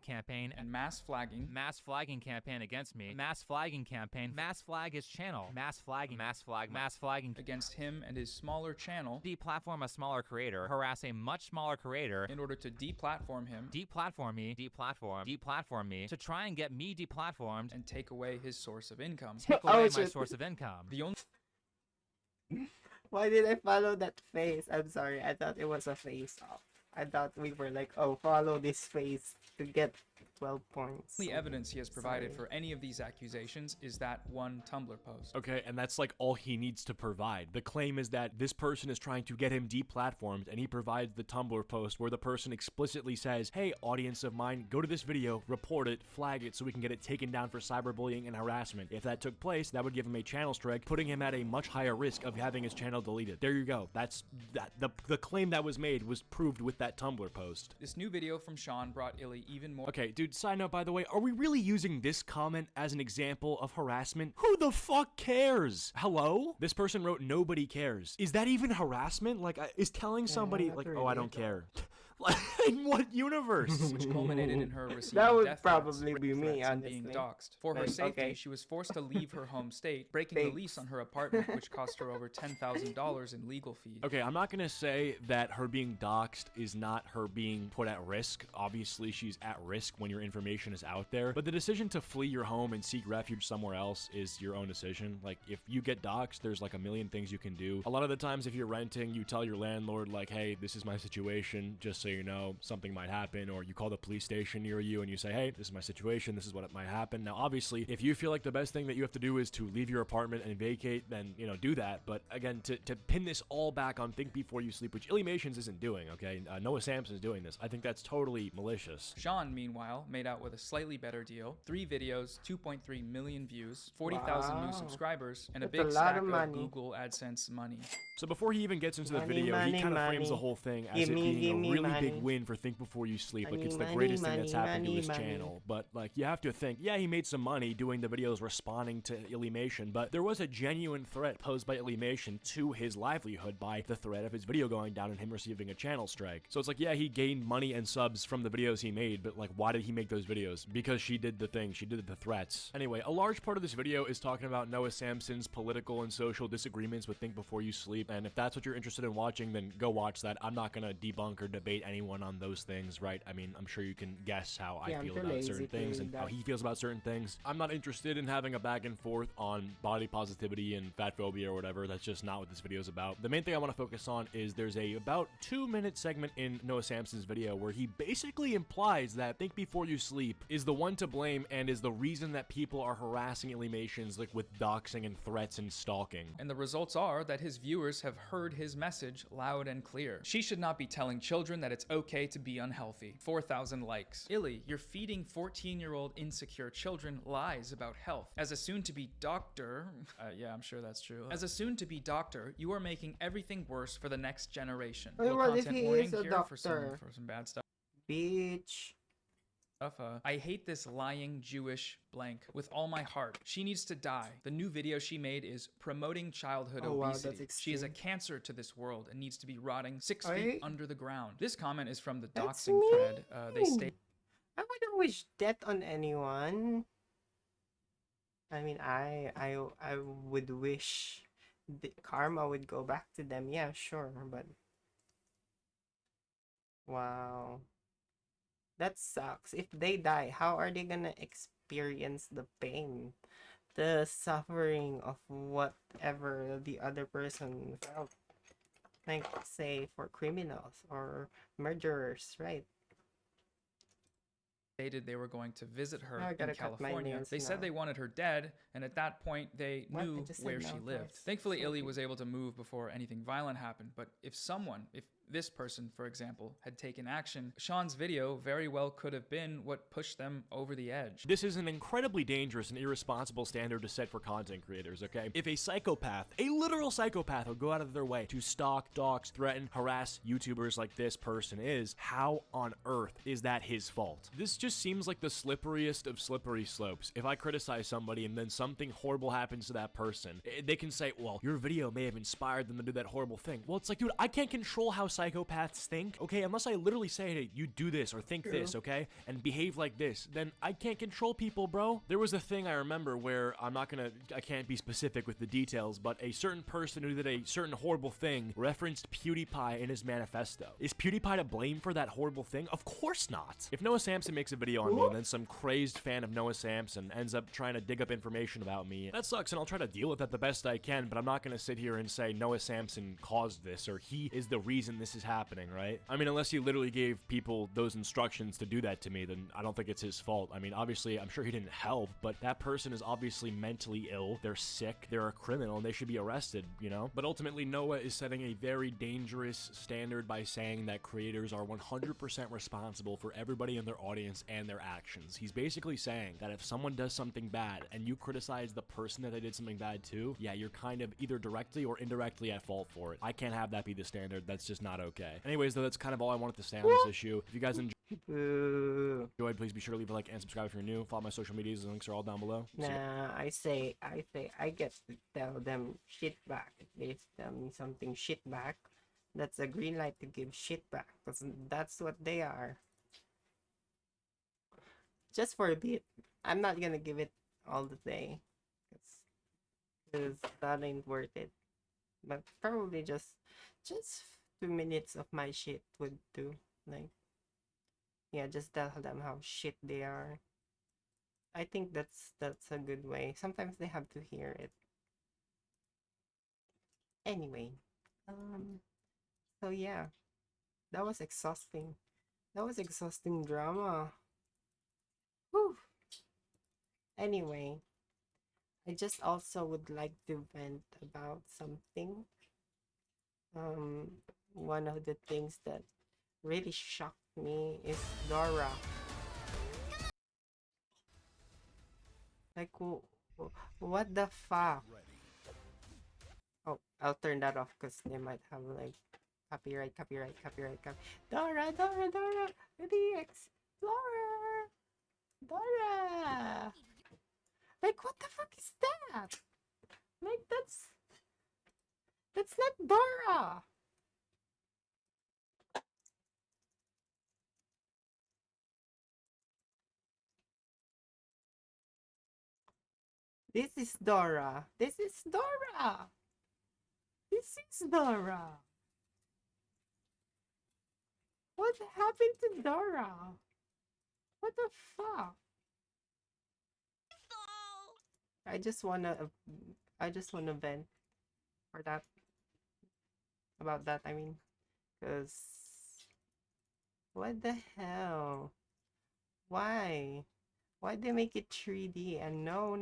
campaign, and mass flagging campaign against me, mass flagging campaign, mass flag his channel, mass flagging against him and his smaller channel, deplatform a smaller creator, harass a much smaller creator in order to deplatform him, deplatform me, to try and get me deplatformed and take away his source of income. Take away my source of income. The only Why did I follow that face? I'm sorry. I thought it was a face off. I thought we were like, oh, follow this face to get 12 points. The evidence he has provided Sorry. for any of these accusations is that one Tumblr post. Okay, and that's like all he needs to provide. The claim is that this person is trying to get him deplatformed, and he provides the Tumblr post where the person explicitly says, hey, audience of mine, go to this video, report it, flag it so we can get it taken down for cyberbullying and harassment. If that took place, that would give him a channel strike, putting him at a much higher risk of having his channel deleted. There you go. That's that. The claim that was made was proved with that Tumblr post. This new video from Sean brought Illy even more. Okay, dude, side note, by the way, are we really using this comment as an example of harassment? Who the fuck cares? Hello? This person wrote, nobody cares. Is that even harassment? Like, is telling somebody, like, oh, I don't care. In what universe? Which culminated in her receiving That would death probably threats, be me, and being honestly. doxxed. For her Like, safety, okay. she was forced to leave her home state, breaking the lease on her apartment, which cost her over $10,000 in legal fees. Okay, I'm not gonna say that her being doxxed is not her being put at risk. Obviously, she's at risk when your information is out there, but the decision to flee your home and seek refuge somewhere else is your own decision. Like, if you get doxxed, there's like a million things you can do. A lot of the times, if you're renting, you tell your landlord, like, hey, this is my situation, just so you know, something might happen, or you call the police station near you and you say, hey, this is my situation, this is what might happen. Now, obviously, if you feel like the best thing that you have to do is to leave your apartment and vacate, then, you know, do that. But again, to pin this all back on think before you sleep, which Illuminations isn't doing, okay? Noah Samson's doing this. I think that's totally malicious. Sean, meanwhile, made out with a slightly better deal. 3 videos, 2.3 million views, 40,000 new Wow. subscribers, and a That's a big lot stack of of money. Google AdSense money. So before he even gets into the Money, video, he money, kind of frames money. the whole thing as Gimme, it being gimme a really money. big win for Think Before You Sleep. Like, Money, it's the money, greatest thing that's money, happened to money, his money. channel. But, like, you have to think, yeah, he made some money doing the videos responding to Illymation, but there was a genuine threat posed by Illymation to his livelihood by the threat of his video going down and him receiving a channel strike. So it's like, yeah, he gained money and subs from the videos he made, but, like, why did he make those videos? Because she did the thing. She did the threats. Anyway, a large part of this video is talking about Noah Samson's political and social disagreements with Think Before You Sleep, and if that's what you're interested in watching, then go watch that. I'm not gonna debunk or debate anyone on those things, right? I mean, I'm sure you can guess how I Yeah, I'm feel too about lazy certain to things read and how that. he feels about certain things. I'm not interested in having a back and forth on body positivity and fat phobia or whatever. That's just not what this video is about. The main thing I want to focus on is there's a about 2-minute segment in Noah Samson's video where he basically implies that Think Before You Sleep is the one to blame and is the reason that people are harassing Illuminations, like with doxing and threats and stalking. And the results are that his viewers have heard his message loud and clear. She should not be telling children that it's okay to be unhealthy. 4,000 likes. Illy, you're feeding 14-year-old insecure children lies about health. As a soon-to-be doctor, yeah, I'm sure that's true. As a soon-to-be doctor, you are making everything worse for the next generation. Well, Low what if content he warning is a here for doctor? some bad stuff. Bitch. I hate this lying Jewish blank with all my heart. She needs to die. The new video she made is promoting childhood Oh, wow, that's obesity. She is a extreme. cancer to this world and needs to be rotting 6 Are feet you- under the ground. This comment is from the That's doxing thread. They mean. state I wouldn't wish death on anyone. I mean, I would wish the karma would go back to them. Yeah, sure, but wow, that sucks. If they die, how are they gonna experience the pain, the suffering of whatever the other person felt? Like, say, for criminals or murderers, right? stated they were going to visit her Now I in gotta cut my California. nails They said now. they wanted her dead, and at that point, they What? I knew just said where no she lived. twice. Thankfully, So Illy cute. was able to move before anything violent happened, but if this person, for example, had taken action, Sean's video very well could have been what pushed them over the edge. This is an incredibly dangerous and irresponsible standard to set for content creators, okay? If a psychopath, a literal psychopath, will go out of their way to stalk, dox, threaten, harass YouTubers like this person is, how on earth is that his fault? This just seems like the slipperiest of slippery slopes. If I criticize somebody and then something horrible happens to that person, they can say, well, your video may have inspired them to do that horrible thing. Well, it's like, dude, I can't control how psychopaths think, okay, unless I literally say, hey, you do this or think this, okay, and behave like this, then I can't control people, bro. There was a thing I remember where I can't be specific with the details, but a certain person who did a certain horrible thing referenced PewDiePie in his manifesto. Is PewDiePie to blame for that horrible thing? Of course not. If Noah Samsen makes a video on me and then some crazed fan of Noah Samsen ends up trying to dig up information about me, that sucks and I'll try to deal with that the best I can, but I'm not gonna sit here and say Noah Samsen caused this or he is the reason this is happening, right? I mean, unless he literally gave people those instructions to do that to me, then I don't think it's his fault. I mean, obviously, I'm sure he didn't help, but that person is obviously mentally ill, they're sick, they're a criminal, and they should be arrested, you know? But ultimately, Noah is setting a very dangerous standard by saying that creators are 100% responsible for everybody in their audience and their actions. He's basically saying that if someone does something bad and you criticize the person that they did something bad to, yeah, you're kind of either directly or indirectly at fault for it. I can't have that be the standard. That's just not okay. Anyways, though, that's kind of all I wanted to say on this issue. If you guys enjoyed, please be sure to leave a like and subscribe if you're new. Follow my social medias. The links are all down below. Nah, I get to tell them shit back. If they tell me something shit back, that's a green light to give shit back. Because that's what they are. Just for a bit. I'm not gonna give it all the day. Because that ain't worth it. But probably just 2 minutes of my shit would do. Like, yeah, just tell them how shit they are. I think that's a good way. Sometimes they have to hear it. Anyway, so yeah, that was exhausting. That was exhausting drama. Whew. Anyway, I just also would like to vent about something. One of the things that really shocked me is Dora. Like, what the fuck? Oh, I'll turn that off because they might have like copyright. Dora, the Explorer. Dora. Like, what the fuck is that? Like, that's not Dora. This is Dora. This is Dora. This is Dora. What happened to Dora? What the fuck? I just wanna vent for that. About that, I mean, because what the hell? Why? Why'd they make it 3D? And no.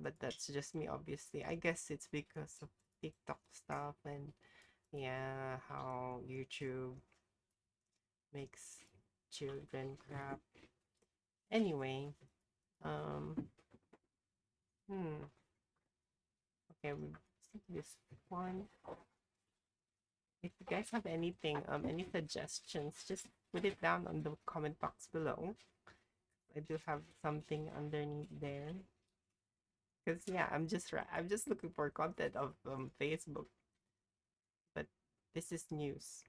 But that's just me, obviously. I guess it's because of TikTok stuff and yeah, how YouTube makes children crap. Anyway, okay, we see this one. If you guys have anything, any suggestions, just put it down on the comment box below. I do have something underneath there. Cause yeah, I'm just looking for content of Facebook. But this is news.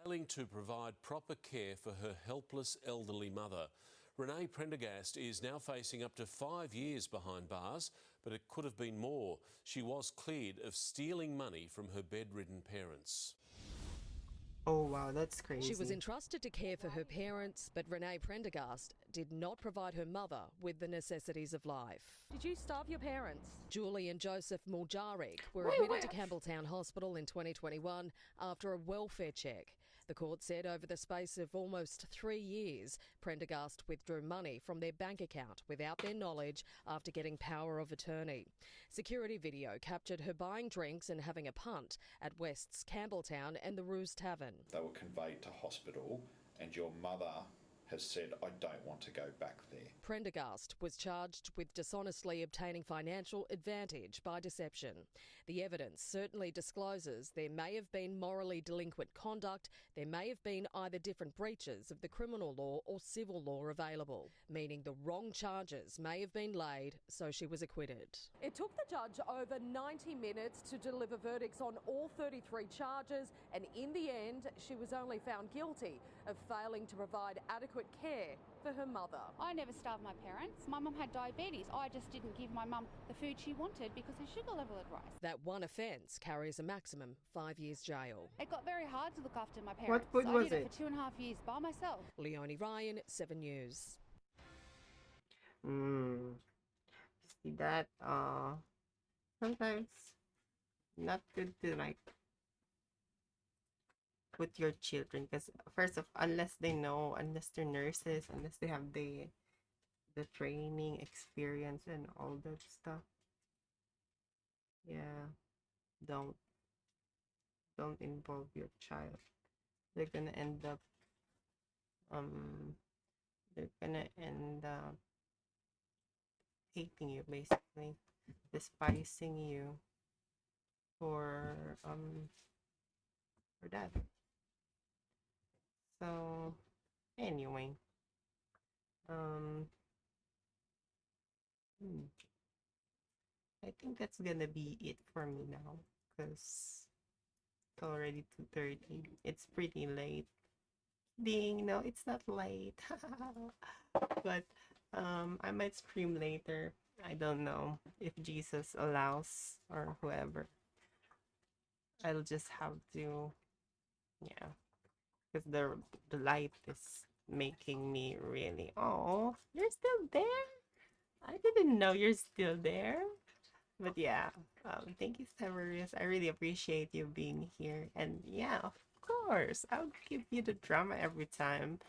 Failing to provide proper care for her helpless elderly mother. Renee Prendergast is now facing up to 5 years behind bars, but it could have been more. She was cleared of stealing money from her bedridden parents. Oh wow, that's crazy. She was entrusted to care for her parents, but Renee Prendergast did not provide her mother with the necessities of life. Did you starve your parents? Julie and Joseph Muljarik were admitted to Campbelltown Hospital in 2021 after a welfare check. The court said over the space of almost 3 years, Prendergast withdrew money from their bank account without their knowledge after getting power of attorney. Security video captured her buying drinks and having a punt at West's Campbelltown and the Ruse Tavern. They were conveyed to hospital and your mother has said, I don't want to go back there. Prendergast was charged with dishonestly obtaining financial advantage by deception. The evidence certainly discloses there may have been morally delinquent conduct, there may have been either different breaches of the criminal law or civil law available, meaning the wrong charges may have been laid, so she was acquitted. It took the judge over 90 minutes to deliver verdicts on all 33 charges, and in the end, she was only found guilty of failing to provide adequate care for her mother. I never starved my parents. My mum had diabetes. I just didn't give my mum the food she wanted because her sugar level had risen. That one offence carries a maximum 5 years jail. It got very hard to look after my parents. What food was I did it? for 2.5 years by myself. Leonie Ryan, 7 News. See that? Sometimes not good to like with your children, because first of unless they know, unless they're nurses, unless they have the training experience and all that stuff, yeah, don't involve your child. They're gonna end up hating you, basically despising you for that. So anyway, I think that's gonna be it for me now, because it's already 2:30. It's pretty late. Ding, no, it's not late. But I might stream later. I don't know if Jesus allows or whoever. I'll just have to, yeah, because the light is making me really. Oh, you're still there? I didn't know you're still there. But yeah, thank you, Severus. I really appreciate you being here. And yeah, of course, I'll give you the drama every time,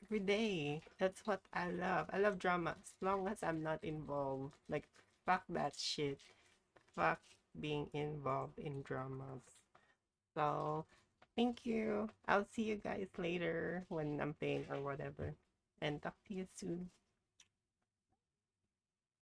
every day. That's what I love. I love drama as long as I'm not involved. Like, fuck that shit. Fuck being involved in dramas. So, thank you. I'll see you guys later when I'm playing or whatever. And talk to you soon.